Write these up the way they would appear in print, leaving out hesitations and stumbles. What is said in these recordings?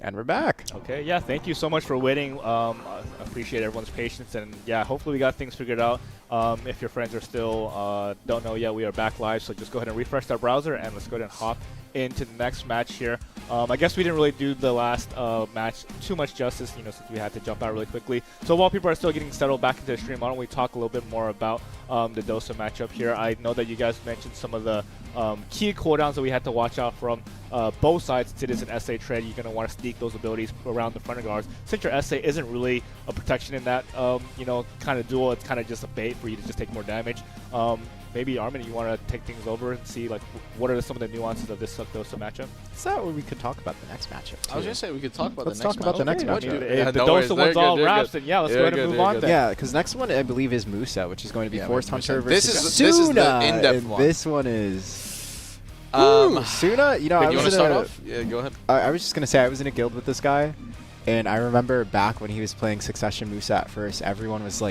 And we're back. Okay, yeah, thank you so much for waiting. I appreciate everyone's patience, and yeah, hopefully we got things figured out. If your friends are still don't know yet, we are back live, so just go ahead and refresh our browser, and let's go ahead and hop into the next match here. I guess we didn't really do the last match too much justice, since we had to jump out really quickly. So while people are still getting settled back into the stream, why don't we talk a little bit more about the Dosa matchup here. I know that you guys mentioned some of the key cooldowns that we had to watch out from both sides. Since it is an SA trade, you're going to want to sneak those abilities around the front of guards. Since your SA isn't really a protection in that, kind of duel, it's kind of just a bait for you to just take more damage. Maybe, Armin, you want to take things over and see what are some of the nuances of this Dosa matchup? Is that where we could talk about the next matchup, too? I was going to say we could talk about Let's the next talk about the next matchup. matchup. If the Dosa one's all wraps, then yeah, let's go ahead and move on then. Yeah, because next one, I believe, is Musa, which is going to be Forest Hunter versus Suna. This is the in-depth one. This one is... Suna, you want to start off? Yeah, go ahead. I was just going to say, I was in a guild with this guy, and I remember back when he was playing Succession Musa at first, everyone was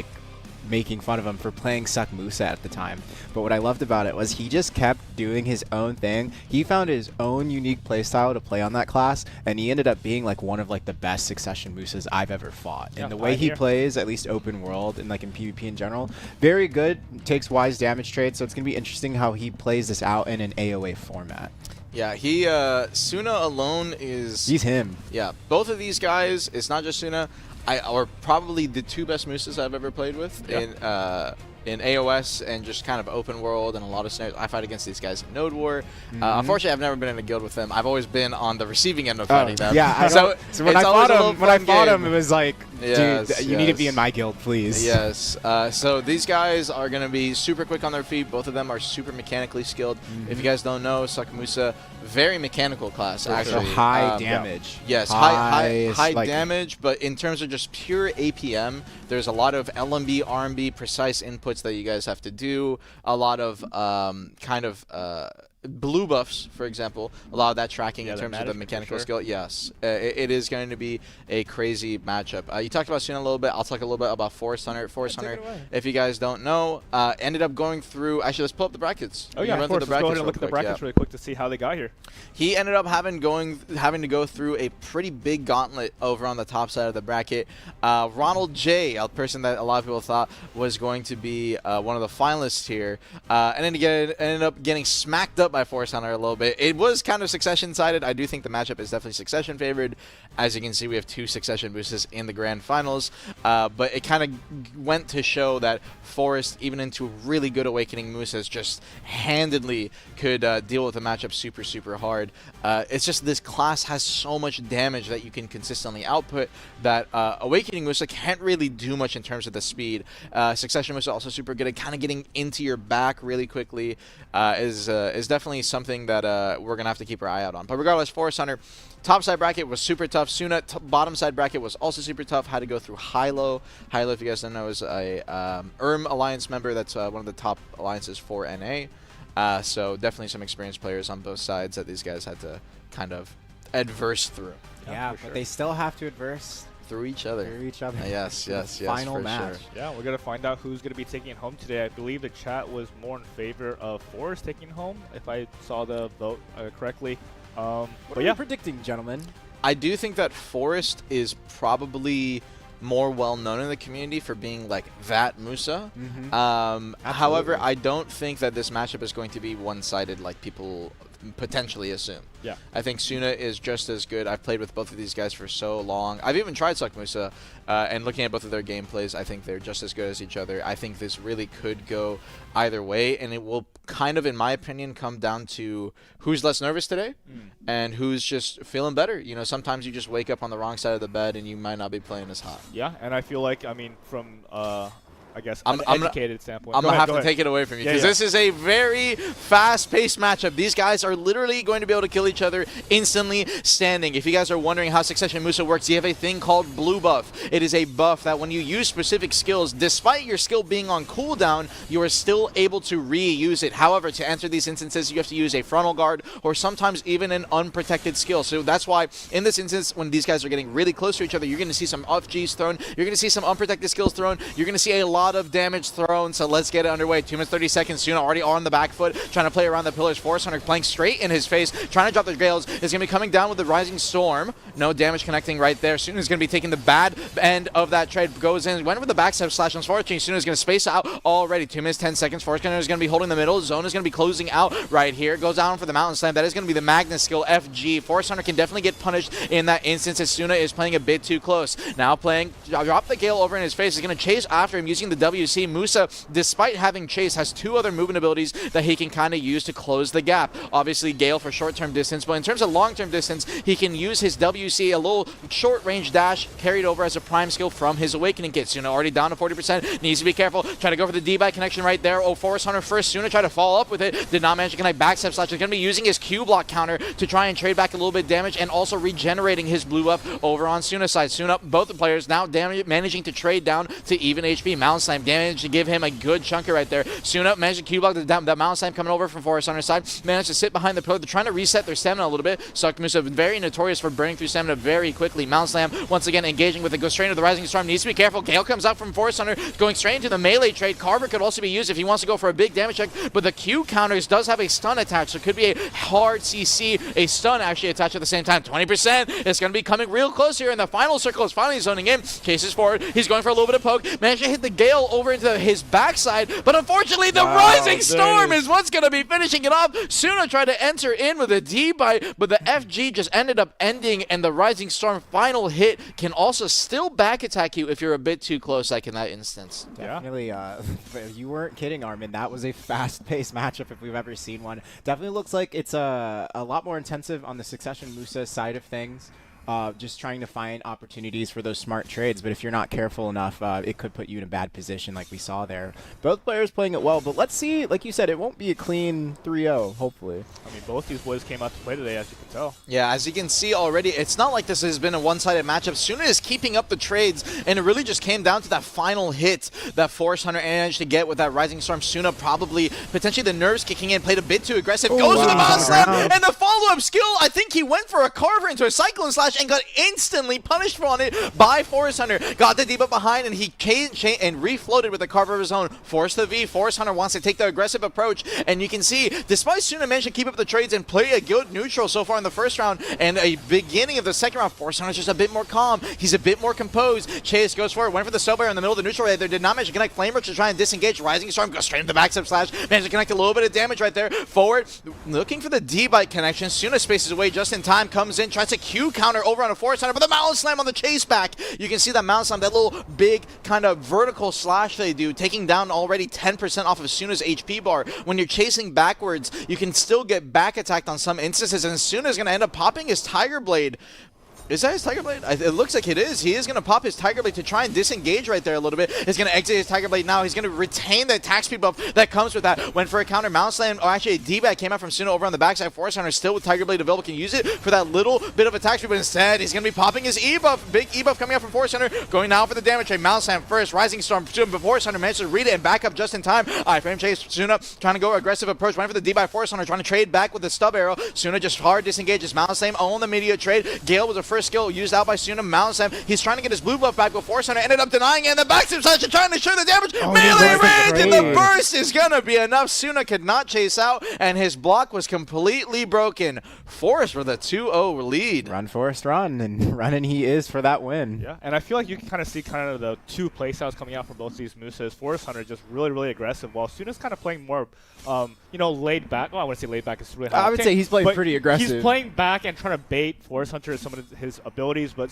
making fun of him for playing Suck Musa at the time. But what I loved about it was he just kept doing his own thing. He found his own unique playstyle to play on that class, and he ended up being one of the best Succession Musas I've ever fought. And the way he plays, at least open world and in PvP in general, very good, takes wise damage trades, so it's going to be interesting how he plays this out in an AoA format. Yeah, Suna alone is... He's him. Yeah, both of these guys, it's not just Suna, are probably the two best Musas I've ever played with in AOS and just kind of open world and a lot of scenarios. I fight against these guys in Node War. Unfortunately, I've never been in a guild with them. I've always been on the receiving end of fighting them. Yeah, so when I fought him, it was like, dude, you need to be in my guild, please. Yes. So these guys are going to be super quick on their feet. Both of them are super mechanically skilled. If you guys don't know, Suck Musa, very mechanical class, actually. So high damage. Yes, high damage, but in terms of just pure APM, there's a lot of LMB, RMB, precise inputs that you guys have to do, a lot of blue buffs, for example, a lot of that tracking in terms of the mechanical skill. Yes, it is going to be a crazy matchup. You talked about Suna a little bit. I'll talk a little bit about Forest Hunter. Forest Hunter, if you guys don't know, ended up going through... Actually, let's pull up the brackets. Oh, yeah, of course. Let's go ahead and look at the brackets really quick to see how they got here. He ended up having to go through a pretty big gauntlet over on the top side of the bracket. Ronald J, a person that a lot of people thought was going to be one of the finalists here, ended up getting smacked up by Forest Hunter a little bit. It was kind of Succession-sided. I do think the matchup is definitely Succession-favored. As you can see, we have two Succession boosters in the grand finals, but it kind of went to show that Forest, even into really good Awakening Musas, just handedly could deal with the matchup super, super hard. It's just this class has so much damage that you can consistently output that Awakening Musa can't really do much in terms of the speed. Succession Musa also super good at kind of getting into your back really quickly. Is definitely something that we're going to have to keep our eye out on. But regardless, Forest Hunter, top side bracket was super tough. Suna, bottom side bracket was also super tough. Had to go through Hilo. Hilo, if you guys don't know, is a Alliance member. That's one of the top alliances for NA. So definitely some experienced players on both sides that these guys had to kind of adverse through. Yeah, but they still have to adverse through each other. Yes. Final match. Sure. Yeah, we're going to find out who's going to be taking it home today. I believe the chat was more in favor of Forest taking home, if I saw the vote correctly. What are you predicting, gentlemen? I do think that Forest is probably more well-known in the community for being that Musa. However, I don't think that this matchup is going to be one-sided like people potentially assume. Yeah. I think Suna is just as good. I've played with both of these guys for so long. I've even tried Suck Musa, and looking at both of their gameplays, I think they're just as good as each other. I think this really could go either way, and it will kind of, in my opinion, come down to who's less nervous today and who's just feeling better. Sometimes you just wake up on the wrong side of the bed and you might not be playing as hot. Yeah, and I feel like, from... I guess, an educated standpoint. I'm going to have to take it away from you because this is a very fast-paced matchup. These guys are literally going to be able to kill each other instantly standing. If you guys are wondering how Succession Musa works, you have a thing called Blue Buff. It is a buff that when you use specific skills, despite your skill being on cooldown, you are still able to reuse it. However, to enter these instances, you have to use a frontal guard or sometimes even an unprotected skill. So that's why in this instance, when these guys are getting really close to each other, you're going to see some off Gs thrown. You're going to see some unprotected skills thrown. You're going to see a lot lot of damage thrown, so let's get it underway. 2 minutes 30 seconds. Suna already on the back foot, trying to play around the pillars. Force Hunter playing straight in his face, trying to drop the Gales. Is going to be coming down with the Rising Storm. No damage connecting right there. Suna's going to be taking the bad end of that trade. Goes in, went with the backstep slash. Unfortunately, Suna's going to space out already. 2 minutes 10 seconds. Force Hunter is going to be holding the middle. Zone is going to be closing out right here. Goes down for the Mountain Slam. That is going to be the Magnus skill FG. Force Hunter can definitely get punished in that instance as Suna is playing a bit too close. Now playing, drop the Gale over in his face. Is going to chase after him using the WC. Musa, despite having chase, has 2 other movement abilities that he can kind of use to close the gap. Obviously, Gale for short-term distance, but in terms of long-term distance, he can use his WC, a little short-range dash carried over as a prime skill from his Awakening Kit. Suna already down to 40%. Needs to be careful. Try to go for the D-Bite connection right there. Oh, Force Hunter first. Suna try to follow up with it. Did not manage to connect backstep slash. He's going to be using his Q block counter to try and trade back a little bit damage and also regenerating his blue up over on Suna's side. Suna, both the players now managing to trade down to even HP. Mountain Slam managed to give him a good chunker right there. Suna managed to Q block the Mountain Slam coming over from Forest Hunter's side. Managed to sit behind the pillar. They're trying to reset their stamina a little bit. Suck Musa, very notorious for burning through stamina very quickly. Mountain Slam once again engaging with it. Goes straight into the Rising Storm. Needs to be careful. Gale comes out from Forest Hunter, going straight into the melee trade. Carver could also be used if he wants to go for a big damage check, but the Q counters does have a stun attached, so it could be a hard CC, a stun actually attached at the same time. 20%. It's going to be coming real close here, and the final circle is finally zoning in. Chases forward. He's going for a little bit of poke. Managed to hit the Gale over into his backside, but unfortunately the Rising Storm is what's going to be finishing it off. Suna tried to enter in with a D-Bite, but the FG just ended up ending, and the Rising Storm final hit can also still back attack you if you're a bit too close, like in that instance. Definitely, you weren't kidding, Armin. That was a fast-paced matchup if we've ever seen one. Definitely looks like it's a lot more intensive on the Succession Musa side of things. Just trying to find opportunities for those smart trades, but if you're not careful enough, it could put you in a bad position like we saw there. Both players playing it well, but let's see, like you said, it won't be a clean 3-0, hopefully. I mean, both these boys came out to play today, as you can tell. Yeah, as you can see already, it's not like this has been a one-sided matchup. Suna is keeping up the trades, and it really just came down to that final hit that Force Hunter managed to get with that Rising Storm. Suna probably, potentially the nerves kicking in, played a bit too aggressive, goes for the Mountain Slam, and the follow-up skill, I think he went for a Carver into a Cyclone Slash and got instantly punished on it by Forest Hunter. Got the debuff behind, and he and refloated with a Carver of his own. Force the V. Forest Hunter wants to take the aggressive approach, and you can see, despite Suna managed to keep up the trades and play a good neutral so far in the first round, and a beginning of the second round, Forest Hunter's just a bit more calm. He's a bit more composed. Chase goes for it, went for the sub air in the middle of the neutral right there. Did not manage to connect Flame Rush to try and disengage. Rising Storm goes straight into the backstep slash. Managed to connect a little bit of damage right there. Forward, looking for the D-Bite connection. Suna spaces away just in time, comes in, tries to Q counter over on a Forest Hunter, but the Mountain Slam on the chase back. You can see that Mountain Slam, that little big kind of vertical slash they do, taking down already 10% off of Suna's HP bar. When you're chasing backwards, you can still get back attacked on some instances, and Suna's going to end up popping his Tiger Blade. Is that his Tiger Blade? It looks like it is. He is going to pop his Tiger Blade to try and disengage right there a little bit. He's going to exit his Tiger Blade now. He's going to retain the attack speed buff that comes with that. Went for a counter Mountain Slam. Oh, actually, a D-Back came out from Suna over on the backside. Force Hunter still with Tiger Blade available. Can use it for that little bit of attack speed, but instead, he's going to be popping his E-buff. Big E-buff coming out from Force Hunter. Going now for the damage trade. Mountain Slam first. Rising Storm. Force Hunter managed to read it and back up just in time. Frame chase. Suna trying to go aggressive approach. Went for the D-Back. Force Hunter trying to trade back with the stub arrow. Suna just hard disengages. Mountain Slam on the media trade. Gale was the first skill used out by Suna. Mountain Slam. He's trying to get his blue buff back, but Force Hunter ended up denying it, and the backstep slash trying to show the damage. Melee range, and the burst is gonna be enough. Suna could not chase out, and his block was completely broken. Forest with a 2-0 lead. Run, Forest, run, and running he is for that win. Yeah, and I feel like you can kind of see kind of the two playstyles coming out from both these Musas. Forest Hunter just really, really aggressive, while Suna's kind of playing more, you know, laid back. Well, I wouldn't say laid back. It's really hard. I would say he's playing pretty aggressive. He's playing back and trying to bait Forest Hunter some of his abilities, but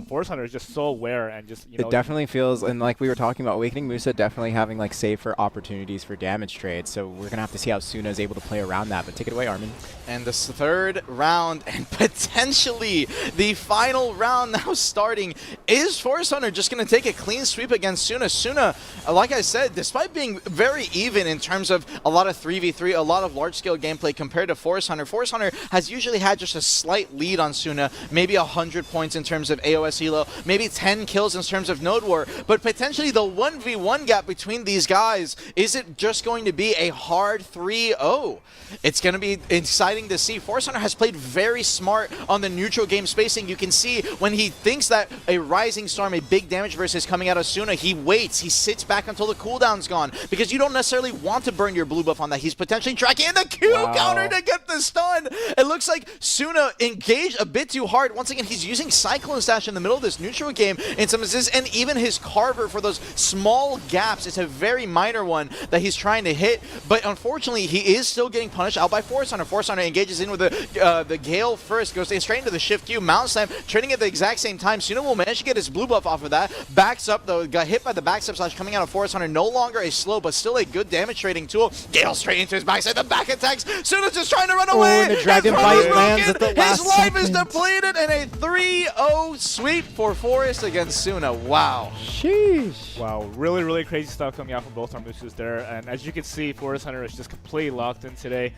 Forest Hunter is just so aware and just, you know. It definitely feels, and like we were talking about, Awakening Musa definitely having like safer opportunities for damage trades. So we're gonna have to see how Suna is able to play around that. But take it away, Armin. And this third round, and potentially the final round now starting, is Forest Hunter just going to take a clean sweep against Suna? Suna, like I said, despite being very even in terms of a lot of 3v3, a lot of large-scale gameplay compared to Forest Hunter has usually had just a slight lead on Suna, maybe 100 points in terms of AOS elo, maybe 10 kills in terms of Node War, but potentially the 1v1 gap between these guys, is it just going to be a hard 3-0? It's going to be exciting to see. Forest Hunter has played very smart on the neutral game spacing. You can see when he thinks that a Rising Storm, a big damage burst is coming out of Suna, he waits, he sits back until the cooldown's gone, because you don't necessarily want to burn your blue buff on that. He's potentially tracking in the Q counter to get the stun. It looks like Suna engaged a bit too hard. Once again, he's using Cyclone Stash in the middle of this neutral game in some instances, and even his Carver for those small gaps. It's a very minor one that he's trying to hit, but unfortunately, he is still getting punished out by Forest Hunter. Forest Hunter engages in with the Gale first, goes straight into the Shift Q, Mount Slam, trading at the exact same time. Suna will manage to get his blue buff off of that. Backs up, though, got hit by the backstep slash coming out of Forest Hunter. No longer a slow, but still a good damage trading tool. Gale straight into his backside, the back attacks. Suna's just trying to run away. And the Dragon Bite lands at the last His life is second. depleted, and a 3-0 sweep for Forest against Suna. Wow. Sheesh. Wow, really, really crazy stuff coming out from both our Musas there. And as you can see, Forest Hunter is just completely locked in today.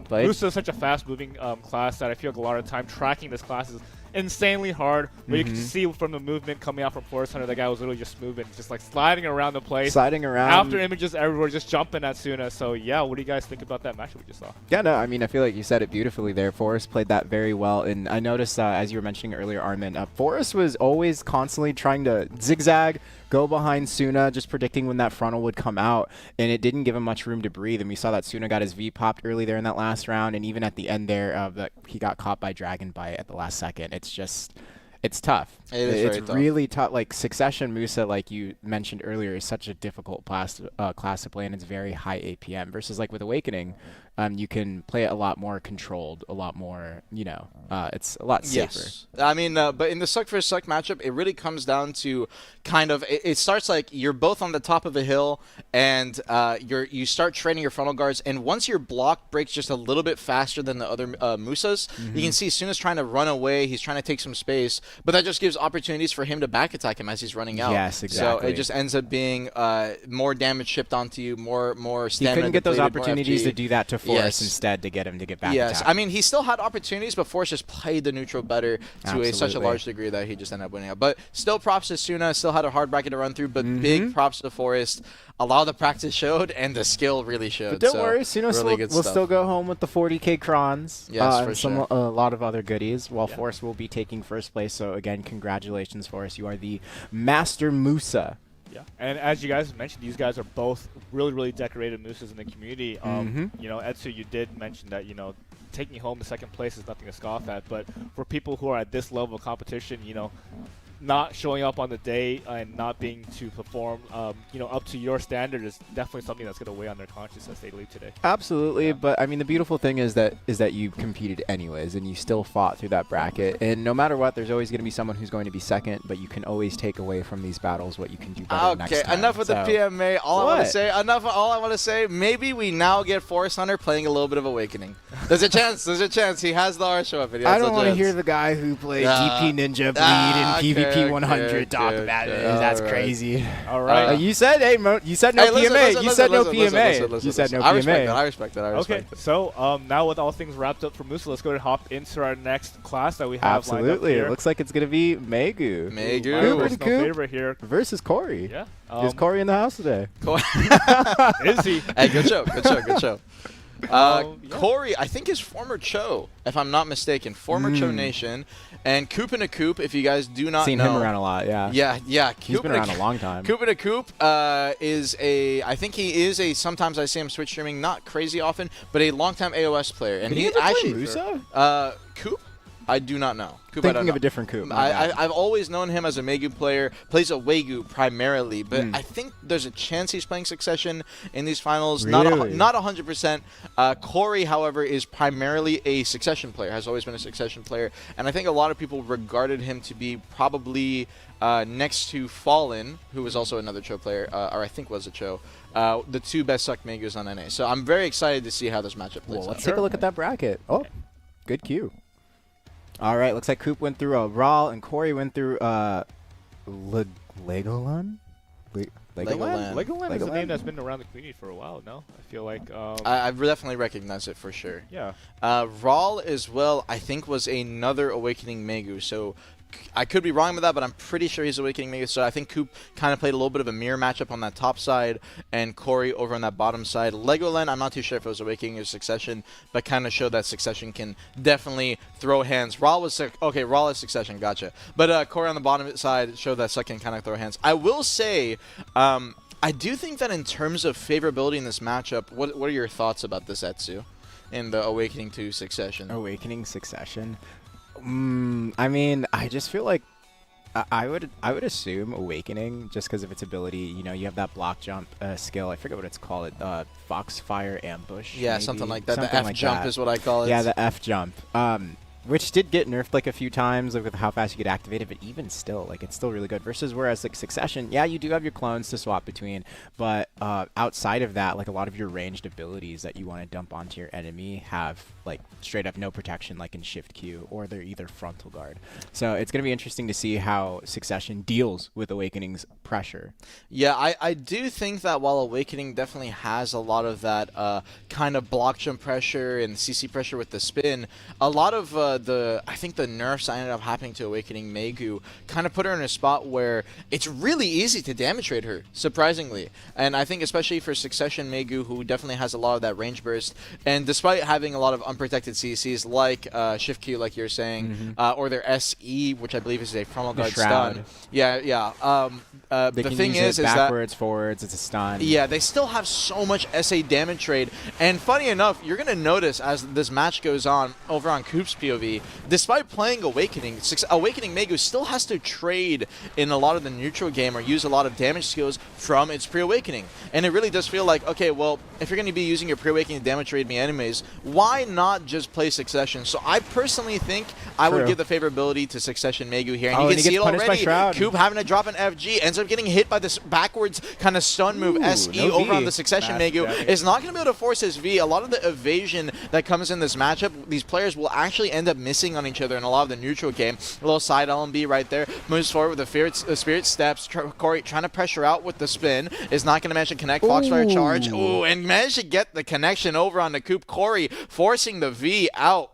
Musa is such a fast-moving class that I feel like a lot of time tracking this class is insanely hard. But you can see from the movement coming out from Forest Hunter, that guy was literally just moving, just like sliding around the place. Sliding around. After images everywhere, just jumping at Suna. So yeah, what do you guys think about that matchup we just saw? Yeah, no, I mean, I feel like you said it beautifully there. Forrest played that very well, and I noticed, as you were mentioning earlier, Armin, Forrest was always constantly trying to zigzag, go behind Suna, just predicting when that frontal would come out, and it didn't give him much room to breathe, and we saw that Suna got his V popped early there in that last round, and even at the end there, he got caught by Dragon Bite at the last second. It's just... It's tough. It's really tough. Like Succession Musa, like you mentioned earlier, is such a difficult class to play, and it's very high APM. Versus like with Awakening, you can play it a lot more controlled, a lot more, it's a lot safer. Yes. I mean, but in the Suck for Suck matchup, it really comes down to kind of, it starts like you're both on the top of a hill, and you start trading your frontal guards, and once your block breaks just a little bit faster than the other Musas, you can see Suna's trying to run away, he's trying to take some space, but that just gives opportunities for him to back attack him as he's running out. Yes, exactly. So it just ends up being more damage shipped onto you, more stamina. He couldn't get those opportunities to do that to Forrest Yes. instead to get him to get back Yes, attack. I mean, he still had opportunities, but Forrest just played the neutral better to such a large degree that he just ended up winning out. But still props to Suna, still had a hard bracket to run through, but big props to Forrest. A lot of the practice showed, and the skill really showed. But don't worry, Suna will still go home with the 40k crons. Yes, for and sure. A lot of other goodies, while Forrest will be taking first place. So again, congratulations, Forrest. You are the Master Musa. Yeah, and as you guys mentioned, these guys are both really, really decorated Musas in the community. Etsu, you did mention that, taking home the second place is nothing to scoff at, but for people who are at this level of competition, not showing up on the day and not being to perform, up to your standard is definitely something that's going to weigh on their conscience as they leave today. Absolutely, but I mean, the beautiful thing is that you competed anyways, and you still fought through that bracket. And no matter what, there's always going to be someone who's going to be second, but you can always take away from these battles what you can do better next time. Okay, enough with the PMA. All I want to say, maybe we now get Forest Hunter playing a little bit of Awakening. There's a chance. There's a chance. He has the Arshow video. I don't want to hear the guy who played DP Ninja Bleed in PvP 100 talk about it. That's crazy. All right. You said, you said no PMA. You said no PMA. You said no PMA. I respect that. Okay, so now with all things wrapped up for Musa, let's go and hop into our next class that we have lined up Absolutely. here. It looks like it's going to be Maegu. My personal favorite here. Versus Corey. Yeah. Is Corey in the house today? Is he? Hey, good show. Corey, I think is former Cho, if I'm not mistaken. Former Cho Nation. And Coop in a Coop, if you guys do not know. Seen him around a lot, yeah. Yeah. He's been around a long time. Coop in a Coop is I think he is sometimes I see him Twitch streaming, not crazy often, but a longtime AOS player. And he actually Musa? Coop? I do not know. Coop, Thinking of a different Coop. I've always known him as a Maegu player, plays a Wegu primarily, but I think there's a chance he's playing Succession in these finals. Really? Not 100%. Corey, however, is primarily a Succession player, has always been a Succession player, and I think a lot of people regarded him to be probably next to Fallen, who was also another Cho player, or I think was a Cho, the two best Suck Maegus on NA. So I'm very excited to see how this matchup plays out. Let's take a look at that bracket. Oh, good cue. All right, looks like Coop went through Rawl, and Corey went through Legoland? Legoland is a name that's been around the community for a while, no? I feel like... I definitely recognize it for sure. Yeah. Rawl as well, I think, was another Awakening Maegu, so... I could be wrong with that, but I'm pretty sure he's Awakening Maegu. So I think Coop kind of played a little bit of a mirror matchup on that top side, and Corey over on that bottom side. Legoland, I'm not too sure if it was Awakening or Succession, but kind of showed that Succession can definitely throw hands. Raw was okay. Raw is Succession, gotcha. But Corey on the bottom side showed that Suck can kind of throw hands. I will say, I do think that in terms of favorability in this matchup, what are your thoughts about this Etsu in the Awakening to Succession? Awakening Succession. I mean, I just feel like I would assume Awakening just because of its ability. You know, you have that block jump skill. I forget what it's called. Foxfire Ambush. Yeah, maybe? something like that. Something The F like jump that. is what I call it. Yeah, the F jump. Which did get nerfed like a few times, like with how fast you get activated, but even still, like it's still really good. Versus whereas like Succession, yeah, you do have your clones to swap between, but outside of that, like a lot of your ranged abilities that you want to dump onto your enemy have like straight up no protection, like in Shift Q, or they're either frontal guard. So it's gonna be interesting to see how Succession deals with Awakening's pressure. Yeah, I do think that while Awakening definitely has a lot of that kind of block jump pressure and CC pressure with the spin, a lot of I think the nerfs that ended up happening to Awakening Maegu kind of put her in a spot where it's really easy to damage trade her, surprisingly. And I think especially for Succession Maegu, who definitely has a lot of that range burst, and despite having a lot of unprotected CCs like Shift Q, like you're saying, or their SE, which I believe is a frontal guard stun. Yeah. The thing is backwards, forwards, it's a stun. Yeah, they still have so much SA damage trade. And funny enough, you're going to notice as this match goes on over on Coop's POV, despite playing Awakening, Awakening Maegu still has to trade in a lot of the neutral game or use a lot of damage skills from its pre-Awakening. And it really does feel like, okay, well, if you're going to be using your pre-Awakening to damage trade me enemies, why not just play Succession? So I personally think I would give the favorability to Succession Maegu here. And you can see it already. Coop having to drop an FG, ends up getting hit by this backwards kind of stun move. SE over on the Succession Maegu is not going to be able to force his V. A lot of the evasion that comes in this matchup, these players will actually end up missing on each other in a lot of the neutral game. A little side LMB right there. Moves forward with the Spirit Steps. Corey trying to pressure out with the spin. Is not going to manage to connect. Foxfire charge. Ooh, and managed to get the connection over on the Coop. Corey forcing the V out.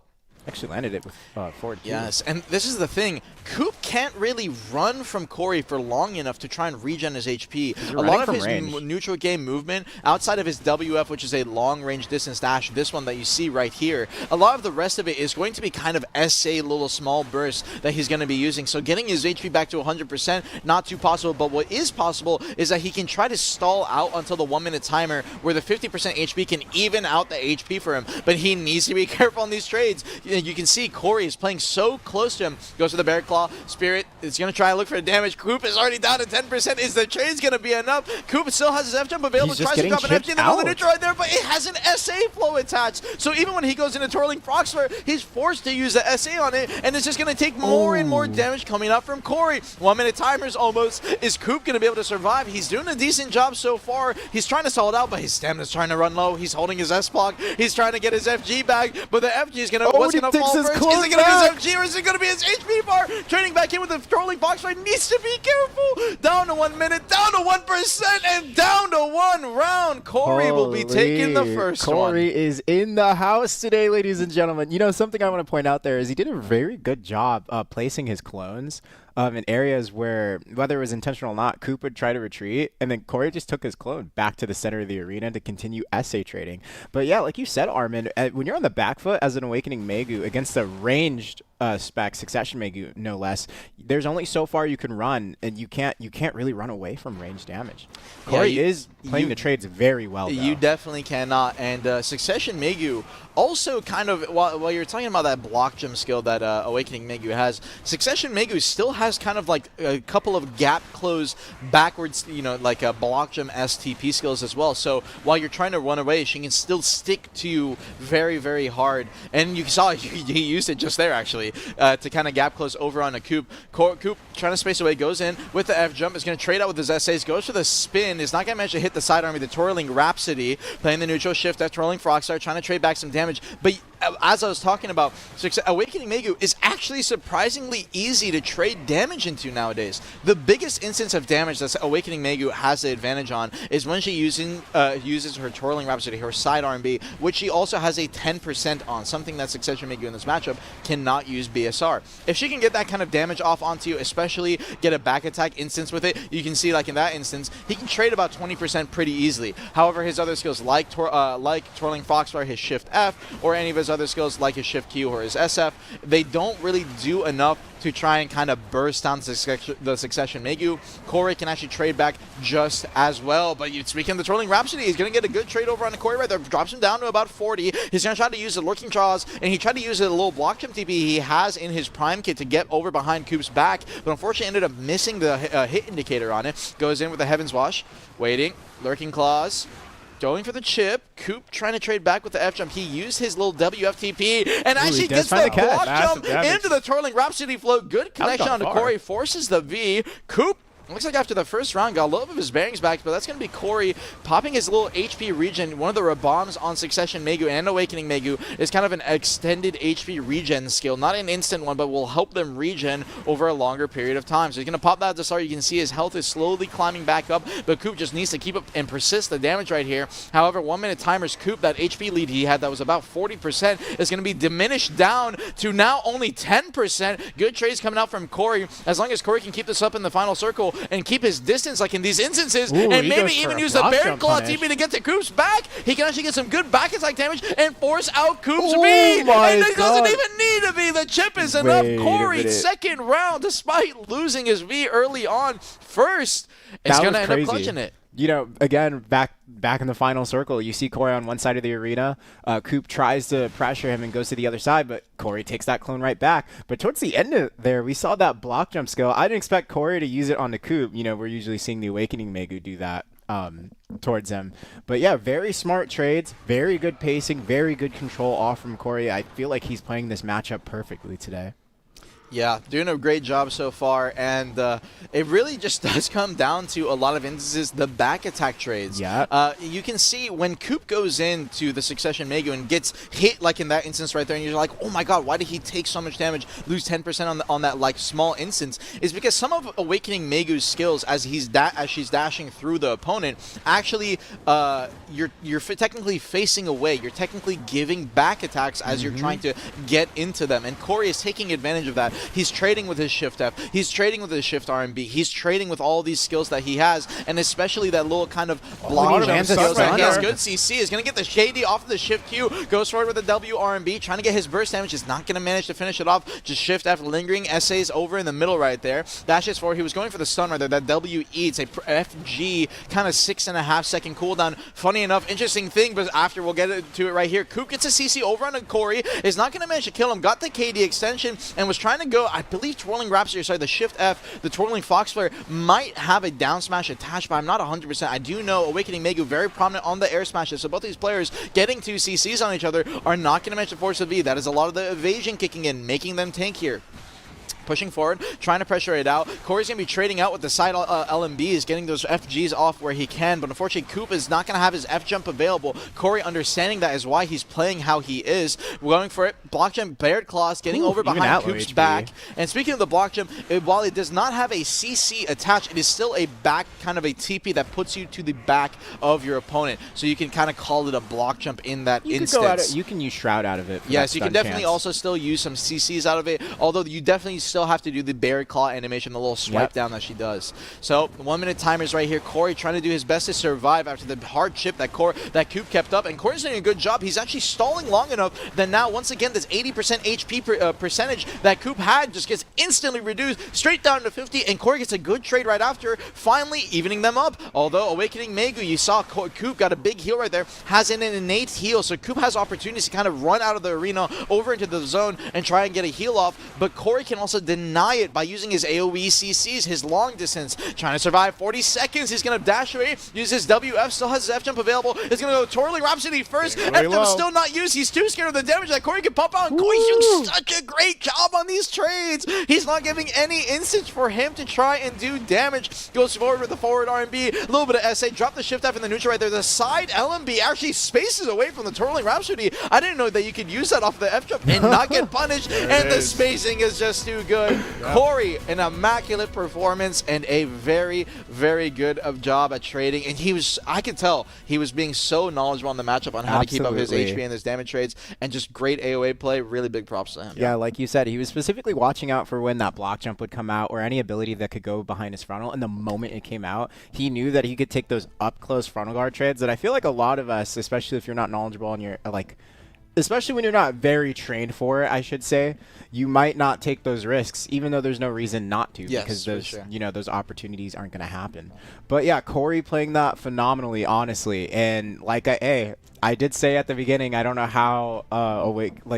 Actually landed it with forward. Yes, and this is the thing. Coop can't really run from Corey for long enough to try and regen his HP. A lot of his neutral game movement, outside of his WF, which is a long-range distance dash, this one that you see right here, a lot of the rest of it is going to be kind of SA little small bursts that he's going to be using. So getting his HP back to 100%, not too possible, but what is possible is that he can try to stall out until the 1-minute timer where the 50% HP can even out the HP for him. But he needs to be careful on these trades. You can see Corey is playing so close to him. Goes to the Bear Claw. Spirit is going to try and look for the damage. Coop is already down to 10%. Is the trade's going to be enough? Coop still has his F-jump available. Tries to drop an FG in the middle of the neutral right there, but it has an SA flow attached. So even when he goes into twirling Foxfire, he's forced to use the SA on it, and it's just going to take more and more damage coming up from Corey. 1-minute timers almost. Is Coop going to be able to survive? He's doing a decent job so far. He's trying to stall it out, but his stamina's trying to run low. He's holding his S-block. He's trying to get his FG back, but the FG is going to... what's going to fall first? Is it going to be his FG or is it going to be his HP bar? Trading back in with the trolling Foxfire. Needs to be careful. Down to 1 minute, down to 1%, and down to 1 round. Corey will be taking the first one. Corey is in the house today, ladies and gentlemen. You know, something I want to point out there is he did a very good job placing his clones in areas where, whether it was intentional or not, Coop would try to retreat, and then Corey just took his clone back to the center of the arena to continue SA trading. But yeah, like you said, Armin, when you're on the back foot as an Awakening Maegu against a ranged spec Succession Maegu, no less, there's only so far you can run, and you can't really run away from range damage. Corey is playing the trades very well, though. You definitely cannot. And Succession Maegu also kind of, while you're talking about that block gem skill that Awakening Maegu has, Succession Maegu still has kind of like a couple of gap close backwards, you know, like a block gem STP skills as well. So while you're trying to run away, she can still stick to you very, very hard. And you saw he used it just there, actually, to kind of gap close over on a Coop. Coop trying to space away, goes in with the F jump, is going to trade out with his SAs, goes for the spin, is not going to manage to hit the side army, the twirling Rhapsody, playing the neutral shift, that twirling Frogstar, trying to trade back some damage. But as I was talking about, Awakening Maegu is actually surprisingly easy to trade damage into nowadays. The biggest instance of damage that Awakening Maegu has the advantage on is when she uses her Twirling Rhapsody, her side R&B, which she also has a 10% on, something that Succession Maegu in this matchup cannot use BSR. If she can get that kind of damage off onto you, especially get a back attack instance with it, you can see like in that instance, he can trade about 20% pretty easily. However, his other skills like Twirling Foxfire, his Shift F, or any of his other skills like his Shift Q or his SF, they don't really do enough to try and kind of burst down the Succession Maegu. Corey can actually trade back just as well. But speaking of the Twirling Rhapsody, he's going to get a good trade over on the Corey right there. Drops him down to about 40. He's going to try to use the Lurking Jaws, and he tried to use a little block jump TP he has in his Prime Kit to get over behind Coop's back, but unfortunately ended up missing the hit indicator on it. Goes in with the Heaven's Wash, waiting, Lurking Claws, going for the chip. Coop trying to trade back with the F jump. He used his little WFTP and actually gets the block jump into the Twirling Rhapsody float. Good connection on the Corey. Forces the V. Coop, looks like after the first round, got a little bit of his bearings back, but that's going to be Corey popping his little HP regen. One of the bombs on Succession Maegu and Awakening Maegu is kind of an extended HP regen skill. Not an instant one, but will help them regen over a longer period of time. So he's going to pop that at the start. You can see his health is slowly climbing back up, but Coop just needs to keep up and persist the damage right here. However, 1 minute timers, Coop, that HP lead he had that was about 40%, is going to be diminished down to now only 10%. Good trades coming out from Corey. As long as Corey can keep this up in the final circle and keep his distance like in these instances, and maybe even use the Bear Claw TP to get to Coop's back, he can actually get some good back attack damage and force out Coop's V. And it doesn't even need to be. The chip is enough. Corey, second round, despite losing his V early on first, is going to end up clutching it. You know, again, back in the final circle, you see Corey on one side of the arena. Coop tries to pressure him and goes to the other side, but Corey takes that clone right back. But towards the end of there, we saw that block jump skill. I didn't expect Corey to use it on the Coop. You know, we're usually seeing the Awakening Maegu do that towards him. But yeah, very smart trades, very good pacing, very good control off from Corey. I feel like he's playing this matchup perfectly today. Yeah, doing a great job so far, and it really just does come down to a lot of instances, the back attack trades. Yeah. You can see when Coop goes into the Succession Maegu and gets hit, like in that instance right there, and you're like, oh my god, why did he take so much damage, lose 10% on that like small instance, is because some of Awakening Maegu's skills, as she's dashing through the opponent, actually, you're technically facing away. You're technically giving back attacks as you're trying to get into them, and Corey is taking advantage of that. He's trading with his Shift F. He's trading with his Shift R&B. He's trading with all these skills that he has, and especially that little kind of block jump skills that he has. Good CC is going to get the Shady off of the Shift Q. Goes forward with the W R&B, trying to get his burst damage. Is not going to manage to finish it off. Just Shift F lingering. Essays over in the middle right there. Dashes forward. He was going for the stun right there. That W E. It's a FG kind of 6.5 second cooldown. Funny enough, interesting thing, but after we'll get to it right here. Coop gets a CC over on Corey. Is not going to manage to kill him. Got the KD extension and was trying to go, I believe Twirling Rhapsody, sorry, the Shift F, the Twirling Foxfire might have a down smash attached, but I'm not 100%. I do know Awakening Maegu very prominent on the air smashes, so both these players getting 2 CCs on each other are not going to manage to force a V. That is a lot of the evasion kicking in, making them tank here. Pushing forward, trying to pressure it out. Corey's going to be trading out with the side LMBs, getting those FGs off where he can, but unfortunately Coop is not going to have his F jump available. Corey understanding that is why he's playing how he is. We're going for it. Block jump, Bared Claws, getting over behind Coop's back. And speaking of the block jump, while it does not have a CC attached, it is still a back, kind of a TP that puts you to the back of your opponent. So you can kind of call it a block jump in that instance. You can use Shroud out of it. Yes, you can definitely also still use some CCs out of it, although you definitely still have to do the Bear Claw animation, the little swipe down that she does. So 1 minute timers right here. Corey trying to do his best to survive after the hard chip that Coop kept up, and Corey's doing a good job. He's actually stalling long enough that now once again this 80% HP percentage that Coop had just gets instantly reduced straight down to 50, and Corey gets a good trade right after, finally evening them up. Although Awakening Maegu, you saw Coop got a big heal right there, has an innate heal, so Coop has opportunities to kind of run out of the arena over into the zone and try and get a heal off, but Corey can also deny it by using his AoE CCs, his long distance. Trying to survive 40 seconds. He's going to dash away, use his WF, still has his F jump available. He's going to go Twirling Rhapsody first. F jump still not used. He's too scared of the damage that Corey can pump out. And Corey's doing such a great job on these trades. He's not giving any instance for him to try and do damage. Goes forward with the forward R&B, a little bit of SA, drop the shift F in the neutral right there. The side LMB actually spaces away from the Twirling Rhapsody. I didn't know that you could use that off the F jump and not get punished, and the spacing is just too good. Yeah. Corey, an immaculate performance and a very, very good job at trading, and I could tell he was being so knowledgeable on the matchup on how to keep up his HP and his damage trades, and just great AoA play. Really big props to him. Yeah, like you said, he was specifically watching out for when that block jump would come out or any ability that could go behind his frontal, and the moment it came out, he knew that he could take those up-close frontal guard trades that I feel like a lot of us, especially if you're not knowledgeable and you're like, especially when you're not very trained for it, I should say, you might not take those risks, even though there's no reason not to, because those, those opportunities aren't going to happen. But yeah, Corey playing that phenomenally, honestly, and like I did say at the beginning, I don't know how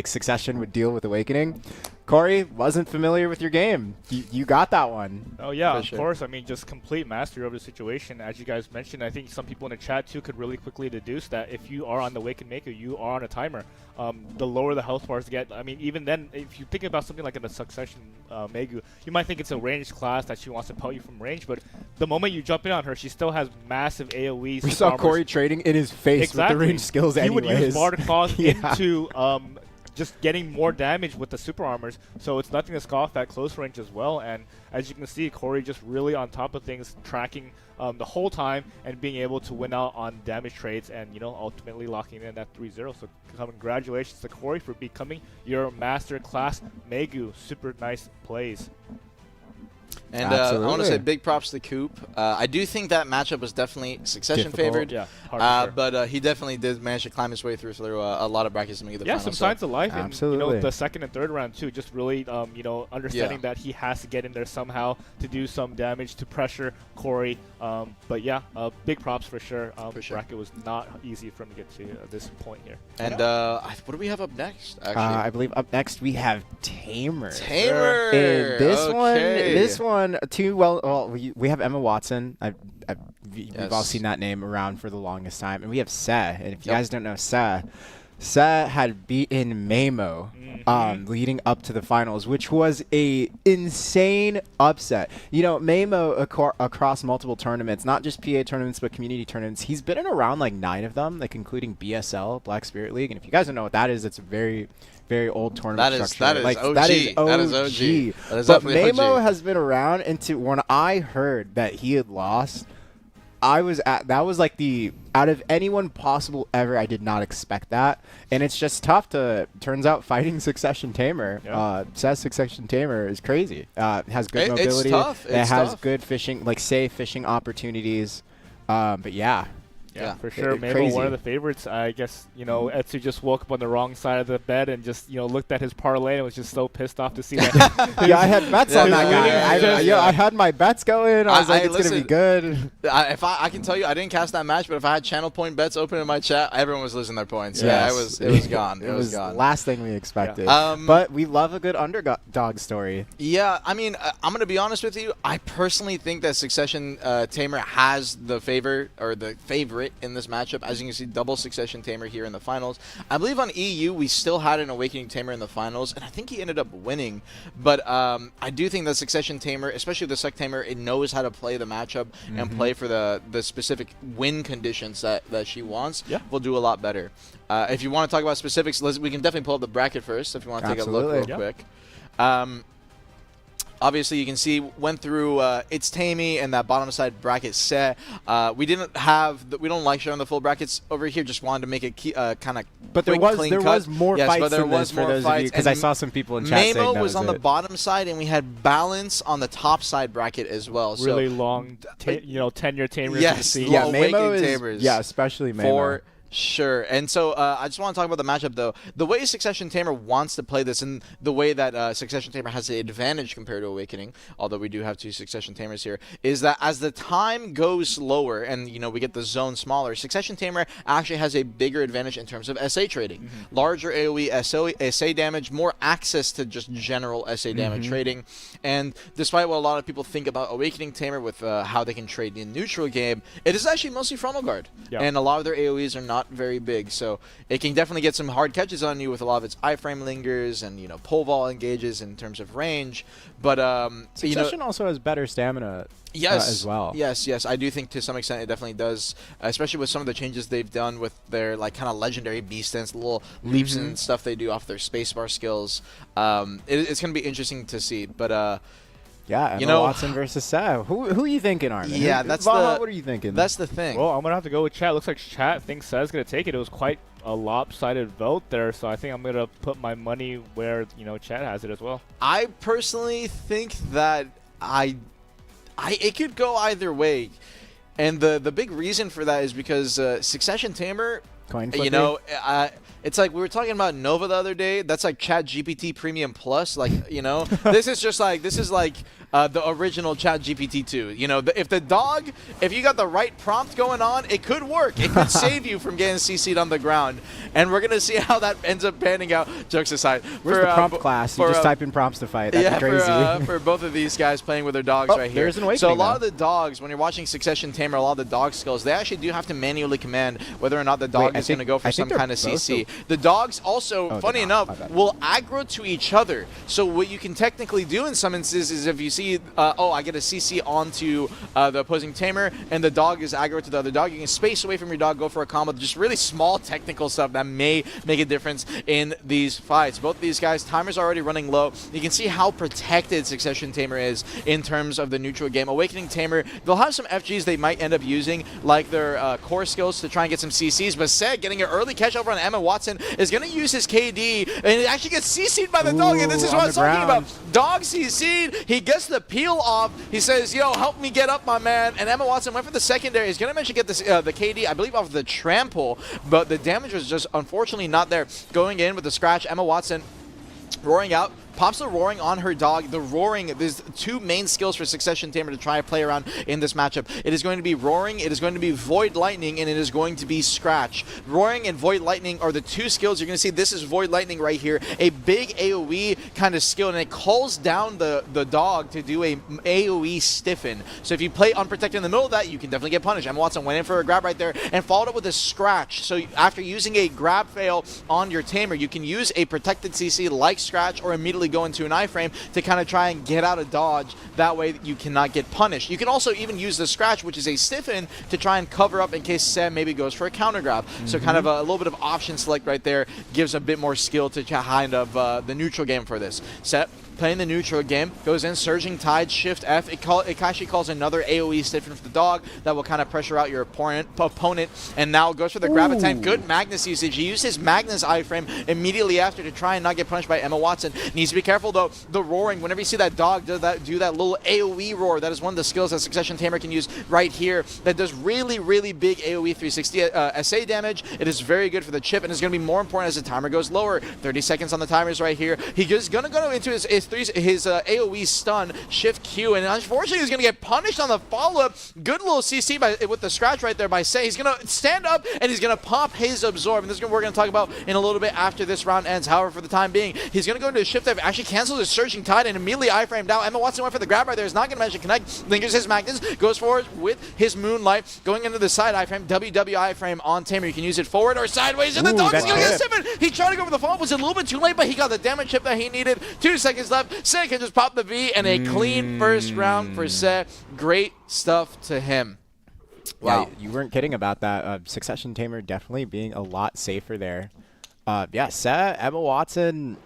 Succession would deal with Awakening. Corey, wasn't familiar with your game. You got that one. Oh, yeah, of course. I mean, just complete mastery of the situation. As you guys mentioned, I think some people in the chat, too, could really quickly deduce that if you are on the Awakened Maegu, you are on a timer. The lower the health bars get, I mean, even then, if you think about something like in a Succession Maegu, you might think it's a ranged class that she wants to pelt you from range, but the moment you jump in on her, she still has massive AoEs. We saw Corey trading in his face with the ranged skills anyways. He would use Bardic Claws into just getting more damage with the super armors, so it's nothing to scoff at close range as well. And as you can see, Corey just really on top of things, tracking the whole time and being able to win out on damage trades and, ultimately locking in that 3-0. So congratulations to Corey for becoming your master class Maegu. Super nice plays. And I want to say big props to Coop. I do think that matchup was definitely Succession favored. Yeah, but he definitely did manage to climb his way through a lot of brackets to make it the final. Yeah, some signs of life. Absolutely. And, the second and third round, too, just really, understanding that he has to get in there somehow to do some damage to pressure Corey. But yeah, big props for sure. Bracket was not easy for him to get to this point here. And what do we have up next, actually? I believe up next we have Tamer. Tamer! And this one, we have Emma Watson. We've all seen that name around for the longest time. And we have Seh. And if you guys don't know Seh had beaten Maehwa leading up to the finals, which was a insane upset. Maehwa across multiple tournaments, not just PA tournaments, but community tournaments, he's been in around like 9 of them, like including BSL, Black Spirit League. And if you guys don't know what that is, it's a very, very old tournament structure. That is OG. But Maehwa has been around, and when I heard that he had lost, that was like out of anyone possible ever, I did not expect that. And it's just tough turns out fighting Succession Tamer, says Succession Tamer is crazy. Has good mobility. It's tough. It has good fishing, like safe fishing opportunities. But yeah. Yeah, for sure. Maybe one of the favorites. I guess, Etsu just woke up on the wrong side of the bed and just, looked at his parlay and was just so pissed off to see that. I had bets on that guy. I had my bets going. I was like, it's going to be good. I can tell you, I didn't cast that match, but if I had channel point bets open in my chat, everyone was losing their points. Yes. Yeah, it was gone. It was gone. Last thing we expected. But we love a good underdog story. Yeah, I mean, I'm going to be honest with you. I personally think that Succession Tamer has the favorite in this matchup. As you can see, double Succession Tamer here in the finals. I believe on EU we still had an Awakening Tamer in the finals, and I think he ended up winning. But I do think that Succession Tamer, especially the Suck Tamer, it knows how to play the matchup and play for the specific win conditions that she wants. Yeah. Will do a lot better. If you want to talk about specifics, we can definitely pull up the bracket first if you want to take a look real quick. Obviously, you can see went through It's Tammy and that bottom side bracket set. We don't like showing the full brackets over here. Just wanted to make it kind of. But there was more fights than this for those of you, because I saw some people in chat saying that was on the bottom side, and we had Balance on the top side bracket as well. Really long, tenure Tamers. Yes, Maehwa is. Yeah, especially Maehwa. For Sure. And so I just want to talk about the matchup, though. The way Succession Tamer wants to play this, and the way that Succession Tamer has the advantage compared to Awakening, although we do have 2 Succession Tamers here, is that as the time goes lower and, you know, we get the zone smaller, Succession Tamer actually has a bigger advantage in terms of SA trading. Larger AoE, SA damage, more access to just general SA damage trading. And despite what a lot of people think about Awakening Tamer with how they can trade in neutral game, it is actually mostly frontal guard. And a lot of their AoEs are not very big, so it can definitely get some hard catches on you with a lot of its iframe lingers and, you know, pole vault engages in terms of range. But Succession also has better stamina as well. Yes, I do think to some extent it definitely does, especially with some of the changes they've done with their like kind of legendary beast stance, little leaps and stuff they do off their spacebar skills. It's going to be interesting to see, but yeah, you know, Watson versus Sav. Who are you thinking, Armin? Yeah, that's Valhalla, what are you thinking? That's the thing. Well, I'm gonna have to go with chat. Looks like chat thinks Sav's gonna take it. It was quite a lopsided vote there, so I think I'm gonna put my money where, you know, chat has it as well. I personally think that it could go either way, and the big reason for that is because Succession Tamer, you know, it's like we were talking about Nova the other day. That's like Chat GPT Premium Plus. Like, you know, this is like the original Chat GPT 2. You know, if you got the right prompt going on, it could work. It could save you from getting CC'd on the ground. And we're gonna see how that ends up panning out. Jokes aside, where's the prompt class? You just type in prompts to fight. That's crazy. For both of these guys playing with their dogs right here. There's an Awakening, so a lot of the dogs, when you're watching Succession Tamer, a lot of the dog skills, they actually do have to manually command whether or not the dog is going to go for some kind of CC. The dogs also, funny enough, will aggro to each other. So what you can technically do in some instances is if you see, I get a CC onto the opposing Tamer, and the dog is aggro to the other dog, you can space away from your dog, go for a combo. Just really small technical stuff that may make a difference in these fights. Both of these guys, timers already running low. You can see how protected Succession Tamer is in terms of the neutral game. Awakening Tamer, they'll have some FGs they might end up using, like their core skills to try and get some CCs, but Seg getting an early catch over on Emma Watson is going to use his KD, and it actually gets CC'd by the dog, and this is what I was talking about. Dog CC'd, he gets the peel off, he says, yo, help me get up, my man, and Emma Watson went for the secondary. He's going to mention get this, the KD, I believe, off the trample, but the damage was just unfortunately not there. Going in with the scratch, Emma Watson roaring out, pops the roaring on her dog. The roaring, there's 2 main skills for Succession Tamer to try and play around in this matchup. It is going to be roaring, it is going to be void lightning, and it is going to be scratch. Roaring and void lightning are the 2 skills. You're going to see this is void lightning right here, a big AoE kind of skill, and it calls down the dog to do a AoE stiffen. So if you play unprotected in the middle of that, you can definitely get punished. Emma Watson went in for a grab right there and followed up with a scratch. So after using a grab fail on your Tamer, you can use a protected CC like scratch or immediately go into an iframe to kind of try and get out of dodge. That way you cannot get punished. You can also even use the scratch, which is a stiffen, to try and cover up in case Sam maybe goes for a counter grab. So kind of a little bit of option select right there gives a bit more skill to kind of the neutral game for this. Set playing the neutral game, goes in, Surging Tide, Shift F. It actually calls another AoE stiffen for the dog that will kind of pressure out your opponent, and now goes for the grab attempt. Good Magnus usage. He used his Magnus iframe immediately after to try and not get punished by Emma Watson. Needs to be careful though. The roaring, whenever you see that dog do that little AoE roar, that is one of the skills that Succession Tamer can use right here. That does really, really big AoE 360 SA damage. It is very good for the chip, and it's going to be more important as the timer goes lower. 30 seconds on the timers right here. He is going to go into his AoE stun, Shift Q, and unfortunately he's going to get punished on the follow-up. Good little CC with the scratch right there by Say. He's going to stand up, and he's going to pop his Absorb, and this is what we're going to talk about in a little bit after this round ends. However, for the time being, he's going to go into a Shift F, actually cancels his Surging Tide, and immediately iframe down. Emma Watson went for the grab right there. Is not going to manage to connect. Lingers his Magnus, goes forward with his Moonlight, going into the side iframe, WW iframe on Tamer. You can use it forward or sideways, and the dog is going to get stiffened. He tried to go for the follow-up, was a little bit too late, but he got the damage chip that he needed. 2 seconds left. Say can just pop the V, and a clean first round for Say. Great stuff to him. Wow. Yeah, you weren't kidding about that. Succession Tamer definitely being a lot safer there. Yeah, Emma Watson.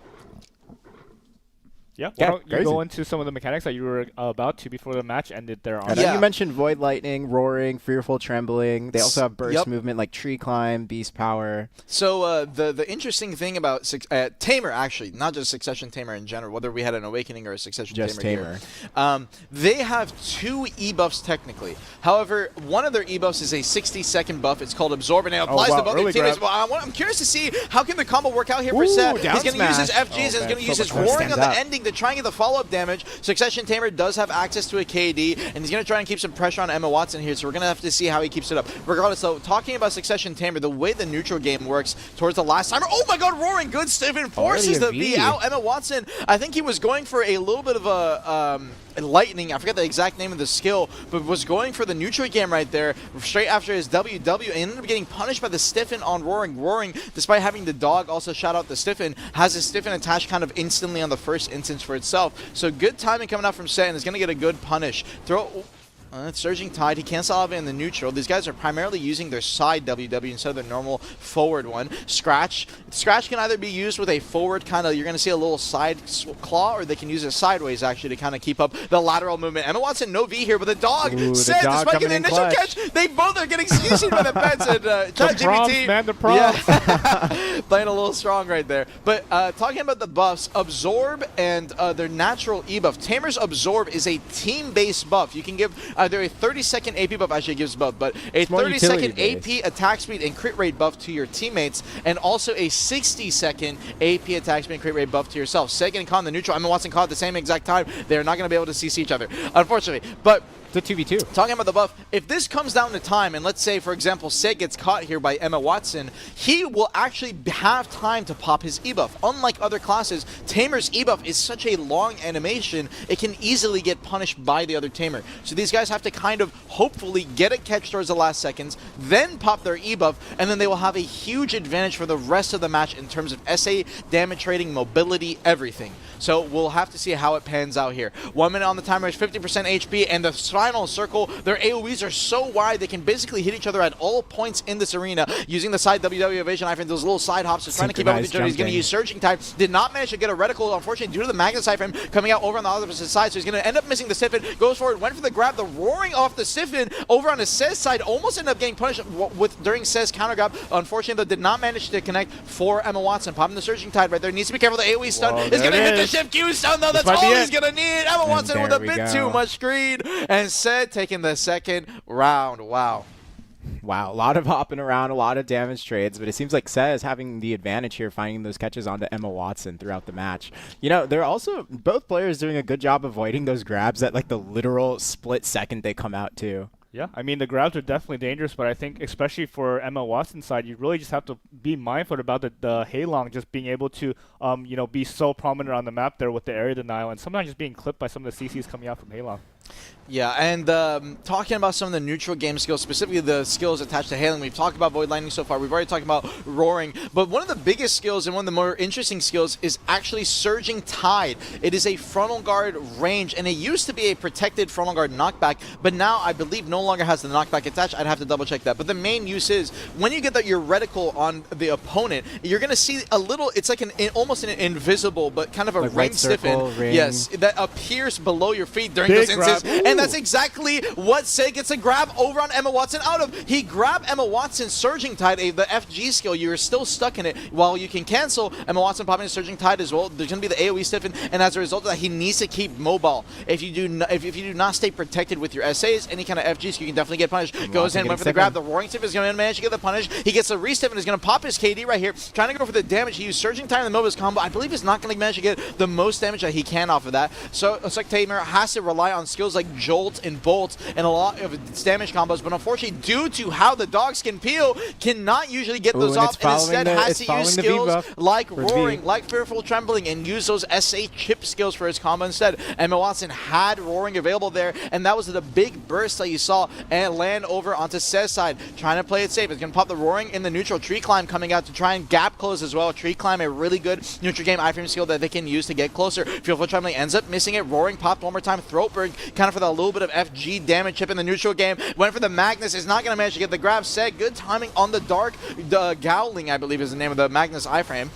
Yeah, Yeah, why don't you crazy. go into some of the mechanics that you were about to before the match ended there on And then you mentioned Void Lightning, Roaring, Fearful Trembling. They also have burst movement like Tree Climb, Beast Power. So the interesting thing about Tamer, actually, not just Succession Tamer in general, whether we had an Awakening or a Succession Just Tamer here, they have 2 E-buffs technically. However, one of their E-buffs is a 60-second buff. It's called Absorb, and it applies to both their teammates. Well, I'm curious to see how can the combo work out here for Seth. He's going to use his FGs, and he's going to use his Roaring on the ending to try and get the follow-up damage. Succession Tamer does have access to a KD, and he's going to try and keep some pressure on Emma Watson here, so we're going to have to see how he keeps it up. Regardless, though, talking about Succession Tamer, the way the neutral game works towards the last timer, oh my god, Roaring, good Stephen forces the V out. Emma Watson, I think he was going for a little bit of a lightning, I forget the exact name of the skill, but was going for the neutral game right there, straight after his WW, and ended up getting punished by the Stiffen on Roaring. Roaring, despite having the dog also shout out the Stiffen, has his Stiffen attached kind of instantly on the first instance for itself. So good timing coming out from Set, and is going to get a good punish. Surging Tide, he can't solve it in the neutral. These guys are primarily using their side WW instead of their normal forward one. Scratch can either be used with a forward kind of, you're going to see a little side claw, or they can use it sideways actually to kind of keep up the lateral movement. Emma Watson, no V here, but the dog said, despite getting the initial catch, they both are getting CC'd by the pets, and ChatGPT. Man, the prompts. Yeah. Playing a little strong right there. But talking about the buffs, Absorb and their natural E-buff. Tamer's Absorb is a team-based buff. You can give either a 30-second AP buff, actually it gives both, but a 30-second AP attack speed and crit rate buff to your teammates, and also a 60-second AP attack speed and crit rate buff to yourself. Second and Con, the neutral, Emma Watson caught at the same exact time. They're not going to be able to CC each other, unfortunately. But It's a 2v2. talking about the buff, if this comes down to time, and let's say, for example, Sed gets caught here by Emma Watson, he will actually have time to pop his E-buff. Unlike other classes, Tamer's E-buff is such a long animation, it can easily get punished by the other Tamer. So these guys have to kind of hopefully get a catch towards the last seconds, then pop their E-buff, and then they will have a huge advantage for the rest of the match in terms of SA, damage rating, mobility, everything. So we'll have to see how it pans out here. 1 minute on the timer is 50% HP, and the final circle, their AoEs are so wide they can basically hit each other at all points in this arena using the side WW evasion iframe, those little side hops, trying to keep up with each other. He's going to use Surging Tide. Did not manage to get a reticle, unfortunately, due to the Magnus iframe coming out over on the opposite side, so he's going to end up missing the Stiffen. Goes forward, went for the grab, the Roaring off the Stiffen over on the Sez side, almost ended up getting punished during Sez counter grab. Unfortunately, though, did not manage to connect for Emma Watson. Popping the Surging Tide right there. Needs to be careful. The AoE stun is going to hit the Shift Q stun, though. That's all he's going to need. Emma Watson with a bit too much greed, and Sed taking the second round. Wow. Wow, a lot of hopping around, a lot of damage trades, but it seems like Sez having the advantage here, finding those catches onto Emma Watson throughout the match. You know, they're also, both players doing a good job avoiding those grabs at like the literal split second they come out too. Yeah, I mean, the grabs are definitely dangerous, but I think especially for Emma Watson's side, you really just have to be mindful about the Haylong just being able to, you know, be so prominent on the map there with the area denial, and sometimes just being clipped by some of the CCs coming out from Haylong. Yeah, and talking about some of the neutral game skills, specifically the skills attached to Hailing, we've talked about Void Lightning so far, we've already talked about Roaring, but one of the biggest skills and one of the more interesting skills is actually Surging Tide. It is a frontal guard range, and it used to be a protected frontal guard knockback, but now I believe no longer has the knockback attached. I'd have to double check that, but the main use is when you get your reticle on the opponent, you're going to see a little, it's like almost an invisible, but kind of a ring stiffen. Yes, that appears below your feet during those instances. And that's exactly what Sed gets a grab over on Emma Watson out of. He grabbed Emma Watson's Surging Tide, the FG skill. You're still stuck in it. While you can cancel, Emma Watson popping a Surging Tide as well. There's going to be the AoE stiffen, and as a result of that, he needs to keep mobile. If you do not stay protected with your SAs, any kind of FGs, you can definitely get punished. Goes in, went for the grab. The Roaring Stiff is going to manage to get the punish. He gets the re-stiff and is going to pop his KD right here, trying to go for the damage. He used Surging Tide in the middle of his combo. I believe he's not going to manage to get the most damage that he can off of that. So it's like Tamer has to rely on skills like Jolt and Bolt and a lot of its damage combos, but unfortunately, due to how the dogs can peel, cannot usually get those off, and instead has to use skills like Roaring, like Fearful Trembling, and use those SA chip skills for his combo instead. Emma Watson had Roaring available there, and that was the big burst that you saw and land over onto Sez side, trying to play it safe. It's going to pop the Roaring in the neutral. Tree Climb coming out to try and gap close as well. Tree Climb, a really good neutral game iframe skill that they can use to get closer. Fearful Trembling ends up missing it. Roaring popped one more time. Throatburn kind of for that little bit of FG damage chip in the neutral game. Went for the Magnus. Is not going to manage to get the grab. Set. Good timing on the Dark. The Gowling, I believe, is the name of the Magnus iframe.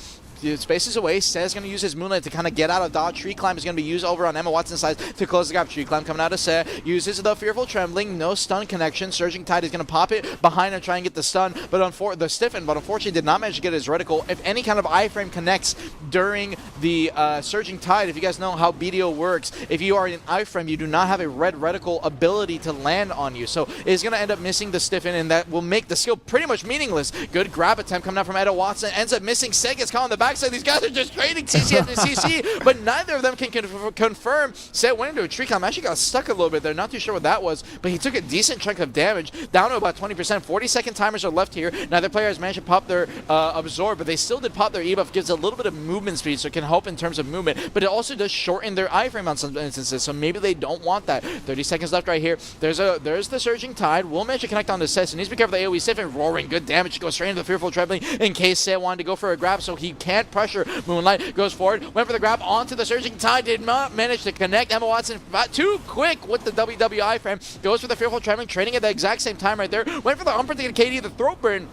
spaces away. Sei's going to use his Moonlight to kind of get out of dodge. Tree Climb is going to be used over on Emma Watson's side to close the gap. Tree Climb coming out of Se. Uses the Fearful Trembling. No stun connection. Surging Tide is going to pop it behind and try and get the stun. But the stiffen, but unfortunately did not manage to get his reticle. If any kind of iframe connects during the Surging Tide, if you guys know how BDO works, if you are in iframe, you do not have a red reticle ability to land on you. So it's going to end up missing the stiffen, and that will make the skill pretty much meaningless. Good grab attempt coming out from Emma Watson. Ends up missing. Se gets caught on the backside. These guys are just trading CC after CC, but neither of them can confirm. Se went into a tree climb. Actually got stuck a little bit there. Not too sure what that was, but he took a decent chunk of damage, down to about 20%. 40-second timers are left here. Neither player has managed to pop their absorb, but they still did pop their E-buff. Gives a little bit of movement speed, so it can help in terms of movement, but it also does shorten their iframe on some instances, so maybe they don't want that. 30 seconds left right here. There's the Surging Tide. Will manage to connect on the Se, so needs to be careful. The AoE stiffen, roaring, good damage. Goes straight into the Fearful Trembling in case Se wanted to go for a grab, so he can't pressure. Moonlight goes forward, went for the grab onto the Surging Tide, did not manage to connect. Emma Watson too quick with the WW iframe. Goes for the Fearful Trembling, trading at the exact same time right there. Went for the unprotected KD, the throat burn.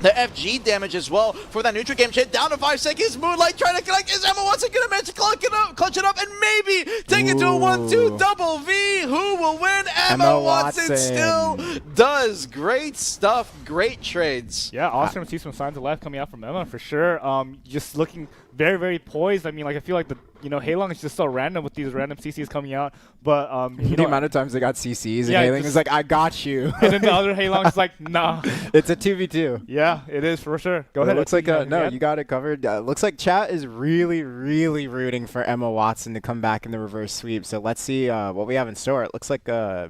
The FG damage as well for that neutral game shit. Down to 5 seconds. Moonlight trying to connect. Is Emma Watson going to manage to clutch it up and maybe take it to a 1-2 double V? Who will win? Emma Watson still does. Great stuff. Great trades. Yeah, awesome to see some signs of life coming out from Emma for sure. Just looking very, very poised. I mean, like, I feel like the Haylong is just so random with these random CCs coming out. But the amount of times they got CCs, and Haylong is like, I got you. And then the other Haylong is like, nah. It's a 2v2. Yeah, it is for sure. Go ahead. It looks like no, you got it covered. Looks like chat is really, really rooting for Emma Watson to come back in the reverse sweep. So let's see what we have in store. It looks like oh,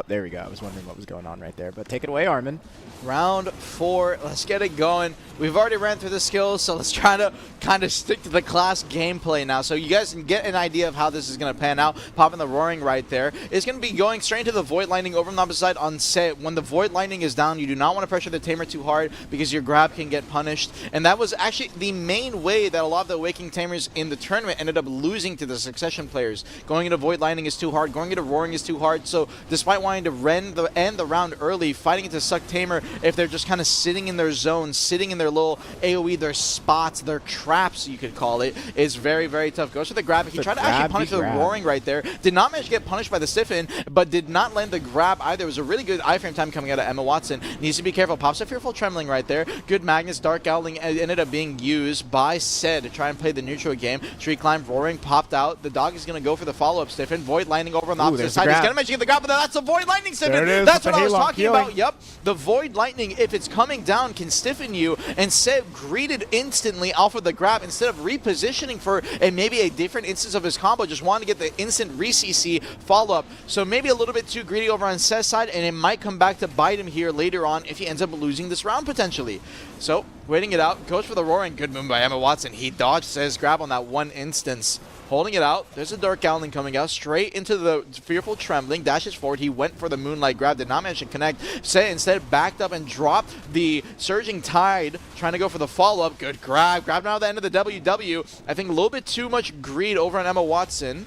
there we go. I was wondering what was going on right there. But take it away, Armin. Round 4, let's get it going. We've already ran through the skills, so let's try to kind of stick to the class gameplay now, so you guys can get an idea of how this is going to pan out. Popping the Roaring right there. It's going to be going straight into the Void Lightning over on the opposite side on Se. When the Void Lightning is down, you do not want to pressure the Tamer too hard because your grab can get punished, and that was actually the main way that a lot of the Awakening Tamers in the tournament ended up losing to the Succession players. Going into Void Lightning is too hard, going into Roaring is too hard, so despite wanting to end the round early, fighting it to suck Tamer if they're just kind of sitting in their zone, sitting in their little AoE, their spots, their traps, you could call it, is very, very tough. Goes for the grab. He tried to actually punish the Roaring right there. Did not manage to get punished by the stiffen, but did not land the grab either. It was a really good iframe time coming out of Emma Watson. Needs to be careful. Pops a Fearful Trembling right there. Good Magnus. Dark Owling ended up being used by Se to try and play the neutral game. Tree Climb, Roaring popped out. The dog is going to go for the follow-up stiffen. Void Lightning over on the opposite side. He's going to manage to get the grab, but that's a Void Lightning stiffen. That's what I was talking about. Yep. The Void Lightning, if it's coming down, can stiffen you, and Se greeted instantly off of the grab instead of repositioning for maybe a different instance of his combo, just wanted to get the instant re-CC follow-up. So maybe a little bit too greedy over on Se's side, and it might come back to bite him here later on if he ends up losing this round potentially. So, waiting it out, goes for the Roaring. Good move by Emma Watson. He dodged Se's grab on that one instance. Holding it out. There's a Dark Owling coming out straight into the Fearful Trembling. Dashes forward. He went for the Moonlight grab. Did not manage to connect. Se instead backed up and dropped the Surging Tide. Trying to go for the follow-up. Good grab. Grabbed out at the end of the WW. I think a little bit too much greed over on Emma Watson.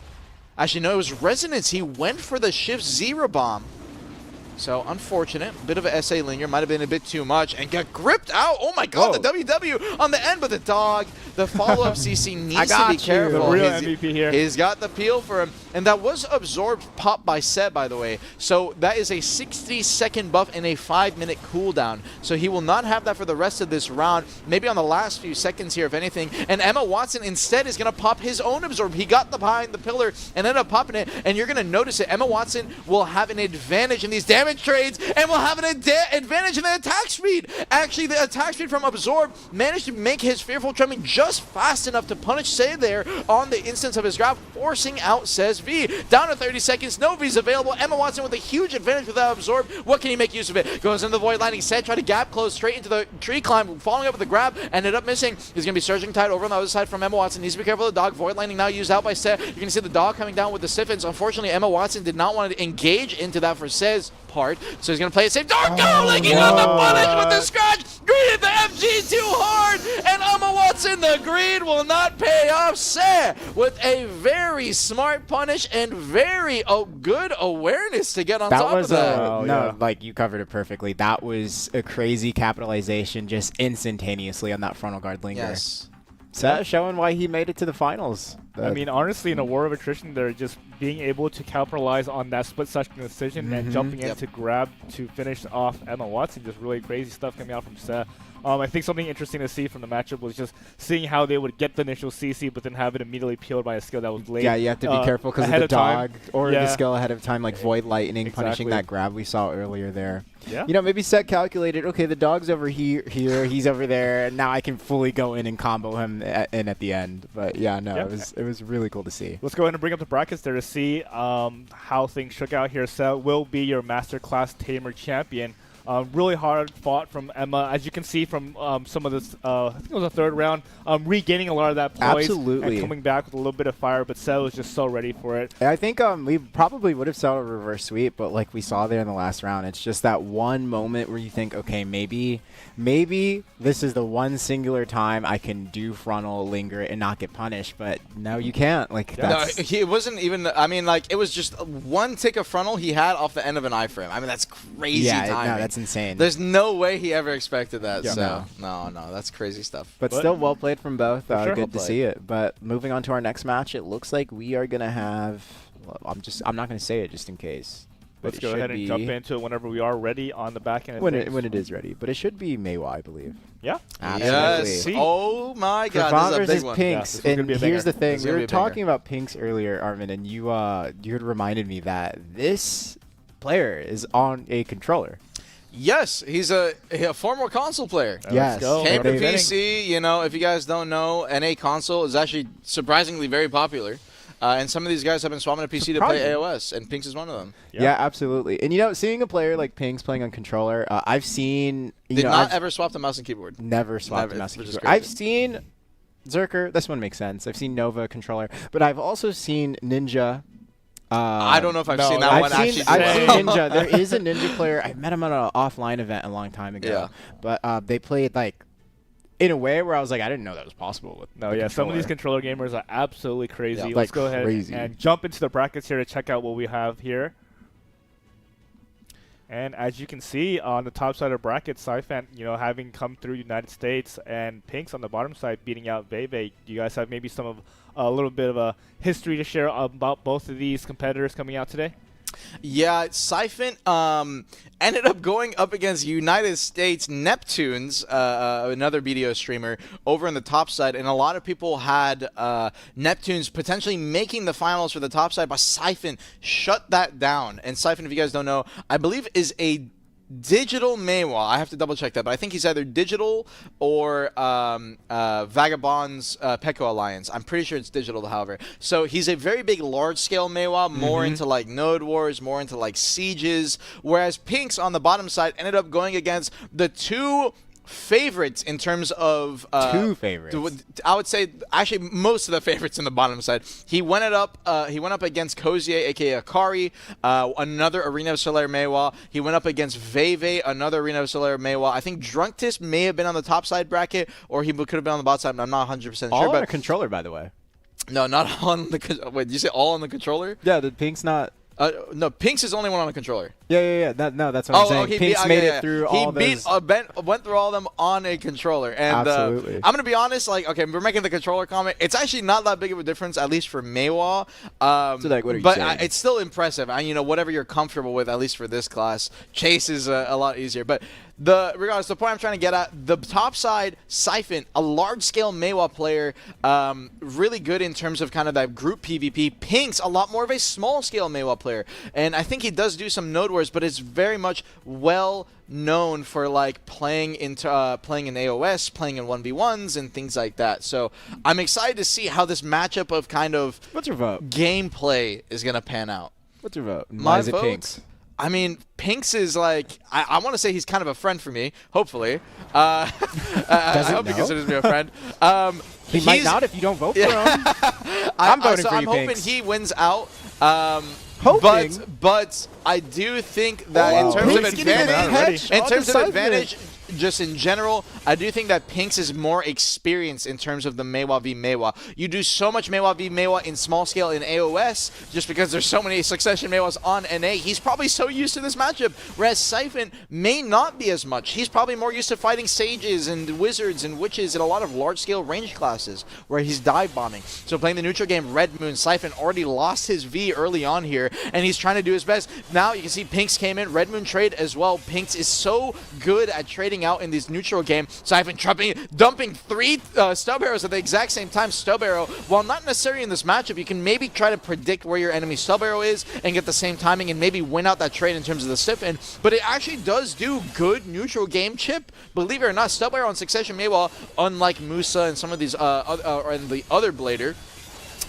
Actually, no, it was Resonance. He went for the Shift Zero Bomb. So, unfortunate. Bit of a SA linear. Might have been a bit too much. And got gripped out. Oh my god, the WW on the end. But the dog, the follow-up CC needs to be careful. The real MVP here. He's got the peel for him. And that was absorbed pop by Se, by the way. So, that is a 60-second buff and a 5-minute cooldown. So, he will not have that for the rest of this round. Maybe on the last few seconds here, if anything. And Emma Watson instead is going to pop his own absorb. He got the behind the pillar and ended up popping it. And you're going to notice it. Emma Watson will have an advantage in these damage trades and will have an advantage in the attack speed. Actually, the attack speed from Absorb managed to make his Fearful Trembling just fast enough to punish Se there on the instance of his grab, forcing out Se's V. Down to 30 seconds, no V's available. Emma Watson with a huge advantage without Absorb. What can he make use of it? Goes into the Void Lightning. Se tried to gap close straight into the tree climb, following up with the grab, ended up missing. He's going to be Surging Tide over on the other side from Emma Watson. Needs to be careful of the dog. Void Lightning now used out by Se. You're going to see the dog coming down with the stiffens. Unfortunately, Emma Watson did not want to engage into that for Se's part, so he's going to play it safe. Dark Owling, he got the punish with the scratch. Greeted the FG too hard, and Emma Watson, the greed will not pay off. Se with a very smart punish and very good awareness to get on top of that. Like you covered it perfectly. That was a crazy capitalization just instantaneously on that frontal guard linger. Yes. Seth showing why he made it to the finals. I mean, honestly, in a war of attrition, they're just being able to capitalize on that split-second decision and jumping in to grab to finish off Emma Watson. Just really crazy stuff coming out from Seth. I think something interesting to see from the matchup was just seeing how they would get the initial CC, but then have it immediately peeled by a skill that was late. Yeah, you have to be careful because of the dog or the skill ahead of time, like Void Lightning, punishing that grab we saw earlier there. Yeah. You know, maybe Seth calculated, okay, the dog's over here, he's over there, and now I can fully go in and combo him in at the end. But yeah, no, it was really cool to see. Let's go ahead and bring up the brackets there to see how things shook out here. Seth will be your Masterclass Tamer champion. Really hard fought from Emma, as you can see from some of this. I think it was a third round, regaining a lot of that poise and coming back with a little bit of fire. But Seth was just so ready for it. I think we probably would have saw a reverse sweep, but like we saw there in the last round, it's just that one moment where you think, okay, maybe this is the one singular time I can do frontal, linger it, and not get punished. But no, you can't. Like no, it wasn't even. I mean, like it was just one tick of frontal he had off the end of an iframe. I mean, that's crazy timing. No, that's insane. There's no way he ever expected that. Yeah. So no, that's crazy stuff. But still, well played from both. Good to see it. But moving on to our next match, it looks like we are gonna have. Well, I'm not gonna say it just in case. Let's go ahead and jump into it whenever we are ready on the back end. When it is ready, but it should be Maehwa, I believe. Yeah. Yes. Oh my God, this is a big one. Pinks, yeah, and here's the thing: we were talking about Pinks earlier, Armin, and you had reminded me that this player is on a controller. Yes, he's a former console player. Yes. Came to PC. You know, if you guys don't know, NA console is actually surprisingly very popular. And some of these guys have been swapping to PC to play AOS, and Pinks is one of them. Yeah, absolutely. And, you know, seeing a player like Pinks playing on controller, I've seen... Did not ever swap to mouse and keyboard. Never swapped to mouse and keyboard. I've seen Zerker. This one makes sense. I've seen Nova controller. But I've also seen Ninja... I don't know if I've seen that one actually. I've seen Ninja. There is a Ninja player. I met him at an offline event a long time ago. Yeah. But they played, like... in a way where I was like, I didn't know that was possible with some of these controller gamers are absolutely crazy. Let's go ahead and jump into the brackets here to check out what we have here. And as you can see on the top side of the bracket, Syphan, having come through United States, and Pinks on the bottom side beating out Veve. Do you guys have maybe a little bit of a history to share about both of these competitors coming out today? Yeah, Syphan ended up going up against United States Neptunes, another BDO streamer, over on the top side. And a lot of people had Neptunes potentially making the finals for the top side, but Syphan shut that down. And Syphan, if you guys don't know, I believe is a digital Maehwa. I have to double check that, but I think he's either digital or Vagabond's Peko Alliance. I'm pretty sure it's digital, however. So he's a very big, large-scale Maehwa, more into like Node Wars, more into like sieges, whereas Pinks on the bottom side ended up going against the two favorites in terms of two favorites. I would say actually most of the favorites in the bottom side. He went up against Kozier, aka Akari, another Arena of Solaire Maehwa. He went up against Veve, another Arena of Solaire Maehwa. I think Drunktis may have been on the top side bracket, or he could have been on the bottom side. I'm not 100% sure. All on a controller, by the way. No, not on the. Wait, did you say all on the controller? Yeah, did Pinks not? No, Pinks is only one on the controller. Yeah. No, that's what I'm saying. Pinks made it through all those. He went through all of them on a controller. And absolutely. I'm going to be honest, okay, we're making the controller comment. It's actually not that big of a difference, at least for Maehwa. So, what are you saying? It's still impressive. And, whatever you're comfortable with, at least for this class, Chase is a lot easier. But regardless, the point I'm trying to get at, the top side, Syphan, a large-scale Maehwa player, really good in terms of kind of that group PvP. Pinks, a lot more of a small-scale Maehwa player. And I think he does do some Node Wars, but it's very much well known for like playing in AOS, playing in 1v1s and things like that. So I'm excited to see how this matchup of kind of what's your vote gameplay is gonna pan out. What's your vote? My vote? Pinks? I mean, Pinks is like, I want to say he's kind of a friend for me, hopefully. I hope he considers me a friend. He might not if you don't vote for him. I'm voting for you, I'm hoping Pinks. he wins out. Hoping. But I do think that in terms of advantage, just in general, I do think that Pinks is more experienced in terms of the Maehwa v Maehwa. You do so much Maehwa v Maehwa in small scale in AOS, just because there's so many Succession Maehwas on NA. He's probably so used to this matchup, whereas Siphon may not be as much. He's probably more used to fighting sages and wizards and witches in a lot of large-scale range classes where he's dive bombing. So playing the neutral game, Red Moon, Siphon already lost his V early on here, and he's trying to do his best. Now you can see Pinks came in, Red Moon trade as well. Pinks is so good at trading out in this neutral game. Siphon dumping 3 stub arrows at the exact same time. Stub arrow, while not necessarily in this matchup, you can maybe try to predict where your enemy stub arrow is and get the same timing and maybe win out that trade in terms of the stiffen. But it actually does do good neutral game chip. Believe it or not, stub arrow on Succession Maehwa, unlike Musa and some of these and the other blader,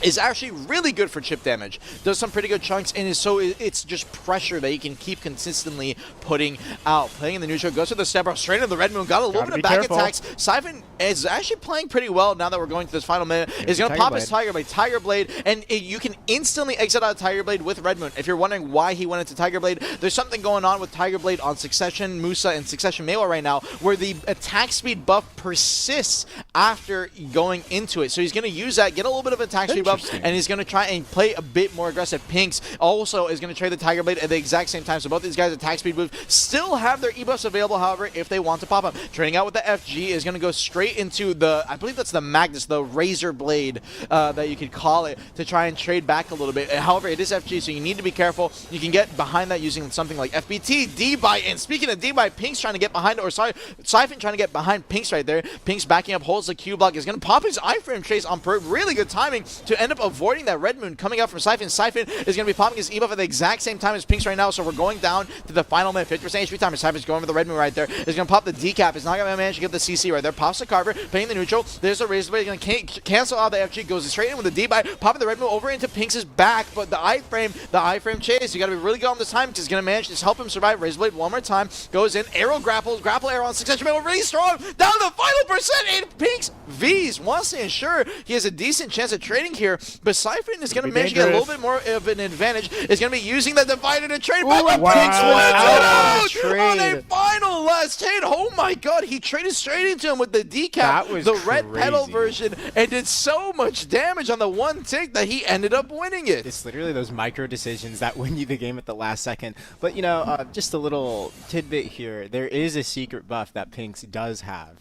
is actually really good for chip damage. Does some pretty good chunks, and it's just pressure that you can keep consistently putting out. Playing in the neutral, goes to the step straight into the Red Moon, got a little bit of back attacks. Siphon is actually playing pretty well now that we're going to this final minute. He's going to pop his Tiger Blade, and you can instantly exit out of Tiger Blade with Red Moon. If you're wondering why he went into Tiger Blade, there's something going on with Tiger Blade on Succession, Musa, and Succession Maehwa right now, where the attack speed buff persists after going into it. So he's going to use that, get a little bit of attack speed, and he's going to try and play a bit more aggressive. Pinks also is going to trade the Tiger Blade at the exact same time, so both these guys' attack speed moves still have their E-buffs available, however, if they want to pop them. Trading out with the FG is going to go straight into the, I believe that's the Magnus, the Razor Blade that you could call it, to try and trade back a little bit. However, it is FG, so you need to be careful. You can get behind that using something like FBT, D-Bite, and speaking of D-Bite, Pinks trying to get behind, or sorry, Siphon trying to get behind Pinks right there. Pinks backing up, holds the Q block, is going to pop his iframe chase on really good timing to end up avoiding that Red Moon coming out from Siphon. Siphon is going to be popping his E-buff at the exact same time as Pinks right now, so we're going down to the final minute. 50% HP timer. Siphon's going for the Red Moon right there. Is going to pop the decap. Is not going to manage to get the CC right there. Pops the Carver, playing the neutral. There's a Razor Blade. Going to cancel out the FG. Goes straight in with the D-Bite. Popping the Red Moon over into Pinks' back, but the iframe chase. You got to be really good on this time because he's going to manage to help him survive. Razor Blade one more time. Goes in. Arrow grapple arrow on Succession Maehwa. Really strong. Down to the final percent. And Pinks V's wants to ensure he has a decent chance of trading here, but Siphon is going to manage to get a little bit more of an advantage. Is going to be using the divider to trade. Pinks wins it out on a final last trade. Oh my god, he traded straight into him with the decap, the red pedal version, and did so much damage on the one tick that he ended up winning it. It's literally those micro decisions that win you the game at the last second. But you know, just a little tidbit here. There is a secret buff that Pinks does have.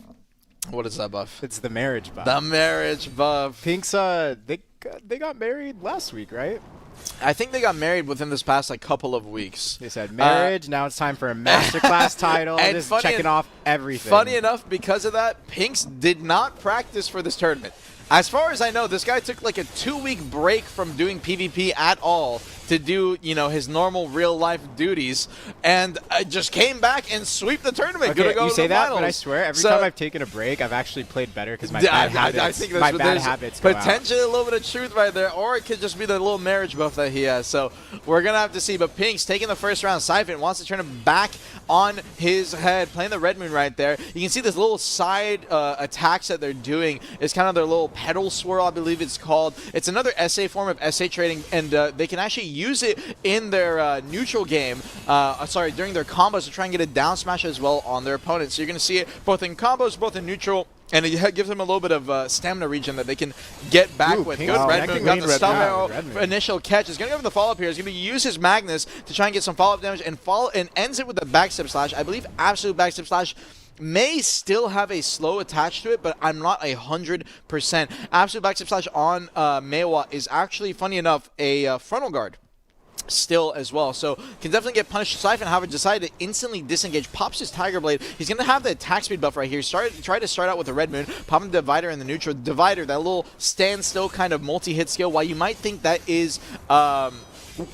What is that buff? It's the marriage buff. The marriage buff. Pinks, they got married last week, right? I think they got married within this past couple of weeks. They said marriage, now it's time for a masterclass title, and just checking off everything. Funny enough, because of that, Pinks did not practice for this tournament. As far as I know, this guy took like a 2-week break from doing PvP at all to do, you know, his normal real-life duties, and just came back and sweep the tournament. Okay, go you to say the that, finals. but I swear, every time I've taken a break, I've actually played better because my bad habits, I think bad habits go potentially a little bit of truth right there, or it could just be the little marriage buff that he has. So we're going to have to see. But Pinks taking the first round. Siphon wants to turn him back on his head, playing the Red Moon right there. You can see this little side attacks that they're doing is kind of their little pedal swirl, I believe it's called. It's another SA form of SA trading, and they can actually use it in their neutral game, during their combos to try and get a down smash as well on their opponents. So you're going to see it both in combos, both in neutral, and it gives them a little bit of stamina regen that they can get back with. Good Red Moon got the stun arrow initial catch. Is going to give him the follow-up here. He's going to use his Magnus to try and get some follow-up damage and ends it with the backstep slash. I believe absolute backstep slash may still have a slow attached to it, but I'm not 100%. Absolute backstep slash on Maehwa is actually, funny enough, a frontal guard still as well, so can definitely get punished. Siphon, however, decided to instantly disengage, pops his Tiger Blade. He's going to have the attack speed buff right here. Try to start out with the Red Moon, popping the Divider in the neutral. Divider, that little standstill kind of multi-hit skill, while you might think that is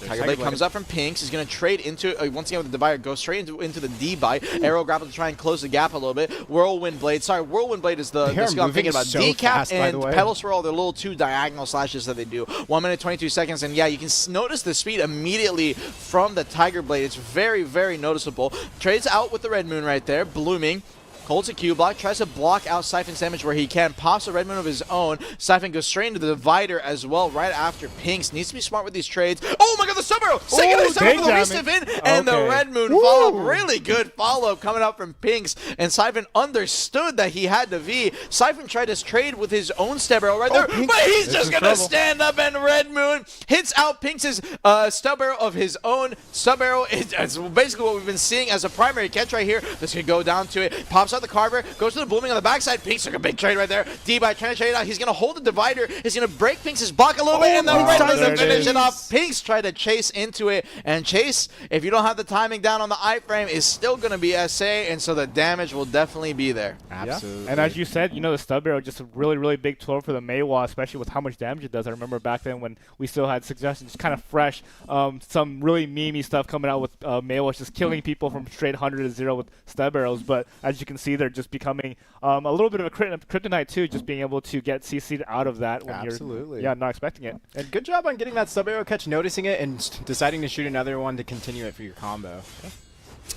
Tiger Blade comes up from Pinks. He's going to trade into once again with the Divider, go straight into the D-Bite. Arrow grapple to try and close the gap a little bit. Whirlwind Blade. Sorry, Whirlwind Blade is the skill I'm thinking about. So decap fast, and pedal swirl, the little 2 diagonal slashes that they do. 1 minute, 22 seconds. And yeah, you can notice the speed immediately from the Tiger Blade. It's very, very noticeable. Trades out with the Red Moon right there, blooming. Holds a Q block, tries to block out Siphon's damage where he can, pops a red moon of his own. Siphon goes straight into the divider as well, right after Pinks. Needs to be smart with these trades. Oh my god, the sub arrow! Second sub arrow for the re-stiff in, and the red moon follow-up. Really good follow-up coming out from Pinks, and Siphon understood that he had the V. Siphon tried to trade with his own stub arrow right there, but he's just gonna stand up, and red moon hits out Pinks' stub arrow of his own. Stub arrow is basically what we've been seeing as a primary catch right here. This could go down to it. Pops out the Carver, goes to the blooming on the backside. Pinks took a big trade right there. D-Bite trying to trade out. He's going to hold the divider. He's going to break Pinks' block a little bit, and the red doesn't finish it off. Pinks tried to chase into it, and Chase, if you don't have the timing down on the iframe, is still going to be SA, and so the damage will definitely be there. Absolutely. Yeah. And as you said, you know, the stub arrow just a really, really big tool for the Maehwa, especially with how much damage it does. I remember back then when we still had suggestions, kind of fresh, some really memey stuff coming out with Maehwa just killing people from straight 100 to 0 with stub arrows, but as you can see, they're just becoming a little bit of a kryptonite too, just being able to get CC'd out of that when you're not expecting it. And good job on getting that sub arrow catch, noticing it, and deciding to shoot another one to continue it for your combo.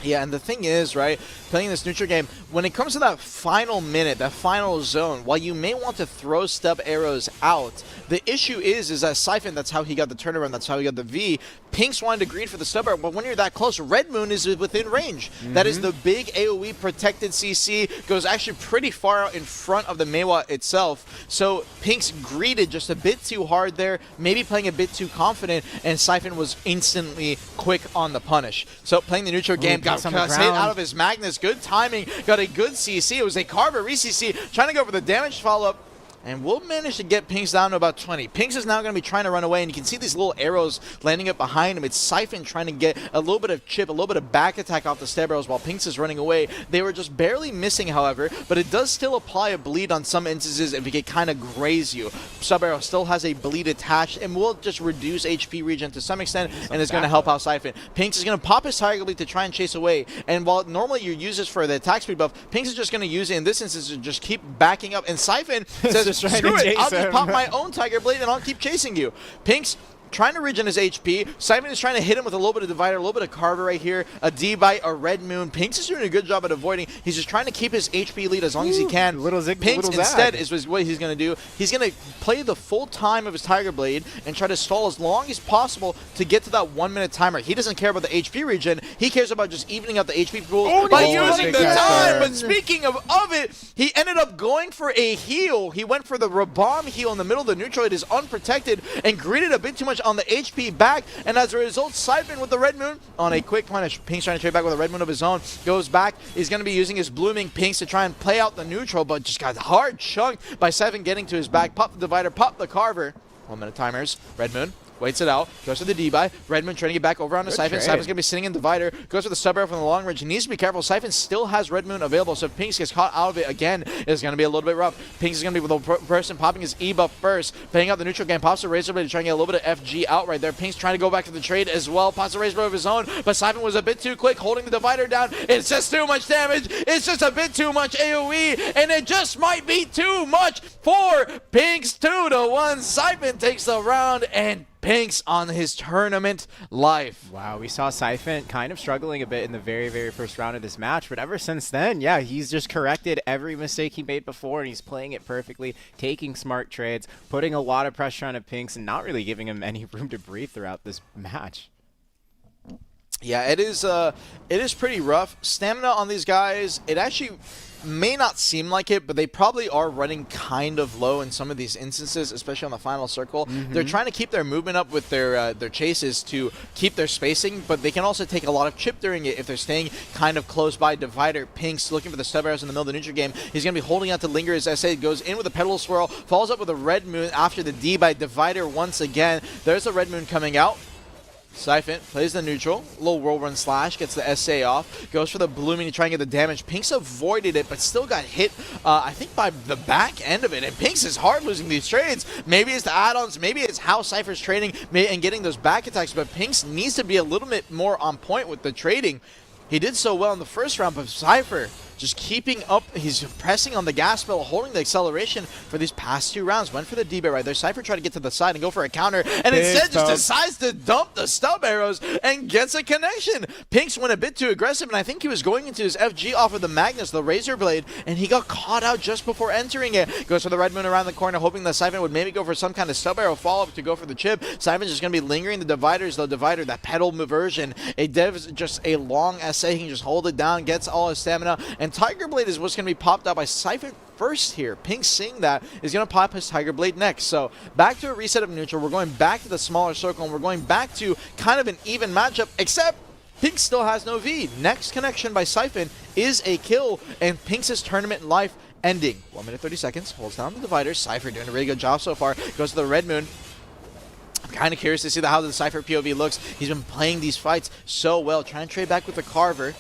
Yeah, and the thing is, right, playing this neutral game, when it comes to that final minute, that final zone, while you may want to throw stub arrows out, the issue is that Siphon, that's how he got the turnaround, that's how he got the V. Pinks wanted to green for the stub arrow, but when you're that close, Red Moon is within range. That is the big AoE protected CC, goes actually pretty far out in front of the Maehwa itself. So Pinks greeted just a bit too hard there, maybe playing a bit too confident, and Siphon was instantly quick on the punish. So playing the neutral game, got hit out of his Magnus, good timing, got a good CC. It was a Carver re-CC, trying to go for the damage follow-up, and we'll manage to get Pinks down to about 20. Pinks is now going to be trying to run away, and you can see these little arrows landing up behind him. It's Siphon trying to get a little bit of chip, a little bit of back attack off the stab arrows while Pinks is running away. They were just barely missing, however, but it does still apply a bleed on some instances if it can kind of graze you. Sub arrow still has a bleed attached and will just reduce HP regen to some extent, and is going to help out Siphon. Pinks is going to pop his Tiger Bleed to try and chase away, and while normally you use this for the attack speed buff, Pinks is just going to use it in this instance to just keep backing up, and Siphon says, screw it, I'll just pop my own Tiger Blade and I'll keep chasing you. Pinks trying to regen his HP. Siphon is trying to hit him with a little bit of Divider, a little bit of Carver right here, a D-Bite, a Red Moon. Pinks is doing a good job at avoiding. He's just trying to keep his HP lead as long as he can. Pinks instead is what he's going to do. He's going to play the full time of his Tiger Blade and try to stall as long as possible to get to that 1 minute timer. He doesn't care about the HP regen. He cares about just evening out the HP pool by using the time. But speaking of it, he ended up going for a heal. He went for the Rabam heal in the middle of the neutral. It is unprotected and greeted a bit too much on the HP back, and as a result, Siphon with the Red Moon on a quick punish. Pinks trying to trade back with a Red Moon of his own, goes back. He's going to be using his blooming Pinks to try and play out the neutral, but just got hard chunked by Siphon getting to his back. Pop the Divider, pop the Carver. 1 minute timers. Red Moon waits it out, goes to the D-Buy. Red Moon trying to get back over onto Siphon. Siphon's going to be sitting in Divider, goes for the sub arrow from the long range. He needs to be careful. Siphon still has Red Moon available, so if Pinks gets caught out of it again, it's going to be a little bit rough. Pinks is going to be with the person popping his E-buff first, playing out the neutral game, pops the Razor Blade to try and get a little bit of FG out right there. Pinks trying to go back to the trade as well, pops the Razor Blade of his own, but Siphon was a bit too quick, holding the Divider down. It's just too much damage. It's just a bit too much AoE, and it just might be too much for Pinks. 2-1. Siphon takes the round, and Pinks on his tournament life. Wow, we saw Siphon kind of struggling a bit in the very, very first round of this match, but ever since then, yeah, he's just corrected every mistake he made before, and he's playing it perfectly, taking smart trades, putting a lot of pressure on Pinks, and not really giving him any room to breathe throughout this match. Yeah, it is pretty rough. Stamina on these guys, it actually may not seem like it, but they probably are running kind of low in some of these instances, especially on the final circle. They're trying to keep their movement up with their chases to keep their spacing, but they can also take a lot of chip during it if they're staying kind of close by. Divider, Pinks looking for the sub arrows in the middle of the neutral game. He's going to be holding out to linger as SA goes in with a pedal swirl, follows up with a Red Moon after the D by Divider once again. There's a Red Moon coming out. Siphon plays the neutral, little whirlwind slash, gets the SA off, goes for the blooming to try and get the damage. Pinks avoided it, but still got hit, I think, by the back end of it. And Pinks is hard losing these trades. Maybe it's the add-ons, maybe it's how Cypher's trading and getting those back attacks, but Pinks needs to be a little bit more on point with the trading. He did so well in the first round, but Cypher just keeping up. He's pressing on the gas pedal, holding the acceleration for these past 2 rounds. Went for the D-bait right there. Cypher tried to get to the side and go for a counter, and instead just decides to dump the stub arrows and gets a connection. Pinks went a bit too aggressive, and I think he was going into his FG off of the Magnus, the Razor Blade, and he got caught out just before entering it. Goes for the Red Moon around the corner, hoping that Siphon would maybe go for some kind of stub arrow follow-up to go for the chip. Siphon's just going to be lingering the dividers, though. Divider, that pedal version. A Dev is just a long SA. He can just hold it down, gets all his stamina, and Tiger Blade is what's going to be popped out by Siphon first here. Pink seeing that is going to pop his Tiger Blade next. So back to a reset of neutral. We're going back to the smaller circle, and we're going back to kind of an even matchup, except Pink still has no V. Next connection by Siphon is a kill, and Pink's tournament life ending. 1 minute 30 seconds. Holds down the dividers. Cypher doing a really good job so far. Goes to the Red Moon. I'm kind of curious to see how the Cypher POV looks. He's been playing these fights so well. Trying to trade back with the Carver.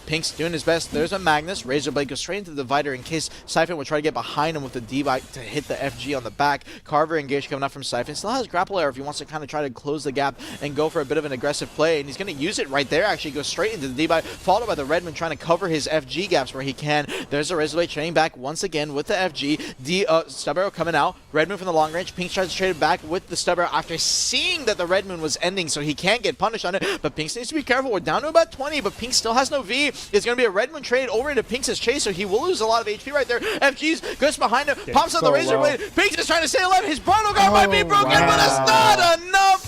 Pink's doing his best. There's a Magnus. Razor Blade goes straight into the divider in case Siphon would try to get behind him with the D-bite to hit the FG on the back. Carver engaged coming up from Siphon. Still has grapple air if he wants to kind of try to close the gap and go for a bit of an aggressive play. And he's going to use it right there. Actually goes straight into the D-bite, followed by the Redmond trying to cover his FG gaps where he can. There's a Razor Blade trading back once again with the FG. Stub arrow coming out. Redmond from the long range. Pink tries to trade it back with the stub arrow after seeing that the Redmond was ending, so he can't get punished on it. But Pink needs to be careful. We're down to about 20, but Pink still has no V. It's going to be a Redmond trade over into Pink's chase, so he will lose a lot of HP right there. FG's goes behind him, pops out the Razor Blade. Pink's is trying to stay alive. His Bronto guard might be broken, but it's not enough.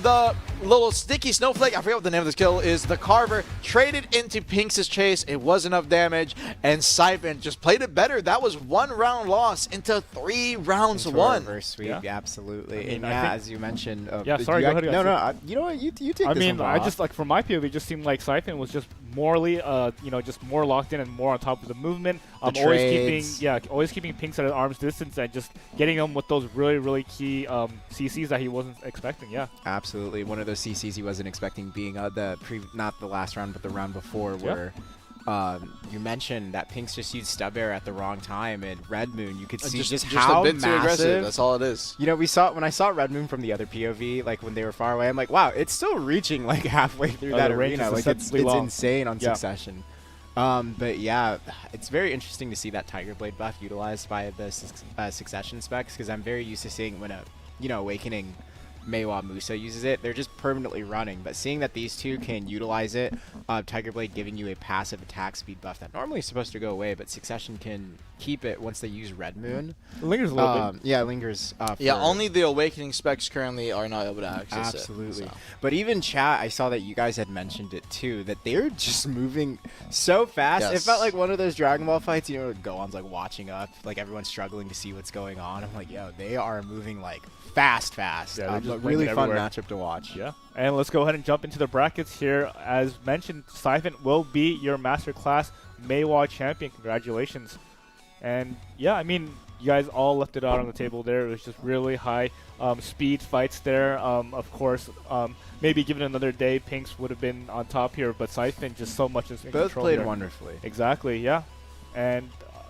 The little sticky snowflake, I forget what the name of this kill is, the Carver traded into Pink's chase. It was enough damage, and Siphon just played it better. That was 1 round loss into 3 rounds won. Reverse sweep, absolutely. I mean, and as you mentioned, sorry, go ahead. No, you know what? You take this one. I mean, off. I just like from my POV, it just seemed like Siphon was just morely, just more locked in and more on top of the movement. Always keeping Pinks at an arm's distance and just getting him with those really key CCs that he wasn't expecting. Yeah, absolutely. One of those CCs he wasn't expecting being not the last round, but the round before, where you mentioned that Pinks just used stub air at the wrong time, and Red Moon, you could see just how a bit massive. Too aggressive. That's all it is. You know, when I saw Red Moon from the other POV, like when they were far away, I'm like, wow, it's still reaching like halfway through that arena. Like it's insane on Succession. But yeah, it's very interesting to see that Tiger Blade buff utilized by the Succession specs, because I'm very used to seeing when Awakening Maehwa Musa uses it, they're just permanently running. But seeing that these two can utilize it, Tiger Blade giving you a passive attack speed buff that normally is supposed to go away, but Succession can keep it once they use Red Moon. It lingers a little bit. Yeah, it lingers. Only the Awakening specs currently are not able to access Absolutely. it. So. But even chat, I saw that you guys had mentioned it too, that they're just moving so fast. Yes. It felt like one of those Dragon Ball fights, Gohan's like watching up, like everyone's struggling to see what's going on. I'm like, yo, they are moving like fast. Yeah, but really fun matchup to watch. Yeah. And let's go ahead and jump into the brackets here. As mentioned, Siphon will be your Masterclass Maehwa champion. Congratulations. And yeah, I mean, you guys all left it out on the table there. It was just really high speed fights there. Of course, maybe given another day, Pinks would have been on top here, but Siphon just so much is in Both control played here. wonderfully. Exactly, yeah. And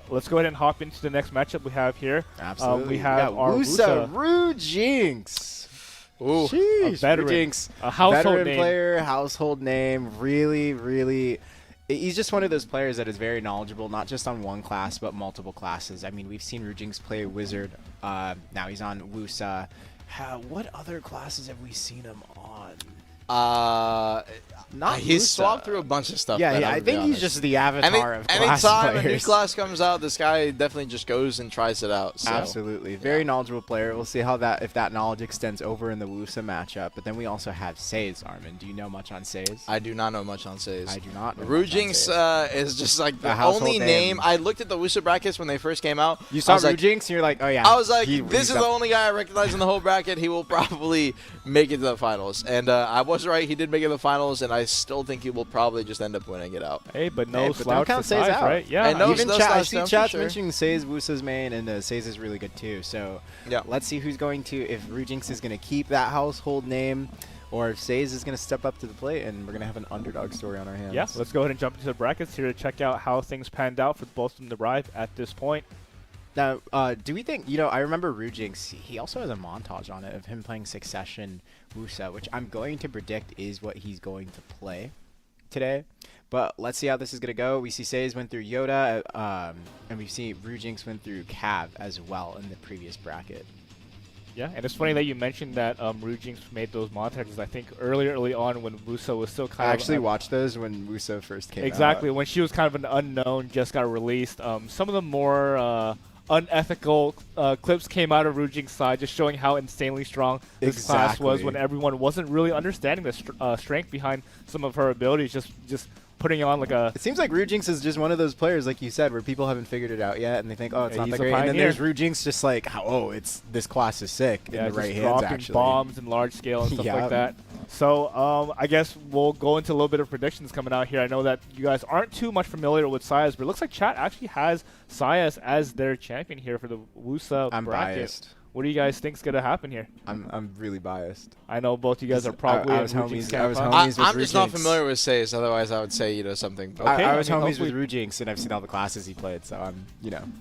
let's go ahead and hop into the next matchup we have here. Absolutely. We have our Woosa Woosa. Jinx. Ooh, Sheesh, a veteran. Jinx. A household veteran name. player, household name. Really. He's just one of those players that is very knowledgeable, not just on one class, but multiple classes. I mean, we've seen Rujinx play Wizard. Now he's on Woosa. What other classes have we seen him on? He's Musa. swapped through a bunch of stuff. Yeah, I think he's just the avatar of class Anytime a new players. class comes out, this guy definitely just goes and tries it out. So. Absolutely. Very knowledgeable player. We'll see if that knowledge extends over in the Woosa matchup. But then we also have Saze, Armin. Do you know much on Saze? I do not know much on Saze. I do not know Rujinx is just like the only name. I looked at the Woosa brackets when they first came out. You saw Rujinx like, and you're like, oh yeah. I was like, this is the only guy I recognize in the whole bracket. He will probably make it to the finals. And I was right. He did make it to the finals, and I still think he will probably just end up winning it out. Hey, but no but slouch don't count to Saze size, out. right? Yeah. I know. Even no I slouch see down for chat's sure. mentioning Saze Woosa's main, and Saze is really good too. So yeah, let's see who's going to, if Rujinx is going to keep that household name, or if Saze is going to step up to the plate, and we're going to have an underdog story on our hands. Yeah, let's go ahead and jump into the brackets here to check out how things panned out for both of them to arrive at this point. Now, do we think, I remember Rujinx, he also has a montage on it of him playing Succession Woosa, which I'm going to predict is what he's going to play. today. But let's see how this is going to go. We see Says went through Yoda, and we see Rujinx went through Cav as well in the previous bracket. Yeah, and it's funny that you mentioned that Rujinx made those montages. I think early on when Woosa was still kind of... I actually watched those when Musa first came out. Exactly, when she was kind of an unknown, just got released. Some of the more unethical clips came out of Rujinx's side, just showing how insanely strong this class was when everyone wasn't really understanding the strength behind some of her abilities, just putting on like a... It seems like Rujinx is just one of those players, like you said, where people haven't figured it out yet, and they think, oh, it's not that great. And then there's Rujinx just like, oh, this class is sick in the right hands, actually. Bombs and large scale and stuff like that. So I guess we'll go into a little bit of predictions coming out here. I know that you guys aren't too much familiar with Syas, but it looks like chat actually has Syas as their champion here for the Woosa bracket. I'm biased. What do you guys think's gonna happen here? I'm really biased. I know both you guys are probably. I was homies with Rujinx. I'm just not familiar with Says. Otherwise, I would say something. Okay, I was homies with Rujinx, and I've seen all the classes he played, so I'm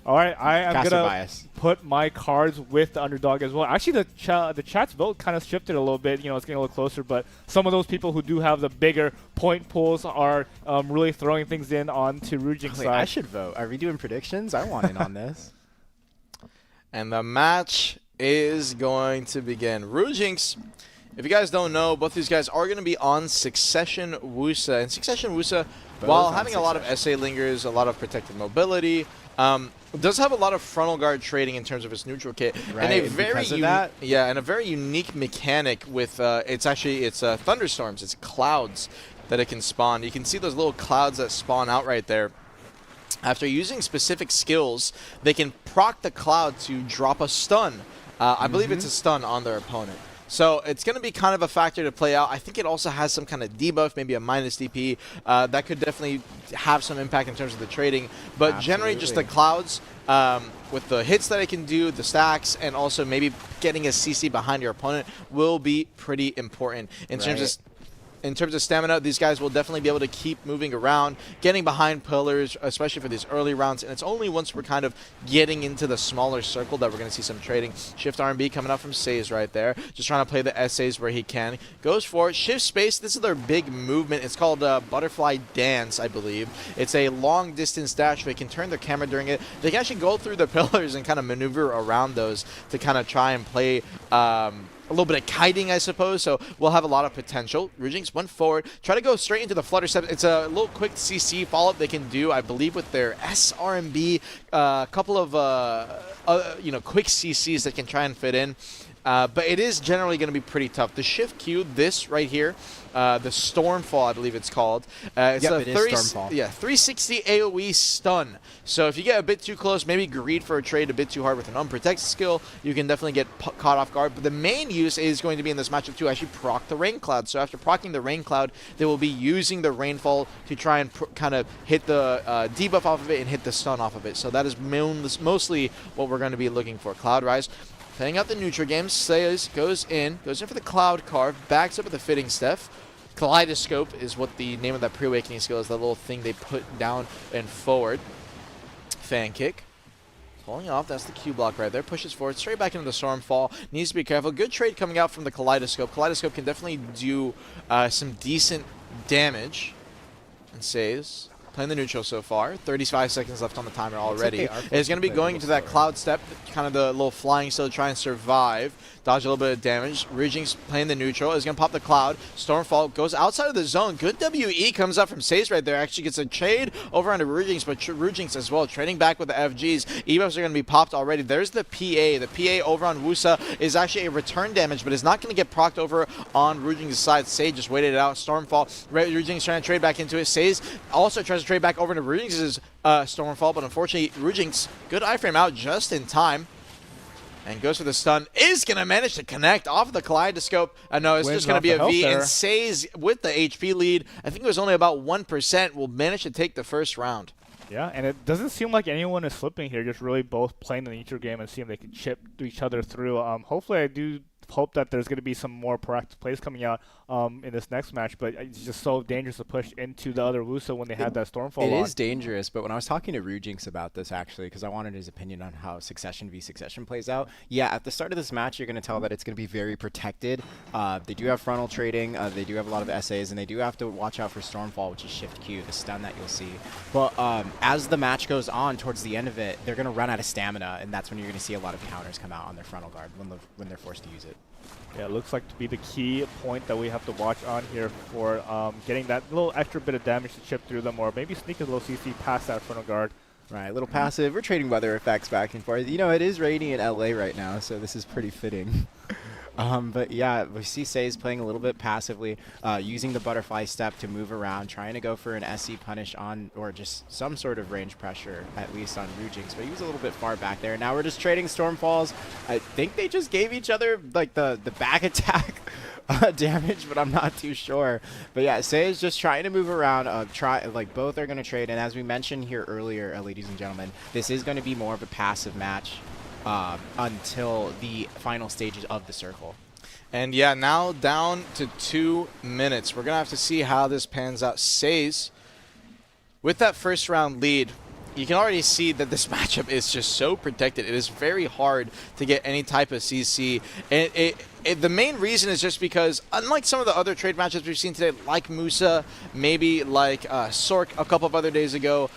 All right, I am gonna bias. Put my cards with the underdog as well. Actually, the chat's vote kind of shifted a little bit. It's getting a little closer, but some of those people who do have the bigger point pools are really throwing things in onto Rujinx's side. I should vote. Are we doing predictions? I want in on this. And the match is going to begin. Rujinx, if you guys don't know, both these guys are going to be on Succession Woosa. And Succession Woosa, while having a lot of SA lingers, a lot of protected mobility, does have a lot of frontal guard trading in terms of its neutral kit. Right, and a very unique mechanic with it's thunderstorms, it's clouds that it can spawn. You can see those little clouds that spawn out right there. After using specific skills, they can proc the cloud to drop a stun. I believe it's a stun on their opponent. So it's going to be kind of a factor to play out. I think it also has some kind of debuff, maybe a minus DP. That could definitely have some impact in terms of the trading. But generally just the clouds, with the hits that it can do, the stacks, and also maybe getting a CC behind your opponent will be pretty important. In terms of stamina, these guys will definitely be able to keep moving around, getting behind pillars, especially for these early rounds. And it's only once we're kind of getting into the smaller circle that we're going to see some trading. Shift R&B coming out from Says right there. Just trying to play the essays where he can. Goes for it. Shift space. This is their big movement. It's called Butterfly Dance, I believe. It's a long distance dash. They can turn their camera during it. They can actually go through the pillars and kind of maneuver around those to kind of try and play a little bit of kiting, I suppose, so we'll have a lot of potential. Rujinx went forward, try to go straight into the flutter step. It's a little quick CC follow-up they can do, I believe, with their SRMB, a couple of quick CCs that can try and fit in. But it is generally going to be pretty tough. The shift Q, this right here, the Stormfall, I believe it's called. It's it is Stormfall. Yeah, 360 AoE stun. So if you get a bit too close, maybe greed for a trade a bit too hard with an unprotected skill, you can definitely get caught off guard. But the main use is going to be in this matchup to actually proc the Rain Cloud. So after procking the Rain Cloud, they will be using the Rainfall to try and kind of hit the debuff off of it and hit the stun off of it. So that is mostly what we're going to be looking for. Cloud Rise. Playing out the neutral game, Says goes in for the Cloud Carve, backs up with the Fitting Steph. Kaleidoscope is what the name of that pre-awakening skill is, that little thing they put down and forward. Fan kick. Pulling off, that's the Q block right there. Pushes forward, straight back into the Stormfall. Needs to be careful. Good trade coming out from the Kaleidoscope. Kaleidoscope can definitely do some decent damage. And Says playing the neutral so far. 35 seconds left on the timer already. It's going to be going into that Cloud Step, kind of the little flying still to try and survive. Dodge a little bit of damage. Rujinx playing the neutral. Is going to pop the Cloud. Stormfall goes outside of the zone. Good WE comes up from Says right there. Actually gets a trade over onto Rujinx, but Rujinx as well. Trading back with the FGs. Ebuffs are going to be popped already. There's the PA. The PA over on Woosa is actually a return damage, but is not going to get procced over on Rujinx's side. Says just waited it out. Stormfall. Rujinx trying to trade back into it. Says also tries to trade back over to Rujinx's Stormfall, but unfortunately Rujinx, good iframe out just in time. And goes for the stun. Is going to manage to connect off of the Kaleidoscope. No, it's just going to be a V. And Says with the HP lead, I think it was only about 1%, will manage to take the first round. Yeah, and it doesn't seem like anyone is slipping here. Just really both playing the neutral game and seeing if they can chip each other through. Hopefully I do hope that there's going to be some more proactive plays coming out in this next match, but it's just so dangerous to push into the other Woosa when they had that Stormfall It lock. is dangerous, but when I was talking to Rujinx about this, actually, because I wanted his opinion on how Succession v Succession plays out, yeah, at the start of this match, you're going to tell that it's going to be very protected. They do have frontal trading, they do have a lot of SAs, and they do have to watch out for Stormfall, which is Shift Q, the stun that you'll see. But as the match goes on, towards the end of it, they're going to run out of stamina, and that's when you're going to see a lot of counters come out on their frontal guard when they're forced to use it. Yeah, it looks like to be the key point that we have to watch on here for getting that little extra bit of damage to chip through them, or maybe sneak a little CC past that frontal guard. Right, little passive. We're trading weather effects back and forth. You know, it is rainy in LA right now, so this is pretty fitting. But yeah, we see Says playing a little bit passively, using the butterfly step to move around, trying to go for an SC punish on, or just some sort of range pressure, at least on Rujinx, but he was a little bit far back there. Now we're just trading Stormfalls. I think they just gave each other, like, the back attack damage, but I'm not too sure. But yeah, Say is just trying to move around. Both are going to trade, and as we mentioned here earlier, ladies and gentlemen, this is going to be more of a passive match until the final stages of the circle. And yeah, now down to 2 minutes. We're going to have to see how this pans out. Says, with that first round lead, you can already see that this matchup is just so protected. It is very hard to get any type of CC. And the main reason is just because, unlike some of the other trade matches we've seen today, like Musa, maybe like Sork a couple of other days ago,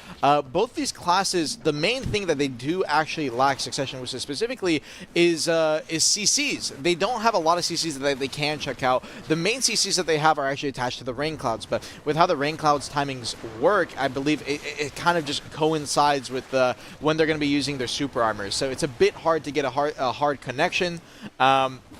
both these classes, the main thing that they do actually lack, Succession Musa specifically, is CCs. They don't have a lot of CCs that they can check out. The main CCs that they have are actually attached to the Rain Clouds, but with how the Rain Clouds timings work, I believe it kind of just coincides with when they're going to be using their super armors. So it's a bit hard to get a hard connection.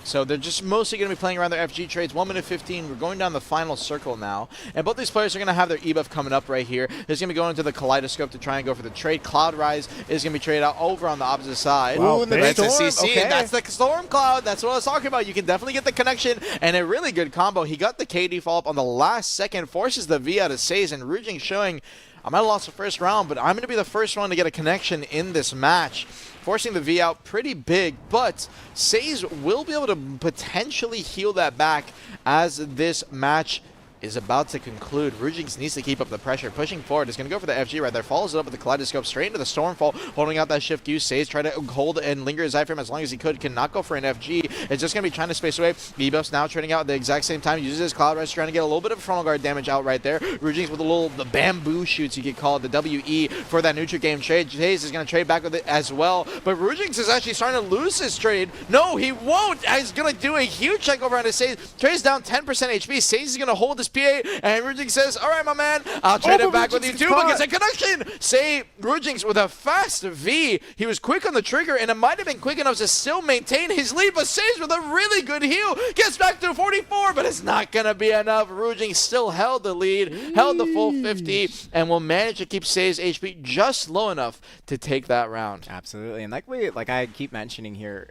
So they're just mostly going to be playing around their FG trades. 1 minute 15. We're going down the final circle now. And both these players are going to have their E-buff coming up right here. They're going to be going into the Kaleidoscope to try and go for the trade. Cloud Rise is going to be traded out over on the opposite side. Ooh, that's a Storm. CC. Okay. That's the Storm Cloud. That's what I was talking about. You can definitely get the connection. And a really good combo. He got the KD follow-up on the last second. Forces the V out of Says. And Rujing showing, I might have lost the first round, but I'm going to be the first one to get a connection in this match. Forcing the V out pretty big, but Says will be able to potentially heal that back as this match is about to conclude. Rujinx needs to keep up the pressure. Pushing forward, is going to go for the FG right there. Follows it up with the Kaleidoscope straight into the Stormfall, holding out that Shift Q. Says try to hold and linger his iframe as long as he could. Cannot go for an FG. It's just going to be trying to space away. E-buffs now trading out at the exact same time. Uses his Cloud Rush, trying to get a little bit of frontal guard damage out right there. Rujinx with the bamboo shoots, you could call it, the WE for that neutral game trade. Says is going to trade back with it as well. But Rujinx is actually starting to lose his trade. No, he won't. He's going to do a huge check over on his Says. Trades down 10% HP. Says is going to hold his PA, and Rujinx says, all right, my man, I'll trade it back with you too, but gets a connection. Say Rujinx with a fast V. He was quick on the trigger, and it might have been quick enough to still maintain his lead, but Says with a really good heal gets back to 44, but it's not going to be enough. Rujinx still held the lead, held the full 50, and will manage to keep Says HP just low enough to take that round. Absolutely, and like I keep mentioning here,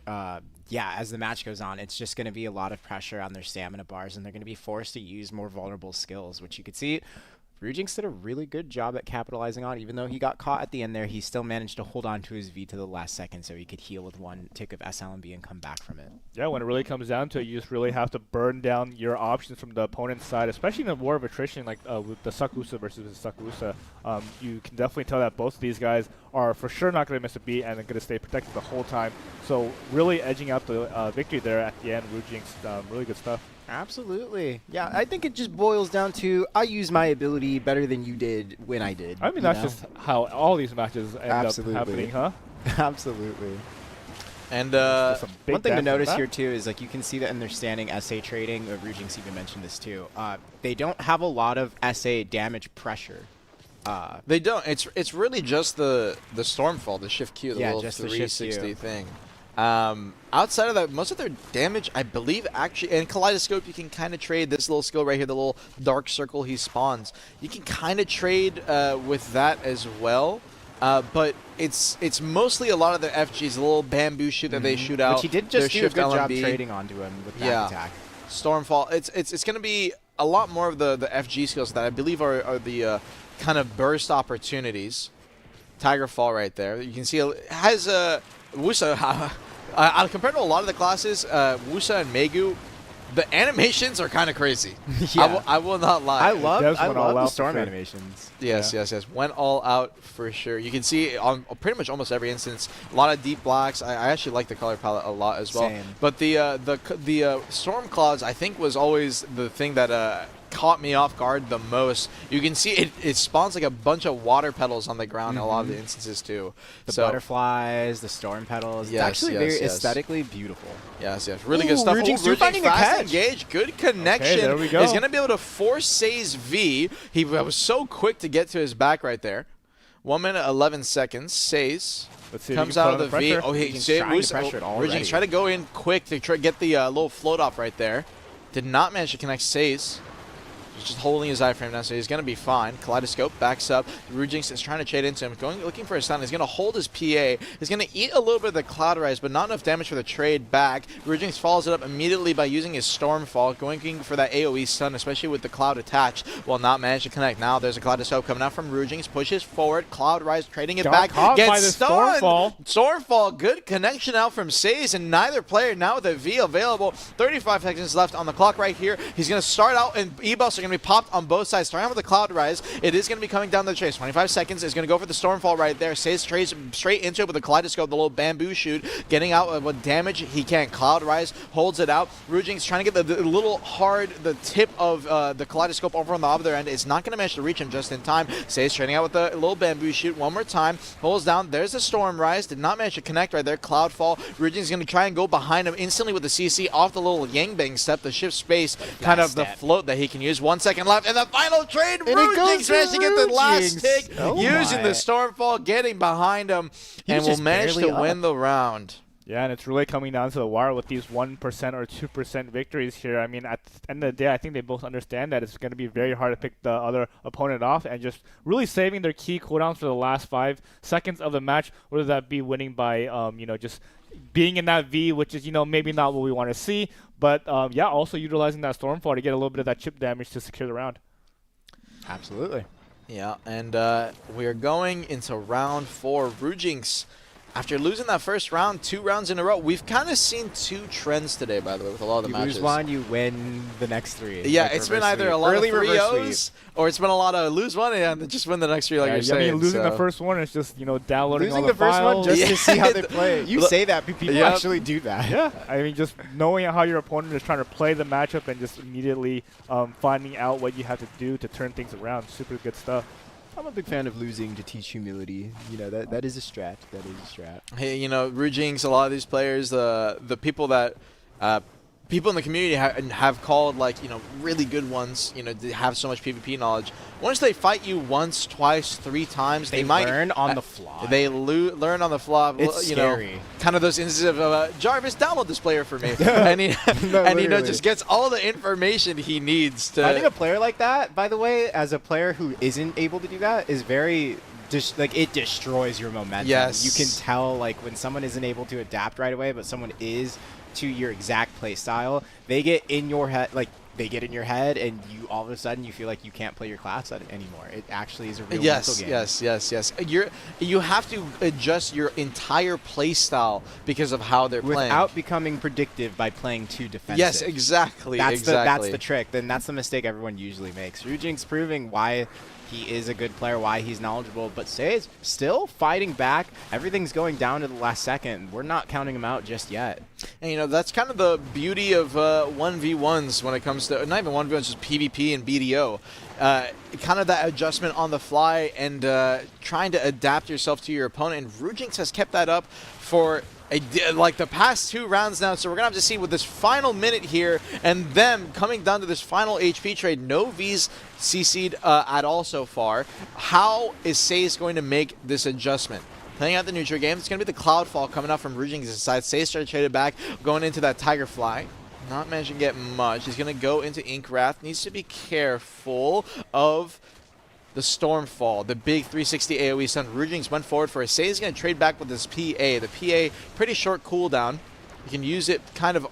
yeah, as the match goes on, it's just going to be a lot of pressure on their stamina bars, and they're going to be forced to use more vulnerable skills, which you could see Rujinx did a really good job at capitalizing on. Even though he got caught at the end there, he still managed to hold on to his V to the last second so he could heal with one tick of SLMB and come back from it. Yeah, when it really comes down to it, you just really have to burn down your options from the opponent's side, especially in a war of attrition like with the Woosa versus the Woosa. You can definitely tell that both of these guys are for sure not going to miss a beat and are going to stay protected the whole time. So really edging out the victory there at the end. Rujinx, really good stuff. Absolutely. Yeah, I think it just boils down to I use my ability better than you did when I did. I mean, that's just how all these matches end up happening, huh? Absolutely. And one thing to notice here too is like you can see that in their standing SA trading. Rujinx even mentioned this too. They don't have a lot of SA damage pressure. They don't. It's really just the Stormfall, the Shift Q, the little just the 360 thing. Outside of that, most of their damage, I believe, actually, and Kaleidoscope, you can kind of trade this little skill right here, the little dark circle he spawns. You can kind of trade with that as well. But it's mostly a lot of their FGs, the little bamboo shoot that they shoot out. Which he did just do a Shift good job LMB. trading onto him with that attack. Stormfall. It's going to be a lot more of the FG skills that I believe are the kind of burst opportunities. Tigerfall right there. You can see it has Woosa Compared to a lot of the classes, Woosa and Maegu, the animations are kind of crazy. Yeah. I will not lie. I love Devs went all the out storm for sure. animations. Yes, yes, yes. Went all out for sure. You can see on pretty much almost every instance, a lot of deep blacks. I actually like the color palette a lot as well. Same. But the storm clouds, I think, was always the thing that caught me off guard the most. You can see it spawns like a bunch of water petals on the ground in a lot of the instances too. The So, butterflies, the storm petals. Yes, it's actually yes, very yes. aesthetically beautiful. yes, yes. Really Ooh, good stuff. Rujing's Rujing finding a fast catch. engage. Good connection. there we go. He's going to be able to force Say's V. He was so quick to get to his back right there. 1 minute 11 seconds. Say's Let's see if comes he can out put of the on V. pressure. Oh, Rujing's trying to pressure it already. Rujing's trying to go in quick to get the little float off right there. Did not manage to connect Say's. He's just holding his iframe now, so he's going to be fine. Kaleidoscope backs up. Rujinx is trying to trade into him, looking for a stun. He's going to hold his PA. He's going to eat a little bit of the Cloud Rise, but not enough damage for the trade back. Rujinx follows it up immediately by using his Stormfall, going for that AoE stun, especially with the Cloud attached. Will not manage to connect. Now there's a Kaleidoscope coming out from Rujinx. Pushes forward. Cloud Rise trading it Got back. caught by Gets the stunned. Stormfall. Stormfall. Good connection out from Say's, and neither player now with a V available. 35 seconds left on the clock right here. He's going to start out, and E-buffs are going to be popped on both sides. Starting out with the Cloud Rise, it is going to be coming down the chase. 25 seconds is going to go for the Stormfall right there. Say's trades straight into it with the Kaleidoscope, the little bamboo shoot, getting out what damage he can. Cloud Rise holds it out. Rujing's trying to get the little hard, the tip of the Kaleidoscope over on the other end. It's not going to manage to reach him just in time. Say's trading out with the little bamboo shoot one more time. Holds down. There's the Storm Rise. Did not manage to connect right there. Cloudfall. Rujing's going to try and go behind him instantly with the CC off the little Yangbang step, the shift space, kind of the float that he can use. 1 second left, and the final trade. Rujing's managed to get the last tick, using the Stormfall, getting behind him, and will manage to win the round. Yeah, and it's really coming down to the wire with these 1% or 2% victories here. I mean, at the end of the day, I think they both understand that it's going to be very hard to pick the other opponent off and just really saving their key cooldowns for the last 5 seconds of the match, whether that be winning by, just being in that V, which is, maybe not what we want to see, but, yeah, also utilizing that Stormfall to get a little bit of that chip damage to secure the round. Absolutely. Yeah, and we are going into round 4. Rujinx, after losing that first round 2 rounds in a row, we've kind of seen 2 trends today, by the way, with a lot of the matches. You lose one, you win the next 3. Yeah, like it's been reverse either sweep. a lot Early of reverse 3-0s, sweep. or it's been a lot of lose one and just win the next 3, like you're saying. I mean, losing so. the first one is just, downloading Losing all the first files. one just to see how they Yeah. play it. You Look, say that, but people yep. actually do that. Yeah, I mean, just knowing how your opponent is trying to play the matchup and just immediately finding out what you have to do to turn things around. Super good stuff. I'm a big fan of losing to teach humility. That is a strat. That is a strat. Hey, Rujinx, a lot of these players, the people that people in the community have called really good ones, they have so much PvP knowledge. Once they fight you once, twice, 3 times, they might learn on the fly. They learn on the fly. It's scary. Kind of those instances of Jarvis, download this player for me, and he literally. just gets all the information he needs to. I think a player like that, by the way, as a player who isn't able to do that, is very it destroys your momentum. Yes. You can tell when someone isn't able to adapt right away, but someone is to your exact play style. They get in your head, and you all of a sudden you feel like you can't play your class anymore. It actually is a real mental game. Yes. You have to adjust your entire play style because of how they're playing. Without becoming predictive by playing too defensive. Yes, exactly. That's the trick. Then that's the mistake everyone usually makes. Rujinx proving why he is a good player, why he's knowledgeable, but Say's still fighting back. Everything's going down to the last second. We're not counting him out just yet. And that's kind of the beauty of 1v1s when it comes to, not even 1v1s, just PvP and BDO. Kind of that adjustment on the fly and trying to adapt yourself to your opponent. And Rujinx has kept that up for the past 2 rounds now, so we're gonna have to see with this final minute here and them coming down to this final HP trade. No V's CC'd at all so far. How is Say's going to make this adjustment? Playing out the neutral game, it's going to be the Cloudfall coming out from Rujinx's side. Say's started traded back, going into that Tiger Fly. Not managing to get much. He's going to go into Ink Wrath. Needs to be careful of the Stormfall, the big 360 AoE stun. Rujinx went forward for a Say's going to trade back with this PA. The PA, pretty short cooldown. You can use it kind of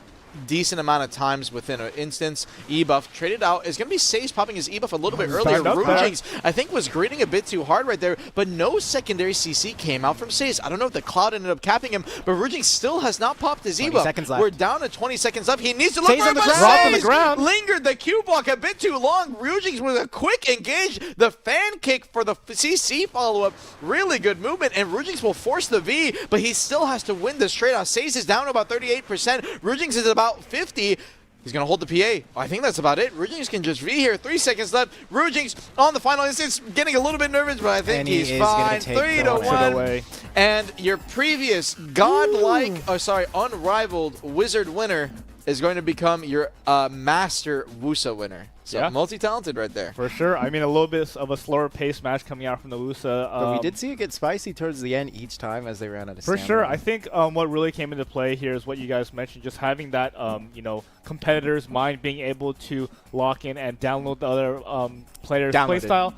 decent amount of times within an instance. E-buff traded out. Is going to be Sage popping his E-buff a little bit earlier. Started up Rujinx, I think, was greeting a bit too hard right there, but no secondary CC came out from Sage. I don't know if the Cloud ended up capping him, but Rujinx still has not popped his 20 E-buff. seconds left. We're down to 20 seconds left. He needs to look Sage for on the it, but ground. Drop on the Sage ground. lingered the Q block a bit too long. Rujinx with a quick engage. The fan kick for the CC follow-up. Really good movement, and Rujinx will force the V, but he still has to win this trade-off. Sage is down to about 38%. Rujinx is about 50. He's going to hold the PA. I think that's about it. Rujinx can just V here. 3 seconds left. Rujinx on the final instance, getting a little bit nervous, but I think he's fine. 3-1. And your previous godlike, unrivaled wizard winner is going to become your master Woosa winner. So Yeah. multi-talented right there. For sure. I mean, a little bit of a slower pace match coming out from the Woosa. But we did see it get spicy towards the end each time as they ran out of For stamina. sure. I think what really came into play here is what you guys mentioned, just having that, competitor's mind being able to lock in and download the other player's playstyle.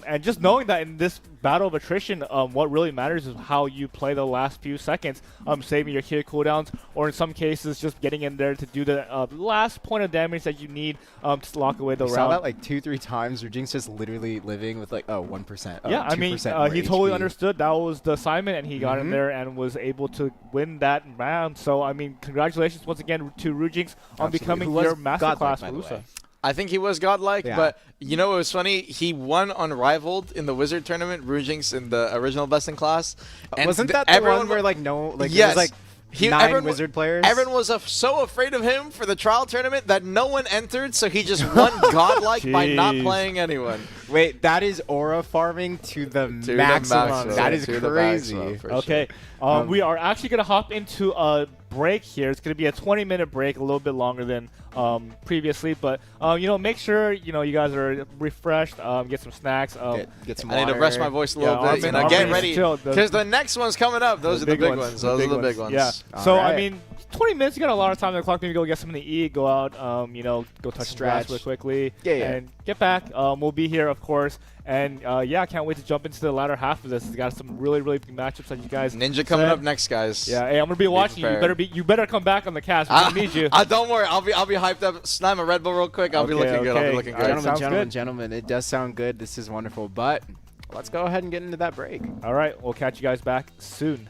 And just knowing that in this battle of attrition, what really matters is how you play the last few seconds, saving your Q cooldowns, or in some cases, just getting in there to do the last point of damage that you need to lock away the We round. saw that like 2-3 times. Rujinx just literally living with like 1%. Yeah, I mean, 2% more he totally HP. understood that was the assignment, and he got in there and was able to win that round. So, I mean, congratulations once again to Rujinx on Absolutely. becoming Who was your godlike, masterclass by the Musa. way. I think he was godlike, Yeah. but you know what was funny? He won unrivaled in the Wizard tournament, Rujinx in the original Best in Class. And Wasn't that the everyone one where like no, like Yes. it was like nine everyone wizard players? Everyone was so afraid of him for the trial tournament that no one entered, so he just won godlike by not Jeez. playing anyone. Wait, that is aura farming to the To maximum. the maximum. That is To the crazy. maximum, for Okay, sure. we are actually going to hop into a break here. It's going to be a 20-minute break, a little bit longer than previously, but make sure you guys are refreshed. Get some snacks. Get some I need to water. rest my voice a little Yeah, bit. Armin- Get Armin's ready, chill. because the next one's coming up. Those are the big ones. Those are the big ones. Yeah. All So I right. mean, 20 minutes. You got a lot of time on the clock. Maybe go get something to eat. Go out. Go touch the grass Stretch. real quickly. Yeah. And get back. We'll be here, of course. And I can't wait to jump into the latter half of this. We got some really, really big matchups that you guys. Ninja coming said. up next, guys. Yeah. Hey, I'm gonna be watching you. prepared. You better come back on the cast. We're gonna need you. Don't worry. I'll be hyped up. Slam a Red Bull real quick. I'll be Okay, looking good. I'll okay. be looking All right, good. sounds good. Gentlemen, it does sound good. This is wonderful, but let's go ahead and get into that break. All right. We'll catch you guys back soon.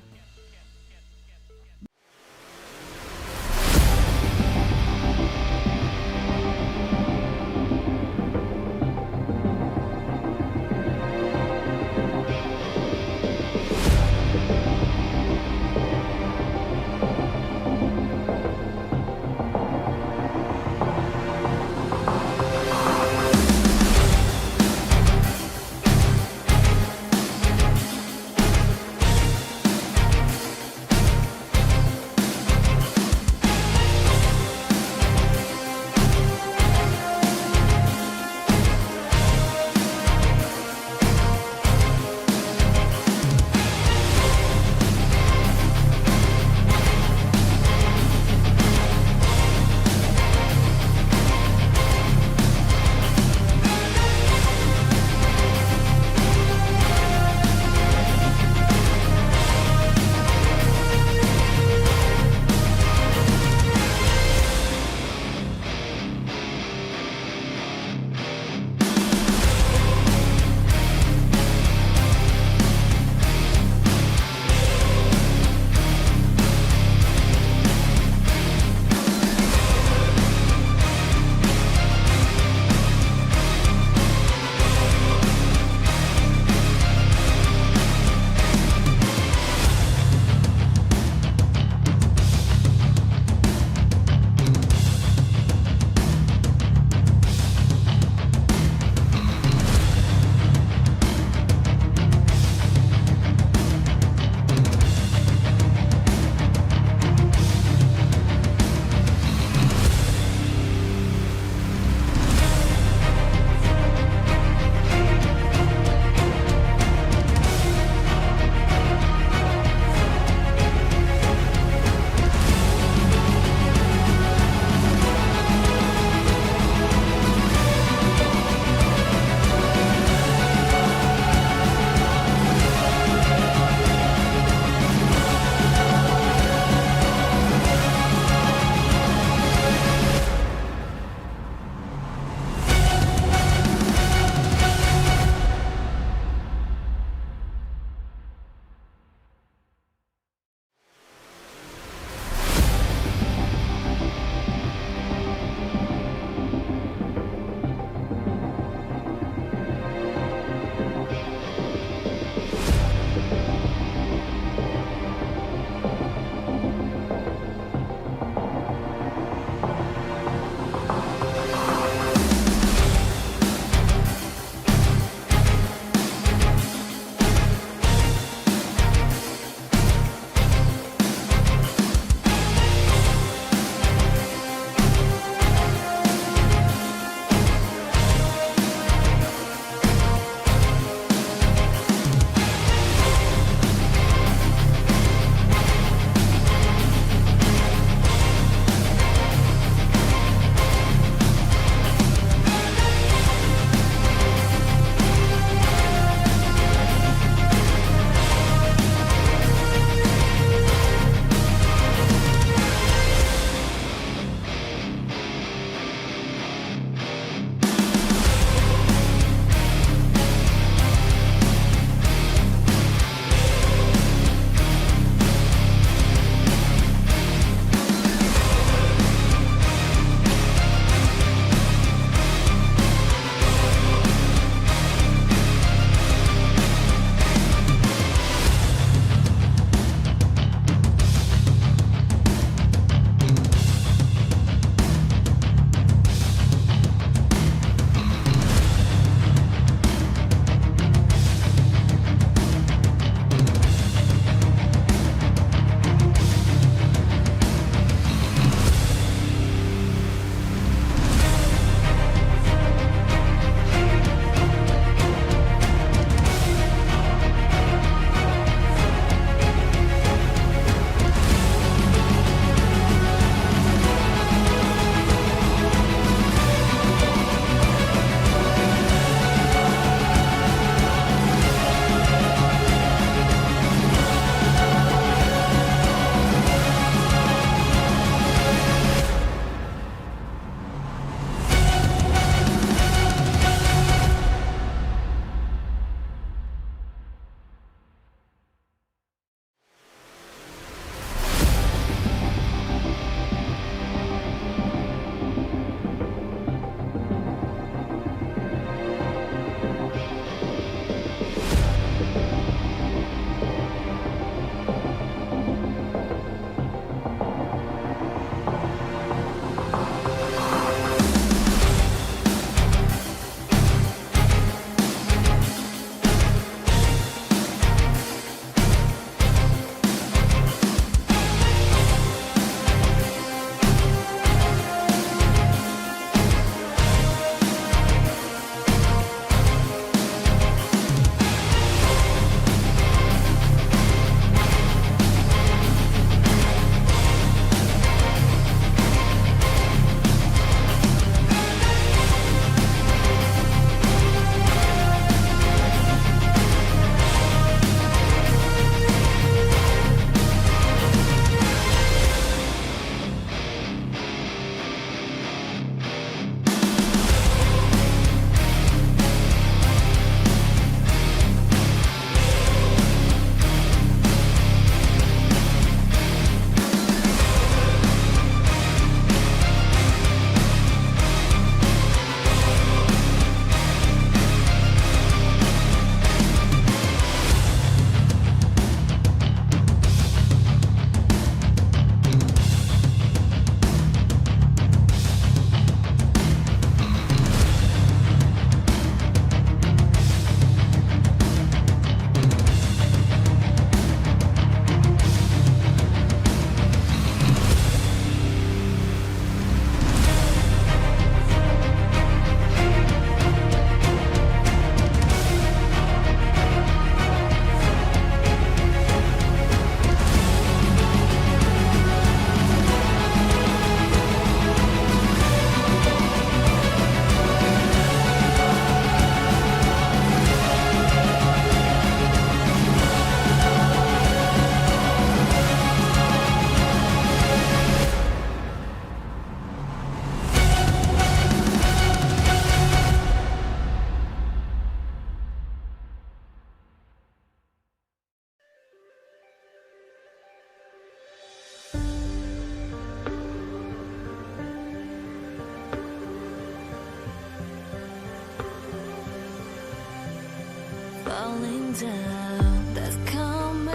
down that's coming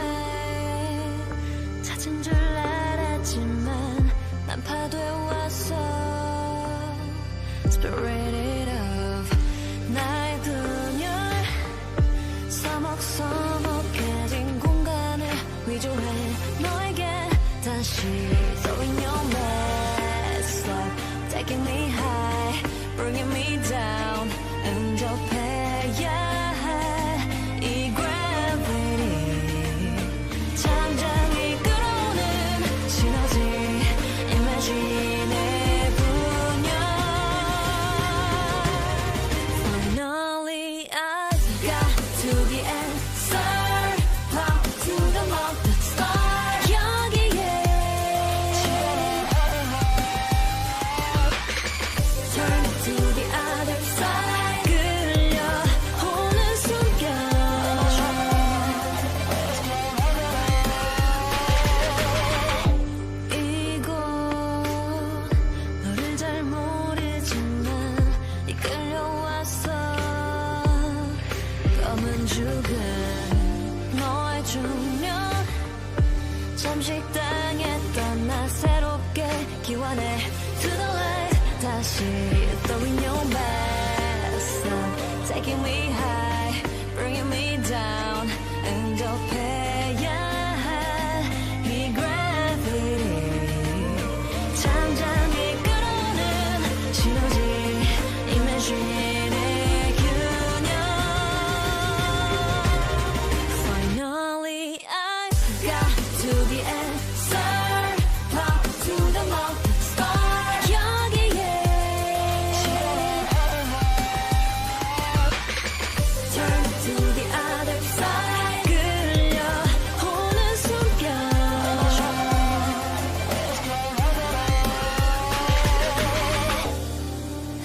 찾은 줄 알았지만 난 파도에 왔어 Spirit of 나의 분열 서먹서먹해진 공간을 위조해 너에게 다시 throwing your mess up taking me high bringing me down 응접해야 해 이 gravity 잠잠히 끌어오는 시너지 imagine의 분열 Finally I got to the answer pop to the moment start 여기에 turn to the other side 끌려오는 순간 이곳 너를 잘 모르지만 이끌려왔어 검은 죽은 너의 중년 잠시 당했던 나 새롭게 기원해 to the light 다시 throwing your mess up taking me high bringing me down 응접해야 해이 gravity 잠잠히 끌어오는 시너지 imagine의 균형 Finally I got to the answer pop to the moment start 여기에 turn to the other side 끌려오는 순간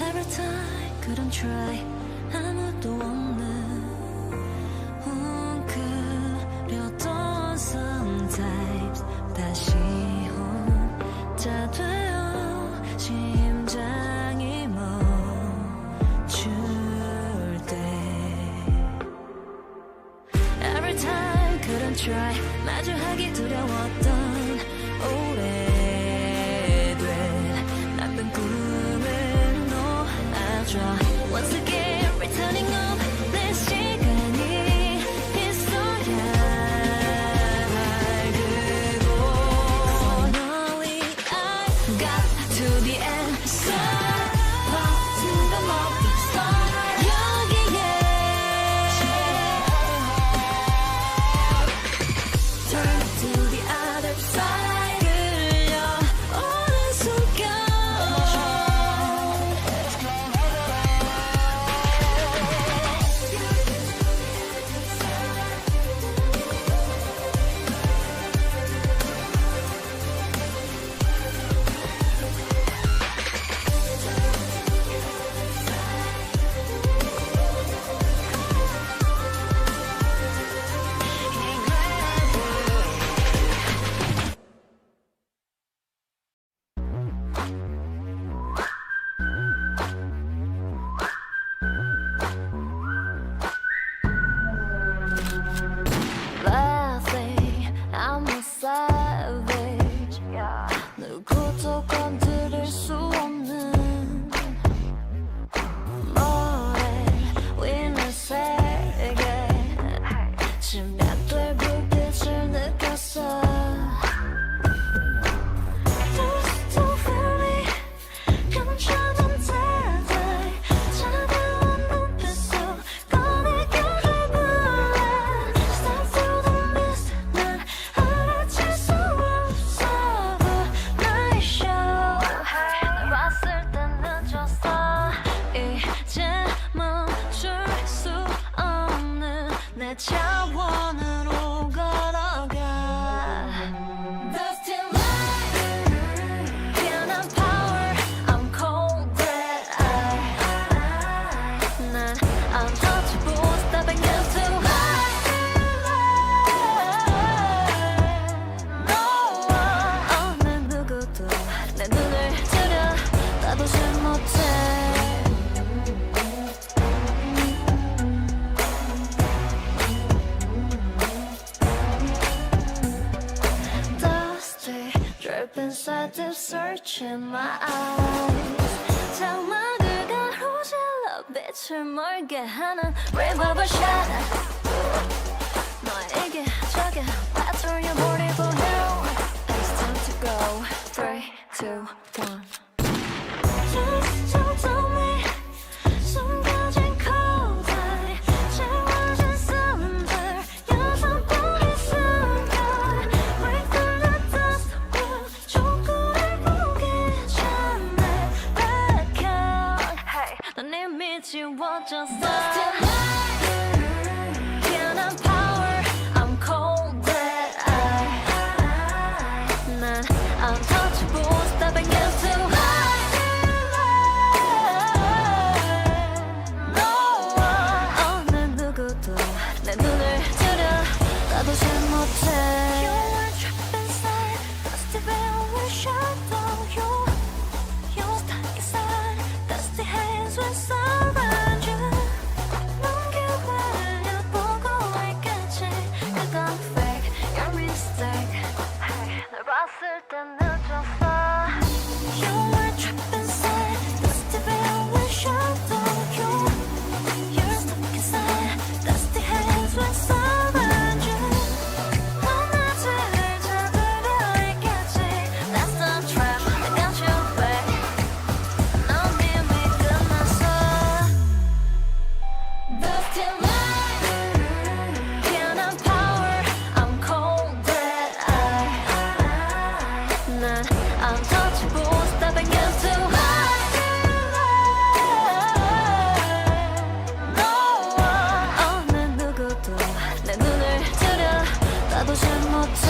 Every time couldn't try 아무도 없는 웅크렸던 sometimes 다시 혼자 되어 심장이 멈출 때 Every time couldn't try 마주하기 두려웠던 오래된 나쁜 꿈을 놓아줘 Once again returning up 내 시간이 있어야 할 그곳 Finally I got to the answer pop to the moment start 여기에 turn to the other side 끌려오는 순간 Lately, I'm a savage. 누구도 건드릴 수 없는 모래 위는 세계 침략될 불빛을 느꼈어 Don't feel me 감춰둔 태도에 차가운 눈빛 속 꺼내게 해볼래 Step through the mist 난 알아챌 수 없어 But night show 날 trip inside the search in my eyes. 장막을 가로질러 빛을 멀게 하는 revolution. 너에게 저게 빠뜨려버리고 now. It's time to go. 3, 2, 1. Just tell me. 숨겨진 코드에 채워진 순들 여섯 번의 순간 Break through the dust will 초콜릿 보기 전에 back out Hey, 넌 이미 지워졌어 Can I power, I'm cold that 난 untouchable, stepping into 내 눈을 들여 따보지 못해 You were trapped inside dusty velvet shadow You're stuck inside dusty haze will surround you 넌 기회를 보고 있겠지 그건 fake your mistake hey, 널 봤을 땐 늦었어 You were trapped inside dusty velvet shadow You're stuck inside dusty haze will surround you 넌 나를 잡으려 있겠지 That's the trap I got you back 넌 이미 끝났어 Dusty light Can I power I'm cold that 난 untouchable stepping into 어느 누구도 내 눈을 들여 따보지 못해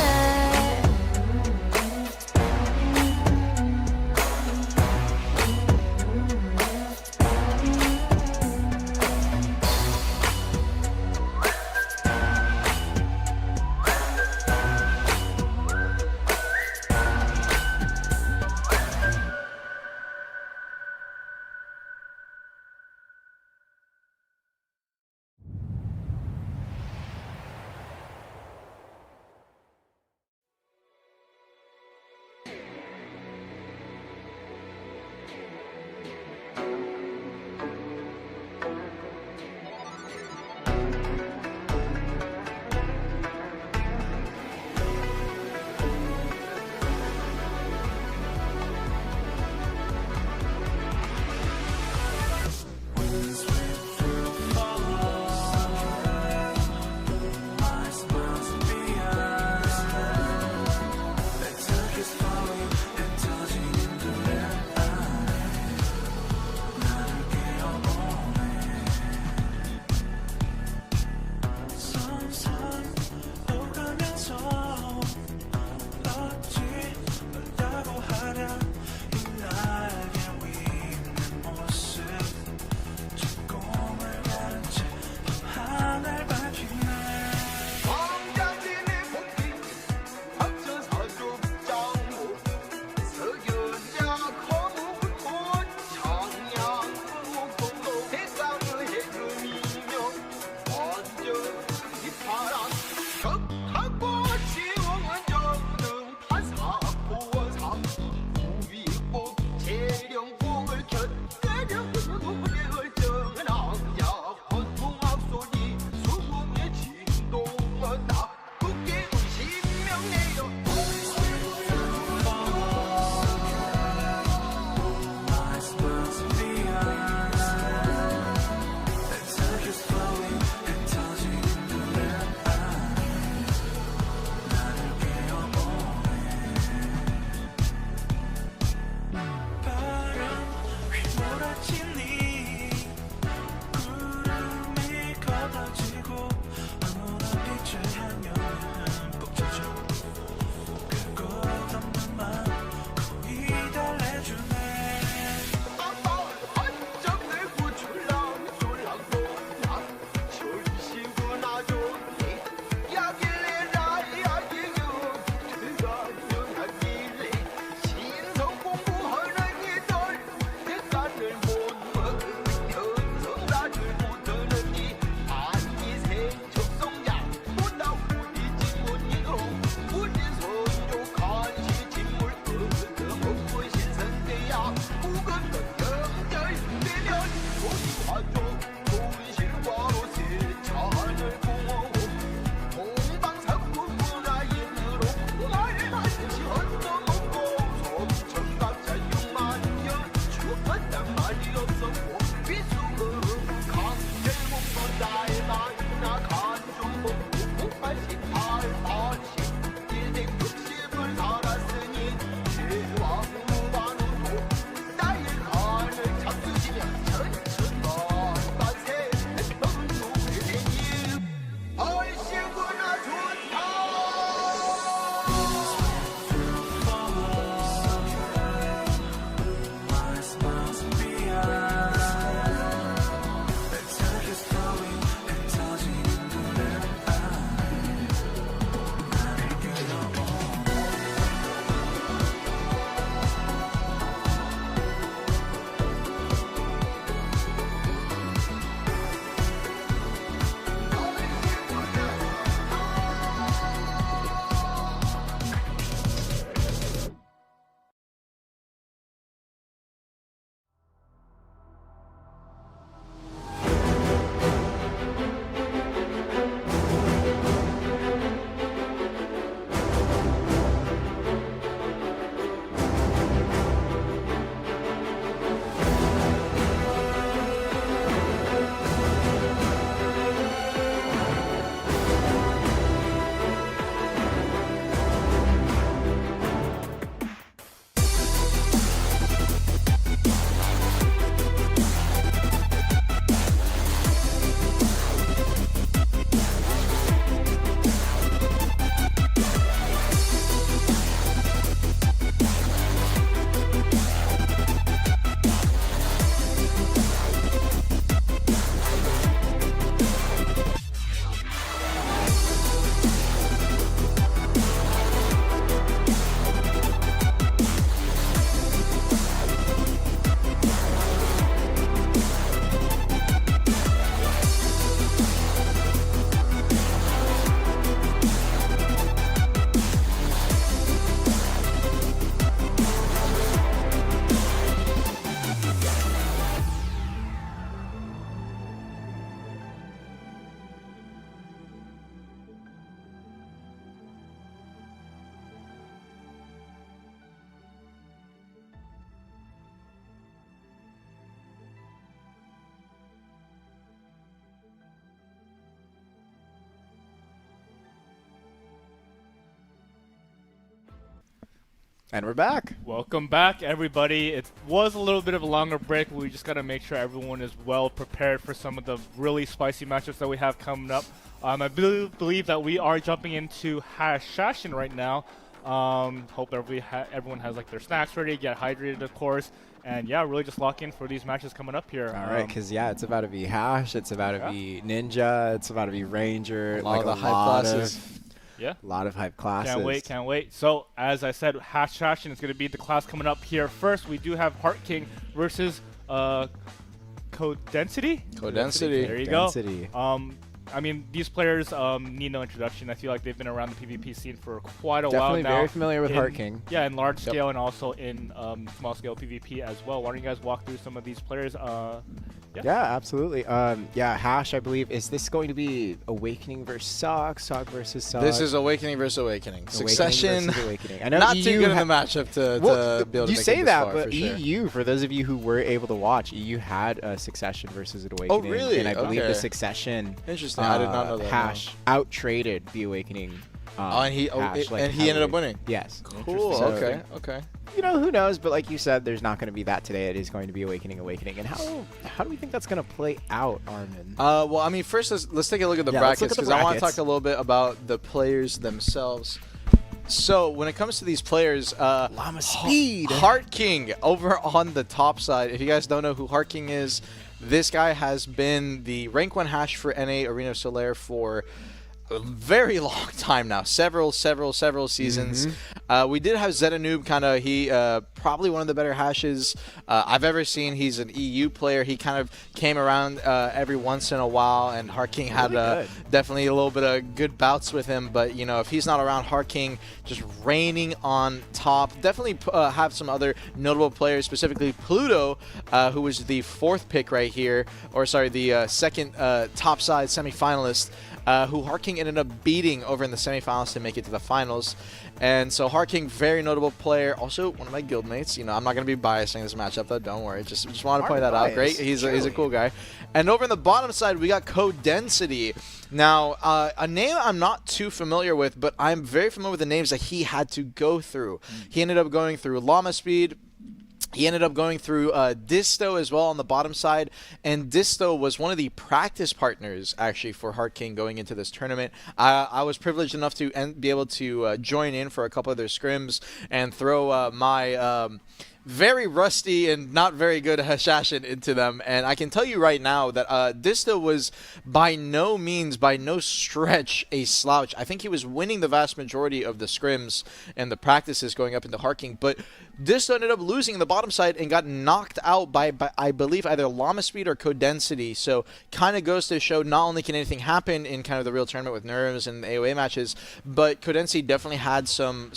And we're back. Welcome back, everybody. It was a little bit of a longer break, but we just got to make sure everyone is well prepared for some of the really spicy matchups that we have coming up. I believe that we are jumping into Hashashin right now. Hope everyone has like their snacks ready, get hydrated, of course. And yeah, really just lock in for these matches coming up here. All right, because yeah, it's about to be Hash, it's about to be Ninja, it's about to be Ranger. A lot of the hype classes. Yeah. A lot of hype classes. Can't wait. So, as I said, Hashashin is going to be the class coming up here. First, we do have Heart King versus Codensity. Codensity. There you go. I mean, these players need no introduction. I feel like they've been around the PvP scene for quite a while now. Definitely very familiar with Heart King. Yeah, in large scale and also in small scale PvP as well. Why don't you guys walk through some of these players? Yeah, absolutely. Yeah, Hash, I believe. Is this going to be Awakening versus Sock, Sock versus Sock? This is Awakening versus Awakening. Succession. Versus Awakening. I know not EU too good in the matchup to be able to you make say it this that, far, but for sure. EU, for those of you who were able to watch, EU had a Succession versus an Awakening. Oh, really? And I believe Okay. the Succession Interesting. I did not know that. Hash out-traded the Awakening. And he Hash, like, he ended up heavily. winning. Yes. Cool. So, Okay. You know, who knows? But like you said, there's not going to be that today. It is going to be Awakening. And how do we think that's going to play out, Armin? Well, I mean, first let's take a look at the let's look brackets at the because I want to brackets. talk a little bit about the players themselves. So when it comes to these players, Llama Speed. Heart King over on the top side. If you guys don't know who Heart King is, this guy has been the rank 1 Hash for NA Arena Solaire for a very long time now, several seasons. We did have Zetanoob, he probably one of the better Hashes I've ever seen. He's an EU player. He kind of came around every once in a while, and Heart King had definitely a little bit of good bouts with him. But you know, if he's not around, Heart King just reigning on top. Definitely have some other notable players, specifically Pluto, who was the 4th pick right here, or sorry, the second topside semifinalist. Who Heart King ended up beating over in the semifinals to make it to the finals. And so Heart King, very notable player. Also, one of my guildmates. You know, I'm not going to be biasing this matchup, though. Don't worry. Just want to point that out. Great. He's a cool guy. And over in the bottom side, we got Codensity. Now, a name I'm not too familiar with, but I'm very familiar with the names that he had to go through. He ended up going through Llama Speed. He ended up going through Disto as well on the bottom side, and Disto was one of the practice partners actually for Heart King going into this tournament. I was privileged enough to be able to join in for a couple of their scrims and throw my very rusty and not very good Hashashin into them. And I can tell you right now that Disto was by no means, by no stretch, a slouch. I think he was winning the vast majority of the scrims and the practices going up into Heart King, but Disto ended up losing the bottom side and got knocked out by I believe either Llama Speed or Codensity. So kind of goes to show not only can anything happen in kind of the real tournament with nerves and AOA matches, but Codensity definitely had some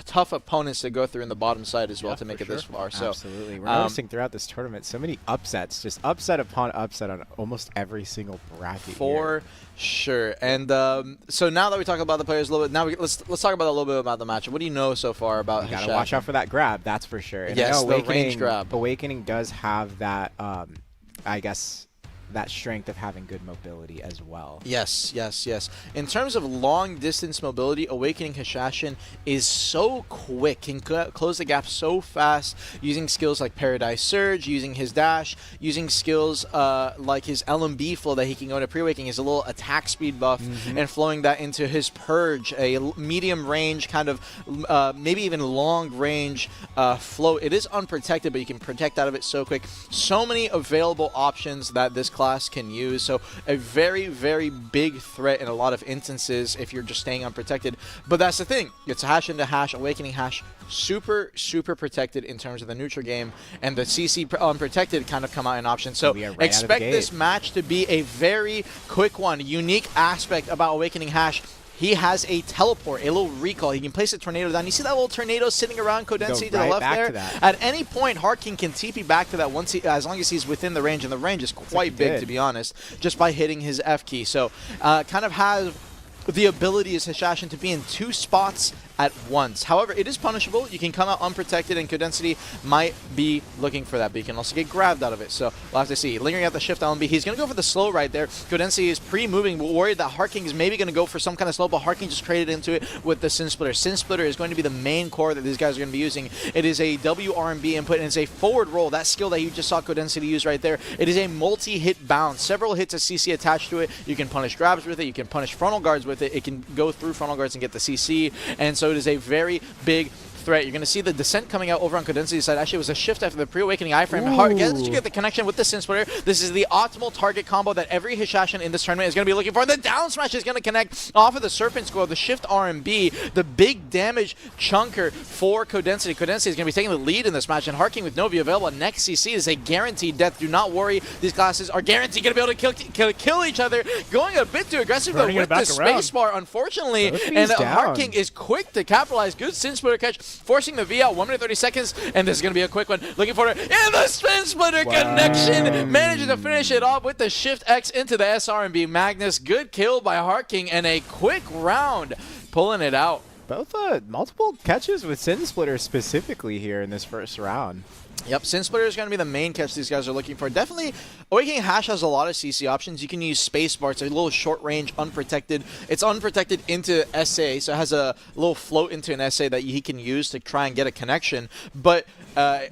tough opponents to go through in the bottom side as well to make it this far. So absolutely, we're noticing throughout this tournament so many upsets, just upset upon upset on almost every single bracket. For sure. And so now that we talk about the players a little bit, now let's talk about a little bit about the matchup. What do you know so far about? You gotta watch out for that grab, that's for sure. And yes, I know the range grab. Awakening does have that, I guess, that strength of having good mobility as well. Yes. In terms of long distance mobility, Awakening Hashashin is so quick, can close the gap so fast using skills like Paradise Surge, using his dash, using skills like his LMB flow that he can go into pre-awakening, his little attack speed buff, and flowing that into his Purge, a medium range kind of maybe even long range flow. It is unprotected, but you can protect out of it so quick. So many available options that this class can use, so a very, very big threat in a lot of instances if you're just staying unprotected. But that's the thing, it's a Hash into Hash, Awakening Hash, super protected in terms of the neutral game, and the CC unprotected kind of come out in option. So expect this match to be a very quick one. Unique aspect about Awakening Hash, he has a teleport, a little recall. He can place a tornado down. You see that little tornado sitting around Codensity to the left there? At any point, Heart King can TP back to that once as long as he's within the range, and the range is quite big, to be honest, just by hitting his F key. So kind of has the ability as Hashashin to be in 2 spots at once. However, it is punishable. You can come out unprotected, and Codensity might be looking for that, but you can also get grabbed out of it. So we'll have to see. Lingering out the shift LMB. He's going to go for the slow right there. Codensity is pre-moving, worried that Harking is maybe going to go for some kind of slow, but Harking just traded into it with the Sin Splitter. Sin Splitter is going to be the main core that these guys are going to be using. It is a WRMB input, and it's a forward roll. That skill that you just saw Codensity use right there. It is a multi-hit bounce. Several hits of CC attached to it. You can punish grabs with it. You can punish frontal guards with it. It can go through frontal guards and get the CC, and so it is a very big threat. You're going to see the descent coming out over on Codensity's side. Actually, it was a shift after the pre-awakening iframe. You get the connection with the Sin Splitter. This is the optimal target combo that every Hashashin in this tournament is going to be looking for. The down smash is going to connect off of the Serpent Squirrel, the shift RMB, the big damage chunker for Codensity. Codensity is going to be taking the lead in this match, and Harking with Novi available next CC is a guaranteed death. Do not worry. These classes are guaranteed going to be able to kill each other. Going a bit too aggressive though with the spacebar, unfortunately. And Harking is quick to capitalize. Good Sin Splitter catch, forcing the V out. 1 minute 30 seconds, and this is going to be a quick one. Looking for it, and the Sin Splitter connection, managing to finish it off with the Shift X into the SRMB Magnus. Good kill by Harking, and a quick round, pulling it out. Both multiple catches with Sin Splitter specifically here in this first round. Yep, Sin Splitter is going to be the main catch these guys are looking for. Definitely, Awakening Hash has a lot of CC options. You can use Spacebar. It's a little short range, unprotected. It's unprotected into SA, so it has a little float into an SA that he can use to try and get a connection. But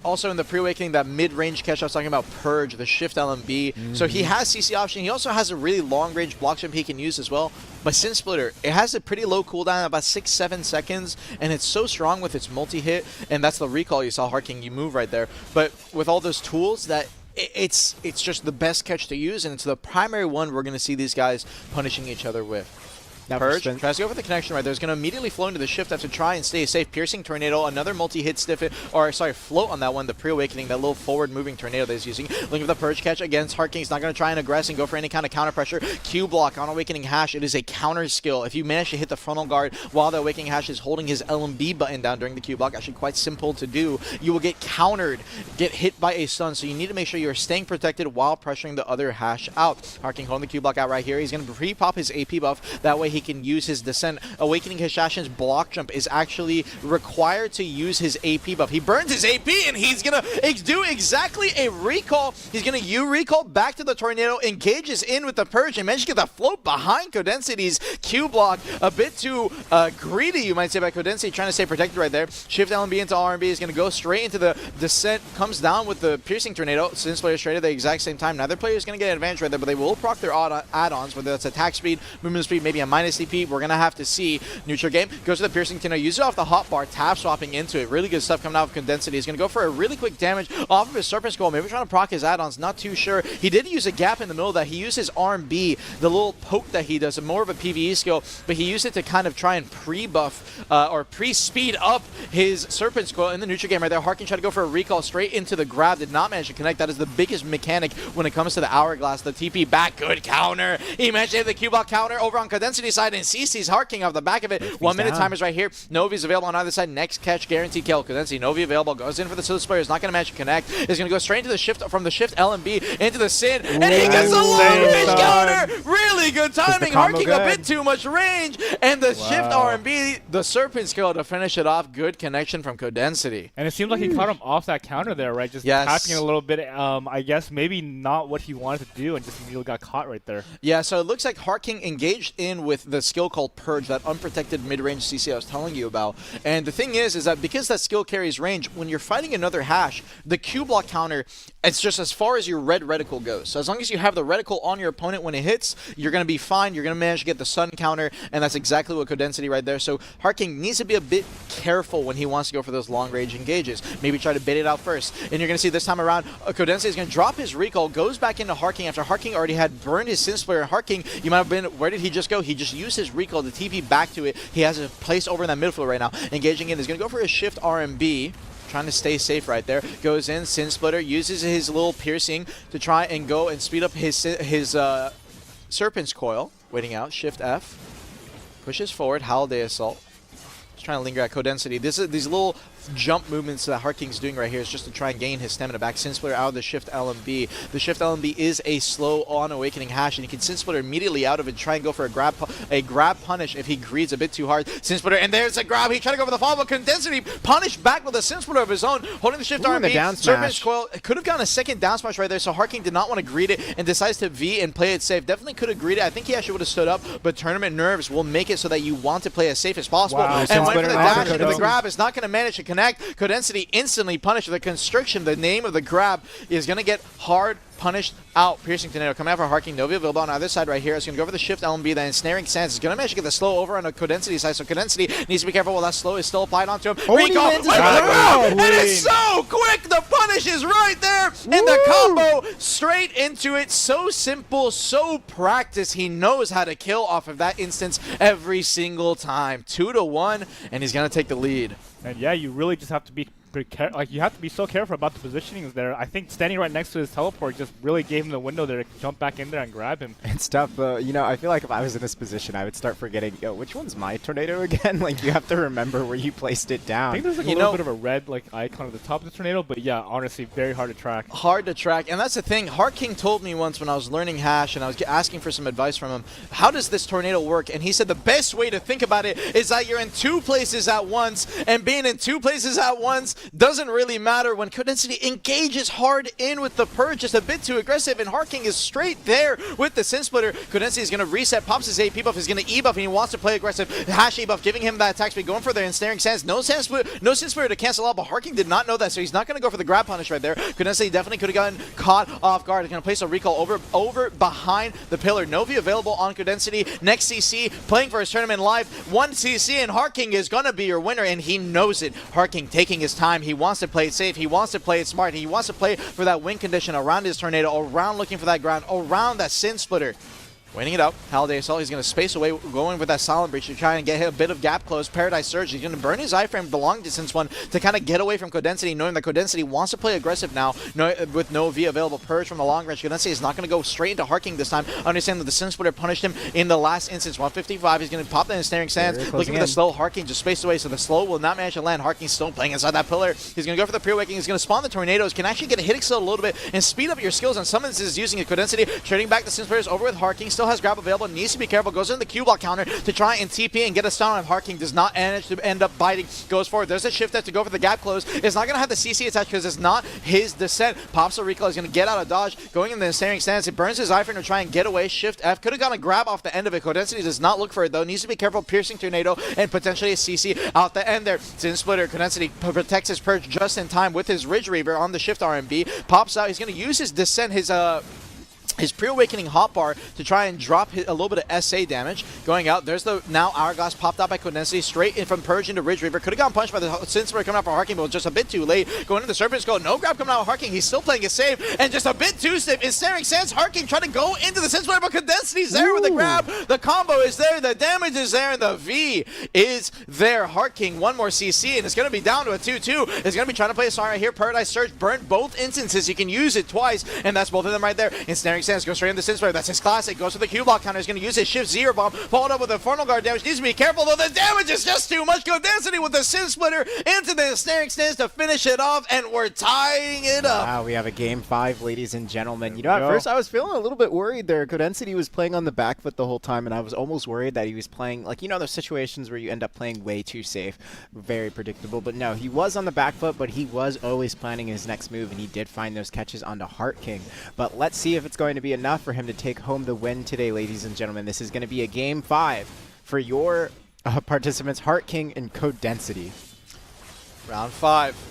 also in the pre-awakening, that mid-range catch I was talking about, Purge, the Shift LMB. So he has CC option. He also has a really long-range block jump he can use as well. But Sin Splitter, it has a pretty low cooldown, about 6-7 seconds, and it's so strong with its multi-hit, and that's the recall you saw Harking, you move right there. But with all those tools, that it's just the best catch to use, and it's the primary one we're going to see these guys punishing each other with. Now Purge tries to go for the connection right there. It's going to immediately flow into the shift after try and stay safe. Piercing Tornado, another multi-hit float on that one, the pre-awakening, that little forward-moving tornado that he's using. Looking for the Purge catch against Harking. He's not going to try and aggress and go for any kind of counter pressure. Q block on Awakening Hash. It is a counter skill. If you manage to hit the frontal guard while the Awakening Hash is holding his LMB button down during the Q block, actually quite simple to do, you will get countered, get hit by a stun. So you need to make sure you're staying protected while pressuring the other Hash out. Harking holding the Q block out right here. He's going to pre-pop his AP buff. That way he can use his descent. Awakening Hashashin's block jump is actually required to use his AP buff. He burns his AP, and he's going to do exactly a recall. He's going to U-recall back to the Tornado, engages in with the Purge, and manages to get the float behind Codensity's Q block. A bit too greedy, you might say, by Codensity, trying to stay protected right there. Shift LMB into RMB is going to go straight into the descent, comes down with the Piercing Tornado. Sin Splitter straight at the exact same time. Neither player is going to get an advantage right there, but they will proc their add-ons, whether that's attack speed, movement speed, maybe a minus DP. We're going to have to see. Neutral game goes to the Piercing Tornado, uses it off the hotbar, tap swapping into it. Really good stuff coming out of Condensity. He's going to go for a really quick damage off of his Serpent Skull, maybe trying to proc his add-ons, not too sure. He did use a gap in the middle that he used his RMB, the little poke that he does, more of a PvE skill, but he used it to kind of try and pre-buff or pre-speed up his Serpent Skull in the neutral game right there. Harking tried to go for a recall straight into the grab, did not manage to connect. That is the biggest mechanic when it comes to the Hourglass. The TP back, good counter. He managed to hit the Q-block counter over on Condensity side, and CC's Harking off the back of it. 1 minute time is right here. Novi's available on either side. Next catch, guaranteed kill. Codensity, Novi available, goes in for the Silver Splitter. Is not going to manage to connect. Is going to go straight into the shift, from the shift LMB into the Sin, and he gets a long range counter. Really good timing. Harking a bit too much range, and the shift RMB, the Serpent Skill to finish it off. Good connection from Codensity. And it seemed like he caught him off that counter there, right? Just tapping it a little bit. I guess maybe not what he wanted to do, and just immediately got caught right there. Yeah, so it looks like Harking engaged in with the skill called Purge, that unprotected mid-range CC I was telling you about. And the thing is that because that skill carries range, when you're fighting another Hash, the Q block counter, it's just as far as your red reticle goes. So as long as you have the reticle on your opponent when it hits, you're going to be fine. You're going to manage to get the sun counter, and that's exactly what Codensity right there. So Harking needs to be a bit careful when he wants to go for those long-range engages. Maybe try to bait it out first. And you're going to see this time around, Codensity is going to drop his recall, goes back into Harking after Harking already had burned his Sin Splitter. Harking, you might have been, where did he just go? He just used his recall to TP back to it. He has a place over in that midfield right now. Engaging in, is going to go for a shift RMB. Trying to stay safe right there. Goes in, Sin Splitter, uses his little piercing to try and go and speed up his Serpent's Coil. Waiting out, Shift F. Pushes forward, Holiday Assault. trying to linger at Codensity. These little jump movements that Heart King's doing right here is just to try and gain his stamina back. Sin Splitter out of the Shift LMB. The Shift LMB is a slow on awakening hash, and you can Sin Splitter immediately out of it, try and go for a grab punish if he greeds a bit too hard. Sin Splitter, and there's a grab. He tried to go for the follow, but Codensity punished back with a Sin Splitter of his own, holding the Shift RMB. Serpent's Coil could have gotten a second down smash right there, so Heart King did not want to greed it and decides to V and play it safe. Definitely could have greeted it. I think he actually would have stood up, but tournament nerves will make it so that you want to play as safe as possible. Wow, and went for the dash Codensity. into the grab. Is not going to manage to connect. Codensity instantly punished with a constriction. The name of the grab is going to get hard punished out. Piercing Tornado coming out for Heart King. Novi available on either side right here. It's going to go for the Shift LMB, then Ensnaring Sands is going to manage to get the slow over on the Codensity side, so Codensity needs to be careful while that slow is still applied onto him. Recall with the grab, and it's so quick. The punish is right there, and the combo straight into it. So simple, so practiced. He knows how to kill off of that instance every single time. 2-1, and he's going to take the lead. And yeah, you really just have to be you have to be so careful about the positionings there. I think standing right next to his teleport just really gave him the window there to jump back in there and grab him. It's tough. You know, I feel like if I was in this position, I would start forgetting, yo, which one's my tornado again? Like, you have to remember where you placed it down. I think there's like a little bit of a red like icon at the top of the tornado, but yeah, honestly, very hard to track. Hard to track, and that's the thing. Heart King told me once when I was learning Hash and I was asking for some advice from him, how does this tornado work? And he said the best way to think about it is that you're in two places at once, and being in two places at once doesn't really matter when Codensity engages hard in with the Purge, just a bit too aggressive, and Heart King is straight there with the Sin Splitter. Codensity is going to reset, pops his AP buff, he's going to E buff, and he wants to play aggressive. Hash E buff, giving him that attack speed, going for the Ensnaring Sands. No Sin Splitter to cancel out, but Heart King did not know that, so he's not going to go for the grab punish right there. Codensity definitely could have gotten caught off guard. He's going to place a recall over behind the pillar. Novi available on Codensity. Next CC, playing for his tournament live. 1 CC, and Heart King is going to be your winner, and he knows it. Heart King taking his time. He wants to play it safe. He wants to play it smart. He wants to play for that win condition around his tornado, around looking for that ground, around that Sin Splitter. Waiting it out. Holiday Assault, he's going to space away, going with that Silent Breach to try and get a bit of gap close. Paradise Surge, he's going to burn his iframe, the long distance one, to kind of get away from Codensity, knowing that Codensity wants to play aggressive now, with no V available. Purge from the long range. Codensity is not going to go straight into Heart King this time. Understand that the Sin Splitter punished him in the last instance. 155, he's going to pop the Ensnaring Sands, looking for the slow. Heart King just spaced away, so the slow will not manage to land. Heart King still playing inside that pillar. He's going to go for the pre-awakening. He's going to spawn the tornadoes, can actually get a hit excel a little bit and speed up your skills on some instances using a Codensity. Trading back the Sin Splitters over with Heart King, still has grab available, needs to be careful, goes in the Q block counter to try and TP and get a stun on Heart King. Does not manage to end up biting, goes forward. There's a shift F to go for the gap close. It's not going to have the CC attached because it's not his descent. Pops a recall, he's going to get out of dodge, going in the Ensnaring Stance. He burns his iframe to try and get away. Shift F could have gotten a grab off the end of it. Codensity does not look for it though. Needs to be careful. Piercing Tornado and potentially a CC out the end there. Sin Splitter, Codensity protects his Purge just in time with his Ridge Reaver on the Shift RMB. Pops out. He's going to use his descent, his pre-awakening hotbar to try and drop a little bit of SA damage. Going out, there's the now Hourglass popped out by Codensity, straight in from Purge into Ridge Reaver. Could have gotten punched by the Sin Splitter coming out for Heart King, but just a bit too late. Going into the Serpent's Skull, no grab coming out of Heart King. He's still playing it safe, and just a bit too safe. Ensnaring Sands, Heart King trying to go into the Sin Splitter, but Condensity's there with the grab. The combo is there, the damage is there, and the V is there. Heart King, one more CC, and it's going to be down to a 2-2. It's going to be trying to play a song right here. Paradise Surge, burned both instances. You can use it twice, and that's both of them right there. Ensnaring Sands goes straight into the Sin Splitter. That's his classic. Goes for the Q block counter. He's going to use his Shift Zero Bomb, followed up with a Infernal Guard damage. Needs to be careful though. The damage is just too much. Codensity with the Sin Splitter into the Ensnaring Stance to finish it off, and we're tying it up. Wow, we have a game 5, ladies and gentlemen. You know, at first I was feeling a little bit worried there. Codensity was playing on the back foot the whole time, and I was almost worried that he was playing, like, you know, those situations where you end up playing way too safe. Very predictable. But no, he was on the back foot, but he was always planning his next move, and he did find those catches onto Heart King. But let's see if it's going to be enough for him to take home the win today, ladies and gentlemen. This is going to be a game 5 for your participants, Heart King and Codensity. Round 5.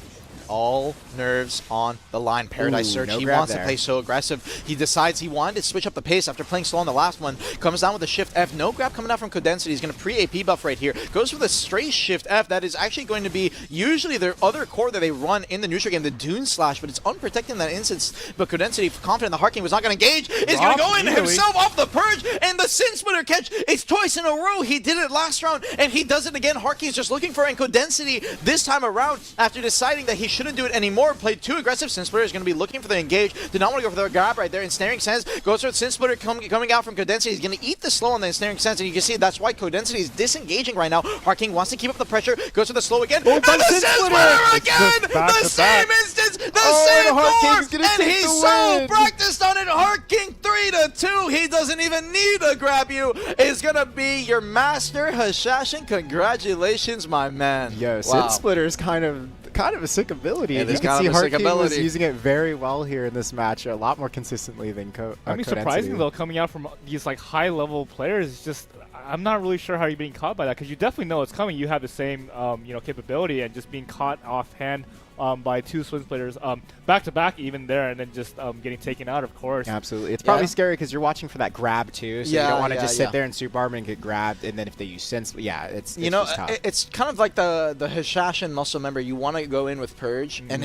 All nerves on the line. Paradise Surge. No he grab wants there. to play so aggressive. He decides he wanted to switch up the pace after playing slow on the last one. Comes down with the Shift F. No grab coming out from Codensity. He's going to pre-AP buff right here. Goes for the straight Shift F. That is actually going to be usually their other core that they run in the neutral game, the Dune Slash, but it's unprotected in that instance. But Codensity, confident the Heart King was not going to engage, is going to go in himself off the Purge, and the Sin Splitter catch. It's twice in a row. He did it last round, and he does it again. Heart King's just looking for it, and Codensity this time around, after deciding that he should shouldn't do it anymore. Played too aggressive. Sin Splitter is going to be looking for the engage. Did not want to go for the grab right there. Ensnaring Sense goes for Sin Splitter coming out from Codensity. He's going to eat the slow on the Ensnaring Sense, and you can see that's why Codensity is disengaging right now. Harking wants to keep up the pressure. Goes for the slow again. And the Sin Splitter again! The same instance! The same form! And he's so practiced on it. Harking 3-2. He doesn't even need to grab you. Is going to be your master Hashashin. Congratulations, my man. Yo, Sin Splitter is kind of a sick ability. It You is can kind see of a sick Harking was ability. using it very well here in this match, a lot more consistently than I mean, surprising though, coming out from these like high-level players, it's just I'm not really sure how you're being caught by that, because you definitely know it's coming. You have the same capability, and just being caught offhand by two Swim Splitters back to back even there, and then just getting taken out, of course. Absolutely. It's probably scary because you're watching for that grab too, so you don't want to just sit there and super armor and get grabbed, and then if they use sense, it's just tough. It's kind of like the Hashashin muscle member. You want to go in with Purge, and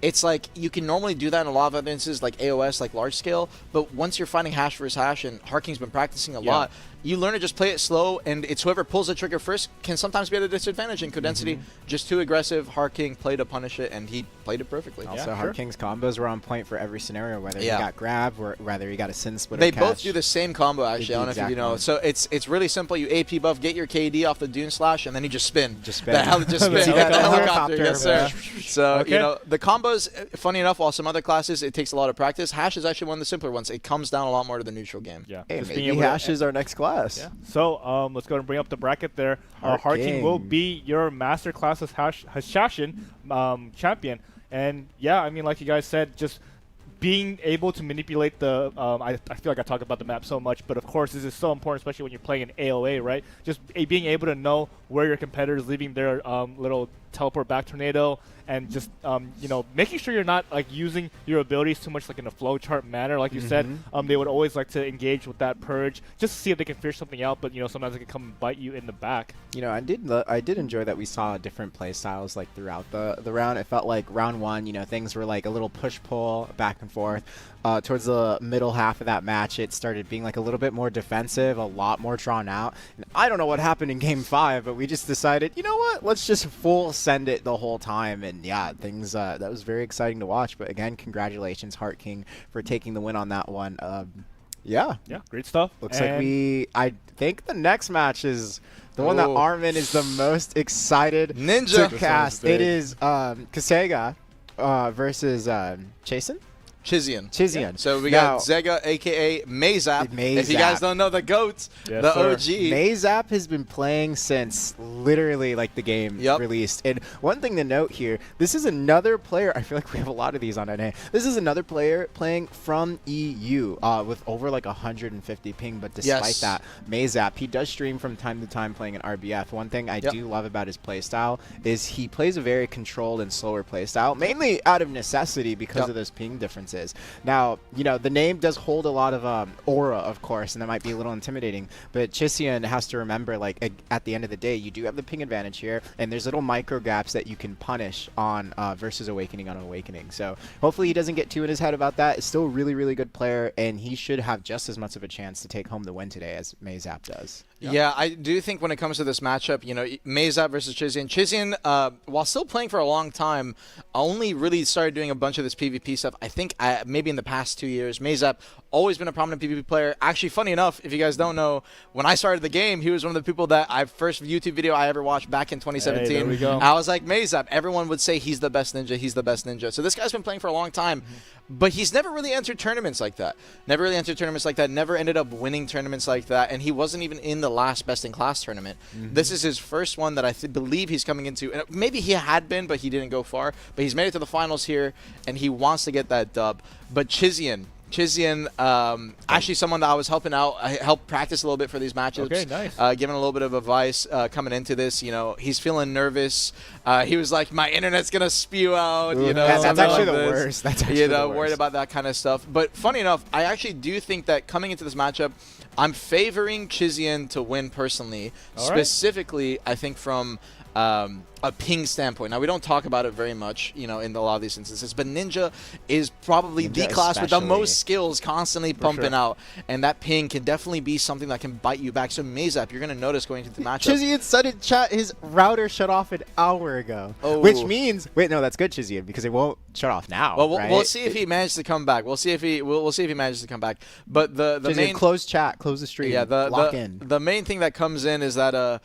it's like you can normally do that in a lot of other instances, like AOS, like large scale, but once you're fighting Hash versus Hash, and Harking's been practicing a lot, you learn to just play it slow, and it's whoever pulls the trigger first can sometimes be at a disadvantage. In Codensity, just too aggressive. Harking played to punish it, and he played it perfectly. Also, Harking's combos were on point for every scenario, whether he got grabbed or whether he got a Sin Splitter They catch. both do the same combo, actually. I don't know if you know. So it's really simple. You AP buff, get your KD off the Dune Slash, and then you just spin. Just spin. The helicopter. Yes, sir. So, Okay. the combos, funny enough, while some other classes, it takes a lot of practice, Hash is actually one of the simpler ones. It comes down a lot more to the neutral game. Yeah. Hey, Just maybe being able to- Hash is our next class. Yeah. So let's go and bring up the bracket there. Harking will be your Master Classes Hashashin champion. And yeah, I mean, like you guys said, just being able to manipulate the I feel like I talk about the map so much, but of course this is so important, especially when you're playing an AOA, right? Just being able to know where your competitor is leaving their little teleport back tornado, and just making sure you're not like using your abilities too much like in a flowchart manner, like you said. They would always like to engage with that purge just to see if they can figure something out, but sometimes it can come and bite you in the back. I did enjoy that we saw different play styles like throughout the round. It felt like round one, things were like a little push pull back and forth. Towards the middle half of that match, it started being like a little bit more defensive, a lot more drawn out. And I don't know what happened in Game 5, but we just decided, you know what? Let's just full send it the whole time. And yeah, things that was very exciting to watch. But again, congratulations, Heart King, for taking the win on that one. Yeah, great stuff. Looks like I think the next match is the one that Armin is the most excited to cast. It is Kasega versus Chasen? Chizian. Yeah. So we got Zega, a.k.a. Mayzap. If you guys don't know, the GOAT, the OG. Mayzap has been playing since literally like the game released. And one thing to note here, this is another player, I feel like we have a lot of these on NA. This is another player playing from EU with over like 150 ping, but despite that, Mayzap, he does stream from time to time playing an RBF. One thing I do love about his playstyle is he plays a very controlled and slower playstyle, mainly out of necessity because of those ping differences. Now, the name does hold a lot of aura, of course, and that might be a little intimidating, but Chizian has to remember, like, at the end of the day, you do have the ping advantage here, and there's little micro gaps that you can punish on versus Awakening on Awakening. So hopefully he doesn't get too in his head about that. It's still a really, really good player, and he should have just as much of a chance to take home the win today as Mayzap does. Yeah, I do think when it comes to this matchup, Mayzap versus Chizian. Chizian, while still playing for a long time, only really started doing a bunch of this PvP stuff, I think, maybe in the past 2 years. Mayzap, always been a prominent PvP player. Actually, funny enough, if you guys don't know, when I started the game, he was one of the people that first YouTube video I ever watched back in 2017. Hey, there we go. I was like, Mayzap. Everyone would say he's the best ninja, he's the best ninja. So this guy's been playing for a long time, but he's never really entered tournaments like that. Never ended up winning tournaments like that, and he wasn't even in the last Best in Class tournament. This is his first one that I believe he's coming into. And maybe he had been, but he didn't go far. But he's made it to the finals here, and he wants to get that dub. But Chizian, actually someone that I was helping out. I helped practice a little bit for these matchups. Okay, nice. Giving a little bit of advice coming into this. He's feeling nervous. He was like, my internet's going to spew out. That's actually the worst. That's actually the worst. Worried about that kind of stuff. But funny enough, I actually do think that coming into this matchup, I'm favoring Chizian to win personally. Specifically, I think from a ping standpoint. Now, we don't talk about it very much, you know, in a lot of these instances, but Ninja is probably the class with the most skills constantly pumping out, and that ping can definitely be something that can bite you back. So Maehwa, you're going to notice going into the matchup. Chizian said in chat his router shut off an hour ago, which means wait, no, that's good, Chizian, because it won't shut off now. Well, right? we'll see if he manages to come back. We'll see if he manages to come back. But the Chizian, main close chat, close the stream, lock in. The main thing that comes in is that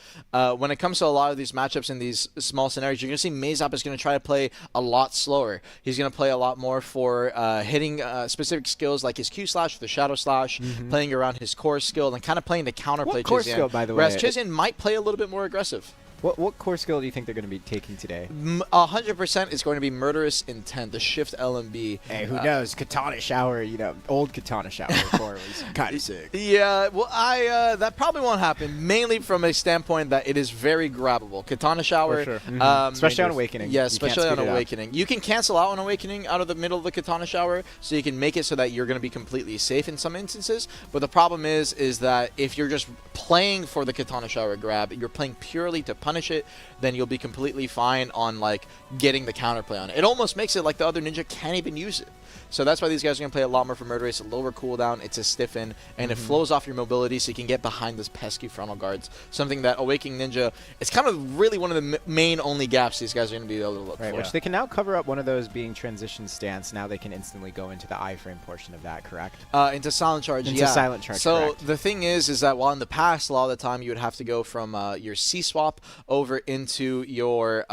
when it comes to a lot of these matchups in these small scenarios, you're going to see Maehwa is going to try to play a lot slower. He's going to play a lot more for hitting specific skills like his Q slash, the shadow slash, playing around his core skill, and kind of playing to counterplay What core Chizian. skill, by the way? Whereas Chizian might play a little bit more aggressive. What core skill do you think they're going to be taking today? 100% is going to be Murderous Intent, the Shift LMB. Hey, who knows? Katana Shower, you know, old Katana Shower core was kind of sick. Yeah, well, that probably won't happen, mainly from a standpoint that it is very grabbable. Katana Shower. For sure. Especially on Awakening. Yeah, You especially can't on speed it up. Awakening. You can cancel out on Awakening out of the middle of the Katana Shower, so you can make it so that you're going to be completely safe in some instances. But the problem is that if you're just playing for the Katana Shower grab, you're playing purely to punish it, then you'll be completely fine on like getting the counterplay on it. It almost makes it like the other ninja can't even use it. So that's why these guys are going to play a lot more for Murderous. It's a lower cooldown, it's a stiffen, and it flows off your mobility so you can get behind those pesky frontal guards. Something that Awakening Ninja, it's kind of really one of the main only gaps these guys are going to be able to look for. Which they can now cover up one of those being transition stance. Now they can instantly go into the iframe portion of that, correct? Into Silent Charge, Into Silent Charge, So correct. the thing is that while in the past, a lot of the time you would have to go from your C-swap over into your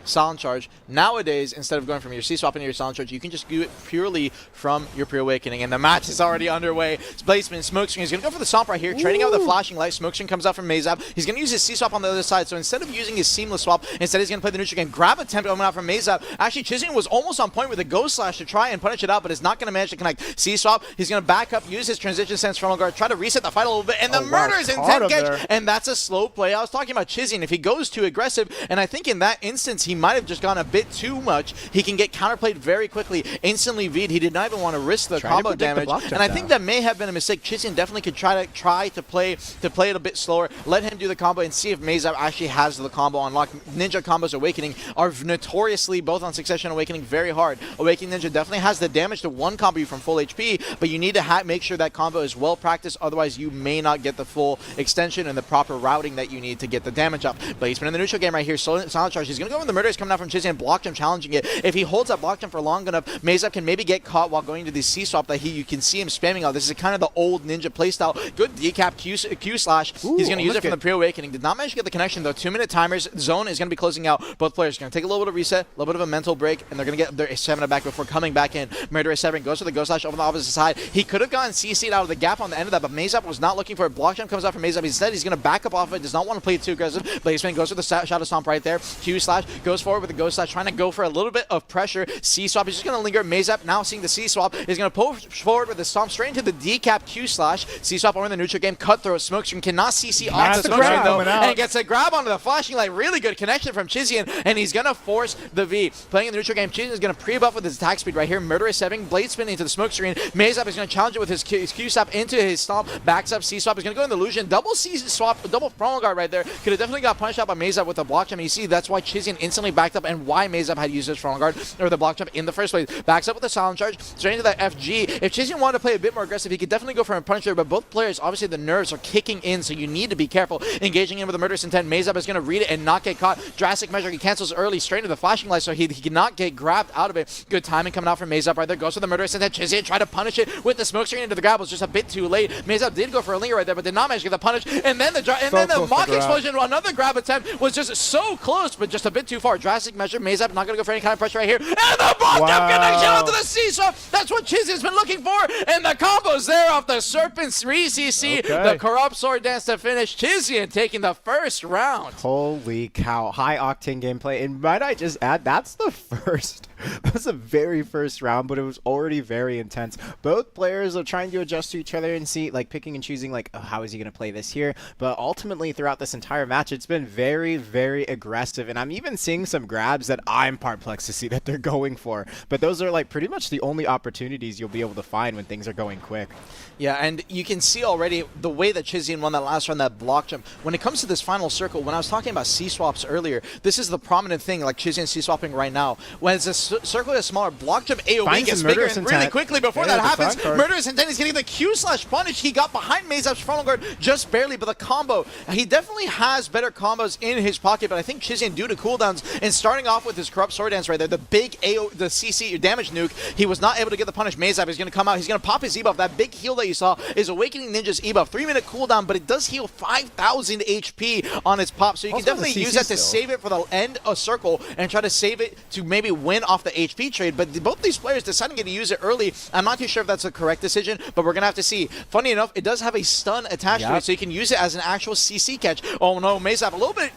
Silent Charge. Nowadays, instead of going from your C-swap into your Silent Charge, you can just do it purely from your pre-awakening, and the match is already underway. Blazeman, Smokescreen, he's going to go for the stomp right here, trading out with the flashing light. Smokescreen comes out from Maehwa. He's going to use his C-swap on the other side, so instead of using his seamless swap, instead he's going to play the neutral game, grab a tempo coming out from Maehwa. Actually, Chizian was almost on point with a Ghost Slash to try and punish it out, but is not going to manage to connect. C-swap, he's going to back up, use his transition sense frontal guard, try to reset the fight a little bit, and the Murderous Intent catch, and that's a slow play. I was talking about Chizian. If he goes too aggressive, and I think in that instance, he might have just gone a bit too much, he can get counterplayed very quickly, instantly V'd. He did not even want to risk the combo damage, and I think that may have been a mistake. Chizian definitely could try to play it a bit slower, let him do the combo, and see if Maehwa actually has the combo unlocked. Ninja combos Awakening are notoriously, both on Succession and Awakening, very hard. Awakening Ninja definitely has the damage to one combo you from full HP, but you need to make sure that combo is well practiced, otherwise you may not get the full extension and the proper routing that you need to get the damage up. Blazeman in the neutral game right here, Silent Charge. He's going to go with the Murderous coming out from Chizian, block jump, challenging it. If he holds that block jump for long enough, Maehwa can maybe get caught while going to the C-swap that you can see him spamming out. This is kind of the old ninja playstyle. Good decap Q slash. He's going to use it from the pre-awakening. Did not manage to get the connection though. 2-minute timers. Zone is going to be closing out. Both players are going to take a little bit of reset, a little bit of a mental break, and they're going to get their 7 back before coming back in. Murderous 7 goes for the Ghost Slash over the opposite side. He could have gotten CC'd out of the gap on the end of that, but Maehwa was not looking for it. Block jump comes out from Maehwa. Instead, he's going to back up off of it. Does not want to play it too aggressive. Blazeman goes for the Shadow Stomp right there. Q slash goes forward with the Ghost Slash, trying to go for a little bit of pressure. C-swap. He's just going to linger. Maehwa now seeing the C-swap is going to push forward with the stomp straight into the decap Q slash. C-swap over in the neutral game. Cutthroat. Smokescreen cannot CC off the Smokescreen though, and gets a grab onto the flashing light. Really good connection from Chizian, and he's going to force the V. Playing in the neutral game, Chizian is going to pre-buff with his attack speed right here. Murderous 7, blade spin into the Smokescreen. Maehwa is going to challenge it with his Q-swap into his stomp. Backs up. C-swap is going to go in the illusion. Double C-swap, double frontal guard right there. Could have definitely got punished out by Maehwa with the block jump. You see, that's why Chizian instantly backed up and why Maehwa had used his frontal guard or the block jump in the first place. Backs up with the Silent Charge straight into that FG. If Chizian wanted to play a bit more aggressive, he could definitely go for a punish there, but both players, obviously the nerves are kicking in, so you need to be careful. Engaging in with the Murderous Intent. Maehwa is going to read it and not get caught. Drastic measure. He cancels early straight into the flashing light, so he cannot get grabbed out of it. Good timing coming out from Maehwa right there. Goes for the Murderous Intent. Chizian tried to punish it with the smoke screen into the grab. Was just a bit too late. Maehwa did go for a linger right there, but did not manage to get the punish. And then the mock explosion, another grab attempt, was just so close, but just a bit too far. Drastic measure. Maehwa not going to go for any kind of pressure right here. And the block jump connection onto the C-swap. That's what Chizian's been looking for, and the combo's there off the Serpent's re-CC. The Corrupt Sword Dance to finish. Chizian taking the first round. Holy cow. High octane gameplay. And might I just add, that's the first. That was the very first round, but it was already very intense. Both players are trying to adjust to each other and see, like, picking and choosing, like, oh, how is he going to play this here? But ultimately, throughout this entire match, it's been very, very aggressive, and I'm even seeing some grabs that I'm perplexed to see that they're going for. But those are like pretty much the only opportunities you'll be able to find when things are going quick. Yeah, and you can see already the way that Chizian won that last round, that block jump. When it comes to this final circle, when I was talking about C-swaps earlier, this is the prominent thing, like Chizian C-swapping right now. When it's a circle is smaller, block jump AoE gets bigger and really quickly. Before that happens, Murderous Intent is getting the Q/punish. He got behind Maezap's frontal guard just barely, but the combo, he definitely has better combos in his pocket, but I think Chizian, due to cooldowns, and starting off with his Corrupt Sword Dance right there, the big the CC damage nuke, he was not able to get the punish. Maezap is going to come out. He's going to pop his E-buff. That big heal that you saw is Awakening Ninja's E-buff. 3-minute cooldown, but it does heal 5,000 HP on its pop, so you can definitely use that to save it for the end of circle and try to save it to maybe win off the HP trade. But both these players deciding to use it early, I'm not too sure if that's a correct decision, but we're going to have to see. Funny enough, it does have a stun attached to it, so you can use it as an actual CC catch. Oh no, Maezap, a little bit,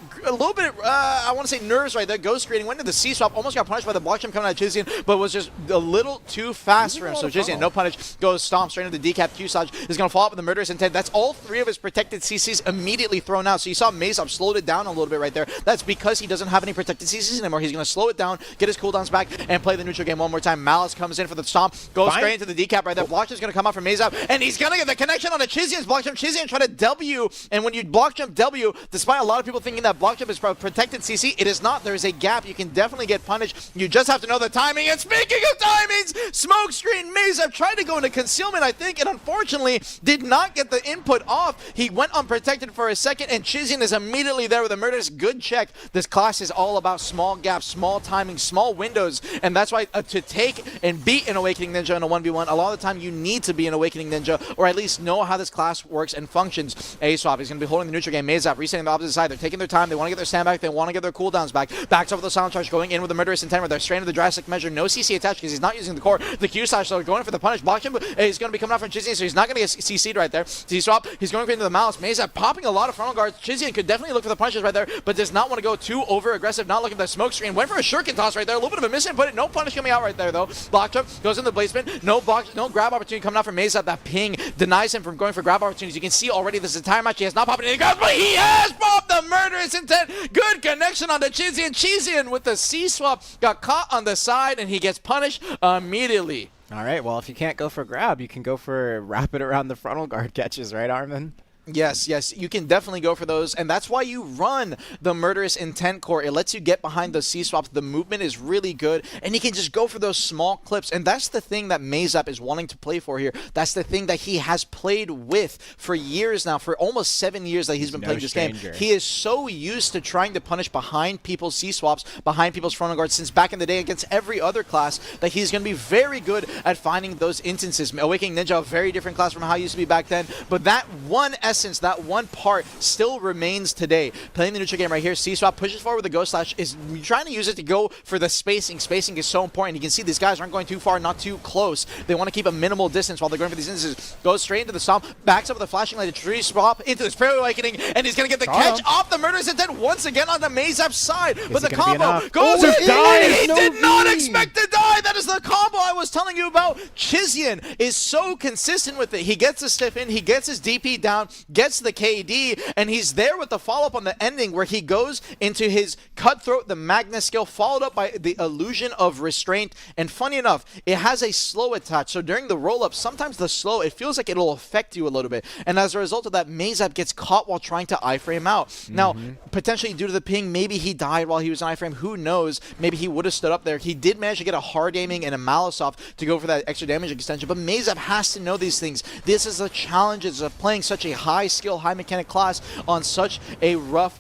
I want to say nerves right there. Ghost creating, went into the C-swap, almost got punished by the block jump coming out of Chizian, but was just a little too fast for him. So Chizian, no punish, goes stomp straight into the decap. Q-Saj is going to follow up with the Murderous Intent. That's all three of his protected CCs immediately thrown out. So you saw Maezap slowed it down a little bit right there. That's because he doesn't have any protected CCs anymore. He's going to slow it down, get his cooldowns back, and play the neutral game one more time. Malice comes in for the stomp, goes straight into the decap right there. Block jump is going to come out from Maezap, and he's going to get the connection on the Chizian's block jump. Chizian try to W, and when you block jump W, despite a lot of people thinking that block jump is protected CC, it is not. There is a gap. You can definitely get punished. You just have to know the timing. And speaking of timings, smoke screen, Maezap tried to go into concealment, I think, and unfortunately did not get the input off. He went unprotected for a second, and Chizian is immediately there with a murderous good check. This class is all about small gaps, small timing, small windows, and that's why to take and beat an Awakening Ninja in a 1v1, a lot of the time you need to be an Awakening Ninja, or at least know how this class works and functions. A-Swap is going to be holding the neutral game. Maezap resetting the opposite side. They're taking their time. They want to get their stand back. They want to get their cooldowns back. Backs over the Silent Charge, going in with the Murderous Intent with their strain of the Drastic Measure. No CC attached because he's not using the core. The Q-Slash, so going for the punish. Block him. He's going to be coming out from Chizian, so he's not going to get CC'd right there. C-Swap, he's going into the Malice. Maezap popping a lot of frontal guards. Chizian could definitely look for the punishes right there, but does not want to go too over aggressive, not looking for the smoke screen. Went for a shuriken toss right there. A little bit of a miss input. No punish coming out right there though. Block jump goes in the placement. No block, no grab opportunity coming out from Maezap. That ping denies him from going for grab opportunities. You can see already this entire match he has not popped any grabs, but he has popped the Murderous Intent. Good connection on the Chizian. Chizian with the C-swap got caught on the side and he gets punished immediately. All right, well, if you can't go for grab, you can go for rapid around the frontal guard catches, right, Armin? Yes, you can definitely go for those, and that's why you run the Murderous Intent core. It lets you get behind the C-swaps. The movement is really good, and you can just go for those small clips, and that's the thing that Maezap is wanting to play for here. That's the thing that he has played with for years now, for almost 7 years that he's been playing this game. He is so used to trying to punish behind people's C-swaps, behind people's frontal guards since back in the day against every other class, that he's going to be very good at finding those instances. Awakening Ninja, a very different class from how it used to be back then, but that one essence, that one part still remains today. Playing the neutral game right here, C-Swap pushes forward with the Ghost Slash, is trying to use it to go for the spacing. Spacing is so important. You can see these guys aren't going too far, not too close. They want to keep a minimal distance while they're going for these instances. Goes straight into the stomp, backs up with a flashing light, a tree swap into this Fairy Awakening, and he's going to get the catch off the Murderous Intent once again on the Maezap's side. But the combo goes in, and he did not expect to die. That is the combo I was telling you about. Chizian is so consistent with it. He gets a stiff in, he gets his DP down, gets the KD, and he's there with the follow-up on the ending where he goes into his Cutthroat, the Magnus skill, followed up by the Illusion of Restraint. And funny enough, it has a slow attach, so during the roll-up, sometimes the slow, it feels like it'll affect you a little bit. And as a result of that, Maezap gets caught while trying to iframe out. Now, potentially due to the ping, maybe he died while he was in iframe. Who knows? Maybe he would have stood up there. He did manage to get a hard aiming and a Malice off to go for that extra damage extension, but Maezap has to know these things. This is the challenges of playing such a high skill, high mechanic class on such a rough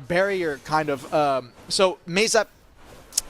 barrier kind of. So Maezap,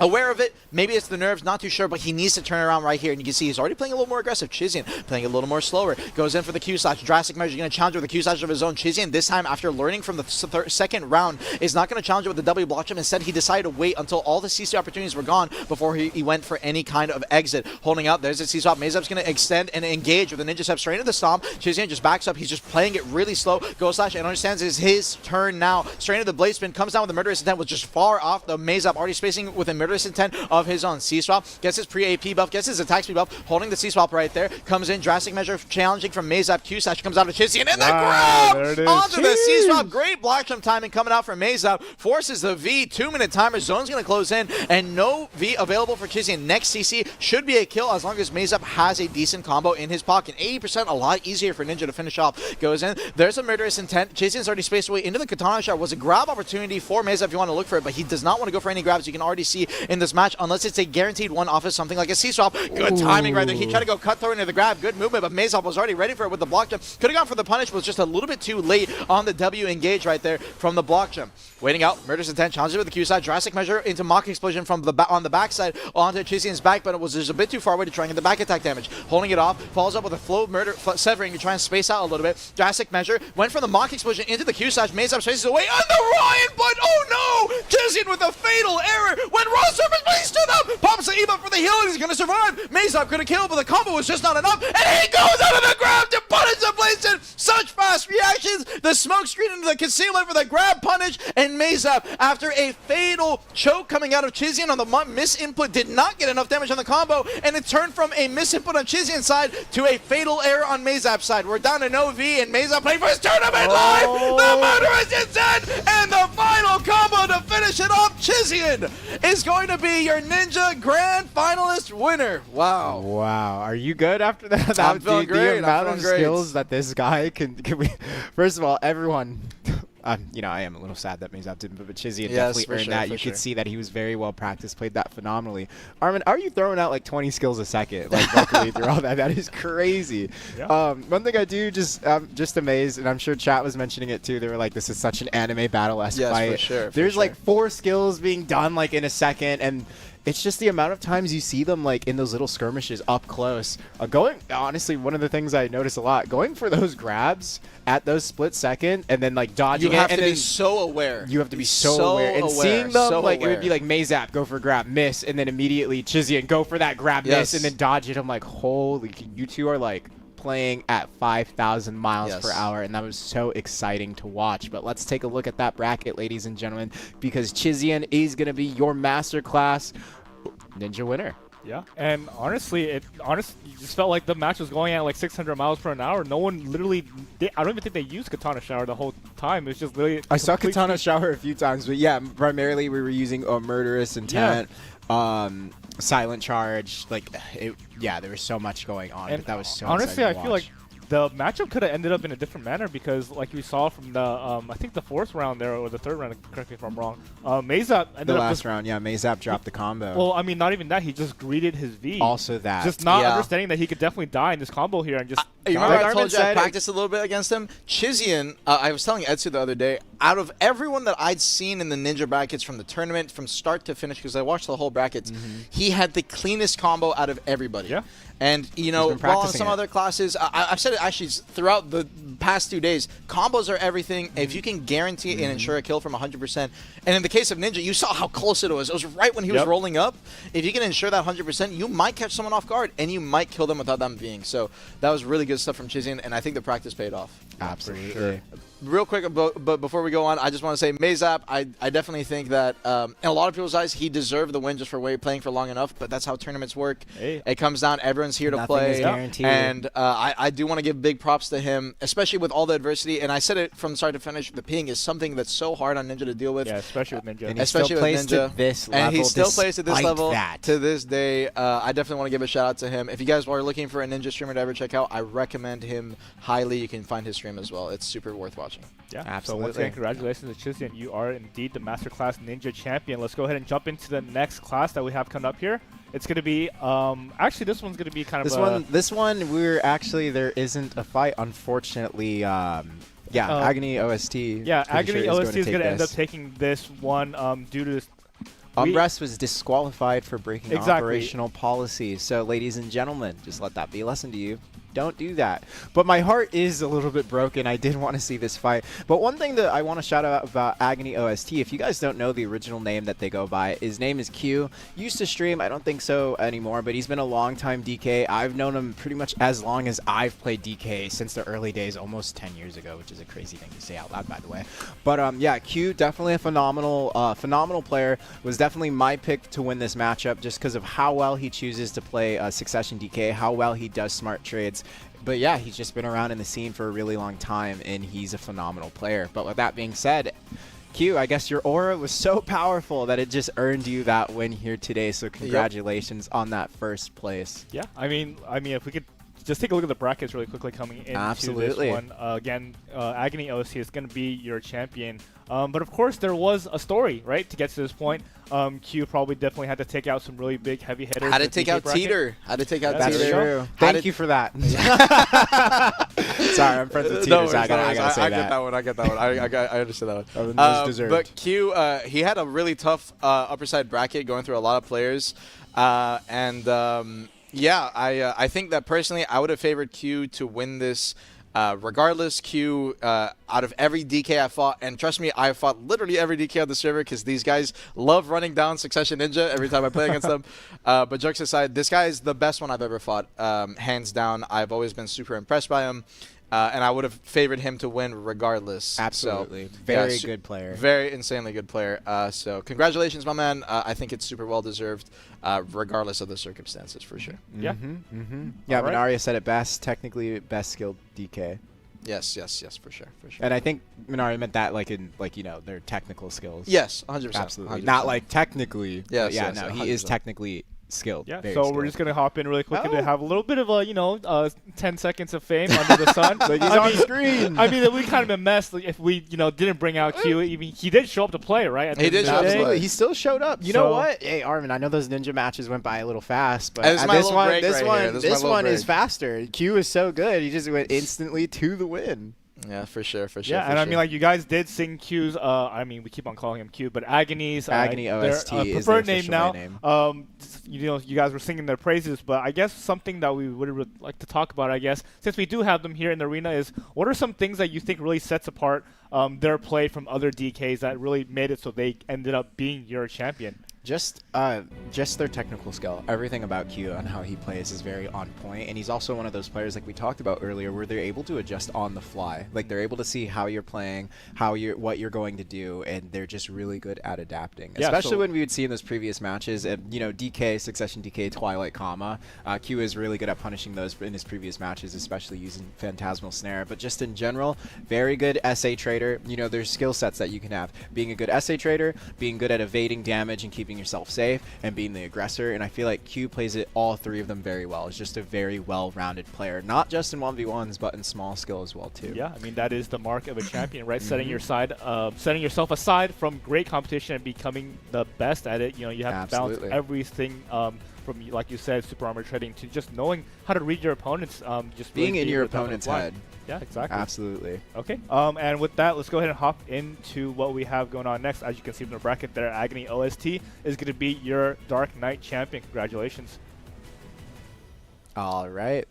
aware of it, maybe it's the nerves, not too sure, but he needs to turn around right here. And you can see he's already playing a little more aggressive. Chizian playing a little more slower. Goes in for the Q-Slash. Drastic Measure. He's going to challenge with the Q-Slash of his own. Chizian, this time, after learning from the second round, is not going to challenge it with the W block jump. Instead, he decided to wait until all the CC opportunities were gone before he went for any kind of exit. Holding out, there's a C-swap. Maezap's going to extend and engage with a Ninja Step straight into the Stomp. Chizian just backs up. He's just playing it really slow. Ghost Slash, and understands it's his turn now. Straight into the Blade Spin. Comes down with the Murderous Intent, was just far off. The Maezap already spacing with a murderous intent of his own. C-swap gets his pre-AP buff, gets his attack speed buff, holding the C-swap right there. Comes in, drastic measure, challenging from Maezap. Q-Sash comes out of Chizian, and the grab onto the C-swap. Great block jump timing coming out from Maezap. Forces the V. 2-minute timer. Zone's going to close in, and no V available for Chizian. Next CC should be a kill as long as Maezap has a decent combo in his pocket. 80% a lot easier for Ninja to finish off. Goes in. There's a murderous intent. Chizian's already spaced away into the katana shot. Was a grab opportunity for Maezap if you want to look for it, but he does not want to go for any grabs. You can already see in this match, unless it's a guaranteed one off of something like a C-swap. Good timing right there. He tried to go cut through into the grab. Good movement, but Maezap was already ready for it with the block jump. Could have gone for the punish, was just a little bit too late on the W engage right there from the block jump. Waiting out, murderous intent, challenges with the Q side, drastic measure into mock explosion from the on the backside onto Chizian's back, but it was just a bit too far away to try and get the back attack damage. Holding it off, follows up with a flow murder severing to try and space out a little bit. Drastic measure, went from the mock explosion into the Q side, Maezap spaces away on the Ryan, but oh no! Chizian with a fatal error when raw surface, but he stood up, pops the E-buff for the heal, and he's gonna survive. Maezap could have killed, but the combo was just not enough, and he goes out of the grab to punish the Blazon. Such fast reactions, the smoke screen into the concealment for the grab punish, and Maezap, after a fatal choke coming out of Chizian on the misinput, did not get enough damage on the combo, and it turned from a misinput on Chizian's side to a fatal error on Maezap's side. We're down to no V, and Maezap playing for his tournament live. The murderous intent, and the final combo to finish it off. Chizian is going to be your Ninja Grand Finalist winner. Wow. Wow. Are you good after that? I'm feeling great. The amount of skills that this guy can we, first of all, everyone. You know, I am a little sad that Maezap didn't, but Chizian definitely earned that. You could see that he was very well practiced, played that phenomenally. Armin, are you throwing out like 20 skills a second, like luckily through all that? That is crazy. Yeah. One thing I do just amazed, and I'm sure chat was mentioning it too. They were like, "This is such an anime battle-esque fight." For sure. There's like 4 skills being done like in a second, and it's just the amount of times you see them like in those little skirmishes up close. Honestly, one of the things I notice a lot, going for those grabs at those split second and then like dodging you have it. to be so aware. You have to be so aware. And seeing them, like it would be like Maezap, go for grab, miss, and then immediately Chizian, go for that grab, miss, and then dodge it. I'm like, holy, you two are like playing at 5,000 miles per hour, and that was so exciting to watch. But let's take a look at that bracket, ladies and gentlemen, because Chizian is going to be your masterclass Ninja winner. Yeah, and honestly, you just felt like the match was going at like 600 miles per hour. No one literally, I don't even think they used Katana Shower the whole time. It was just literally. I saw Katana Shower a few times, but yeah, primarily we were using a murderous intent, silent charge. Like, yeah, there was so much going on. And but that was so honestly, exciting I to feel watch. like the matchup could have ended up in a different manner because, like we saw from the, I think the 4th round there, or the 3rd round, correct me if I'm wrong, Maezap ended up... The last round, yeah, Maezap dropped the combo. Well, I mean, not even that, he just greeted his V. Also that. Just not understanding that he could definitely die in this combo here and just... You remember I told you I practiced a little bit against him? Chizian, I was telling Etsu the other day, out of everyone that I'd seen in the Ninja brackets from the tournament, from start to finish, because I watched the whole brackets, he had the cleanest combo out of everybody. Yeah. And, you know, while in some other classes, I've said it actually throughout the past 2 days, combos are everything. If you can guarantee and ensure a kill from 100%, and in the case of Ninja, you saw how close it was. It was right when he was rolling up. If you can ensure that 100%, you might catch someone off guard, and you might kill them without them being. So that was really good stuff from Chizian, and I think the practice paid off. Absolutely. Sure. Real quick, but before we go on, I just want to say Maezap, I definitely think that in a lot of people's eyes, he deserved the win just for playing for long enough, but that's how tournaments work. Hey. It comes down, everyone's here to play. And I do want to give big props to him, especially with all the adversity, and I said it from start to finish, the ping is something that's so hard on Ninja to deal with. Yeah, especially with Ninja. And especially with Ninja. And he still plays at this level that. to this day. I definitely want to give a shout out to him. If you guys are looking for a Ninja streamer to ever check out, I recommend him highly. You can find his stream as well. It's super worth watching. Yeah, absolutely. So once again, congratulations to Chizian. You are indeed the Masterclass Ninja Champion. Let's go ahead and jump into the next class that we have coming up here. It's going to be, actually this one's going to be kind of This one, there isn't a fight, unfortunately. Agony OST. Yeah, Agony OST is going to end up taking this one due to this. Umbress was disqualified for breaking operational policies. So, ladies and gentlemen, just let that be a lesson to you. Don't do that. But my heart is a little bit broken. I did want to see this fight. But one thing that I want to shout out about Agony OST, if you guys don't know the original name that they go by, his name is Q. Used to stream, I don't think so anymore, but he's been a long time DK. I've known him pretty much as long as I've played DK since the early days, almost 10 years ago, which is a crazy thing to say out loud, by the way. But yeah, Q, definitely a phenomenal player. Was definitely my pick to win this matchup just because of how well he chooses to play Succession DK, how well he does smart trades. But yeah, he's just been around in the scene for a really long time, and he's a phenomenal player. But with that being said, Q, I guess your aura was so powerful that it just earned you that win here today. So congratulations on that first place. Yeah, I mean, if we could just take a look at the brackets really quickly coming into Absolutely. this one. Again, Agony OC is going to be your champion. But of course, there was a story, right, to get to this point. Q probably definitely had to take out some really big heavy hitters. Had to take out Teeter. Had to take out That's Teeter. true. Thank you for that. Sorry, I'm friends with Teeter, No, so I gotta say I that. get that one. I get that one. I understand that one. Most deserved. But Q, he had a really tough upper side bracket going through a lot of players. Yeah, I think that personally I would have favored Q to win this. Regardless, Q, out of every DK I fought, and trust me, I fought literally every DK on the server because these guys love running down Succession Ninja every time I play against them. But jokes aside, this guy is the best one I've ever fought, hands down. I've always been super impressed by him. And I would have favored him to win regardless. Absolutely. So, Very good player. Very insanely good player. So congratulations, my man. I think it's super well deserved, regardless of the circumstances, for sure. Yeah. Yeah, All right. Minaria said it best. Technically, best skilled DK. Yes, for sure. And I think Minaria meant that like in their technical skills. Yes, 100%. Absolutely. 100%. No, technically. Yes, but yeah, yes, no, 100%. he is technically skilled. Yeah, very so skilled. we're just going to hop in really quickly Oh. to have a little bit of a, 10 seconds of fame under the sun. Like he's I on mean, screen. I mean, we kind of been messed if we, didn't bring out Q. Even he did show up to play, right? At the He end of did the show up to day. play. Absolutely. He still showed up. You know So- what? Hey, Armin, I know those ninja matches went by a little fast, but This is my this little one, break this right one, here. This is my this little one is break. faster. Q is so good. He just went instantly to the win. Yeah, for sure. Yeah, and I mean, you guys did sing Q's. We keep on calling him Q, but Agony's Agony OST their, is preferred their name now. official name. You guys were singing their praises, but I guess something that we would like to talk about, I guess, since we do have them here in the arena, is what are some things that you think really sets apart their play from other DKs that really made it so they ended up being your champion? Just their technical skill. Everything about Q and how he plays is very on point, and he's also one of those players like we talked about earlier, where they're able to adjust on the fly. Like they're able to see how you're playing, what you're going to do, and they're just really good at adapting. Yeah, Especially so- when we would see in those previous matches, DK, Succession DK, Twilight, Q is really good at punishing those in his previous matches, especially using Phantasmal Snare. But just in general, very good SA trader. There's skill sets that you can have. Being a good SA trader, being good at evading damage and keeping yourself safe, and being the aggressor. And I feel like Q plays all three of them very well. It's just a very well-rounded player, not just in 1v1s, but in small skill as well too. Yeah, I mean that is the mark of a champion, right? Setting yourself aside from great competition and becoming the best at it. You have to balance Absolutely. everything from, like you said, super armor trading to just knowing how to read your opponents. Just Being really in your able to tell them opponent's why. head. Yeah, exactly. Absolutely. Okay. And with that, let's go ahead and hop into what we have going on next. As you can see from the bracket there, Agony OST is going to be your Dark Knight champion. Congratulations. All right.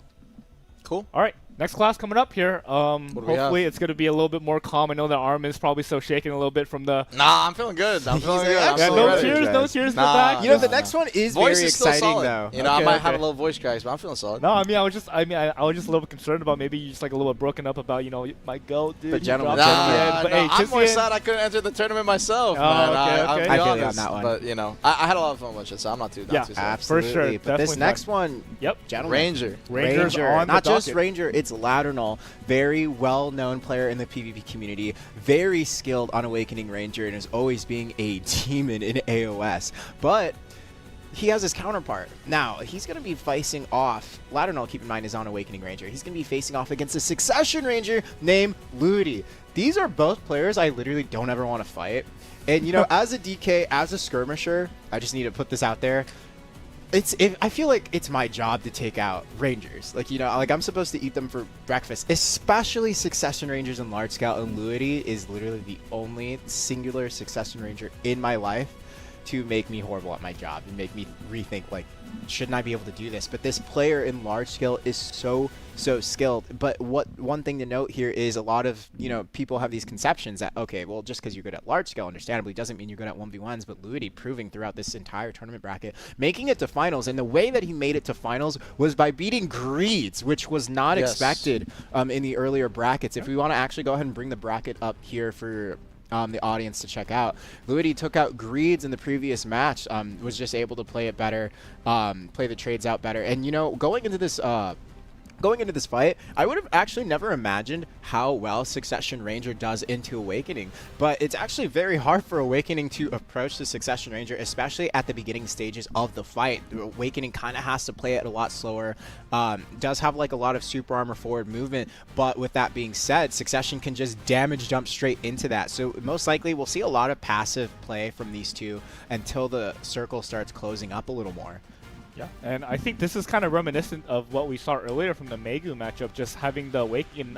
Cool. All right. Next class coming up here. do we Hopefully have? it's going to be a little bit more calm. I know that Armin is probably still shaking a little bit from the... Nah, I'm feeling good. I'm feeling good. I'm Yeah, so no ready. tears, no tears in the Nah. back. The next one is Voice very is still exciting solid. though. I Okay, might have okay. a little voice cracks, but I'm feeling solid. No, I was just a little concerned about maybe you just like a little broken up about, my goat, dude. But you gentlemen, dropped Nah, it at the end. But hey, I'm more Tizian- sad I couldn't enter the tournament myself, Oh, man. okay, I'll okay. be I feel you on honest, that one. but I had a lot of fun with it, so I'm not too Yeah. too sad. Absolutely. For sure, But this definitely next fun. one, Yep. gentlemen. Ranger. Rangers on the not just docket. Ranger, it's Ladernal. Very well-known player in the PvP community. Very skilled on Awakening Ranger and is always being a demon in AOS. But he has his counterpart. Now, he's going to be facing off, Ladernal, keep in mind, is on Awakening Ranger. He's going to be facing off against a Succession Ranger named Ludi. These are both players I literally don't ever want to fight. And, as a DK, as a skirmisher, I just need to put this out there. I feel like it's my job to take out Rangers. I'm supposed to eat them for breakfast, especially Succession Rangers in large scale. And Luity is literally the only singular Succession Ranger in my life to make me horrible at my job and make me rethink, like, shouldn't I be able to do this? But this player in large scale is so skilled. But one thing to note here is a lot of, people have these conceptions that, okay, well, just because you're good at large scale, understandably, doesn't mean you're good at 1v1s. But Luity proving throughout this entire tournament bracket, making it to finals, and the way that he made it to finals was by beating Greeds, which was not expected in the earlier brackets. If we want to actually go ahead and bring the bracket up here for the audience to check out, Luity took out Greeds in the previous match, was just able to play it better, play the trades out better. And, going into this fight, I would have actually never imagined how well Succession Ranger does into Awakening. But it's actually very hard for Awakening to approach the Succession Ranger, especially at the beginning stages of the fight. Awakening kind of has to play it a lot slower, does have like a lot of super armor forward movement, but with that being said, Succession can just damage jump straight into that. So most likely we'll see a lot of passive play from these two until the circle starts closing up a little more. Yeah, and I think this is kind of reminiscent of what we saw earlier from the Maegu matchup, just having the Awaken.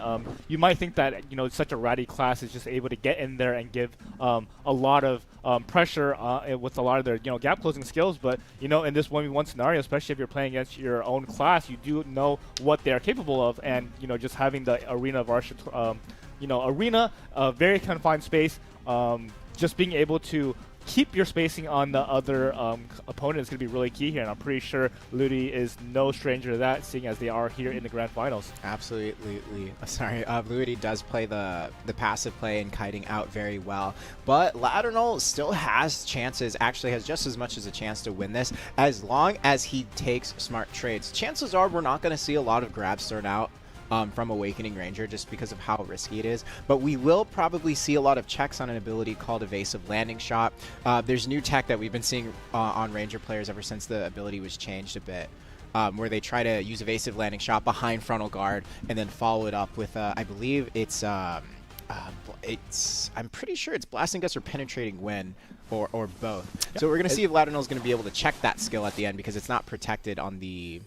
You might think that, such a ratty class is just able to get in there and give a lot of pressure with a lot of their, gap closing skills. But, in this 1v1 scenario, especially if you're playing against your own class, you do know what they are capable of. And, just having the arena of arena, very confined space, just being able to keep your spacing on the other opponent is going to be really key here, and I'm pretty sure Luity is no stranger to that, seeing as they are here in the grand finals. Absolutely. Sorry, Luity does play the passive play and kiting out very well, but Laternal still has chances, actually has just as much as a chance to win this, as long as he takes smart trades. Chances are we're not going to see a lot of grabs thrown out from Awakening Ranger just because of how risky it is, but we will probably see a lot of checks on an ability called Evasive Landing Shot. There's new tech that we've been seeing on Ranger players ever since the ability was changed a bit, where they try to use Evasive Landing Shot behind frontal guard and then follow it up with, I believe it's I'm pretty sure it's Blasting Gust or Penetrating Wind, or both. Yeah. So we're going to see if Laternal is going to be able to check that skill at the end, because it's not protected on the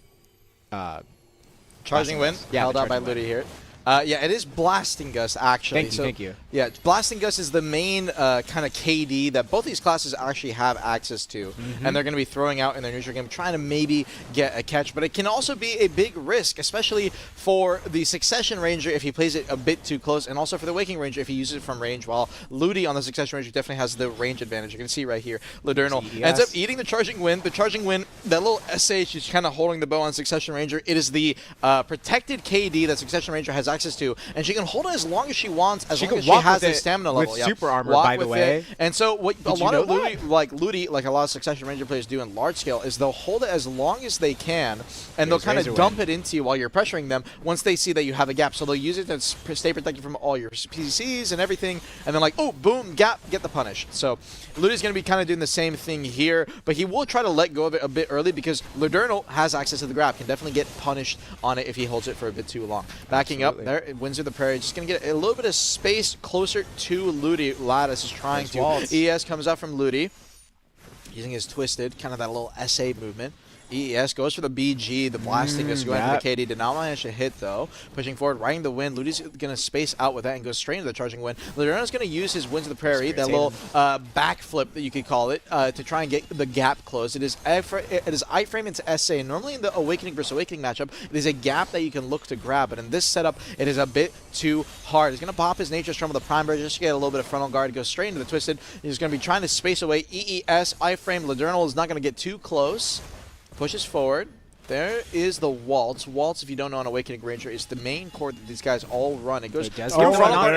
Charging Wind, held out by Luity here. Yeah, it is Blasting Gust, actually. Thank you. Yeah, Blasting Gust is the main kind of KD that both these classes actually have access to, and they're going to be throwing out in their neutral game, trying to maybe get a catch. But it can also be a big risk, especially for the Succession Ranger if he plays it a bit too close, and also for the Waking Ranger if he uses it from range, while Luity on the Succession Ranger definitely has the range advantage. You can see right here, Ladernal ends up eating the Charging Wind. The Charging Wind, that little SA, she's kind of holding the bow on Succession Ranger. It is the protected KD that Succession Ranger has access to, and she can hold it as long as she wants, as long as she has the stamina level. With super armor, by the way. And so what a lot of Luity, like a lot of Succession Ranger players do in large scale, is they'll hold it as long as they can, and they'll kind of dump it into you while you're pressuring them once they see that you have a gap. So they'll use it to stay protected from all your PCs and everything, and then like, oh, boom, gap, get the punish. So Luity's going to be kind of doing the same thing here, but he will try to let go of it a bit early because Ladernal has access to the grab, can definitely get punished on it if he holds it for a bit too long. Backing up there, Winds of the Prairie, just going to get a little bit of space closer to Luity. Lattice is trying to. ES comes out from Luity, using his Twisted, kind of that little SA movement. EES goes for the BG, the Blasting is going for the KD. Did not manage to hit, though. Pushing forward, riding the Wind. Luity's going to space out with that and go straight into the Charging Wind. Ladernal's going to use his Winds of the Prairie, that little backflip that you could call it, to try and get the gap closed. It is iframe into SA. Normally in the Awakening versus Awakening matchup, it is a gap that you can look to grab, but in this setup, it is a bit too hard. He's going to pop his Nature Storm with the Prime Barrier just to get a little bit of frontal guard, go straight into the Twisted. He's going to be trying to space away EES, iframe. Ladernal is not going to get too close. Pushes forward. There is the Waltz. Waltz, if you don't know, on Awakening Ranger, is the main cord that these guys all run. It goes through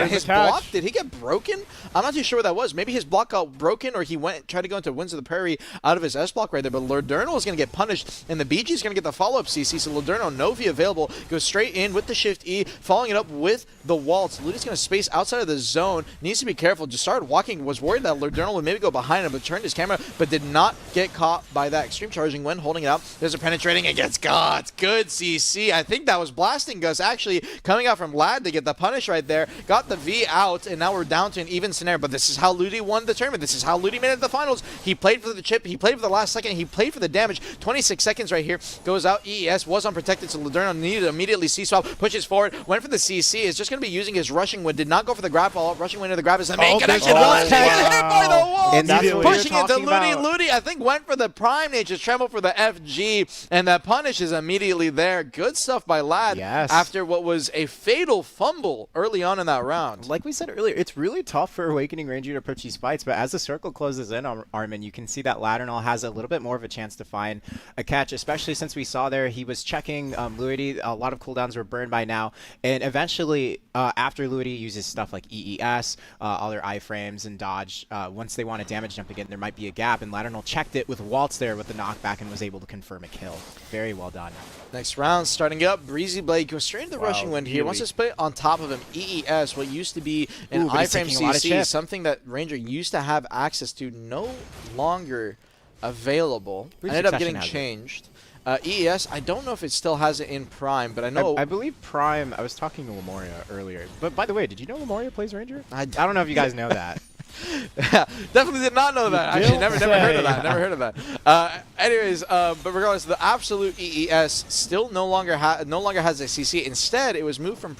his block. Did he get broken? I'm not too sure what that was. Maybe his block got broken, or he tried to go into Winds of the Prairie out of his S block right there. But Ladernal is going to get punished, and the BG is going to get the follow-up CC. So Ladernal, Novi available, goes straight in with the Shift E, following it up with the Waltz. Luity's going to space outside of the zone. Needs to be careful. Just started walking. Was worried that Ladernal would maybe go behind him, but turned his camera, but did not get caught by that Extreme Charging Wind, holding it out. There's a penetrating again. gets got. Good CC. I think that was Blasting Gus actually coming out from Lad to get the punish right there. Got the V out, and now we're down to an even scenario. But this is how Ludi won the tournament. This is how Ludi made it to the finals. He played for the chip. He played for the last second. He played for the damage. 26 seconds right here. Goes out. EES was unprotected, so Laderno needed to immediately C-swap. Pushes forward. Went for the CC. Is just going to be using his rushing wind. Did not go for the grab follow-up. Rushing wind to the grab is the main connection. wow. Hit by the wall. And that's what we were Pushing into talking Ludi. about. Ludi, I think, went for the prime Nature's Tremble for the FG, and that punish is immediately there. Good stuff by Lad. Yes. After what was a fatal fumble early on in that round. Like we said earlier, it's really tough for Awakening Ranger to approach these fights, but as the circle closes in on Armin, you can see that Ladernal has a little bit more of a chance to find a catch, especially since we saw there he was checking Luidi. A lot of cooldowns were burned by now, and eventually after Luidi uses stuff like EES, all their iframes and dodge, once they want to damage jump again, there might be a gap, and Ladernal checked it with Waltz there with the knockback and was able to confirm a kill. Very well done. Next round starting up. Breezy Blade goes straight into the rushing wind here. really? Wants to split on top of him. EES, what used to be an Ooh, but he's iframe taking a lot of CC, chip. something that Ranger used to have access to, no longer available. Believe Ended up Succession getting has it. changed. EES, I don't know if it still has it in Prime, but I know. I believe Prime, I was talking to Lemoria earlier, but by the way, did you know Lemoria plays Ranger? I don't know if you guys know that. Definitely did not know that. Actually, never heard of that. Never heard of that. Anyways, but regardless, the absolute EES still no longer has a CC. Instead, it was moved from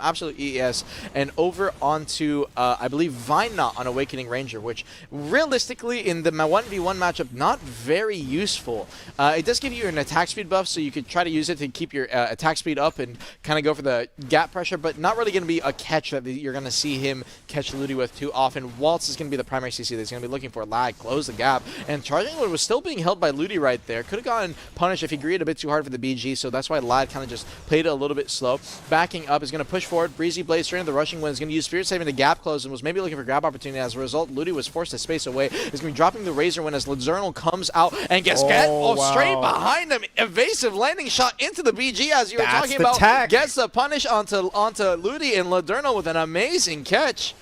absolute EES and over onto I believe Vine Knot on Awakening Ranger, which realistically in the 1v1 matchup not very useful. It does give you an attack speed buff, so you could try to use it to keep your attack speed up and kind of go for the gap pressure, but not really going to be a catch that you're going to see him catch Ludi with too often. Waltz is going to be the primary CC that he's going to be looking for. Lag, close the gap, and Charging Wood was still being held by Ludi right there. Could have gotten punished if he greeted a bit too hard for the BG, so that's why Lad kind of just played it a little bit slow. Backing up is going to push forward. Breezy Blade straight into the rushing wind is going to use Spirit Saving to gap close and was maybe looking for grab opportunity. As a result, Ludi was forced to space away. Is going to be dropping the Razor Wind as Lizernal comes out and gets straight behind him. Evasive landing shot into the BG as you were That's talking the about. tech. Gets the punish onto Ludi, and Ladernal with an amazing catch.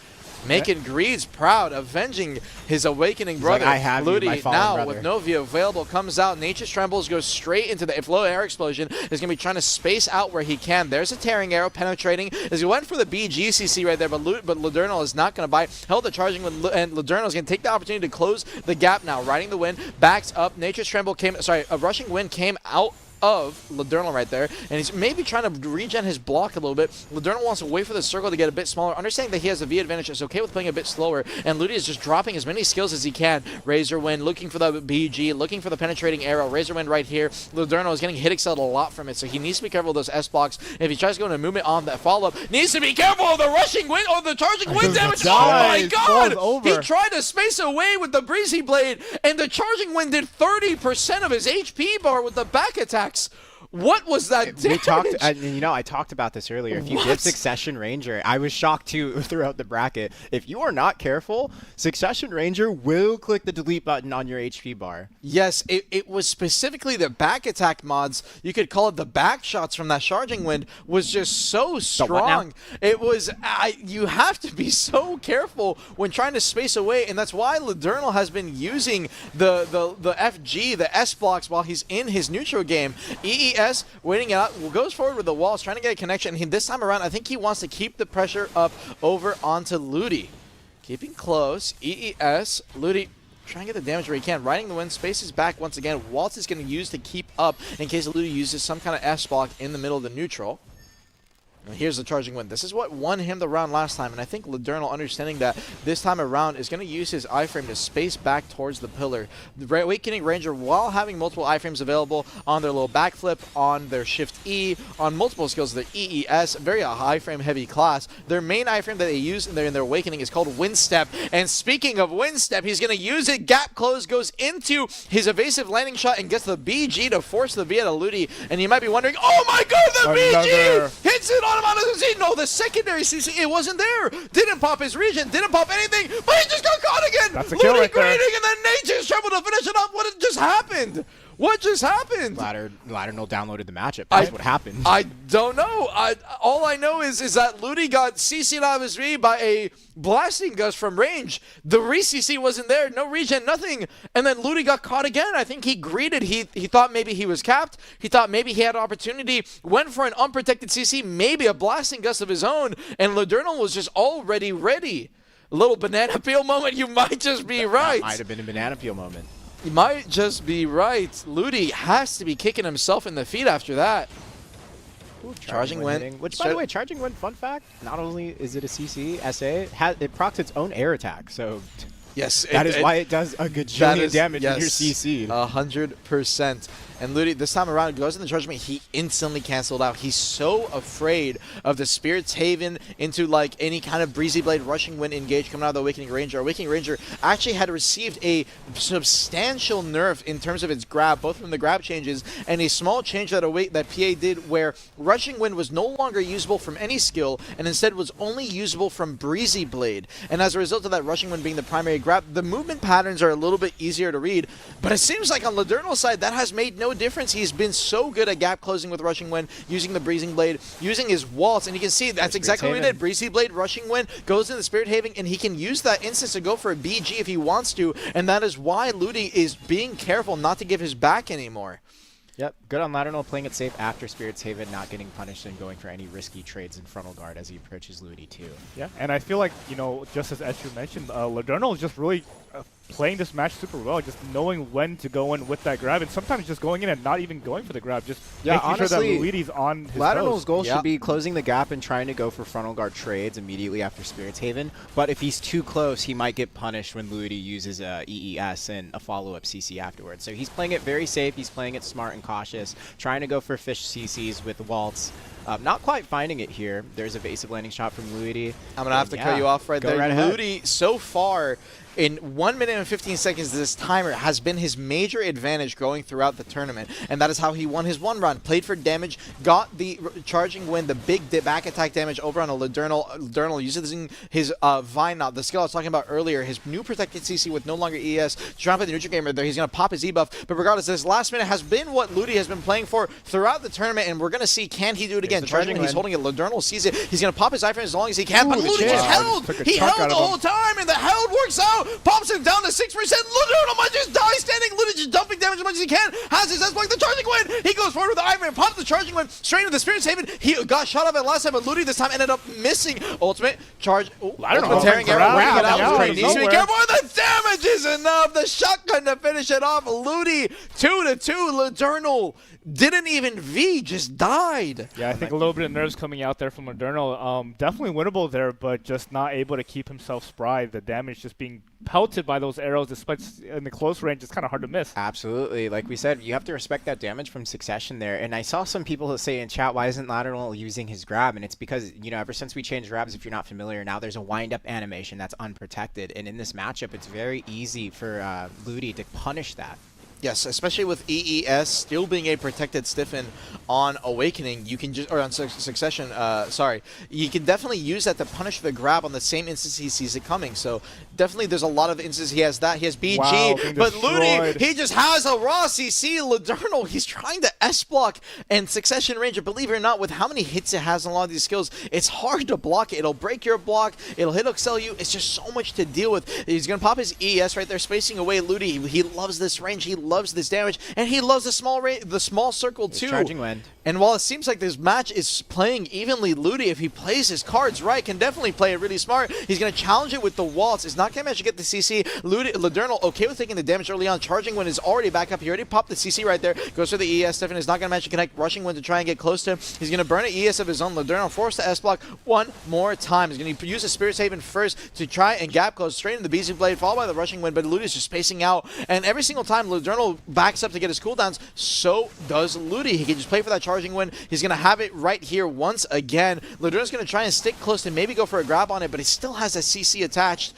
Making Greed's proud, avenging his awakening brother. like, I have you, Ludi my fallen now brother. with no view available comes out. Nature's Trembles goes straight into the flow air explosion. Is going to be trying to space out where he can. There's a tearing arrow penetrating as he went for the BGCC right there, but Ladernal is not going to bite. Held the charging and Ladernal is going to take the opportunity to close the gap now. Riding the wind, backs up. Nature's Tremble a rushing wind came out of Ladernal right there, and he's maybe trying to regen his block a little bit. Ladernal wants to wait for the circle to get a bit smaller, understanding that he has a V advantage, is okay with playing a bit slower, and Ludi is just dropping as many skills as he can. Razor Wind looking for the BG, looking for the penetrating arrow. Razor Wind right here. Ladernal is getting hit excelled a lot from it, so he needs to be careful of those S blocks. If he tries to go into movement on that follow-up, needs to be careful of the rushing wind or the charging wind damage. Oh my god! He tried to space away with the Breezy Blade, and the charging wind did 30% of his HP bar with the back attacks. What was that damage? We talked, I talked about this earlier. If you give Succession Ranger, I was shocked too throughout the bracket. If you are not careful, Succession Ranger will click the delete button on your HP bar. Yes, it was specifically the back attack mods. You could call it the back shots from that charging wind was just so strong. It was, you have to be so careful when trying to space away, and that's why Ladernal has been using the FG, the S blocks while he's in his neutral game. EES waiting out, goes forward with the walls, trying to get a connection. This time around, I think he wants to keep the pressure up over onto Ludi. Keeping close, EES, Ludi trying to get the damage where he can. Riding the wind, spaces back once again. Waltz is going to use to keep up in case Ludi uses some kind of S block in the middle of the neutral. And here's the charging wind. This is what won him the round last time, and I think Ladernal, understanding that this time around, is going to use his iframe to space back towards the pillar. The Awakening Ranger, while having multiple iframes available on their little backflip, on their Shift E, on multiple skills, their EES, very a high frame heavy class, their main iframe that they use in their Awakening is called Wind Step. And speaking of Wind Step, he's going to use it. Gap close, goes into his evasive landing shot and gets the BG to force the V out of Ludi. And you might be wondering, oh my god, the BG hits it on him on the CC. No, the secondary CC, it wasn't there. Didn't pop his region, didn't pop anything, but he just got caught again. That's a kill right there. And then Nature's Tremble to finish it up. What just happened? What just happened? Ladernal downloaded the matchup. That's what happened. I don't know. All I know is that Ludi got CC'd out of his read by a blasting gust from range. The re-CC wasn't there, no regen, nothing. And then Ludi got caught again. I think he greeted. He thought maybe he was capped. He thought maybe he had an opportunity. Went for an unprotected CC, maybe a blasting gust of his own. And Ladernal was just already ready. A little banana peel moment. You might just be right. That might have been a banana peel moment. You might just be right. Ludi has to be kicking himself in the feet after that. Ooh, Charging Wind. hitting. Which, by the way, Charging Wind, fun fact, not only is it a CC, SA, it procs its own air attack. So yes, that is why it does a gajillion damage when you're CC'd. 100%. And Ludi, this time around, goes in the Charging Wind. He instantly canceled out. He's so afraid of the Spirit's Haven into like any kind of Breezy Blade Rushing Wind engage coming out of the Awakening Ranger. Awakening Ranger actually had received a substantial nerf in terms of its grab, both from the grab changes and a small change that PA did where Rushing Wind was no longer usable from any skill and instead was only usable from Breezy Blade. And as a result of that Rushing Wind being the primary grab, the movement patterns are a little bit easier to read. But it seems like on Ladernal's side, that has made no difference. He's been so good at gap closing with Rushing Wind, using the Breezing Blade, using his waltz, and you can see that's exactly what he did. Breezy Blade, Rushing Wind, goes into the Spirit Haven, and he can use that instance to go for a BG if he wants to, and that is why Ludi is being careful not to give his back anymore. Yep, good on Ladernal playing it safe after Spirit's Haven, not getting punished and going for any risky trades in frontal guard as he approaches Ludi too. Yeah, and I feel like, you know, just as you mentioned, Ladernal is just really playing this match super well, just knowing when to go in with that grab, and sometimes just going in and not even going for the grab, just making honestly, sure that Luigi's on his Ladernal's toes. goal should be closing the gap and trying to go for frontal guard trades immediately after Spirit's Haven, but if he's too close, he might get punished when Luigi uses EES and a follow-up CC afterwards. So he's playing it very safe, he's playing it smart and cautious, trying to go for fish CCs with Waltz. Not quite finding it here. There's a evasive landing shot from Ludi. I'm going to have to cut you off right there. Right Ludi, so far, in 1 minute and 15 seconds, this timer has been his major advantage going throughout the tournament. And that is how he won his one round. Played for damage, got the Charging Wind, the big back attack damage over on a Ladernal using his Vine Knot, the skill I was talking about earlier, his new protected CC with no longer ES. Jump at the neutral gamer there. He's going to pop his E-buff. But regardless, this last minute has been what Ludi has been playing for throughout the tournament. And we're going to see, can he do it again? Charging Wind, he's holding it. Ladernal sees it. He's going to pop his iframe as long as he can. But Ludi just held. He held the whole time, and the held works out. Pops him down to 6%. Ladernal might just die standing. Ludi just dumping damage as much as he can. Has his S-block, the Charging Wind. He goes forward with the iframe, pops the Charging Wind straight into the Spirit's Haven. He got shot up at last time, but Ludi this time ended up missing. Ultimate charge. Ultimate tearing arrow. Needs to be careful. The damage is enough. The shotgun to finish it off. Ludi 2-2. Ladernal didn't even V, just died. Yeah, I think a little bit of nerves coming out there from Ladernal. Definitely winnable there, but just not able to keep himself spry. The damage just being pelted by those arrows, despite in the close range, it's kind of hard to miss. Absolutely. Like we said, you have to respect that damage from Succession there. And I saw some people say in chat, why isn't Ladernal using his grab? And it's because, you know, ever since we changed grabs, if you're not familiar, now there's a wind-up animation that's unprotected. And in this matchup, it's very easy for Ludi to punish that. Yes, especially with EES still being a protected stiffen on Awakening, you can just, or on Succession, sorry, you can definitely use that to punish the grab on the same instance he sees it coming. So definitely there's a lot of instances he has that. He has BG, wow, but Ludi, he just has a raw CC. Ladernal, he's trying to S-block, and Succession Ranger, believe it or not, with how many hits it has on a lot of these skills, it's hard to block it. It'll break your block, it'll hit excel you, it's just so much to deal with. He's going to pop his ES right there, spacing away Ludi. He loves this range, he loves this damage, and he loves the small circle too. Charging Wind. And while it seems like this match is playing evenly, Ludi, if he plays his cards right, can definitely play it really smart. He's going to challenge it with the waltz. It's not going to manage to get the CC. Ladernal okay with taking the damage early on. Charging Wind is already back up. He already popped the CC right there. Goes for the ES. Stefan is not going to manage to connect Rushing Wind to try and get close to him. He's going to burn an ES of his own. Ladernal forced to S-block one more time. He's going to use the Spirit's Haven first to try and gap close straight into the BZ Blade, followed by the Rushing Wind, but Ludi is just spacing out. And every single time Ladernal backs up to get his cooldowns, so does Ludi. He can just play for that Charging Wind. He's going to have it right here once again. Ladernal's going to try and stick close and maybe go for a grab on it, but he still has a CC attached.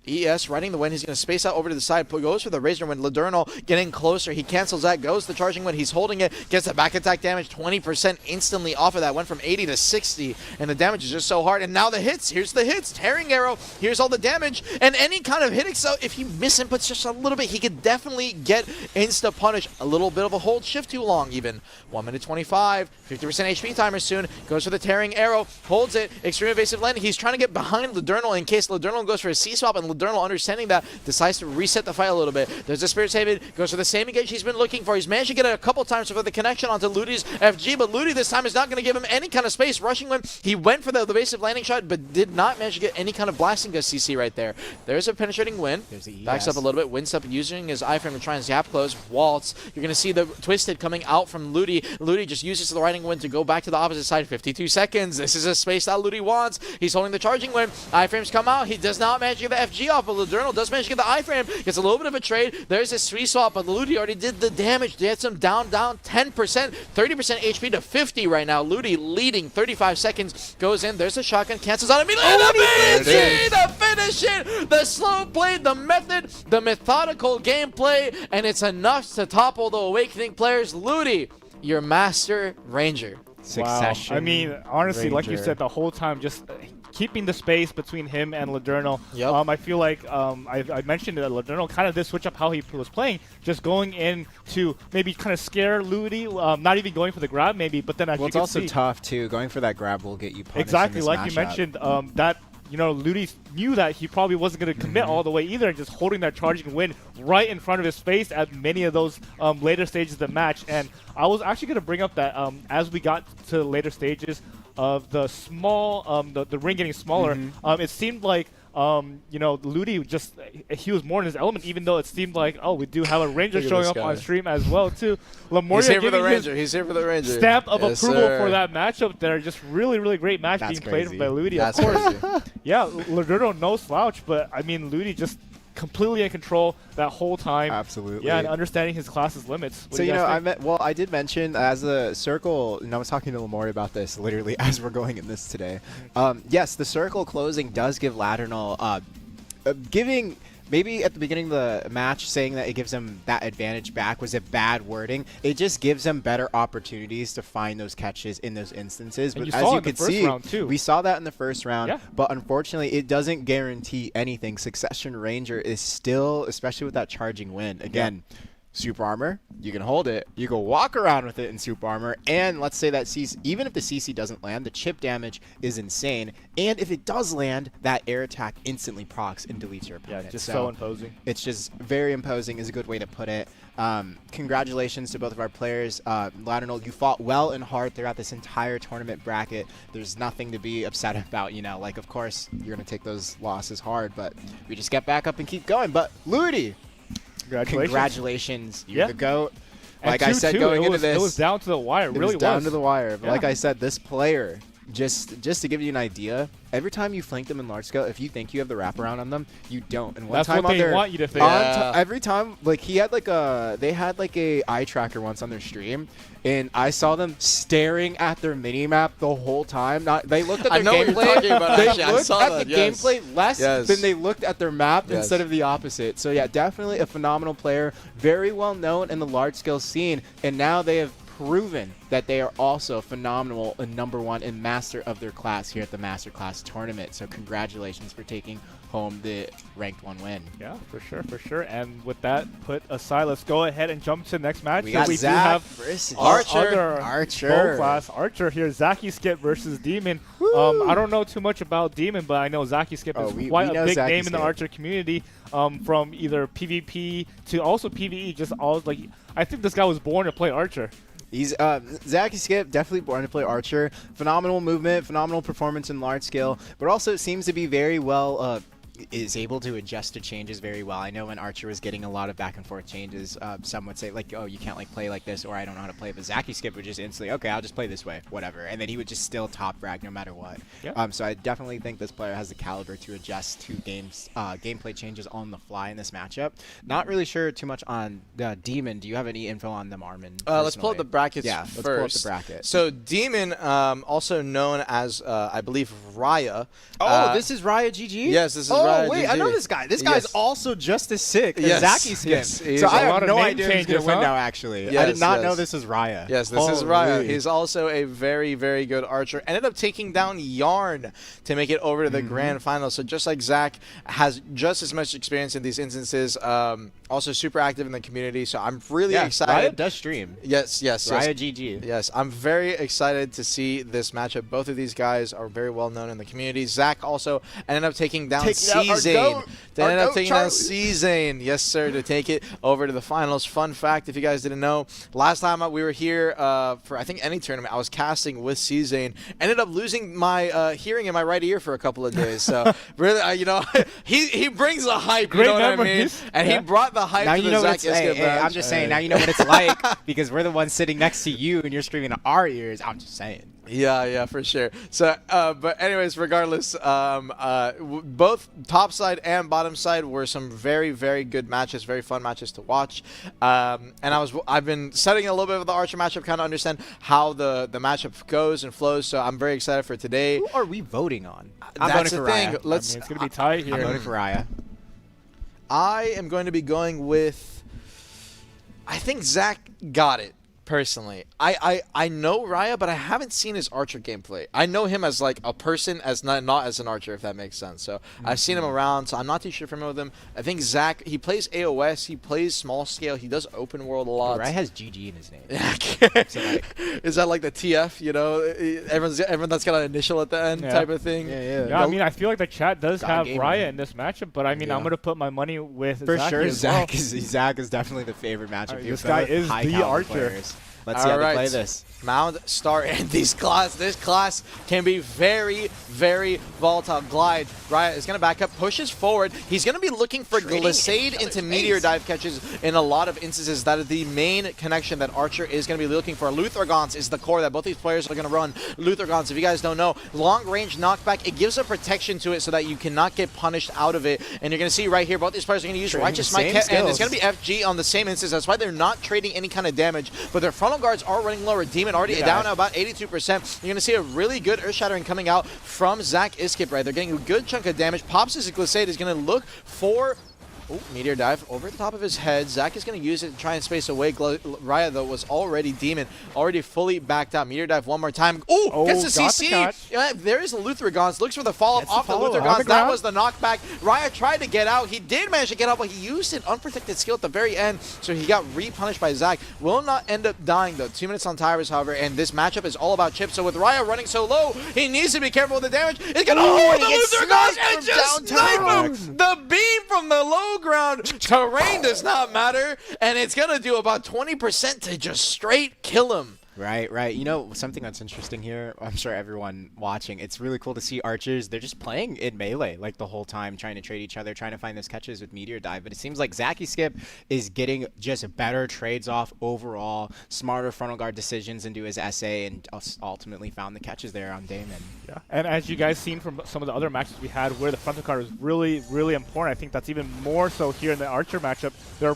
ES riding the wind. He's going to space out over to the side. Goes for the Razor Wind. Ladurnal getting closer. He cancels that. Goes the Charging Wind. He's holding it. Gets the back attack damage. 20% instantly off of that. Went from 80 to 60. And the damage is just so hard. And now the hits. Here's the hits. Tearing Arrow. Here's all the damage. And any kind of hit. So if he misinputs just a little bit, he could definitely get insta punish. A little bit of a hold shift too long even. 1 minute 25. 50% HP timer soon. Goes for the Tearing Arrow. Holds it. Extreme evasive landing. He's trying to get behind Ladurnal in case Ladurnal goes for a C-swap, and Ladurnal, understanding that, decides to reset the fight a little bit. There's a Spirit's Haven, goes for the same engage he's been looking for. He's managed to get it a couple times for the connection onto Ludi's FG, but Ludi this time is not going to give him any kind of space. Rushing Wind, he went for the evasive landing shot, but did not manage to get any kind of blasting gust CC right there. There's a penetrating Wind. There's the ES. Backs up a little bit. Winds up using his iframe to try and zap close. Waltz. You're going to see the Twisted coming out from Ludi. Ludi just uses the Riding Wind to go back to the opposite side. 52 seconds. This is a space that Ludi wants. He's holding the Charging Wind. Iframes come out. He does not manage to get the FG off, but Ladurnal does manage to get the iframe. Gets a little bit of a trade. There's a 3-swap, but Ludi already did the damage. Gets him down 10%. 30% HP to 50 right now. Ludi leading 35 seconds. Goes in. There's a shotgun. Cancels out immediately. The finish it! The slow play, the method, the methodical gameplay, and it's enough to topple the Awakening players. Ludi, your Master Ranger. Succession. Wow. I mean, honestly, like you Ranger. said, the whole time just keeping the space between him and Ladurnal. Yep. I feel like I mentioned that Ladurnal kind of did switch up how he was playing, just going in to maybe kind of scare Ludi, not even going for the grab maybe, but then as Well, you it's can also see, tough too. Going for that grab will get you punished. exactly in this like you matchup. mentioned, that Ludi knew that he probably wasn't going to commit all the way either, and just holding that Charging Wind right in front of his face at many of those later stages of the match. And I was actually going to bring up that as we got to the later stages of the small, the ring getting smaller, it seemed like Ludi just, he was more in his element, even though it seemed like, oh, we do have a Ranger Look at showing this up guy. on stream as well too. He's Lamoria here for the giving his Ranger. He's here for the Ranger. stamp of Yes, approval sir. for that matchup there. Just really, really great match That's being played crazy. by Ludi. That's of course. crazy. Yeah, Ladurnal no slouch, but I mean Ludi just completely in control that whole time. Absolutely. Yeah, and understanding his class's limits. What So do you guys think? I did mention as the circle, and I was talking to Lamori about this literally as we're going in this today. Yes, the circle closing does give Ladurnal giving. Maybe at the beginning of the match, saying that it gives him that advantage back was a bad wording. It just gives him better opportunities to find those catches in those instances. And But you as saw it you in the could first see, round, too. we saw that in the first round. Yeah. But unfortunately, it doesn't guarantee anything. Succession Ranger is still, especially with that Charging Wind. Again, Super Armor, you can hold it. You can walk around with it in Super Armor. And let's say that CC, even if the CC doesn't land, the chip damage is insane. And if it does land, that air attack instantly procs and deletes your Yeah, opponent. just so imposing. It's just very imposing is a good way to put it. Congratulations to both of our players. Ladurnal, you fought well and hard throughout this entire tournament bracket. There's nothing to be upset about, Like, of course, you're going to take those losses hard, but we just get back up and keep going. But, Ludi, congratulations. You're Yeah. the GOAT. And Like I said, 2-2, going into it was this, down to the wire. it Really was down to the wire. But Yeah. like I said, this player, just to give you an idea, every time you flank them in large scale, if you think you have the wraparound on them, you don't. And one That's time what on they their, want you to think. Yeah. every time, like they had like a eye tracker once on their stream, and I saw them staring at their mini map the whole time. They looked at I their know what you're gameplay. talking about, They actually. I looked saw at that, the yes. gameplay less Yes. than they looked at their map Yes. instead of the opposite. So yeah, definitely a phenomenal player, very well known in the large scale scene, and now they have proven that they are also phenomenal and #1 and master of their class here at the Master Class tournament. So congratulations for taking home the ranked 1 win. Yeah, for sure. And with that put aside, let's go ahead and jump to the next match. We So got do Zach have versus our Archer. other Archer. Bow class Archer here. Zaki Skip versus Demon. I don't know too much about Demon, but I know Zaki Skip is we quite a know big Zaki name in the Skip. Archer community. From either PvP to also PvE. Just all like, I think this guy was born to play Archer. He's Zaki Skip, definitely born to play Archer. Phenomenal movement, phenomenal performance in large scale, but also seems to be very well is able to adjust to changes very well. I know when Archer was getting a lot of back and forth changes, some would say like, oh, you can't like play like this, or I don't know how to play. But Zaki Skip would just instantly, okay, I'll just play this way, whatever, and then he would just still top frag no matter what. Yeah. So I definitely think this player has the caliber to adjust to gameplay changes on the fly in this matchup. Not really sure too much on Demon. Do you have any info on them, Armin? Let's pull up personally? the brackets Yeah, first. let's pull up the bracket. So Demon, also known as, I believe, Raya. Oh, this is Raya GG? Yes, this is Oh, Raya, wait, GG. I know this guy. This guy's Yes. also just as sick as Yes, Zaki Skin. yes, he is. So I A lot have of no name idea who's going to changes, win huh? now, actually. I Yes, did not know yes. this was Raya. Yes, this is Raya. Holy. He's also a very, very good archer. Ended up taking down Yarn to make it over to the grand final. So just like Zach has just as much experience in these instances, also super active in the community. So I'm really Yeah, excited. Raya does stream. Yes. Raya GG. Yes, I'm very excited to see this matchup. Both of these guys are very well known in the community. Zach also ended up taking down C-Zane. They ended up taking down C-Zane. Yes, sir, to take it over to the finals. Fun fact, if you guys didn't know, last time we were here for, I think, any tournament, I was casting with C-Zane. Ended up losing my hearing in my right ear for a couple of days. So, really, you know, he brings the hype, Great you know what I mean? memories. And Yeah. he brought the hype Now to you the know what Zach it's. Hey, Iskip hey, I'm match. just saying. Now you know what it's like because we're the ones sitting next to you and you're screaming in our ears. I'm just saying. Yeah, for sure. So, but anyways, regardless, both top side and bottom side were some very, very good matches, very fun matches to watch. And I've been studying a little bit of the Archer matchup, kind of understand how the matchup goes and flows. So I'm very excited for today. Who are we voting on? I'm That's voting the for thing. Raya. I mean, it's going to be tight here. I'm voting for Raya. I am going to be going with. I think Zach got it. Personally, I know Raya, but I haven't seen his Archer gameplay. I know him as like a person, as not as an Archer, if that makes sense. So I've seen him around, so I'm not too sure familiar with him. I think Zach, he plays AOS, he plays small scale, he does open world a lot. Raya has GG in his name. So, like, is that like the TF? You know, everyone that's got an initial at the end Yeah. type of thing. Yeah, I mean, I feel like the chat does God have gaming. Raya in this matchup, but I mean, Yeah. I'm going to put my money with For Zach sure, as well. Zach is definitely the favorite matchup. This They're guy both is high the caliber Archer. players. Let's see how they play this. Mound, Star, and this class can be very, very volatile. Glide, Raya is going to back up, pushes forward. He's going to be looking for Glissade into Meteor Dive catches in a lot of instances. That is the main connection that Archer is going to be looking for. Luthergons is the core that both these players are going to run. Luthergons, if you guys don't know, long-range knockback, it gives a protection to it so that you cannot get punished out of it. And you're going to see right here, both these players are going to use Trading Righteous the same Might, and it's skills. going to be FG on the same instance. That's why they're not trading any kind of damage, but their frontal guards are running lower. Demon already down at about 82%. You're going to see a really good Earth Shattering coming out from Zach Iskip, right? They're getting a good chunk of damage. Pops' Glissade is going to look for... Oh, Meteor Dive over the top of his head. Zach is going to use it to try and space away. Raya, though, was already Demon, already fully backed out. Meteor Dive one more time. Ooh, gets the got the CC. catch. Yeah, there is the Luthergons. Looks for the follow-up Gets the off the follow-up. On Luthergons. the That ground. was the knockback. Raya tried to get out. He did manage to get out, but he used an unprotected skill at the very end, so he got re-punished by Zach. Will not end up dying, though. 2 minutes on tires, however, and this matchup is all about chips. So with Raya running so low, he needs to be careful with the damage. It's going to hold the he gets Luthergons sniped and from just downtown. snipe him. The beam from the low ground. Terrain does not matter, and it's going to do about 20% to just straight kill him. Right. You know, something that's interesting here, I'm sure everyone watching, it's really cool to see Archers, they're just playing in melee like the whole time, trying to trade each other, trying to find those catches with Meteor Dive, but it seems like Zaki Skip is getting just better trades off overall, smarter frontal guard decisions into his SA, and ultimately found the catches there on Damon. Yeah, and as you guys seen from some of the other matches we had where the frontal card was really, really important, I think that's even more so here in the Archer matchup. They're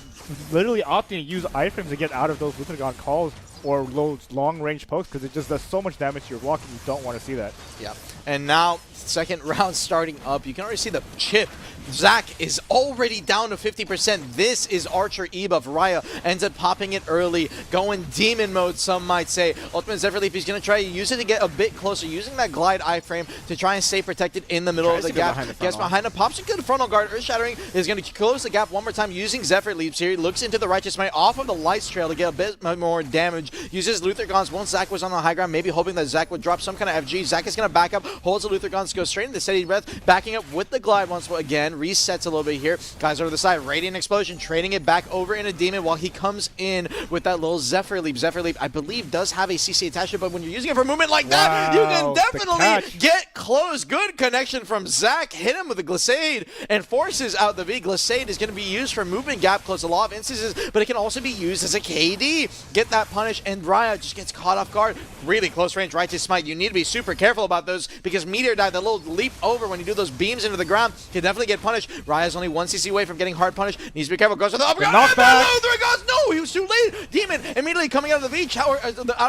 literally opting to use iframes to get out of those Luthergon calls or those long-range pokes because it just does so much damage to your walk and you don't want to see that. Yeah. And now, second round starting up. You can already see the chip. Zach is already down to 50%. This is Archer E-buff. Raya ends up popping it early, going demon mode, some might say. Ultimate Zephyr Leaf, he's going to try to use it to get a bit closer, using that glide iframe to try and stay protected in the middle of the gap. Gets behind him, pops a good frontal guard. Earth Shattering is going to close the gap one more time using Zephyr Leaps here. He looks into the Righteous Might off of the Lights Trail to get a bit more damage. Uses Luthergons once Zach was on the high ground, maybe hoping that Zach would drop some kind of FG. Zach is going to back up, holds the Luthergons, goes straight into Steady Breath, backing up with the glide once again, resets a little bit here. Guys over the side, Radiant Explosion, trading it back over into Demon while he comes in with that little Zephyr Leap. Zephyr Leap, I believe, does have a CC attachment, but when you're using it for movement like that, you can Wow, the definitely catch. get close. Good connection from Zach. Hit him with a Glissade and forces out the V. Glissade is going to be used for movement gap close a lot of instances, but it can also be used as a KD. Get that punish, and Raya just gets caught off guard. Really close range Righteous Smite. You need to be super careful about those because Meteor Dive, that little leap over when you do those beams into the ground, can definitely get punished. punish. Raya's only 1 CC away from getting hard punish. Needs to be careful. Goes for the uppercut. knockback. No, there it goes. No, he was too late. Demon immediately coming out of the V. Out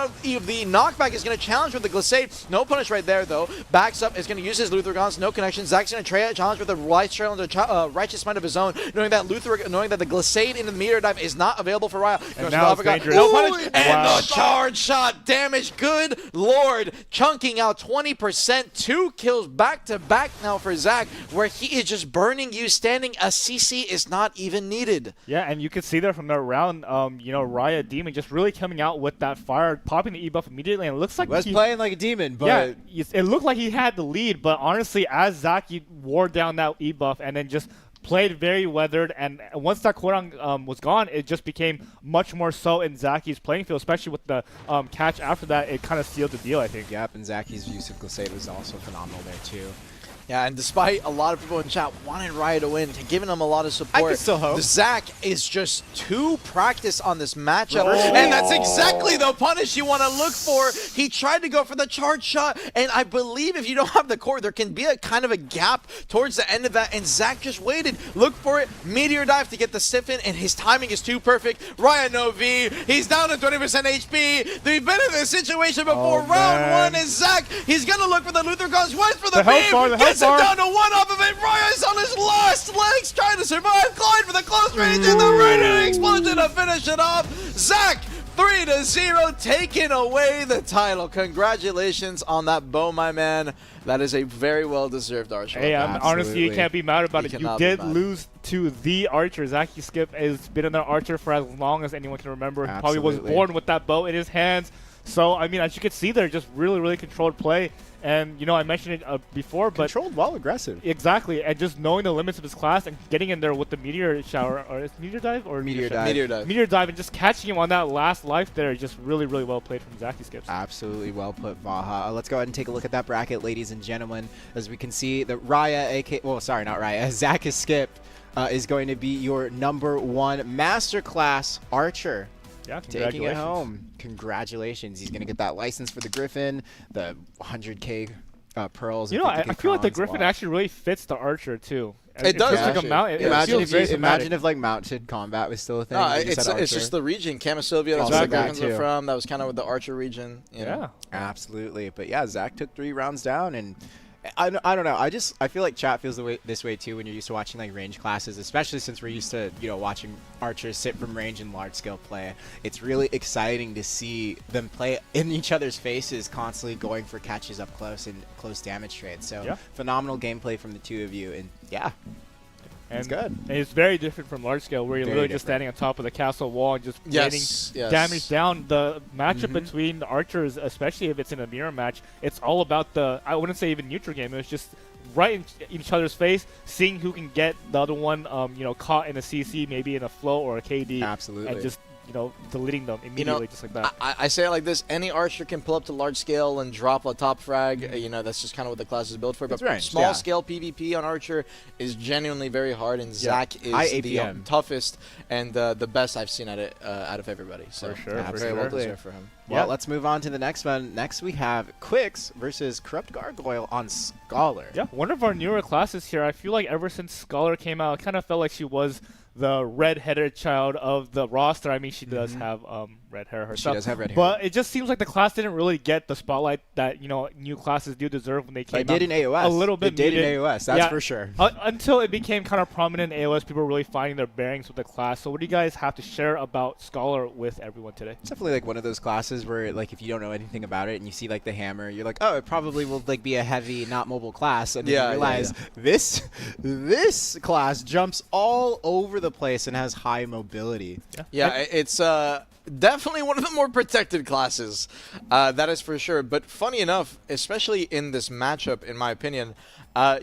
of the knockback is going to challenge with the Glissade. No punish right there, though. Backs up. Is going to use his Luthergons. No connection. Zach's going to challenge with a right trail into Righteous Mind of his own, knowing that the Glissade into the meteor dive is not available for Raya. And now it's dangerous. No punish. Ooh, And wow. the charge shot damage. Good lord. Chunking out 20%. 2 kills back to back now for Zach, where he is just burning you standing. A CC is not even needed. Yeah, and you can see there from that round, you know, Raya Demon just really coming out with that fire, popping the E buff immediately, and it looks like Was playing like a demon, but yeah, it looked like he had the lead, but honestly, as Zach wore down that E buff and then just played very weathered, and once that cooldown was gone, it just became much more so in Zaki's playing field, especially with the catch after that. It kind of sealed the deal, I think. Yep, and Zaki's use of Glissade was also phenomenal there too. Yeah, and despite a lot of people in chat wanting Raya to win, giving him a lot of support, I can still hope. Zach is just too practiced on this matchup. And that's exactly the punish you want to look for. He tried to go for the charge shot, and I believe if you don't have the core, there can be a kind of a gap towards the end of that, and Zach just waited. Look for it. Meteor dive to get the stiffen, and his timing is too perfect. Raya no V. He's down to 20% HP. We've been in this situation before. Round 1 is Zach. He's going to look for the Luther Guns. Waits for the health beam. bar, the health Gets him bar. down to 1 off of it. Raya is on his last legs trying to survive. Clyde for the close range and the radiant explosion to finish it off. Zach 3-0, taking away the title. Congratulations on that bow, my man. That is a very well-deserved Archer. Hey, honestly, you can't be mad about it. You cannot be did mad. lose to the Archer. Zaki Skip has been an Archer for as long as anyone can remember. He probably was Absolutely. born with that bow in his hands. So, I mean, as you can see there, just really, really controlled play. And, you know, I mentioned it before, but... Controlled well, aggressive. Exactly, and just knowing the limits of his class and getting in there with the meteor shower, or is it meteor dive? Or Meteor shower? dive. Meteor dive. Meteor dive, and just catching him on that last life there, just really, really well played from Zaki Skips. Absolutely well put, Vaha. Let's go ahead and take a look at that bracket, ladies and gentlemen. As we can see, that Raya, well, sorry, not Raya, Zach Skip is going to be your #1 masterclass Archer. Yeah, Taking it home. Congratulations. He's going to get that license for the Griffin, the 100K pearls. You know, I feel like the Griffin actually. actually really fits the Archer, too. It does, feels like a actually. mount. It Imagine feels if, very imagine thematic. if like mounted combat was still a thing. No, and you it's said it's Archer. just the region. Camisylvia, that's Also where the that Griffins are too. from. That was kind of with the Archer region. You know? Yeah. Absolutely. But yeah, Zach took 3 rounds down, and I don't know. I feel like chat feels this way too when you're used to watching like range classes, especially since we're used to, you know, watching archers sit from range and large scale play. It's really exciting to see them play in each other's faces, constantly going for catches up close and close damage trades. So Yeah. phenomenal gameplay from the two of you, and yeah. And It's good. And it's very different from large scale, where you're Very literally just different. standing on top of the castle wall and just Yes, getting yes. damage down. The matchup Mhm. between the archers, especially if it's in a mirror match, it's all about the, I wouldn't say even neutral game, it was just right in each other's face, seeing who can get the other one, you know, caught in a CC, maybe in a flow or a KD. Absolutely. And just, you know, deleting them immediately, just like that. I say it like this: any Archer can pull up to large scale and drop a top frag. You know, that's just kind of what the class is built for. It's But ranged, small yeah. scale PvP on Archer is genuinely very hard, and Zach High is the APM. toughest and the best I've seen at it out of everybody. So For sure, very well absolutely. deserved for him. Well, Yeah. let's move on to the next one. Next we have Quicks versus Corrupt Gargoyle on Scholar. Yeah, one of our newer classes here. I feel like ever since Scholar came out, it kind of felt like she was the red-headed child of the roster. I mean, she does have red hair herself. She does have red hair. But it just seems like the class didn't really get the spotlight that, you know, new classes do deserve when they came It out. did in AOS. A little bit It did in muted. AOS, that's Yeah. for sure. Until it became kind of prominent in AOS, people were really finding their bearings with the class. So what do you guys have to share about Scholar with everyone today? It's definitely like one of those classes where, like, if you don't know anything about it and you see like the hammer, you're like, oh, it probably will like be a heavy, not mobile class, and then Yeah, you yeah, realize this class jumps all over the place and has high mobility. Yeah, it's definitely one of the more protected classes. That is for sure. But funny enough, especially in this matchup, in my opinion,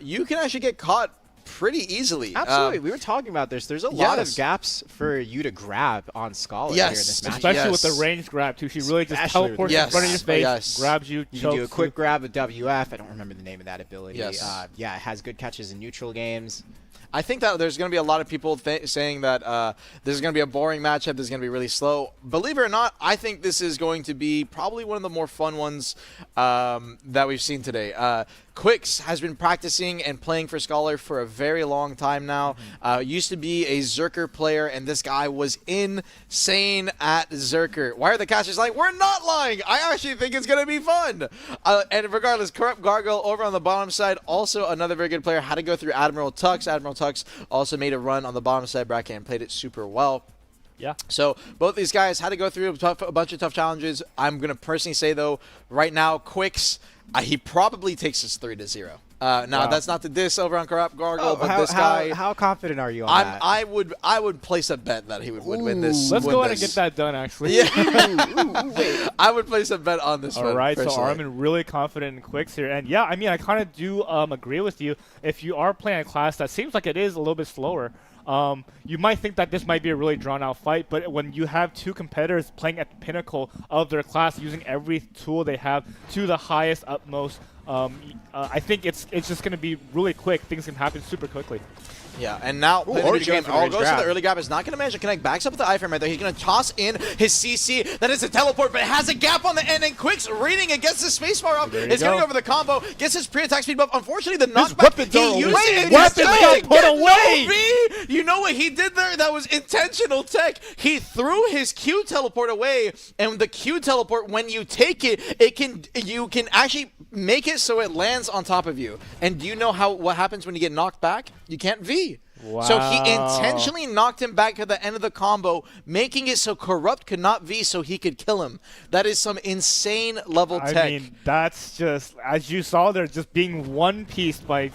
you can actually get caught pretty easily. Absolutely, we were talking about this. There's a lot of yes. gaps for you to grab on Scholar here in Yes, this match. Especially with Yes. the range grab, too. She really just Especially teleports with- in front of your Yes, face, yes. grabs you, You chokes can do a quick grab with WF. I don't remember the name of that ability. Yes. Yeah, it has good catches in neutral games. I think that there's going to be a lot of people saying that this is going to be a boring matchup. This is going to be really slow. Believe it or not, I think this is going to be probably one of the more fun ones that we've seen today. Quicks has been practicing and playing for Scholar for a very long time now. Used to be a Zerker player, and this guy was insane at Zerker. Why are the casters like, we're not lying? I actually think it's going to be fun. And regardless, Corrupt Gargoyle over on the bottom side, also another very good player. Had to go through Admiral Tux. Admiral Tux also made a run on the bottom side bracket and played it super well. Yeah. So both these guys had to go through a bunch of tough challenges. I'm going to personally say, though, right now, Quicks, he probably takes us 3-0. Now, that's not to diss over on Corrupt Gargoyle, but this guy... How confident are you on that? I would place a bet that he would win this. Let's go ahead and get that done, actually. Yeah. I would place a bet on this one. All right, so personally. Armin really confident in Quicks here. And yeah, I mean, I kind of do agree with you. If you are playing a class that seems like it is a little bit slower, you might think that this might be a really drawn-out fight, but when you have two competitors playing at the pinnacle of their class, using every tool they have to the highest, utmost, I think it's just going to be really quick. Things can happen super quickly. Yeah, and now already game going for the all range goes grab. to the early grab. Is not going to manage to connect. Backs up with the iframe right there. He's going to toss in his CC. That is a teleport, but it has a gap on the end. And Quick's reading it, gets the spacebar up. It's going to go for the combo. Gets his pre-attack speed buff. Unfortunately, the knockback. He used it. Weapons got put away. No, you know what he did there? That was intentional tech. He threw his Q teleport away, and the Q teleport, when you take it, you can actually make it so it lands on top of you. And do you know what happens when you get knocked back? You can't V. Wow. So he intentionally knocked him back to the end of the combo, making it so Corrupt could not V so he could kill him. That is some insane level tech. I mean, that's just, as you saw there, just being one-pieced by,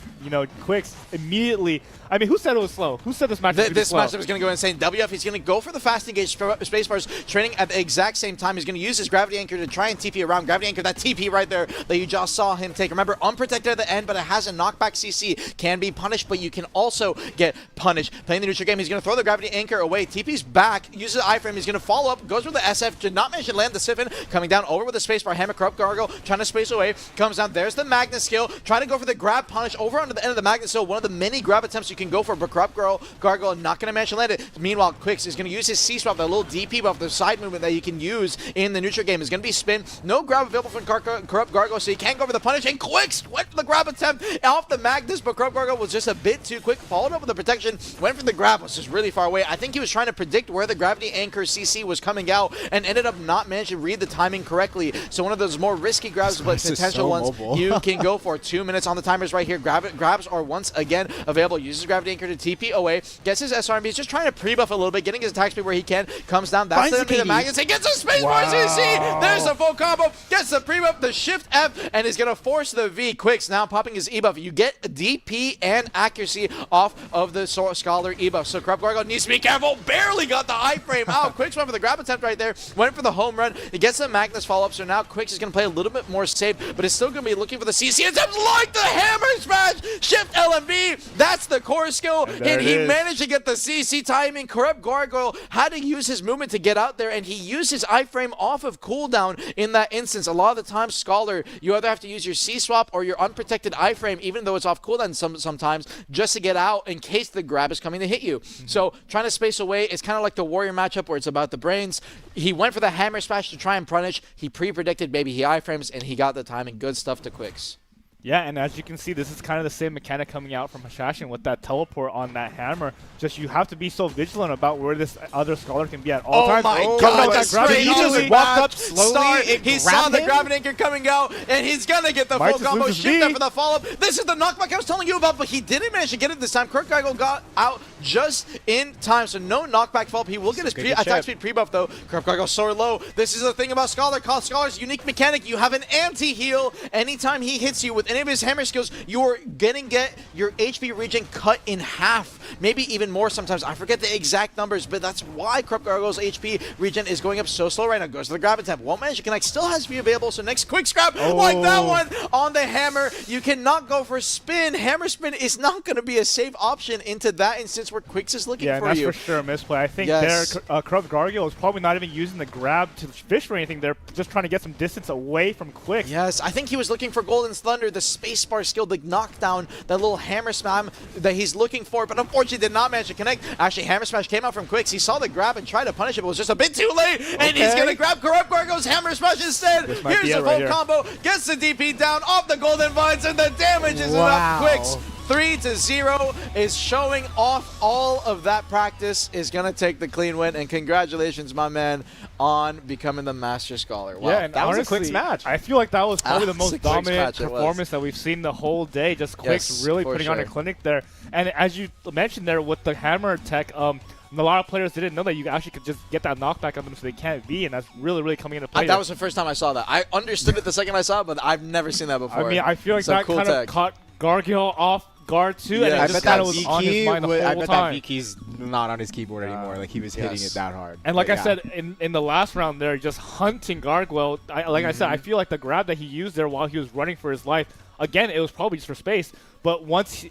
Quicks immediately. I mean, who said it was slow? Who said this matchup was This slow? matchup is going to go insane. WF, he's going to go for the fast engage spacebars, training at the exact same time. He's going to use his Gravity Anchor to try and TP around. Gravity Anchor, that TP right there that you just saw him take. Remember, unprotected at the end, but it has a knockback CC. Can be punished, but you can also get punished. Playing the neutral game, he's going to throw the Gravity Anchor away. TP's back, uses the iframe. He's going to follow up, goes for the SF, did not manage to land the Siphon. Coming down over with the spacebar, Hammer, Corrupt Gargoyle, trying to space away. Comes down, there's the Magnet skill. Trying to go for the grab punish over onto the end of the Magnet skill. One of the many grab attempts you can go for, but Corrupt Gargoyle not going to manage to land it. Meanwhile, Quicks is going to use his C-swap, that little DP buff, the side movement that you can use in the neutral game. Is going to be spin. No grab available from Corrupt Gargoyle, so he can't go for the punish. And Quicks went for the grab attempt off the Magnus, but Corrupt Gargoyle was just a bit too quick. Followed up with the protection, went for the grab, was just really far away. I think he was trying to predict where the Gravity Anchor CC was coming out and ended up not managing to read the timing correctly. So one of those more risky grabs, but potential ones you can go for. 2 minutes on the timers right here. Grabs are once again available. Uses Gravity Anchor to TP away. Gets his SRMB. He's just trying to pre-buff a little bit, getting his attack speed where he can. Comes down. That's the Magnus. He gets a space bar CC. There's the full combo. Gets the pre-buff, the Shift F, and is going to force the V. Quicks now popping his E-buff. You get DP and accuracy off of the Scholar E-buff. So Corrupt Gargoyle needs to be careful. Barely got the iframe out. Quicks went for the grab attempt right there. Went for the home run. He gets the Magnus follow-up. So now Quicks is going to play a little bit more safe, but it's still going to be looking for the CC attempts like the Hammer Smash. Shift LMB. That's the core skill. And he managed to get the CC timing. Corrupt Gargoyle had to use his movement to get out there, and he used his iframe off of cooldown in that instance. A lot of the time, Scholar, you either have to use your C-swap or your unprotected iframe, even though it's off cooldown sometimes, just to get out in case the grab is coming to hit you. So trying to space away is kind of like the Warrior matchup where it's about the brains. He went for the Hammer Smash to try and punish. He pre-predicted, maybe he iframes, and he got the timing. Good stuff to Quicks. Yeah, and as you can see, this is kind of the same mechanic coming out from Hashashin with that teleport on that hammer. Just you have to be so vigilant about where this other Scholar can be at all times. Oh my god, that grab, he just walked up slowly. He saw the Gravity Anchor coming out, and he's going to get the full combo. Shift up for the follow-up. This is the knockback I was telling you about, but he didn't manage to get it this time. Corrupt Gargoyle got out just in time, so no knockback follow-up. He will get his attack speed pre-buff, though. Corrupt Gargoyle soar low. This is the thing about Scholar. Scholar's unique mechanic. You have an anti-heal. Anytime he hits you with any of his hammer skills, you're gonna get your HP regen cut in half, maybe even more sometimes. I forget the exact numbers, but that's why Corrupt Gargoyle's HP regen is going up so slow right now. Goes to the grab attempt, won't manage to connect, still has V available, so next quick scrap, like that one on the hammer. You cannot go for spin. Hammer spin is not going to be a safe option into that instance where Quicks is looking for you. Yeah, that's for sure a misplay. I think there, Corrupt Gargoyle is probably not even using the grab to fish or anything. They're just trying to get some distance away from Quicks. Yes, I think he was looking for Golden Thunder, the spacebar skill to knock down that little hammer smash that he's looking for, but unfortunately did not manage to connect. Actually, hammer smash came out from Quicks. He saw the grab and tried to punish it, but was just a bit too late, and he's going to grab Corrupt Gorgo's hammer smash instead. Here's the full combo, gets the DP down off the golden vines, and the damage is enough. Quicks 3-0 is showing off all of that practice, is going to take the clean win, and congratulations, my man, on becoming the Master Scholar. Wow. Yeah, and that was honestly, a Quicks match. I feel like that was probably the most dominant match, performance that we've seen the whole day. Just Quicks really putting on a clinic there. And as you mentioned there with the hammer tech, a lot of players didn't know that you actually could just get that knockback on them so they can't be, and that's really, really coming into play. That was the first time I saw that. I understood it the second I saw it, but I've never seen that before. I mean, I feel like that cool kind tech. of caught Gargill off guard too, and I it bet just that kind of was on his mind the whole I bet time. that Viki's not on his keyboard anymore. Like, he was hitting it that hard. And like But I said, in the last round there, just hunting Gargoyle. I said, I feel like the grab that he used there while he was running for his life, again, it was probably just for space. But once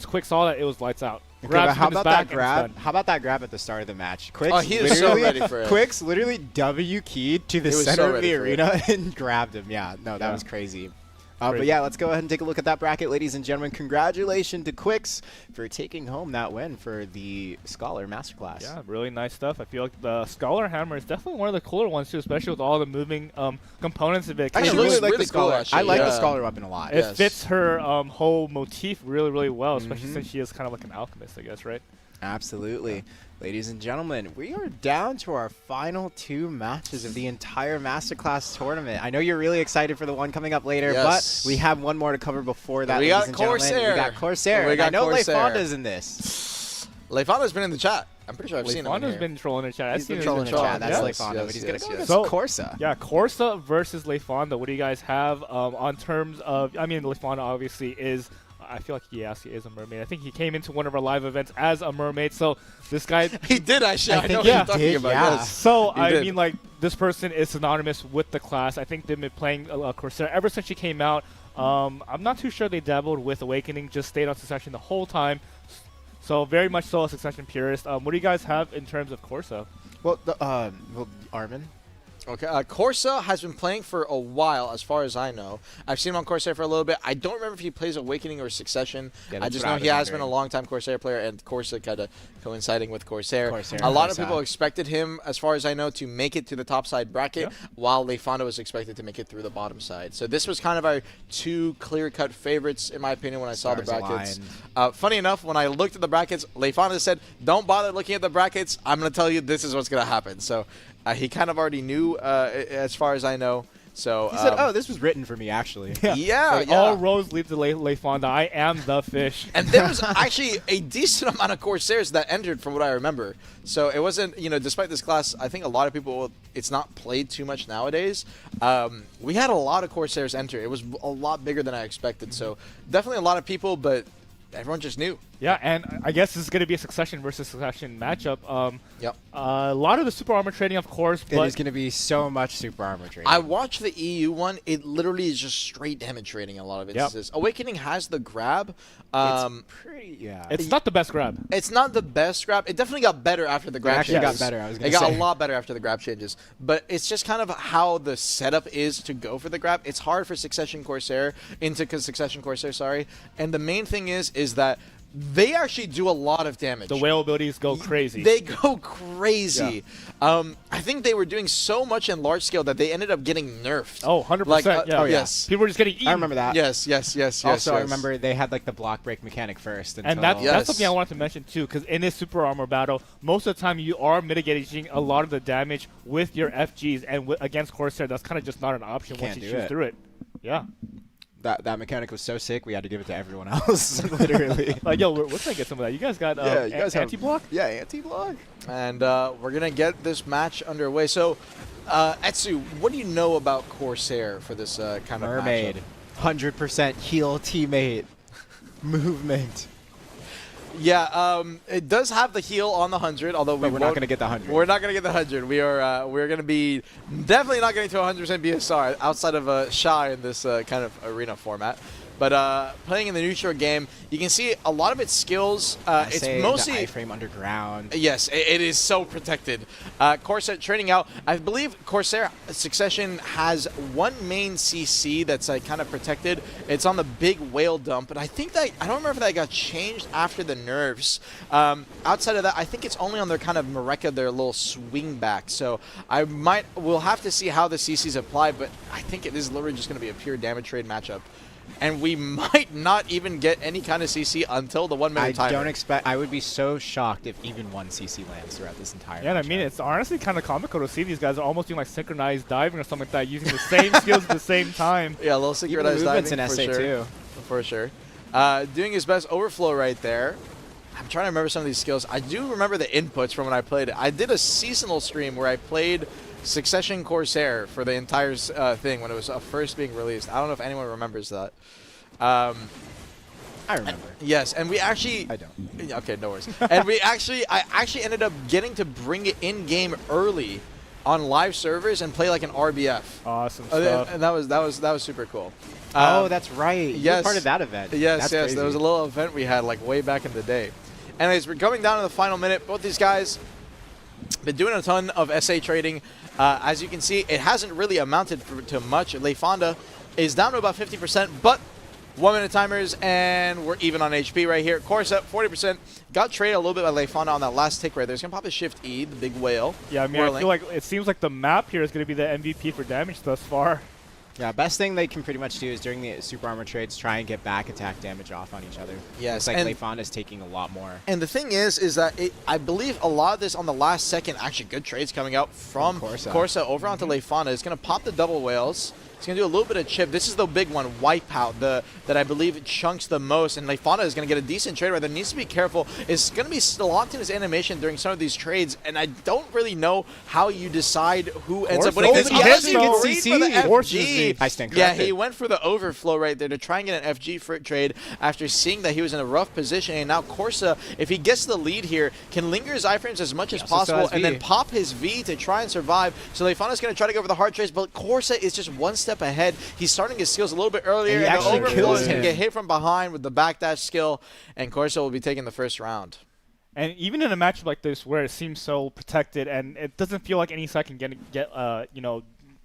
Quick saw that, it was lights out. Okay, but how about that grab? How about that grab at the start of the match? Quicks he was so ready for it. Quicks literally W keyed to the He was center so of the ready for arena and grabbed him. Yeah, no, that was crazy. But yeah, let's go ahead and take a look at that bracket, ladies and gentlemen. Congratulations to Quicks for taking home that win for the Scholar Masterclass. Yeah, really nice stuff. I feel like the Scholar Hammer is definitely one of the cooler ones too, especially with all the moving components of it. I It really looks like really the Scholar. cool, actually. I like the Yeah. Scholar weapon a lot. It fits her whole motif really, really well, especially since she is kind of like an alchemist, I guess, right? Absolutely. Ladies and gentlemen, we are down to our final 2 matches of the entire Masterclass tournament. I know you're really excited for the one coming up later, Yes. but we have one more to cover before that, We ladies got and gentlemen. Corsair. We got Corsair. We got I know Corsair. Leifonda's in this. Leifonda's been in the chat. I'm pretty sure I've seen him in Leifonda's here. been trolling in chat. He's been trolling in chat. That's Leifonda, but he's going to go against So- Corsa. Yeah, Corsa versus Leifonda. What do you guys have on terms of? I mean, Leifonda obviously is. I feel like he is a mermaid. I think he came into one of our live events as a mermaid. So this guy. He did, actually. I know think what he you're talking did, about. yeah. Yes. So He I did. mean, like, this person is synonymous with the class. I think they've been playing Corsair ever since she came out. I'm not too sure they dabbled with Awakening. Just stayed on Succession the whole time. So very much so a Succession purist. What do you guys have in terms of Corsa? Well, Armin. Okay, Corsa has been playing for a while, as far as I know. I've seen him on Corsair for a little bit. I don't remember if he plays Awakening or Succession. Yeah, I that's just what know I he was has been a wondering. long-time Corsair player, and Corsa kind of coinciding with Corsair. Corsair A and lot of Corsa. people expected him, as far as I know, to make it to the top side bracket, while Leifonda was expected to make it through the bottom side. So this was kind of our 2 clear-cut favorites, in my opinion, when I saw the Stars brackets. aligned. Funny enough, when I looked at the brackets, Leifonda said, "Don't bother looking at the brackets. I'm going to tell you this is what's going to happen." So he kind of already knew, as far as I know. So He said, "Oh, this was written for me, actually." yeah. All roads lead to Leifonda. I am the fish. And there was actually a decent amount of Corsairs that entered, from what I remember. So it wasn't, despite this class, I think a lot of people, it's not played too much nowadays. We had a lot of Corsairs enter. It was a lot bigger than I expected. So definitely a lot of people, but everyone just knew. Yeah, and I guess this is going to be a Succession versus Succession matchup. Yep. A lot of the super armor trading, of course, It but is going to be so much super armor trading. I watched the EU one. It literally is just straight damage trading in a lot of instances. Awakening has the grab. It's pretty, yeah. it's not the best grab. It's not the best grab. It definitely got better after the grab actually changes. got better, I was gonna It got say. a lot better after the grab changes. But it's just kind of how the setup is to go for the grab. It's hard for Succession Corsair, sorry. And the main thing is that they actually do a lot of damage. The whale abilities go crazy. They go crazy. I think they were doing so much in large scale that they ended up getting nerfed. Oh, 100%. Like, yeah. oh, yeah. Yes. People were just getting eaten. I remember that. Yes. Also, I yes. remember they had like the block break mechanic first. Until And that's Yes. something I wanted to mention too, because in this super armor battle, most of the time you are mitigating a lot of the damage with your FGs, and against Corsair, that's kind of just not an option once Can't you do choose it. through it. Yeah. that mechanic was so sick, we had to give it to everyone else, literally. Like, yo, we're trying to get some of that. You guys got Yeah, you guys have- anti-block? Yeah, anti-block. And we're going to get this match underway. So, Etsu, what do you know about Corsair for this kind of Mermaid. matchup? 100% heal teammate movement. Yeah, it does have the heal on the 100, although But we're not going to get the 100. We're not going to get the 100. We're going to be definitely not getting to 100% BSR outside of Shy in this kind of arena format. But playing in the neutral game, you can see a lot of its skills. It's mostly the iframe underground. Yes, it is so protected. Corsair trading out. I believe Corsair Succession has one main CC that's like kind of protected. It's on the big whale dump, but I think that I don't remember if that got changed after the nerfs. Outside of that, I think it's only on their kind of Mareka, their little swing back. So we'll have to see how the CCs apply, but I think it is literally just going to be a pure damage trade matchup. And we might not even get any kind of CC until the 1 minute timer. I would be so shocked if even one CC lands throughout this entire Yeah, and I mean, it's honestly kind of comical to see these guys are almost doing like synchronized diving or something like that, using the same skills at the same time. Yeah, a little synchronized diving in for SA sure. too. For sure. Doing his best overflow right there. I'm trying to remember some of these skills. I do remember the inputs from when I played it. I did a seasonal stream where I played Succession Corsair for the entire thing when it was first being released. I don't know if anyone remembers that. I remember. Yes, and we actually... I don't. Okay, no worries. And I actually ended up getting to bring it in-game early on live servers and play like an RBF. Awesome stuff. And that was super cool. Oh, that's right. Yes. You were part of that event. Yes, That's yes. crazy. There was a little event we had like way back in the day. Anyways, we're coming down to the final minute. Both these guys been doing a ton of SA trading. As you can see, it hasn't really amounted to much. Leifonda is down to about 50%, but 1 minute timers, and we're even on HP right here. Corsair, 40%. Got traded a little bit by Leifonda on that last tick right there. He's going to pop a Shift E, the big whale. Yeah, I mean, I feel like it seems like the map here is going to be the MVP for damage thus far. Yeah, best thing they can pretty much do is during the super armor trades try and get back attack damage off on each other. Yes, it's like and Leifonda's taking a lot more. And the thing is that I believe a lot of this on the last second, actually good trades coming out from Corsair over onto Leifonda. Is going to pop the double whales. He's going to do a little bit of chip. This is the big one, Wipeout, that I believe chunks the most. And Leifonda is going to get a decent trade right there. Needs to be careful. It's going to be locked in his animation during some of these trades. And I don't really know how you decide who ends up winning this. He actually gets CC. For the FG. I stand Yeah, corrected. he went for the overflow right there to try and get an FG for a trade after seeing that he was in a rough position. And now Corsair, if he gets the lead here, can linger his iframes as much as possible and then pop his V to try and survive. So Leifonda's going to try to go for the hard trades, but Corsair is just one step ahead. He's starting his skills a little bit earlier. And he and the actually overflow kills is going him. to get hit from behind with the backdash skill, and Corsair will be taking the first round. And even in a matchup like this where it seems so protected and it doesn't feel like any side can get you know,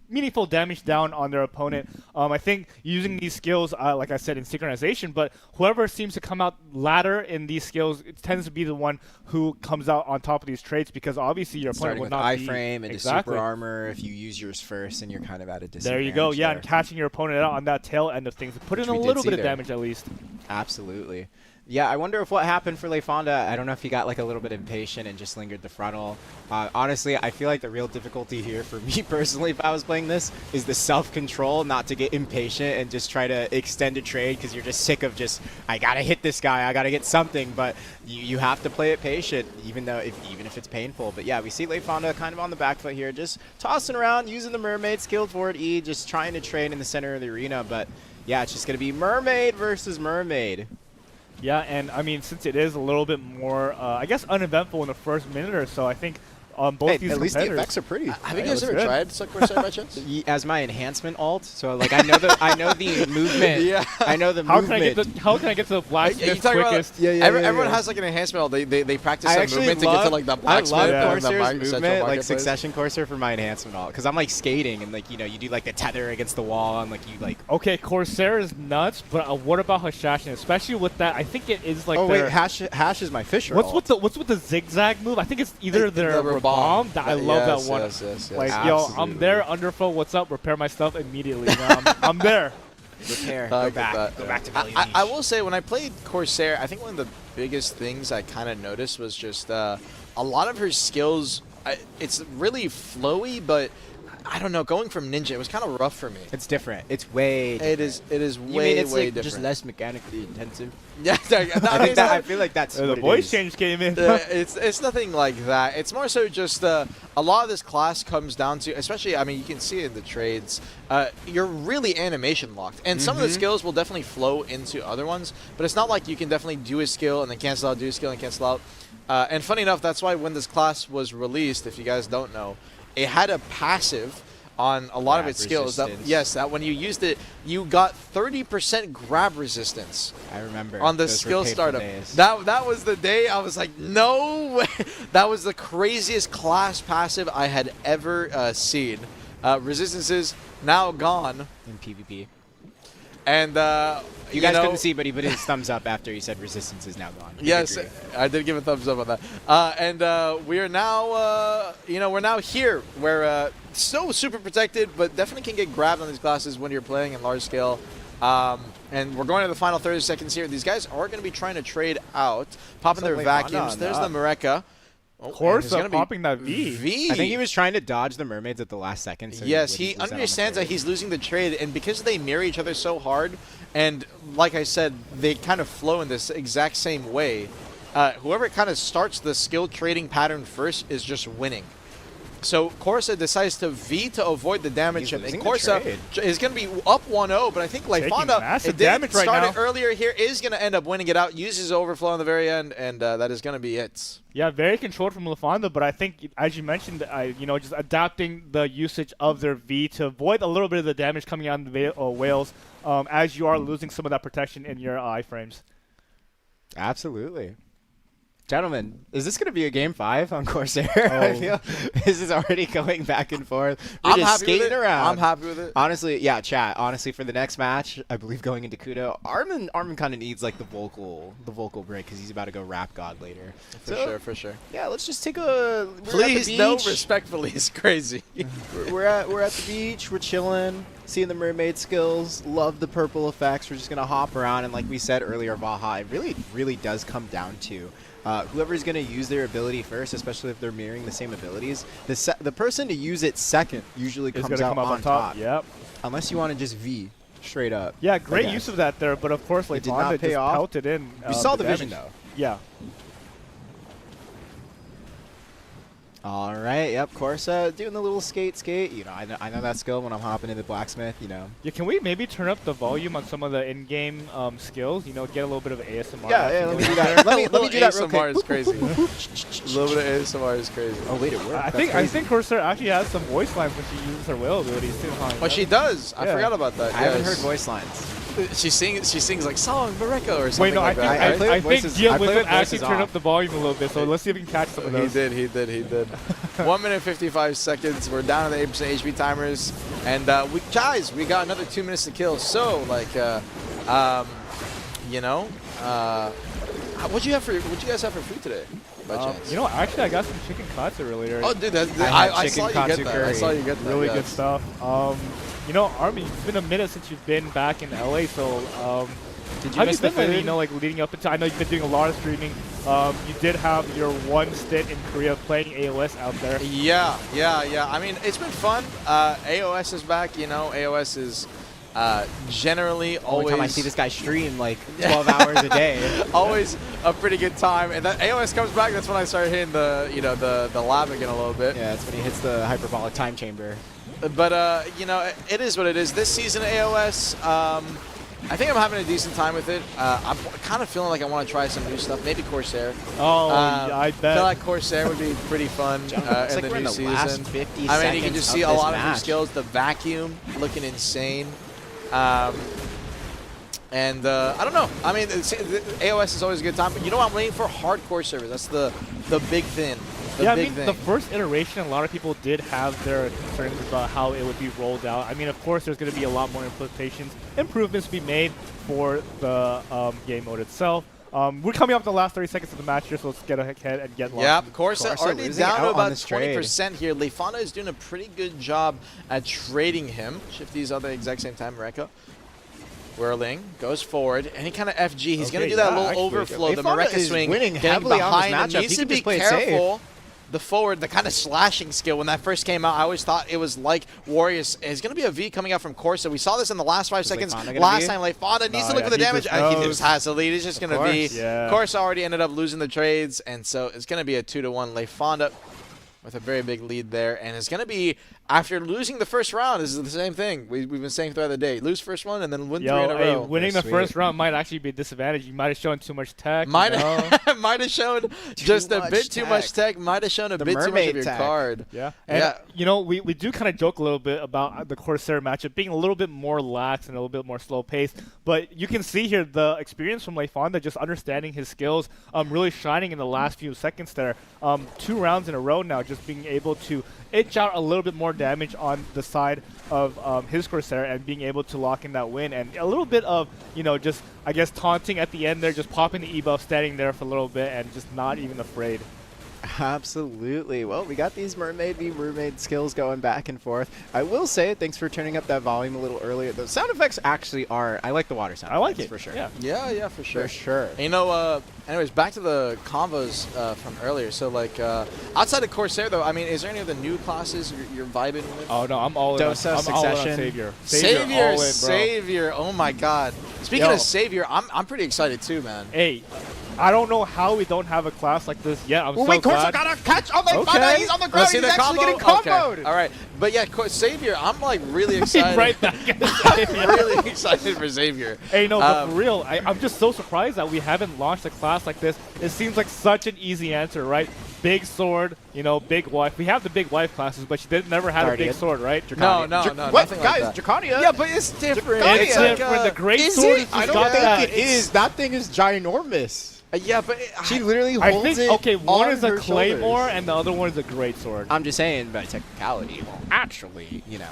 meaningful damage down on their opponent. I think using these skills, like I said, in synchronization, but whoever seems to come out latter in these skills, it tends to be the one who comes out on top of these traits because obviously your opponent would not be... iframe into super armor if you use yours first and you're kind of at a disadvantage. There you go, yeah, and catching your opponent out on that tail end of things. Put in a little bit of damage at least. Absolutely. Yeah, I wonder if what happened for Leifonda, I don't know if he got like a little bit impatient and just lingered the frontal. Honestly, I feel like the real difficulty here for me personally if I was playing this is the self-control not to get impatient and just try to extend a trade because you're just sick of just, I gotta hit this guy, I gotta get something, but you have to play it patient even if it's painful. But yeah, we see Leifonda kind of on the back foot here, just tossing around, using the mermaid, skilled forward E, just trying to trade in the center of the arena, but yeah, it's just gonna be mermaid versus mermaid. Yeah, and I mean, since it is a little bit more, I guess, uneventful in the first minute or so, I think both these at least the competitors... effects are pretty. Have you guys ever tried Suck Corsair by chance? As my enhancement alt, so like I know the movement. Yeah. I know the How movement. can I get to the blacksmith quickest? Everyone has like an enhancement alt. They practice some movement to get to like the blacksmith. I love and the Corsair's central movement, like marketplace. Succession Corsair for my enhancement alt, because I'm like skating and like you do like the tether against the wall and like you like. Okay, Corsair is nuts, but what about Hashashin? Especially with that, I think it is like. Oh wait, Hash is my Fisher. What's with the zigzag move? I think it's either their bomb. I love that one. Yes. Like, Absolutely. yo, I'm there, underflow, what's up, repair my stuff immediately. You know, I'm there. Repair, I go get back, that. go back to value. I will say, when I played Corsair, I think one of the biggest things I kind of noticed was just a lot of her skills. It's really flowy, but I don't know. Going from ninja, it was kind of rough for me. It's different. It's way. It is way different. different. Just less mechanically intensive. Yeah, I feel like that's The what voice it is. change came in. it's nothing like that. It's more so just a lot of this class comes down to, especially, I mean, you can see it in the trades, you're really animation locked. And some of the skills will definitely flow into other ones, but it's not like you can definitely do a skill and then cancel out, do a skill and cancel out. And funny enough, that's why when this class was released, if you guys don't know, it had a passive on a lot of Grab its skills. That, resistance. yes, that when you used it, you got 30% grab resistance. I remember. On the Those were skill painful startup. days. That was the day I was like, no way. That was the craziest class passive I had ever seen. Resistances now gone. in PvP. And You guys couldn't see, but he put his thumbs up after he said resistance is now gone. Big Yes, agree. I did give a thumbs up on that. And we are now, we're now here. We're still super protected, but definitely can get grabbed on these classes when you're playing in large scale. And we're going to the final 30 seconds here. These guys are going to be trying to trade out, popping their Something fun vacuums. on There's that. the Mareka. Oh, Of course, and it's gonna be popping that V. V. I think he was trying to dodge the mermaids at the last second. So Yes, he he wouldn't lose out on the understands that trade. he's losing the trade, and because they mirror each other so hard, and like I said, they kind of flow in this exact same way, whoever kind of starts the skill trading pattern first is just winning. So Corsair decides to V to avoid the damage, He's and losing the Corsair trade. is going to be up 1-0, but I think Leifonda, massive it didn't damage right start it now. earlier here, is going to end up winning it out, uses overflow on the very end, and that is going to be it. Yeah, very controlled from LaFonda, but I think, as you mentioned, just adapting the usage of their V to avoid a little bit of the damage coming out in the whales as you are losing some of that protection in your iframes. Absolutely. Gentlemen, is this going to be a game 5 on Corsair? I Oh. feel this is already going back and forth. We're I'm just happy with skating it. around. I'm happy with it. Honestly, yeah, chat. Honestly, for the next match, I believe going into Kudo, Armin kind of needs like the vocal break because he's about to go rap god later. For sure. Yeah, let's just take a. We're Please, at the no, beach. respectfully, it's crazy. We're at the beach. We're chilling, seeing the mermaid skills. Love the purple effects. We're just gonna hop around, and like we said earlier, Baja. It really does come down to whoever's gonna use their ability first, especially if they're mirroring the same abilities. The person to use it second usually It's comes going to out come up on top. Yep. Unless you want to just V straight up. Yeah, great Okay. use of that there, but of course, It did LaFonda not pay just off. pelted in. We saw the damage. vision though. Yeah. All right, yep, Corsa doing the little skate. You know, I know that skill when I'm hopping into blacksmith. You know. Yeah, can we maybe turn up the volume on some of the in-game skills? You know, get a little bit of ASMR. Yeah, action let me going do on that. there. Let me do that real ASMR quick. is crazy. A little bit of ASMR is crazy. Oh wait, it worked. I That's think Corsair actually has some voice lines when she uses her whale abilities too. Huh? Oh, she does. I Yeah. forgot about that. I haven't yes. heard voice lines. She sings like song Mareka or something Wait, no, like I that. think played I think voices- Gia I played Wisdom actually voices turned off. up the volume a little bit, so let's see if we can catch some of those. He did. 1 minute 55 seconds. We're down to the 8% HP timers, and we got another 2 minutes to kill. So what you guys have for food today? By chance? You know, actually, I got some chicken katsu earlier. Oh, dude, I I had saw chicken you get katsu that. I curry. saw you get that. really yes. good stuff. You know, Armin, it's been a minute since you've been back in LA, so Did you how have miss you the been lately? food? You know, like leading up into. I know you've been doing a lot of streaming. You did have your one stint in Korea playing AOS out there. Yeah. I mean, it's been fun. AOS is back. You know, AOS is generally Only always time I see this guy stream like 12 hours a day. always a pretty good time. And that AOS comes back. That's when I start hitting the lab again a little bit. Yeah, that's when he hits the hyperbolic time chamber. But it is what it is. This season of AOS, I think I'm having a decent time with it. I'm kind of feeling like I want to try some new stuff. Maybe Corsair. Oh, yeah, I I bet. feel like Corsair would be pretty fun Looks in like the we're new in the season. last 50 I mean, you can seconds just see of a this lot of new match. skills. The vacuum looking insane. I don't know. I mean, AOS is always a good time. But you know what? I'm waiting for hardcore servers. That's the big thing. Yeah, I big mean, thing. the first iteration, a lot of people did have their concerns about how it would be rolled out. I mean, of course, there's going to be a lot more improvements to be made for the game mode itself. We're coming up to the last 30 seconds of the match here, so let's get ahead and get lost. Yep, Corsair already losing down to out on about this trade. 20% here. Leifonda is doing a pretty good job at trading him. Shifty's on the exact same time, Mareka. Whirling, goes forward, and he kind of FG. He's going to Okay, do that yeah, little actually, overflow, the Leifonda Mareka is swing, winning getting heavily on this behind him. matchup. Needs He to can be just play it safe. careful. The forward, the kind of slashing skill. When that first came out, I always thought it was like Warriors. It's going to be a V coming out from Corsa. We saw this in the last 5 seconds. Leifonda gonna Last be? time, Leifonda needs Oh, to look yeah, for the he damage. just He knows. just has to lead. It's just going to be. course. Yeah. Corsa already ended up losing the trades, and so it's going to be a 2-1. Leifonda with a very big lead there, and it's going to be after losing the first round, this is the same thing we've been saying throughout the day. Lose first one and then win 3 in a row. Winning the Sweet. first round might actually be a disadvantage. You might have shown too much tech. Might you know? might have shown just a much bit too much tech. Might have shown a The bit too much of mermaid your tech. card. Yeah. And, Yeah. you know, we do kind of joke a little bit about the Corsair matchup being a little bit more lax and a little bit more slow paced. But you can see here the experience from Leifonda, just understanding his skills, really shining in the last few seconds there. 2 rounds in a row now, just being able to itch out a little bit more damage on the side of his Corsair and being able to lock in that win. And a little bit of, you know, just, I guess, taunting at the end there, just popping the E-buff, standing there for a little bit and just not even afraid. Absolutely. Well, we got these mermaid v mermaid skills going back and forth. I will say, thanks for turning up that volume a little earlier. The sound effects actually are, I like the water sound I like effects it. for sure. Yeah. Yeah, for sure. For sure. And, you know, anyways, back to the convos from earlier. So, like, outside of Corsair, though, I mean, is there any of the new classes you're vibing with? Oh, no, I'm all in. Dosa, I'm all in on Succession. Savior. Savior, all in, bro. Savior. Oh, my God. Speaking Yo. of Savior, I'm pretty excited, too, man. Hey, I don't know how we don't have a class like this yet. I'm so Wait, Corsair glad. got a catch on the Okay. He's on the Let's ground. see He's the actually combo. getting comboed. Okay. All right. But, yeah, Savior, I'm, like, really excited. right back at the I'm Savior. really excited for Savior. Hey, no, but for real, I'm just so surprised that we haven't launched a class like this. It seems like such an easy answer, right? Big sword, you know, big wife. We have the big wife classes, but she never had a Guardian. big sword, right? No, What? nothing Guys, like that. Draconia? Yeah, but it's different. Dracania. It's like, different. The great is sword it? is I just don't got think that. it is. That thing is ginormous. Yeah, but She literally I holds think, it okay, one on is a her claymore shoulders. and the other one is a great sword. I'm just saying, by technicality, well, actually, you know,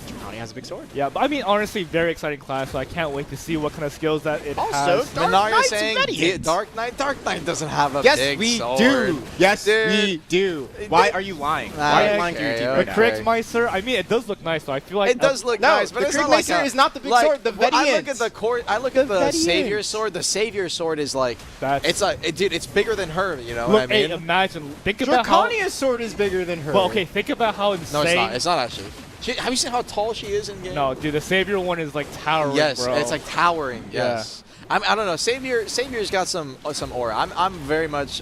Draconia has a big sword. Yeah, but I mean, honestly, very exciting class, so I can't wait to see what kind of skills that it Also, has. Dark Minari Knight's saying Vediant. Dark Knight doesn't have a Yes, big we sword. do. Yes, Dude. we do. Why are you lying? Why are you lying to your Okay, team okay. right The now? correct- Kriegsmeister, I mean, it does look nice, so I feel like It does look No, nice, but the it's not like Kriegmeister a, is not the big like, sword, the when I look Vediant. at the I look The at the Vediant. Savior sword. The Savior sword is like That's- it's like dude, it's bigger than her. You know Look, what I mean? hey, imagine, think about how. Draconia's sword is bigger than her. Well, okay, think about how insane. No, it's not. It's not actually. Have you seen how tall she is in game? No, dude, the Savior one is like towering, Yes, bro. it's like towering. Yeah. Yes. I don't know. Savior's got some aura. I'm very much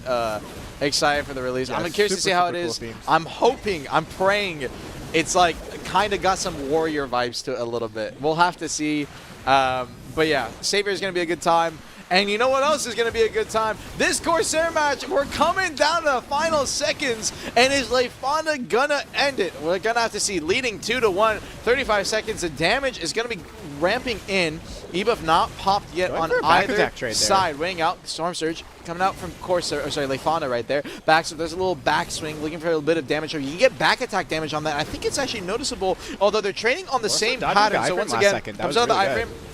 excited for the release. Yeah, I'm curious to see super, how super it cool is. themes. I'm hoping, I'm praying, it's like kind of got some warrior vibes to it a little bit. We'll have to see. But yeah, Savior is gonna be a good time. And you know what else is going to be a good time? This Corsair match, we're coming down to the final seconds, and is Leifonda gonna end it? We're gonna have to see. Leading 2-1, 35 seconds. The damage is gonna be ramping in. E-buff not popped yet Going on for a back either attack trade there. side. Weighing out Storm Surge coming out from Corsair, or sorry, Leifonda right there. Back, so there's a little backswing, looking for a little bit of damage. You can get back attack damage on that. I think it's actually noticeable, although they're trading on the same dodging pattern. the So iframe once last again, second. That comes was out of the really iframe. good.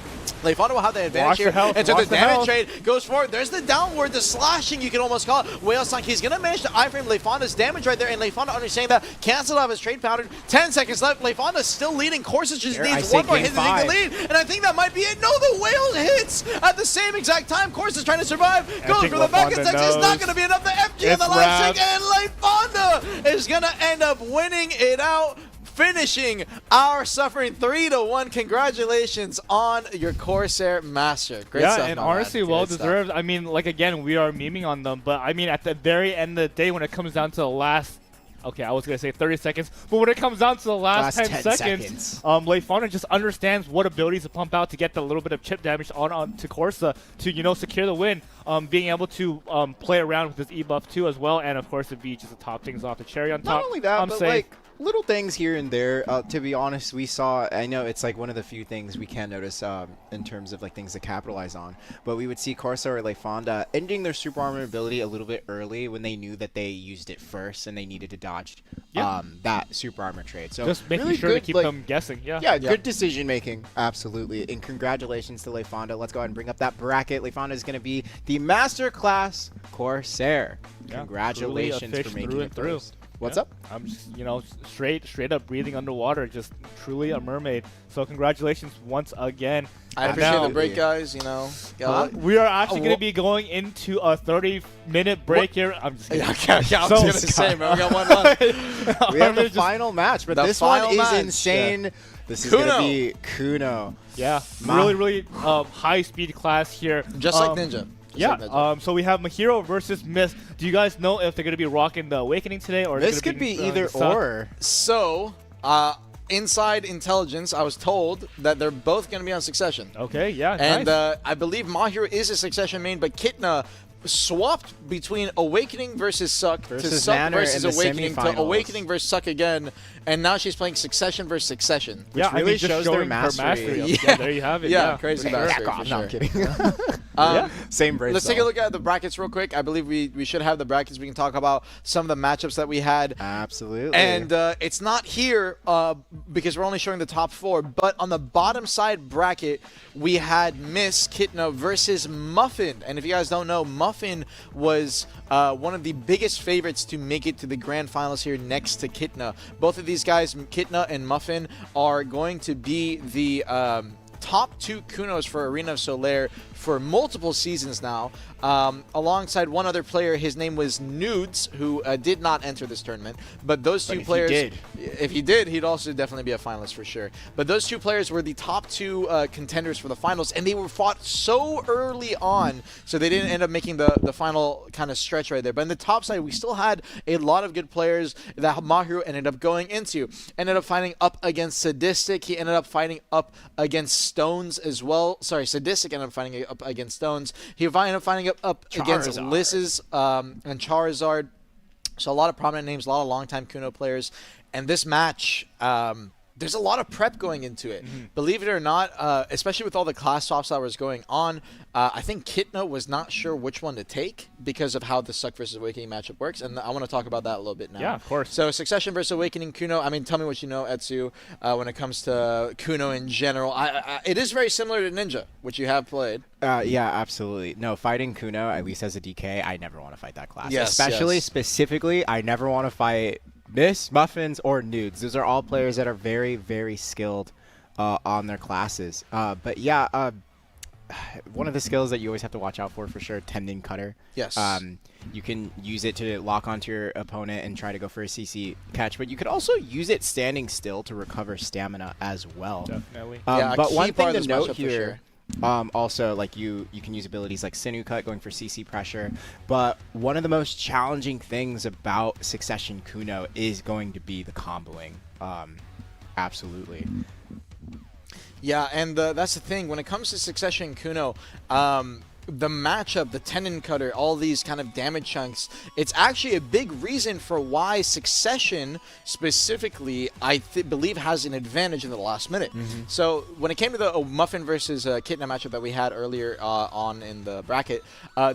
Leifonda will have the advantage Watch the here. health, And so watch the the damage health. trade goes forward. There's the downward, the slashing, you can almost call it. Whale-Sunk, he's going to manage to iframe Leifonda's damage right there, and Leifonda understanding that, canceled off his trade pattern. 10 seconds left. Leifonda's still leading. Corsair just There, I needs say one more game hit to take the 5. lead, and I think that might be it. No, the Whale hits at the same exact time. Coursair's trying to survive. Goes think for the back Leifonda attack. It's not knows. going to be enough. The FG in It's the last wrapped. second, and Leifonda is going to end up winning it out, finishing our suffering 3-1. Congratulations on your Corsair master. Great yeah, stuff, and my honestly, man. well Good stuff. deserved. I mean, like again, we are memeing on them, but I mean, at the very end of the day, when it comes down to the last, okay, I was gonna say 30 seconds, but when it comes down to the last 10 seconds, Leifonda just understands what abilities to pump out to get the little bit of chip damage on to Corsa to secure the win. Being able to play around with his E-buff too as well, and of course the V just to top things off, the cherry on top. Not only that, I'm but saying, like little things here and there. To be honest, we saw. I know it's like one of the few things we can notice in terms of like things to capitalize on. But we would see Corsair or Leifonda ending their super armor ability a little bit early when they knew that they used it first and they needed to dodge that super armor trade. So just making really sure good, to keep like, them guessing. Yeah. Yeah, good decision making, absolutely. And congratulations to Leifonda. Let's go ahead and bring up that bracket. Leifonda is going to be the Master Class Corsair. Yeah, Congratulations truly a fish for making through it and through. first. What's Yeah. up? I'm just, straight up breathing underwater, just truly a mermaid. So congratulations once again. I And appreciate now, the break, guys. we are actually going to be going into a 30-minute break here. I'm just kidding. Okay, I was So- going to say, man, we got one left. We have the just- final match, but The this one final is match, insane. This is going to Kuno. be Kuno. Yeah, Ma- really high-speed class here. Just like Ninja. Just Yeah, like Ninja. so we have Mahiro versus Mist. Do you guys know if they're going to be rocking the Awakening today? Or This it's gonna could be the either Sun? or. So, Inside intelligence, I was told that they're both going to be on Succession. Okay, yeah, And nice. I believe Maehwa is a Succession main, but Kitna swapped between Awakening versus Suck to Versus Suck Nanner versus in the Awakening to semifinals. Awakening versus Suck again, and now she's playing Succession versus Succession. Yeah, really just shows their showing her mastery. mastery. Yeah. Yeah, there you have it. Yeah, Yeah, crazy for sure. mastery. Back off. for No, I'm sure. kidding. Yeah. Same brain Let's cell. take a look at the brackets real quick. I believe we should have the brackets. We can talk about some of the matchups that we had. Absolutely. And it's not here because we're only showing the top 4. But on the bottom side bracket, we had Miss Kitna versus Muffin. And if you guys don't know, Muffin was one of the biggest favorites to make it to the grand finals here next to Kitna. Both of these guys, Kitna and Muffin, are going to be the top 2 Kunos for Arena of Solaire for multiple seasons now, alongside one other player. His name was Nudes, who did not enter this tournament. But those two players, if he did, he'd also definitely be a finalist for sure. But those 2 players were the top 2 contenders for the finals, and they were fought so early on, so they didn't end up making the final kind of stretch right there. But in the top side, we still had a lot of good players that Maehwa ended up going into. Ended up fighting up against Sadistic. He ended up fighting up against Stones as well. Sorry, Sadistic ended up fighting up against Stones. He ended up fighting up against Lys's and Charizard. So a lot of prominent names, a lot of longtime Kuno players. And this match, there's a lot of prep going into it. Believe it or not, especially with all the class swaps that was going on, I think Kitna was not sure which one to take because of how the Suck versus Awakening matchup works, and I want to talk about that a little bit now. Yeah, of course. So Succession versus Awakening Kuno, I mean, tell me what you know, Etsu, when it comes to Kuno in general. It is very similar to Ninja, which you have played. Yeah, absolutely. No, fighting Kuno, at least as a DK, I never want to fight that class. Yes, Especially, yes. specifically, I never want to fight Miss, Muffins, or Nudes. Those are all players that are very, very skilled on their classes. But yeah, one of the skills that you always have to watch out for sure, Tendon Cutter. Yes. You can use it to lock onto your opponent and try to go for a CC catch, but you could also use it standing still to recover stamina as well. Definitely. Yeah, a But key one part thing of to this matchup note for here, sure. also, like you can use abilities like Sinew Cut going for CC pressure, but one of the most challenging things about Succession Kuno is going to be the comboing. Absolutely. Yeah, and that's the thing. When it comes to Succession Kuno, the matchup, the Tendon Cutter, all these kind of damage chunks, it's actually a big reason for why Succession specifically, I believe, has an advantage in the last minute. So when it came to the Muffin versus Kitna matchup that we had earlier on in the bracket,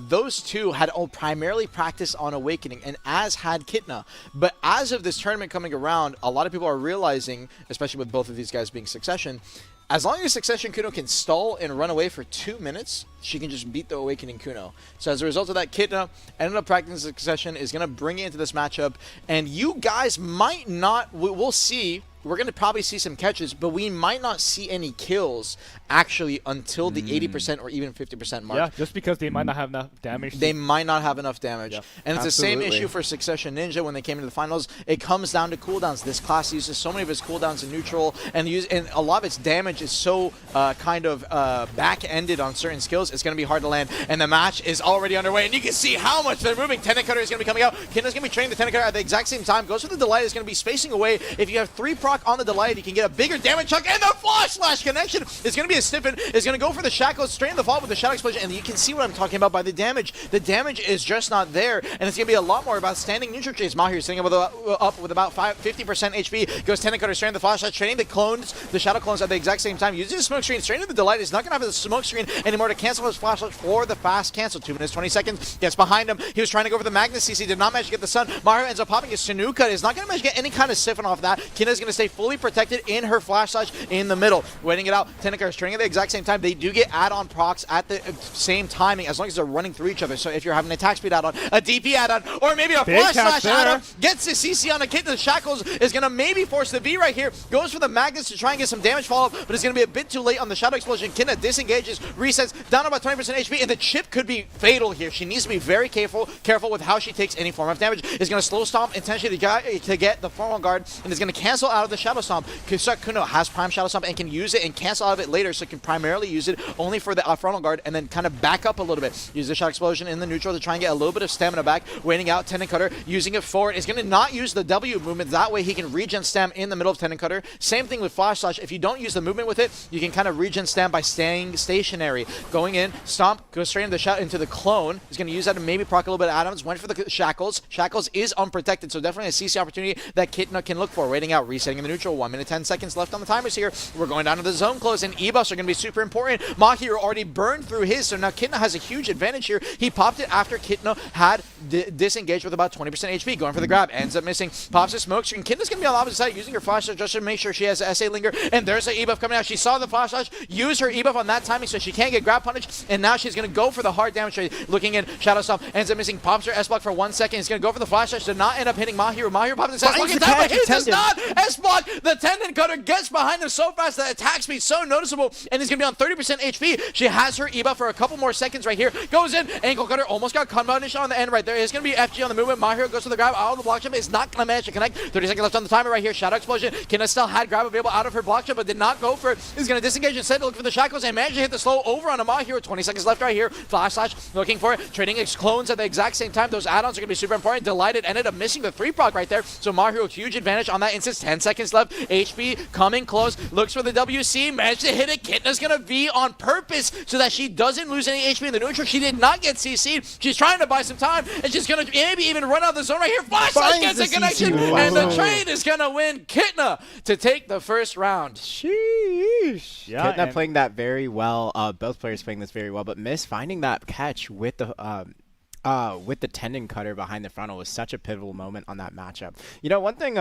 those two had all primarily practiced on Awakening, and as had Kitna. But as of this tournament coming around, a lot of people are realizing, especially with both of these guys being Succession, as long as Succession Kuno can stall and run away for 2 minutes, she can just beat the Awakening Kuno. So as a result of that, Kitna ended up practicing Succession, is going to bring it into this matchup. And you guys might not, we'll see, we're going to probably see some catches, but we might not see any kills actually until the 80% or even 50% mark. Yeah, just because they might not have enough damage. They might not have enough damage. Yep. And it's the same Absolutely. issue for Succession Ninja when they came into the finals. It comes down to cooldowns. This class uses so many of its cooldowns in neutral, and a lot of its damage is so kind of back-ended on certain skills, it's going to be hard to land. And the match is already underway, and you can see how much they're moving. Tendon Cutter is going to be coming out. Kinna's going to be training the Tendon Cutter at the exact same time. Goes for the Delight, is going to be spacing away. If you have 3 proc on the Delight, you can get a bigger damage chunk, and the Flash Slash connection is going to be a stiffen. Is going to go for the Shackles, straight in the vault with the Shadow Explosion, and you can see what I'm talking about by the damage. The damage is just not there, and it's going to be a lot more about standing neutral chase. Maehwa is sitting up with about 50% HP. Goes Tendon Cutter, straight in the Flash Slash, training the clones, the Shadow Clones at the exact same time. Using the smoke screen, straight into the Delight. Is not going to have the smoke screen anymore to cancel his Flash Slash for the fast cancel. 2 minutes, 20 seconds. Gets behind him. He was trying to go for the Magnus CC, did not manage to get the Sun. Maehwa ends up popping his Sanuka. Is not going to manage to get any kind of siphon off that. Kina is going to stay fully protected in her Flash Slash in the middle. Waiting it out. Tendon Cutter training at the exact same time. They do get add-on procs at the same timing as long as they're running through each other. So if you're having an attack speed add-on, a DP add-on, or maybe a Big Flash catch Slash add-on, there. gets the CC on a Kit. The Shackles is going to maybe force the V right here. Goes for the Magnus to try and get some damage follow-up, but it's going to be a bit too late on the Shadow Explosion. Kinna disengages, resets, down about 20% HP, and the chip could be fatal here. She needs to be very careful with how she takes any form of damage. Is going to slow stomp intentionally to get the formal guard, and is going to cancel out of the Shadow Stomp. Kuno has Prime Shadow Stomp and can use it and cancel out of it later, so can primarily use it only for the frontal guard and then kind of back up a little bit. Use the Shock Explosion in the neutral to try and get a little bit of stamina back. Waiting out Tendon Cutter, using it forward. Is going to not use the W movement. That way he can regen stam in the middle of Tendon Cutter. Same thing with Flash Slash. If you don't use the movement with it, you can kind of regen stam by staying stationary. Going in, Stomp, goes straight into the clone. He's going to use that to maybe proc a little bit of Adams. Went for the Shackles. Shackles is unprotected, so definitely a CC opportunity that Kitna can look for. Waiting out, resetting in the neutral. 1 minute 10 seconds left on the timers here. We're going down to the zone close, and E-buffs are going to be super important. Maehwa already burned through his, so now Kitna has a huge advantage here. He popped it after Kitna had disengaged with about 20% HP. Going for the grab, ends up missing. Pops a smoke screen. Kitna's going to be on the opposite side using her flash just to make sure she has an SA linger, and there's an E-buff coming out. She saw the flash slash, use her E-buff on that timing so she can't get grab punished, and now she's going to go for the hard damage trade. Looking in, Shadow Stomp, ends up missing. Pops her S-block for 1 second. He's going to go for the flash slash to not end up hitting Maehwa. Maehwa pops his S-block in time, but he does not S-block. The Tendon Cutter gets behind him so fast that attack speed so noticeable, and he's going to be on 30% HP. She has her E-buff for a couple more seconds right here. Goes in, ankle cutter, almost got punish on the end right there. It's going to be FG on the movement. Maehwa goes for the grab out of the block jump. It's not going to manage to connect. 30 seconds left on the timer right here. Shadow Explosion. Kina still had grab available out of her block jump, but did not go for it. He's going to disengage instead to look for the shackles and manage to hit the slow over on a Maehwa. 20 seconds left right here. Flash Slash looking for it. Trading clones at the exact same time. Those add-ons are going to be super important. Delighted ended up missing the 3 proc right there. So Maehwa, huge advantage on that instance. 10 seconds left. HP coming close. Looks for the WC. Managed to hit it. Kitna's going to be on purpose so that she doesn't lose any HP in the neutral. She did not get CC'd. She's trying to buy some time, and she's going to maybe even run out of the zone right here. Flash Slash gets a connection, and the trade is going to win Kitna to take the first round. Sheesh. Yeah, Kitna playing that very well. Both players playing this very well, but Miss finding that catch with the Tendon Cutter behind the frontal was such a pivotal moment on that matchup. You know, one thing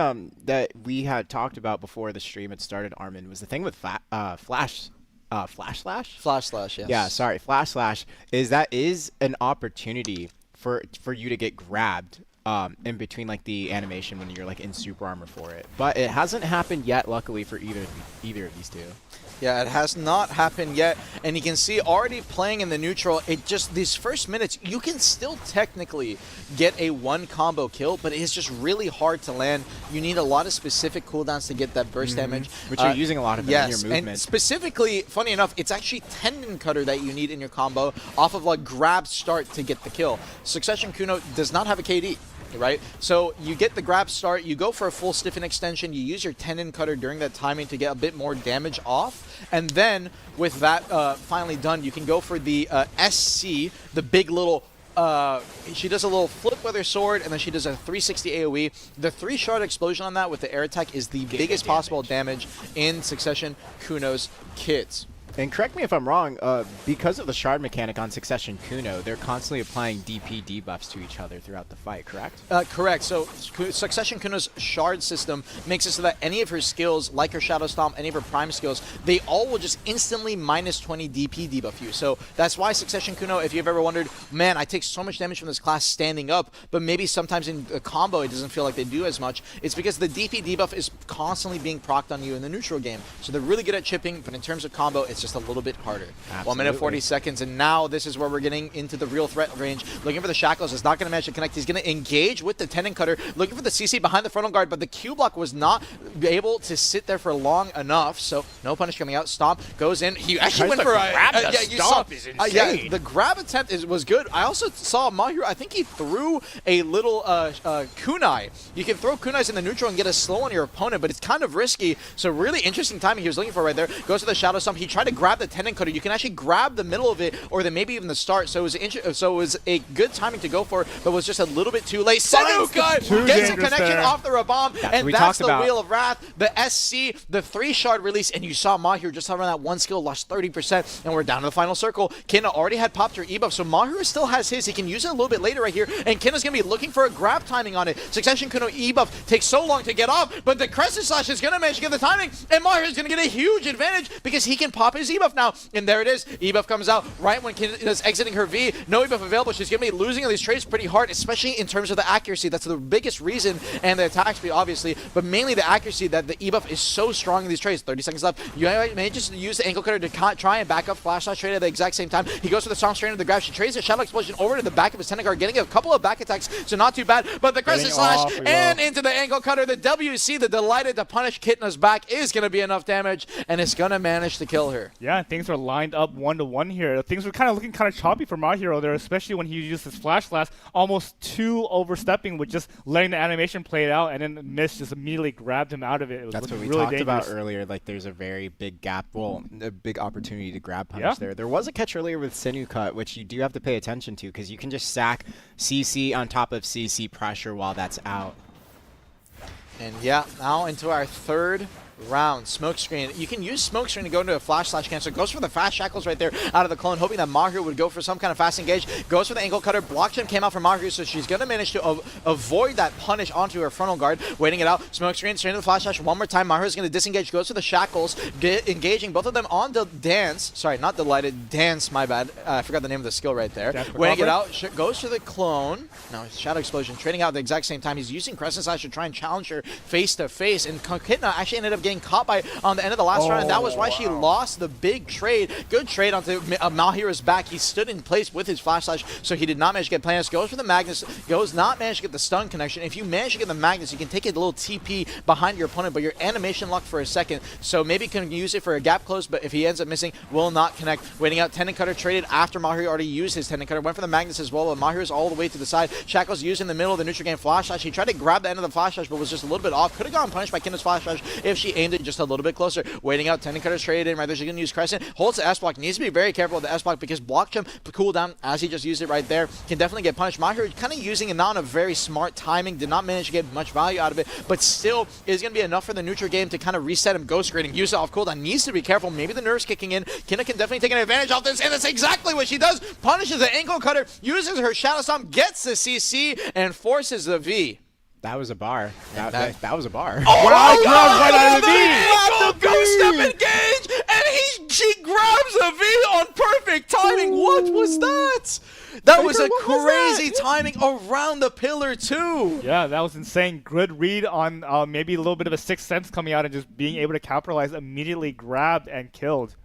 that we had talked about before the stream had started, Armin, was the thing with Flash Slash? Flash Slash, yes. Yeah, sorry, Flash Slash is an opportunity for you to get grabbed in between like the animation when you're like in super armor for it. But it hasn't happened yet, luckily, for either of these two. Yeah, it has not happened yet, and you can see already playing in the neutral, it just, these first minutes, you can still technically get a 1 combo kill, but it's just really hard to land. You need a lot of specific cooldowns to get that burst damage. Which you're using a lot of in your movement. And specifically, funny enough, it's actually Tendon Cutter that you need in your combo off of like grab start to get the kill. Succession Kuno does not have a KD. Right? So you get the grab start, you go for a full stiffen extension, you use your Tendon Cutter during that timing to get a bit more damage off, and then with that finally done, you can go for the SC, the big little she does a little flip with her sword, and then she does a 360 AoE. The 3-shard explosion on that with the air attack is the biggest possible damage in Succession Kuno's kits. And correct me if I'm wrong, because of the shard mechanic on Succession Kuno, they're constantly applying DP debuffs to each other throughout the fight, correct? Correct. So Succession Kuno's shard system makes it so that any of her skills, like her Shadow Stomp, any of her prime skills, they all will just instantly minus 20 DP debuff you. So that's why Succession Kuno, if you've ever wondered, man, I take so much damage from this class standing up, but maybe sometimes in a combo it doesn't feel like they do as much, it's because the DP debuff is constantly being procced on you in the neutral game. So they're really good at chipping, but in terms of combo, it's just a little bit harder. Absolutely. 1 minute 40 seconds, and now this is where we're getting into the real threat range. Looking for the shackles, is not going to manage to connect. He's going to engage with the Tendon Cutter, looking for the CC behind the frontal guard, but the Q block was not able to sit there for long enough, so no punish coming out. Stomp goes in. He actually went for a grab. Yeah, the grab attempt was good. I also saw Maehwa, I think he threw a little kunai. You can throw kunais in the neutral and get a slow on your opponent, but it's kind of risky, so really interesting timing he was looking for right there. Goes to the Shadow Stomp. He tried to grab the Tendon Cutter. You can actually grab the middle of it, or then maybe even the start. So it was a good timing to go for, but was just a little bit too late. Senuka gets a connection off the Rabam, and that's the Wheel of Wrath, the SC, the 3-shard release, and you saw Maehwa just having that 1 skill, lost 30%, and we're down to the final circle. Kina already had popped her E-buff, so Maehwa still has his. He can use it a little bit later right here, and Kina's going to be looking for a grab timing on it. Succession Kuno E-buff takes so long to get off, but the Crescent Slash is going to manage to get the timing, and Maehwa is going to get a huge advantage because he can pop his his E-buff now, and there it is. E-buff comes out right when Kin is exiting her V. No E-buff available. She's going to be losing on these trades pretty hard, especially in terms of the accuracy. That's the biggest reason, and the attack speed, obviously, but mainly the accuracy that the E-buff is so strong in these trades. 30 seconds left. You may just use the ankle cutter to try and back up Flash Slash trade at the exact same time. He goes for the strong strain of the grab. She trades the Shadow Explosion over to the back of his Tentagar, getting a couple of back attacks, so not too bad. But the Crescent Slash and into the ankle cutter. The WC, the delighted to punish Kitna's back, is going to be enough damage, and it's going to manage to kill her. Yeah, things are lined up 1-to-1 here. Things were kind of looking kind of choppy for my hero there, especially when he used his Flash Slash, almost too overstepping with just letting the animation play it out, and then Mist just immediately grabbed him out of it. It was That's what we really talked dangerous. about earlier. Like, there's a very big gap, well, a big opportunity to grab punish there. There was a catch earlier with Sinew Cut, which you do have to pay attention to, because you can just sack CC on top of CC pressure while that's out. And yeah, now into our third round. Smokescreen. You can use Smokescreen to go into a Flash Slash cancel. Goes for the fast shackles right there out of the clone, hoping that Maehwa would go for some kind of fast engage. Goes for the ankle cutter. Block jump came out from Maehwa, so she's going to manage to avoid that punish onto her frontal guard. Waiting it out. Smokescreen, straight into the Flash Slash one more time. Maehwa's going to disengage. Goes for the shackles. Engaging both of them on the dance. Sorry, not delighted. Dance, my bad. I forgot the name of the skill right there. Waiting it out. Goes for the clone. Now, Shadow Explosion trading out at the exact same time. He's using Crescent Slash to try and challenge her face to face. And Kitna actually ended up getting caught by on the end of the last round, and that was why she lost the big trade. Good trade onto Maehwa's back. He stood in place with his Flash Slash, so he did not manage to get Planus. Goes for the Magnus. Goes not manage to get the stun connection. If you manage to get the Magnus, you can take a little TP behind your opponent, but your animation locked for a second, so maybe can use it for a gap close, but if he ends up missing, will not connect. Waiting out, Tendon Cutter traded after Maehwa already used his Tendon Cutter. Went for the Magnus as well, but Maehwa's all the way to the side. Shackles used in the middle of the neutral game Flash Slash. He tried to grab the end of the Flash Slash, but was just a little bit off. Could have gotten punished by Kitna's Flash Slash if she aimed it just a little bit closer. Waiting out, Tendon Cutter's traded in right there. She's going to use Crescent. Holds the S-block. Needs to be very careful with the S-block because block jump cooldown, as he just used it right there, can definitely get punished. Maehwa kind of using it not a very smart timing. Did not manage to get much value out of it, but still is going to be enough for the neutral game to kind of reset him. Ghost grading. Use it off cooldown. Needs to be careful. Maybe the nerves kicking in. Kitna can definitely take an advantage off this, and that's exactly what she does. Punishes the ankle cutter, uses her Shadow Stomp, gets the CC, and forces the V. That was a bar. That was a bar. Oh, right out of the V! Ghost step engage, and she grabs a V on perfect timing. What was that? That was a crazy timing around the pillar too. Yeah, that was insane. Good read on maybe a little bit of a sixth sense coming out and just being able to capitalize, immediately grabbed and killed.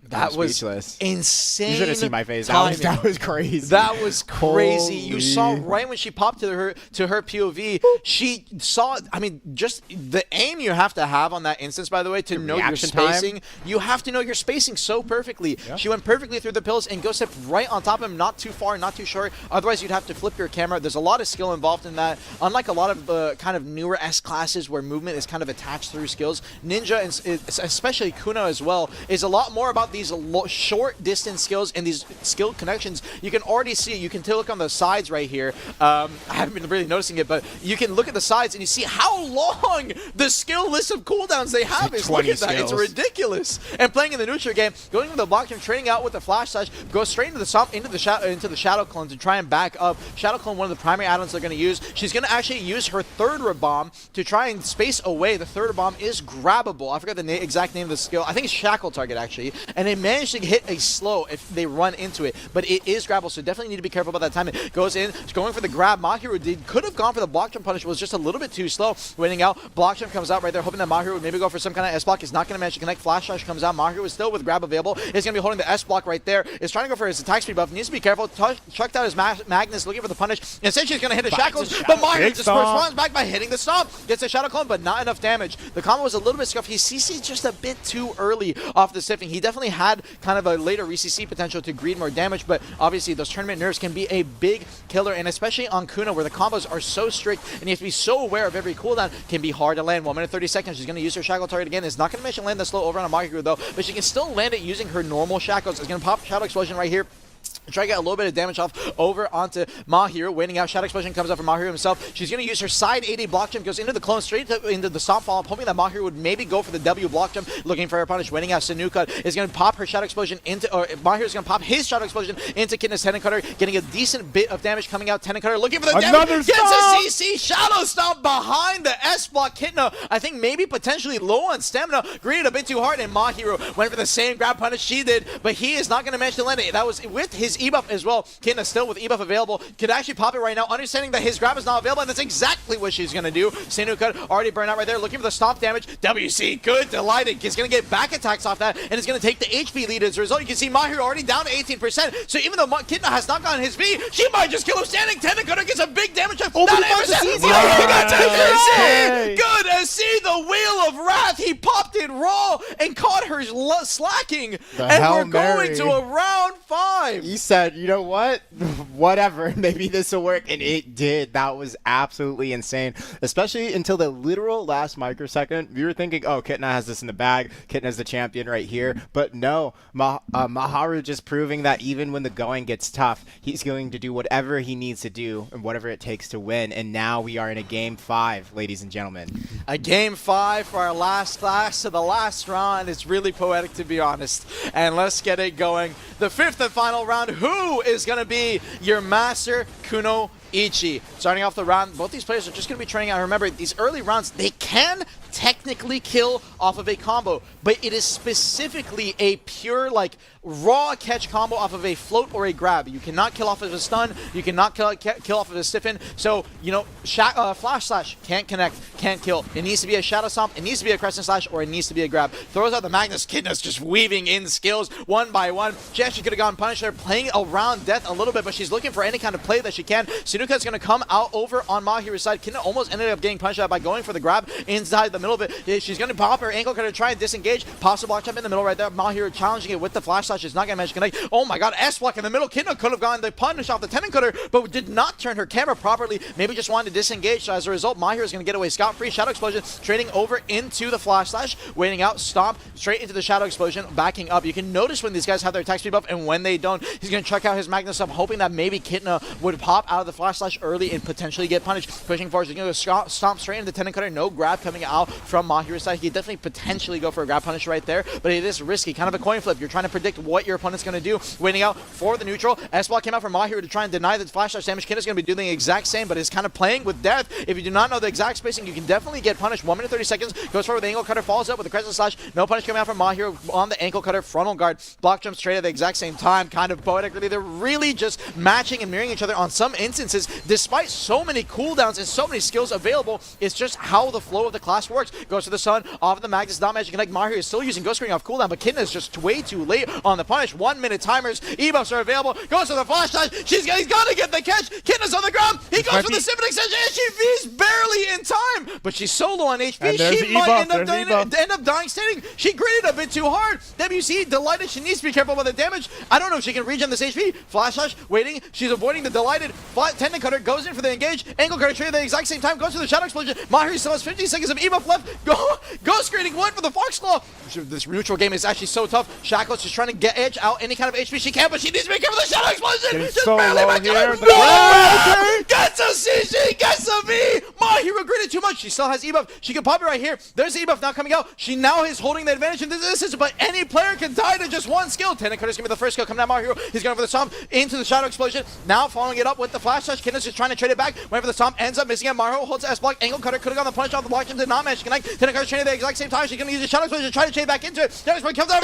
That was speechless. Insane. You should have seen my face. Timing. That was crazy. That was crazy. Holy. You saw right when she popped to her POV, she saw, I mean, just the aim you have to have on that instance, by the way, to know your spacing. You have to know your spacing so perfectly. Yeah. She went perfectly through the pills and Ghost stepped right on top of him, not too far, not too short. Otherwise, you'd have to flip your camera. There's a lot of skill involved in that. Unlike a lot of the kind of newer S classes where movement is kind of attached through skills, Ninja, and especially Kuno as well, is a lot more about these short distance skills and these skill connections. You can already see, you can look on the sides right here. I haven't been really noticing it, but you can look at the sides and you see how long the skill list of cooldowns they have is. Look at that, it's ridiculous. And playing in the neutral game, going with the block jump, trading out with the Flash Slash, goes straight into the stomp, into the Shadow Clone to try and back up. Shadow Clone, one of the primary add-ons they're going to use. She's going to actually use her third bomb to try and space away. The third bomb is grabbable. I forgot the exact name of the skill. I think it's Shackle Target actually, and they managed to hit a slow if they run into it, but it is grabbable, so definitely need to be careful about that time. It goes in, going for the grab. Maehwa could have gone for the block jump punish, was just a little bit too slow. Waiting out, block jump comes out right there, hoping that Maehwa would maybe go for some kind of S block. Is not going to manage to connect. Flash Slash comes out. Maehwa is still with grab available. Is going to be holding the S block right there. Is trying to go for his attack speed buff. Needs to be careful. Chucked out his Magnus, looking for the punish. Instead, she's going to hit the shackles, but Maehwa just responds back by hitting the stomp. Gets a Shadow Clone, but not enough damage. The combo was a little bit scuffed. He CC'd just a bit too early off the sifting. He definitely had kind of a later re-CC potential to greed more damage, but obviously those tournament nerves can be a big killer, and especially on Kuno where the combos are so strict and you have to be so aware of every cooldown, can be hard to land. 1 minute 30 seconds. She's going to use her shackle target again. It's not going to manage to land the slow over on a Maegu though, but she can still land it using her normal shackles. It's going to pop Shadow Explosion right here. Try to get a little bit of damage off over onto Maehwa. Waiting out. Shadow Explosion comes out from Maehwa himself. She's going to use her side 80 block jump. Goes into the clone, straight into the stomp follow-up, hoping that Maehwa would maybe go for the W block jump, looking for her punish. Waiting out. Sanuka is going to pop her Shadow Explosion into, or Maehwa is going to pop his Shadow Explosion into Kitna's Tenon Cutter, getting a decent bit of damage coming out. Tenon Cutter looking for the damage. Gets a CC Shadow Stomp behind the S block. Kitna, I think maybe potentially low on stamina, greeted a bit too hard, and Maehwa went for the same grab punish she did, but he is not going to manage to land it. That was with his E-buff as well. Kitna still with E-buff available, could actually pop it right now, understanding that his grab is not available, and that's exactly what she's going to do. Sanuka already burned out right there, looking for the stomp damage. WC, good, delighted. He's going to get back attacks off that, and it's going to take the HP lead as a result. You can see Maehwa already down to 18%, so even though Kitna has not gotten his V, she might just kill him standing. Tenon Cutter gets a big damage check. Oh, Not but he finds the 8%. CZ. Oh, he got Hey. 10%. Good as see the Wheel of Wrath. He popped it raw and caught her slacking, The and Hail we're going Mary. to a round 5. He said, you know what? Whatever, maybe this will work. And it did. That was absolutely insane. Especially until the literal last microsecond. We were thinking, oh, Kitna has this in the bag. Kitna's the champion right here. But no, Maharu just proving that even when the going gets tough, he's going to do whatever he needs to do and whatever it takes to win. And now we are in a game 5, ladies and gentlemen. A game 5 for our last class to the last round. It's really poetic, to be honest. And let's get it going. The 5th and final round. Who is going to be your master Kunoichi? Starting off the round, both these players are just going to be training out. Remember, these early rounds, they can technically kill off of a combo, but it is specifically a pure, like, raw catch combo off of a float or a grab. You cannot kill off of a stun. You cannot kill off of a stiffen. So, you know, Flash Slash can't connect, can't kill. It needs to be a Shadow Stomp, it needs to be a Crescent Slash, or it needs to be a grab. Throws out the Magnus. Kitna's just weaving in skills one by one. She actually could have gotten punished there, playing around death a little bit, but she's looking for any kind of play that she can. Sanuka's going to come out over on Maehwa's side. Kitna almost ended up getting punished out by going for the grab inside the middle of it. She's going to pop her ankle cutter, try and disengage. Possible block jump in the middle right there. Maehwa challenging it with the Flash Slash. Is not going to manage to connect. Oh my god, S-block in the middle. Kitna could have gotten the punish off the Tenon Cutter, but did not turn her camera properly. Maybe just wanted to disengage. So as a result, Maehwa is going to get away scot-free. Shadow Explosion trading over into the Flash Slash. Waiting out, stomp straight into the Shadow Explosion, backing up. You can notice when these guys have their attack speed buff and when they don't. He's going to check out his Magnus up, hoping that maybe Kitna would pop out of the Flash Slash early and potentially get punished. Pushing forward, he's going to stomp straight into the Tenon Cutter. No grab coming out from Maehwa's side. He could definitely potentially go for a grab punish right there, but it is risky. Kind of a coin flip. You're trying to predict what your opponent's going to do. Waiting out for the neutral. S-block came out from Maehwa to try and deny the Flash Slash damage. Kitna's going to be doing the exact same, but is kind of playing with death. If you do not know the exact spacing, you can definitely get punished. 1 minute 30 seconds. Goes forward with the ankle cutter, falls up with the Crescent Slash. No punish coming out from Maehwa on the ankle cutter. Frontal guard. Block jump straight at the exact same time. Kind of poetic. Really, they're really just matching and mirroring each other on some instances. Despite so many cooldowns and so many skills available, it's just how the flow of the class works. Goes to the sun, off of the Magnus, not managing to connect. Maehwa is still using Ghost Screen off cooldown, but Kitna is just way too late on the punish. 1 minute timers. E-buffs are available. Goes to the Flash Slash. He's got to get the catch. Kitna's on the ground. He goes for the Symphony Extension, and she V's barely in time, but she's so low on HP. She might end up dying standing. She gritted a bit too hard. WC delighted. She needs to be careful about the damage. I don't know if she can regen this HP. Flash Slash waiting. She's avoiding the delighted. Tenon Cutter goes in for the engage. Ankle Cutter trade at the exact same time. Goes for the Shadow Explosion. Maehwa still has 15 seconds of E-buff left. Ghost Screening one for the Foxclaw. This neutral game is actually so tough. Shackles just trying to get edge out any kind of HP she can, but she needs to be careful of the Shadow Explosion. Just Just so barely low back here. to no! Gets a CC, gets a V. Maehwa gritted too much. She still has E-buff. She can pop it right here. There's the E-buff now coming out. She now is holding the advantage in this instance, but any player can die to just one skill. Tenon Cutter's gonna be the first skill coming out. Maehwa. He's going for the stomp into the Shadow Explosion. Now following it up with the Flash Slash. Kitna's just trying to trade it back. Went for the stomp, ends up missing it. Maehwa holds the S-block. Ankle Cutter could have gone the punish off the block, did not manage to connect. Tenon Cutter's trading at the exact same time. She's gonna use the Shadow Explosion to try to trade back into it. Shadow Explosion comes out.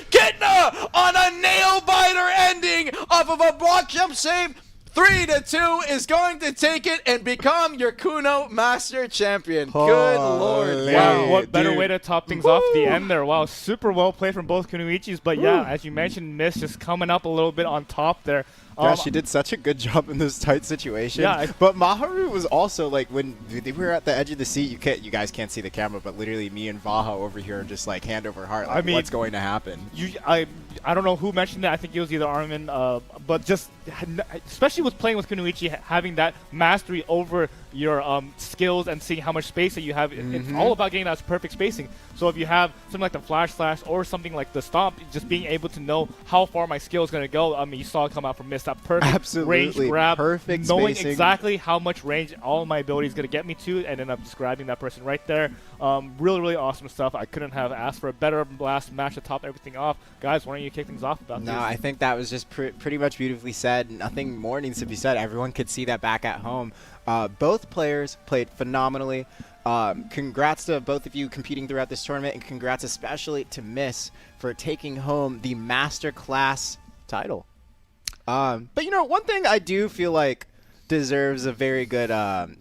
Kitna on a nail biter ending off of a block jump save. 3-2 is going to take it and become your Kuno Master Champion. Good lord. Wow, what better way to top things off the end there. Wow, super well played from both Kunoichis. But yeah, as you mentioned, Miss just coming up a little bit on top there. Yeah, she did such a good job in this tight situation. Yeah, but Maharu was also like when they were at the edge of the seat. You guys can't see the camera, but literally me and Vaha over here are just like hand over heart. Like, I mean, what's going to happen? I don't know who mentioned that. I think it was either Armin, but just especially with playing with Kunoichi, having that mastery over your skills and seeing how much space that you have. It's all about getting that perfect spacing. So if you have something like the flash slash or something like the stomp, just being able to know how far my skill is going to go. I mean, you saw it come out from Mist, that perfect range grab, perfect knowing spacing. exactly how much range all of my ability is going to get me to, and then I'm just grabbing that person right there. Really, really awesome stuff. I couldn't have asked for a better last match to top everything off. Guys, why don't you kick things off about No, this? I think that was just pretty much beautifully said. Nothing more needs to be said. Everyone could see that back at home. Both players played phenomenally. Congrats to both of you competing throughout this tournament, and congrats especially to Miss for taking home the Master Class title. But you know, one thing I do feel like deserves a very good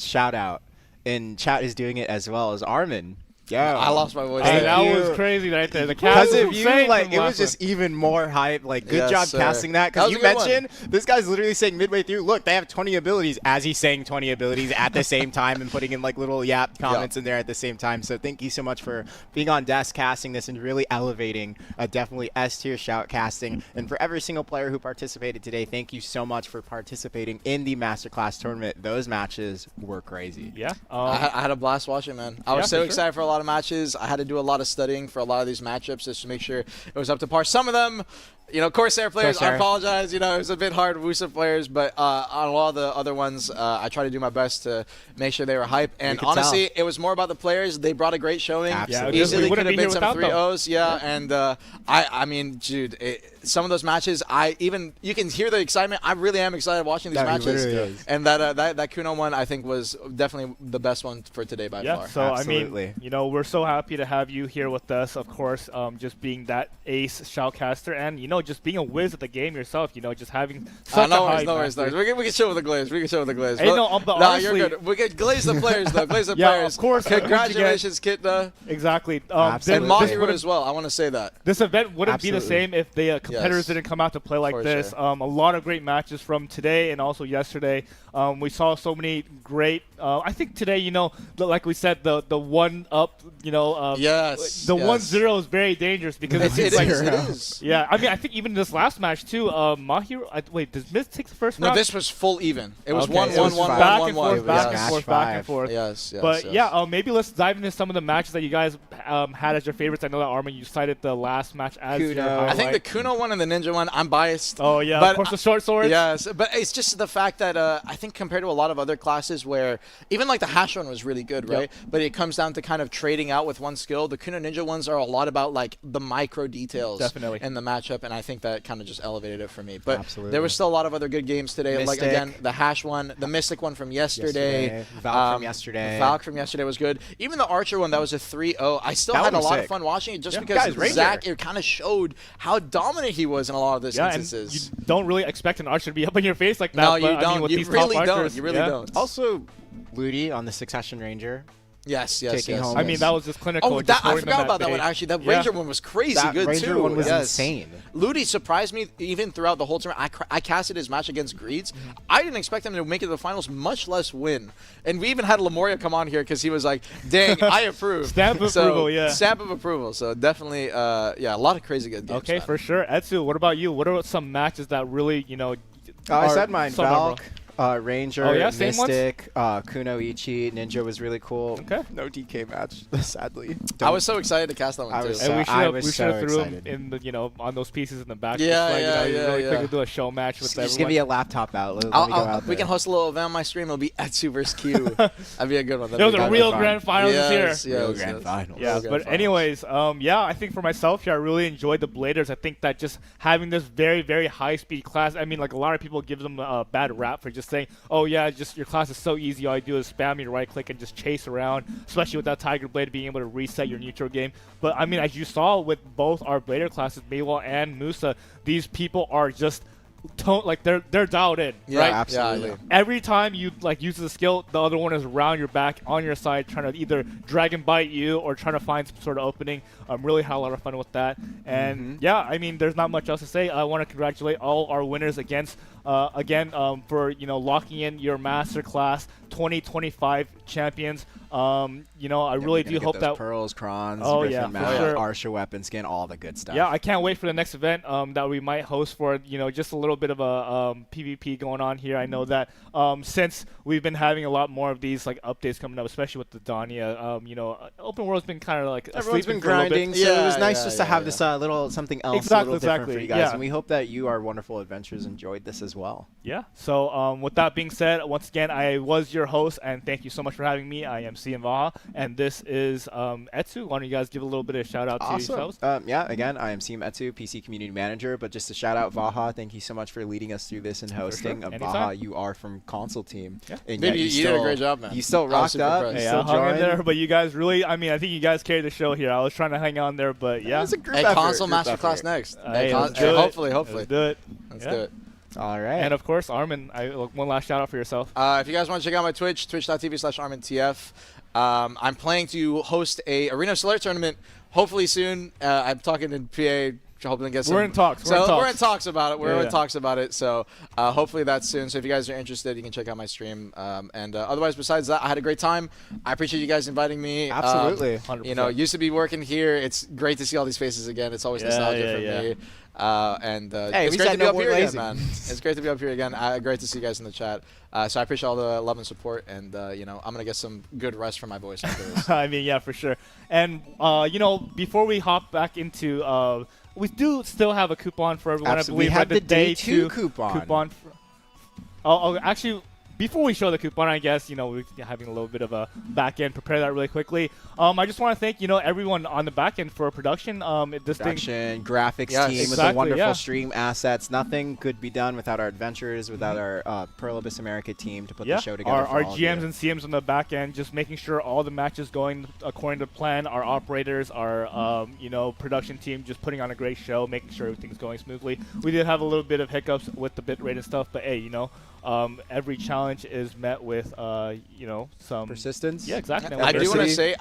shout out, and chat is doing it as well, as Armin. Yeah, I lost my voice. Hey, there. that was crazy right there. The Because cat of was you, insane like from it was last just even more hype. Like, good Yes, job sir. casting that. That Because was you a good one. mentioned this guy's literally saying midway through, look, they have 20 abilities, as he's saying 20 abilities at the same time and putting in like little yap comments in there at the same time. So thank you so much for being on desk casting this and really elevating definitely S tier shout casting. And for every single player who participated today, thank you so much for participating in the Masterclass tournament. Those matches were crazy. Yeah. I had a blast watching, man. I Yeah, was so for sure. excited for a lot of matches. I had to do a lot of studying for a lot of these matchups just to make sure it was up to par. Some of them, you know, Corsair players, Corsair. I apologize. You know, it was a bit hard. Woosa players, but on a lot of the other ones, I tried to do my best to make sure they were hype. And could honestly, it was more about the players. They brought a great showing. Absolutely. Yeah, Easily we could wouldn't have be here been some without them. 3-0s. Yeah, and I mean, dude, some of those matches, you can hear the excitement. I really am excited watching these No, he matches. literally is. And that Kuno one, I think, was definitely the best one for today by Yeah, far. so Absolutely. I mean, you know, we're so happy to have you here with us, of course, just being that ace shoutcaster and, you know, just being a whiz at the game yourself, you know, just having such no a high worries, no worries, no mastery. worries. We can show with the glaze. We can show with the glaze. Hey, no, but nah, honestly- you're good. We can glaze the players, though. Glaze the Yeah, players. of course. Congratulations, Kitna. Exactly. Absolutely. And This Maehwa as well. I want to say that. This event wouldn't be the Absolutely. same if the competitors Yes. didn't come out to play like For this. sure. A lot of great matches from today and also yesterday. We saw so many great. I think today, you know, like we said, the one up, you know, Yes. the yes. 1-0 is very dangerous because it It seems like is. It is. yeah. I mean, I think even this last match too. Maehwa. Wait, does Miz take the first No, round? this was full even. It was Okay, 1-1, it was 1-1, back 1-1, and forth, 1-1. back Yes. and forth, Match back and five. forth. Yes, yes. But yes. yeah, maybe let's dive into some of the matches that you guys had as your favorites. I know that Armin, you cited the last match as your Kuno. highlight. I think the Kuno one and the Ninja one, I'm biased. Oh yeah, but of course the short swords. Yes, but it's just the fact that I think compared to a lot of other classes where even like the Hash one was really good, right? But it comes down to kind of trading out with one skill. The Kuno Ninja ones are a lot about like the micro details Definitely. in the matchup, and I think that kind of just elevated it for me. But Absolutely. there was still a lot of other good games today. Like Mystic. again, the Hash one, the Mystic one from yesterday. Valk from yesterday. Valk from yesterday was good. Even the Archer one, that was a 3-0. I still That had a one was lot sick. of fun watching it just Yeah. because Guys, Ranger. Zach, it kind of showed how dominant he was in a lot of those Yeah, and instances. you don't really expect an archer to be up in your face like that. No, but, you I mean, don't. with You these really top don't. archers, You really yeah. don't. Also, Ludi on the Succession Ranger. Yes, yes, Taking yes. home I yes. mean, that was just clinical. Oh, just I throwing them forgot at about that one. bait. Actually, that Yeah. Ranger one was crazy That good Ranger too. one was yes. insane. Ludi surprised me even throughout the whole tournament. I casted his match against Greeds. I didn't expect him to make it to the finals, much less win. And we even had Lemuria come on here because he was like, "Dang, I approve." Stamp of approval, yeah. Stamp of approval. So definitely, yeah, a lot of crazy good games. Okay, man. for sure. Etsu, what about you? What are some matches that really, you know? I are said mine. so Valk, Ranger, Oh, yeah, same ones? Mystic, Kunoichi, Ninja was really cool. Okay. No DK match, sadly. I was so excited to cast that one I too. was And we So- I should was we so should have threw excited. him in the, you know, on those pieces in the back. Yeah, just like, yeah, you know, yeah, really yeah. quickly do a show match with Just everyone. give me a laptop out. Let me go out we can there. host a little event on my stream. It'll be Etsu versus Q. That'd be a good one. There was a real fun. grand finals Yes, this year. Real yes, grand yes. finals. Yeah, Real grand but finals. anyways, yeah, I think for myself here, I really enjoyed the Bladers. I think that just having this very, very high-speed class, I mean, like a lot of people give them a bad rap for just saying, oh yeah, just your class is so easy. All you do is spam your right click and just chase around, especially with that Tiger Blade being able to reset your neutral game. But I mean, as you saw with both our Blader classes, Maehwa and Musa, these people are just they're dialed in, Yeah, right? absolutely. Yeah, Every time you like use the skill, the other one is around your back, on your side, trying to either drag and bite you or trying to find some sort of opening. Really had a lot of fun with that. And yeah, I mean, there's not much else to say. I want to congratulate all our winners against again for locking in your Masterclass 2025 champions. I really do hope that pearls, crons, Oh, Griffin yeah, for mount, sure. Arsha weapon skin, all the good stuff. Yeah, I can't wait for the next event that we might host for, just a little bit of a PvP going on here. I know that since we've been having a lot more of these like updates coming up, especially with the Dania, open world's been kind of like Everyone's been sleeping for a little bit. grinding, so it was nice Yeah, just to yeah, have yeah. this little something else Exactly, a little different for exactly, you guys. yeah. And we hope that you, our wonderful adventurers, enjoyed this as well. Yeah. So with that being said, once again, I was your host, and thank you so much for having me. I am CM Vaha, and this is Etsu. Why don't you guys give a little bit of a shout out to yourselves? Yeah, again, I am Seem Etsu, PC Community Manager, but just to shout out Vaha, thank you so much for leading us through this and hosting. sure. Vaha, Anytime. you are from console team. Yeah. And Dude, yet you did a great job, man. You still I was rocked super up. impressed. You Hey, still I hung in joined. there, but you guys really, I think you guys carried the show here. I was trying to hang on there, but It yeah. was a group Hey, effort, console group masterclass effort. next. Hey, Hey, let's do it. hopefully. Let's do it. Let's Yeah. do it. All right. And of course, Armin, one last shout out for yourself. If you guys want to check out my Twitch, twitch.tv/ArminTF. I'm planning to host a Arena of Solare tournament hopefully soon. I'm talking to PA. Hoping to get some. We're in talks. We're in talks about it. Yeah, in yeah. talks about it. So hopefully that's soon. So if you guys are interested, you can check out my stream. And otherwise, besides that, I had a great time. I appreciate you guys inviting me. Absolutely. 100%. Used to be working here. It's great to see all these faces again. It's always nostalgia for me. Hey, It's we great said to be no up more here again, lazy. man. It's great to be up here again. Great to see you guys in the chat. So I appreciate all the love and support. And I'm gonna get some good rest for my voice after this. Yeah, for sure. And before we hop back into, we do still have a coupon for everyone. Absolutely. I believe We have at the the day two two coupon. Actually, before we show the coupon, I guess we're having a little bit of a back end. Prepare that really quickly. I just want to thank everyone on the back end for production. This thing. Production, graphics Yes. team with Exactly, the wonderful yeah. stream assets. Nothing could be done without our adventurers, without our Pearl Abyss America team to put the show together. Our for all of GMs you. and CMs on the back end, just making sure all the matches going according to plan. Our operators, our production team, just putting on a great show, making sure everything's going smoothly. We did have a little bit of hiccups with the bitrate and stuff, but hey, every challenge is met with some persistence. Yeah, exactly. I do want to Diversity. say,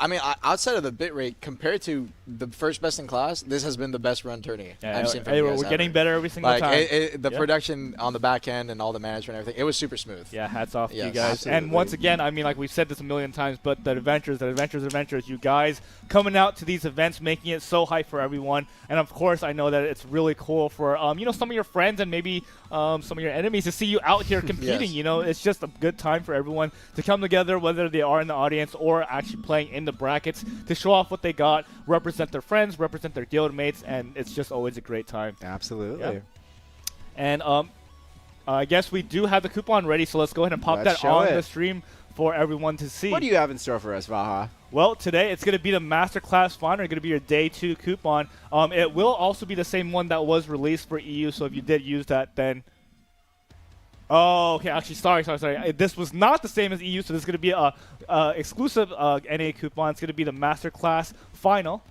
outside of the bitrate, compared to the first best in class, this has been the best run tourney I've seen from Hey, you we're guys getting ever. better every single Like time. the Yeah. production on the back end and all the management and everything, it was super smooth. Yeah, hats off to you Yes, guys. absolutely. And once again, like we've said this a million times, but the adventures, you guys coming out to these events, making it so hype for everyone. And of course, I know that it's really cool for some of your friends and maybe some of your enemies to see you out here competing. Yes. It's just a good time for everyone to come together, whether they are in the audience or actually playing in the brackets, to show off what they got, represent their friends, represent their guild mates, and it's just always a great time. Absolutely. Yeah. And I guess we do have the coupon ready, so let's go ahead and pop Let's that show on it. the stream for everyone to see. What do you have in store for us, Vaha? Well, today it's going to be the Masterclass Finder. It's going to be your Day 2 coupon. It will also be the same one that was released for EU, so if you did use that, then... Oh, okay. Actually, sorry. This was not the same as EU, so this is going to be a exclusive NA coupon. It's going to be the Masterclass Final.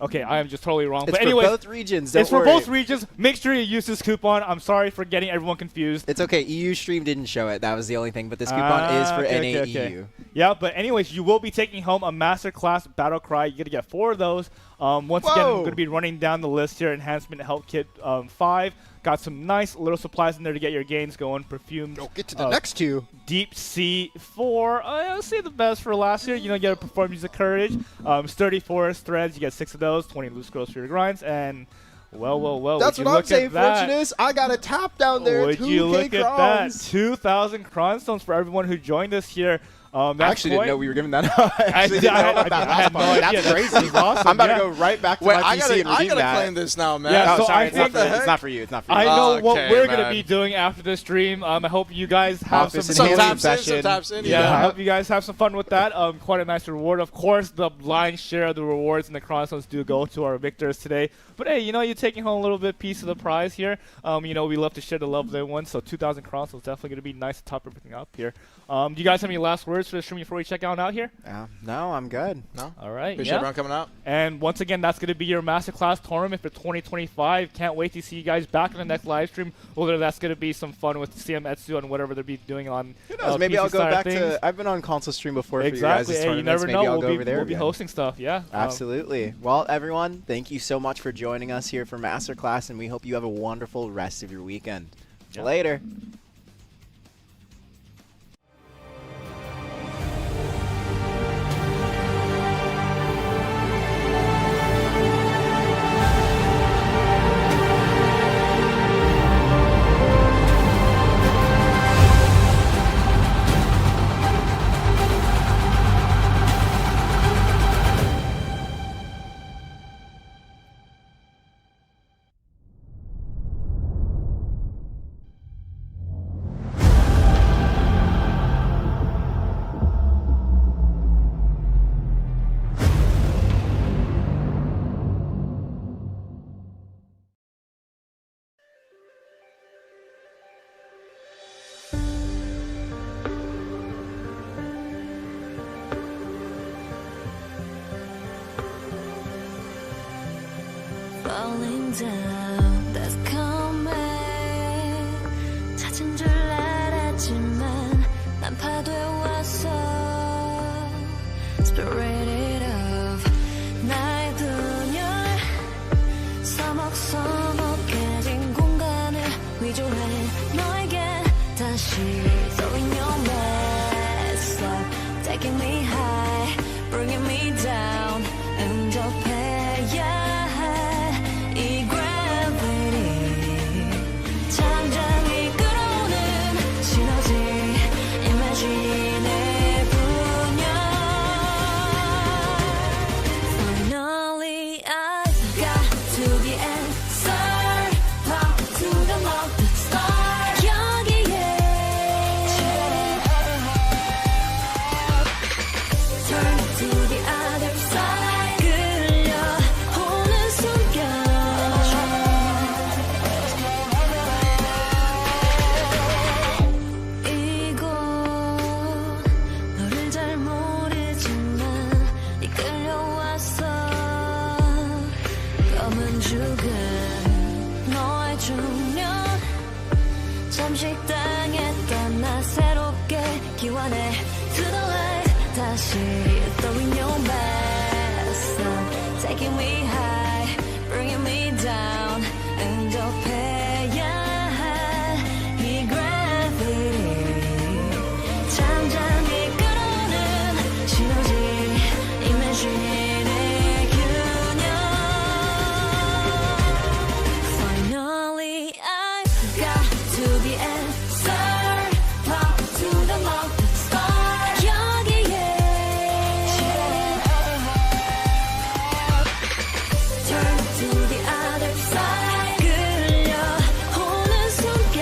Okay, I am just totally wrong. It's but for anyways, both regions. Don't it's for worry. both regions. Make sure you use this coupon. I'm sorry for getting everyone confused. It's okay. EU stream didn't show it. That was the only thing. But this coupon is for NA EU. Yeah, but anyways, you will be taking home a Masterclass Battle Cry. You're going to get 4 of those. Once again, I'm going to be running down the list here. Enhancement Help Kit 5. Got some nice little supplies in there to get your gains going. Perfume. Don't get to the next two. Deep Sea 4. I'll say the best for last year. You get a Performance of Courage. Sturdy Forest Threads. You get 6 of those. 20 loose scrolls for your grinds. And, well. That's would what you I'm look saying, at that? Fortunus. I got a tap down there. Would 2K you look at that? crowns. 2,000 Cron Stones for everyone who joined us here. I That's actually didn't quite- know we were giving that out. I I actually didn't know about that had last no part. idea. That's crazy. That's awesome. I'm about Yeah. to go right back to Wait, my I PC gotta and redeem that. claim this now, man. Yeah, Oh, so sorry. I think- It's not for you. It's not for you. I know what Okay, we're going to man. be doing after the stream. I hope you guys have Office some Some enhancement taps in, session. some taps in. Yeah, I hope you guys have some fun with that. Quite a nice reward. Of course, the lion's share of the rewards and the Chronostones do go to our victors today. But hey, you're taking home a little bit piece of the prize here. We love to share the love of everyone. So 2,000 Chronostones definitely going to be nice to top everything up here. Do you guys have any last words for the stream before we check out here? No, I'm good. No? All right. Appreciate Yeah. everyone coming out. And once again, that's going to be your Masterclass tournament for 2025. Can't wait to see you guys back in the next live stream. Whether that's going to be some fun with CM Etsu and whatever they'll be doing on Who knows? Maybe PC I'll go side of back things. to. I've been on console stream before Exactly. for you guys' Hey, you tournaments. never Maybe know. I'll go over there We'll be again. hosting stuff. Yeah. Absolutely. Well, everyone, thank you so much for joining us here for Masterclass, and we hope you have a wonderful rest of your weekend. Yeah. Later. Falling down, that's coming. 잦은 줄 알았지만 난 파도에 왔어. Spirit of 나의 분열. 서먹서먹해진 공간을 위조해 너에게 다시 throwing your mess up, taking me high, bringing me down. 응접해야 해 이 gravity. 잠잠히 끌어오는 시너지 imagine의 분열. Finally I've got to the answer. Pop to the love star. 여기에 turn to the other side. 끌려오는 순간 이곳 너를 잘 모르지만 이끌려왔어. 검은 죽은 너의 중년. 잠시 당했던 나 새롭게 기원해 to the light. 다시 throwing your mess up, taking me high, bringing me down. 응접해야 해 이 gravity. 잠잠히 끌어오는 시너지 imagine의 균형. Finally I've got to the answer. Pop to the love star. 여기에 turn to the other side. 끌려오는 순간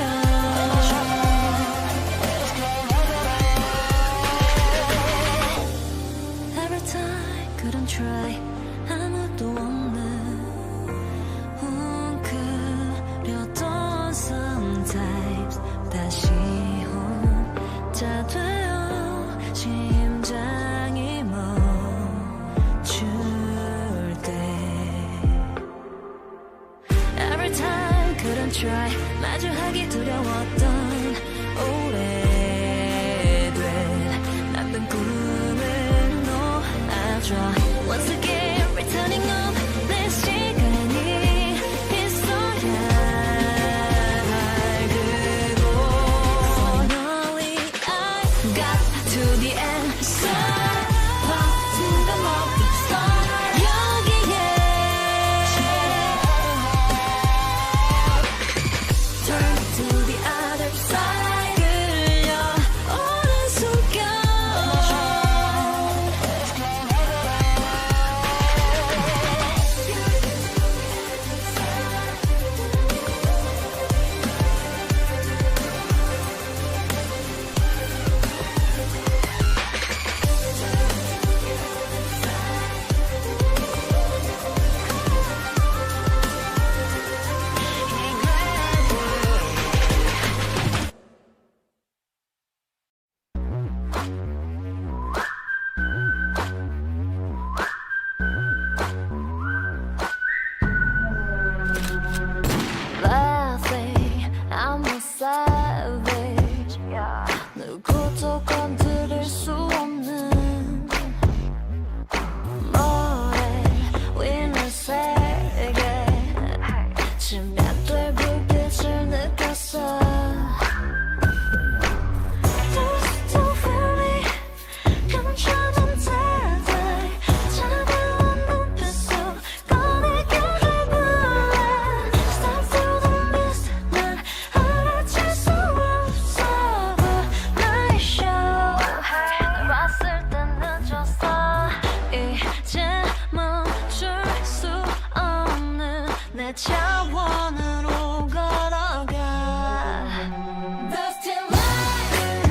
every time couldn't try. 아무도 없는 웅크렸던 sometimes 다시 혼자 되어 심장이 멈출 때 every time couldn't try. 마주하기 두려웠던 오래된 나쁜 꿈을 놓아줘. Once again returning up. 내 시간이 있어야 할 그곳. Finally I got to the answer. Pop to the love star. 여기에 turn to 차원으로 걸어가 Dust in light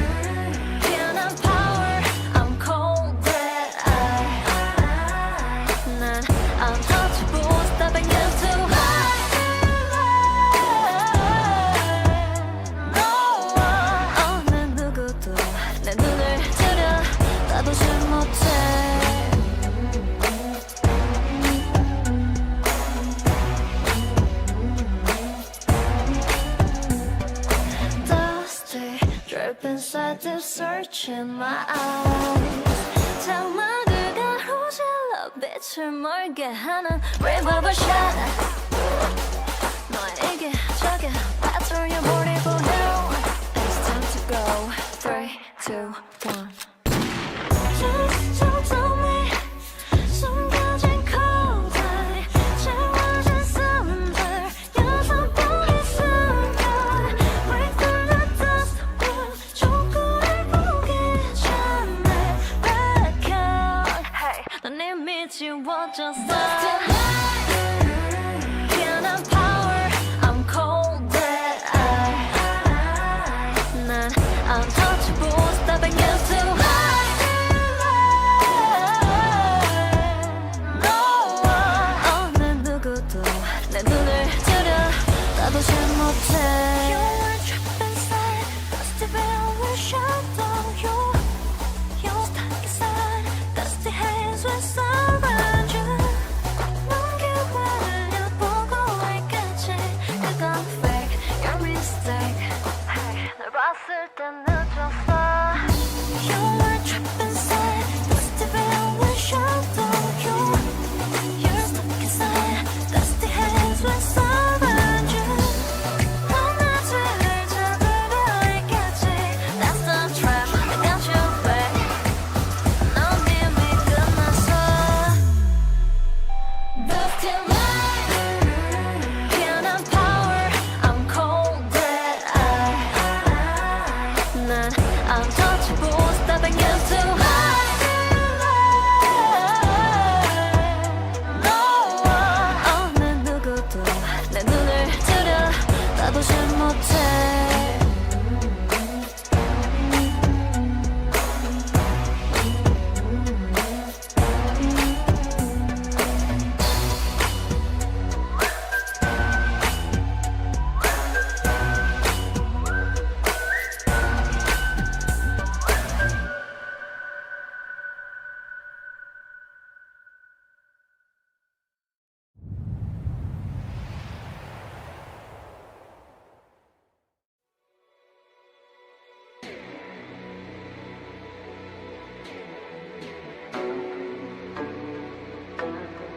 피어난 power I'm cold red eye 난 untouchable stepping into high 어느 누구도 내 눈을 들여다보지 못해 Dusty drip inside deep searching my eyes 장막을 가로질러 빛을 멀게 하는 revolver shot 너에게 저게 pattern을 버리고 now It's time to go 3, 2, 1 Just tell me 숨겨진 cold 채워진 somewhere 여섯 번의 순간 Break through the dust 촉구를 보기 전에 back out Hey 넌 이미 지워졌어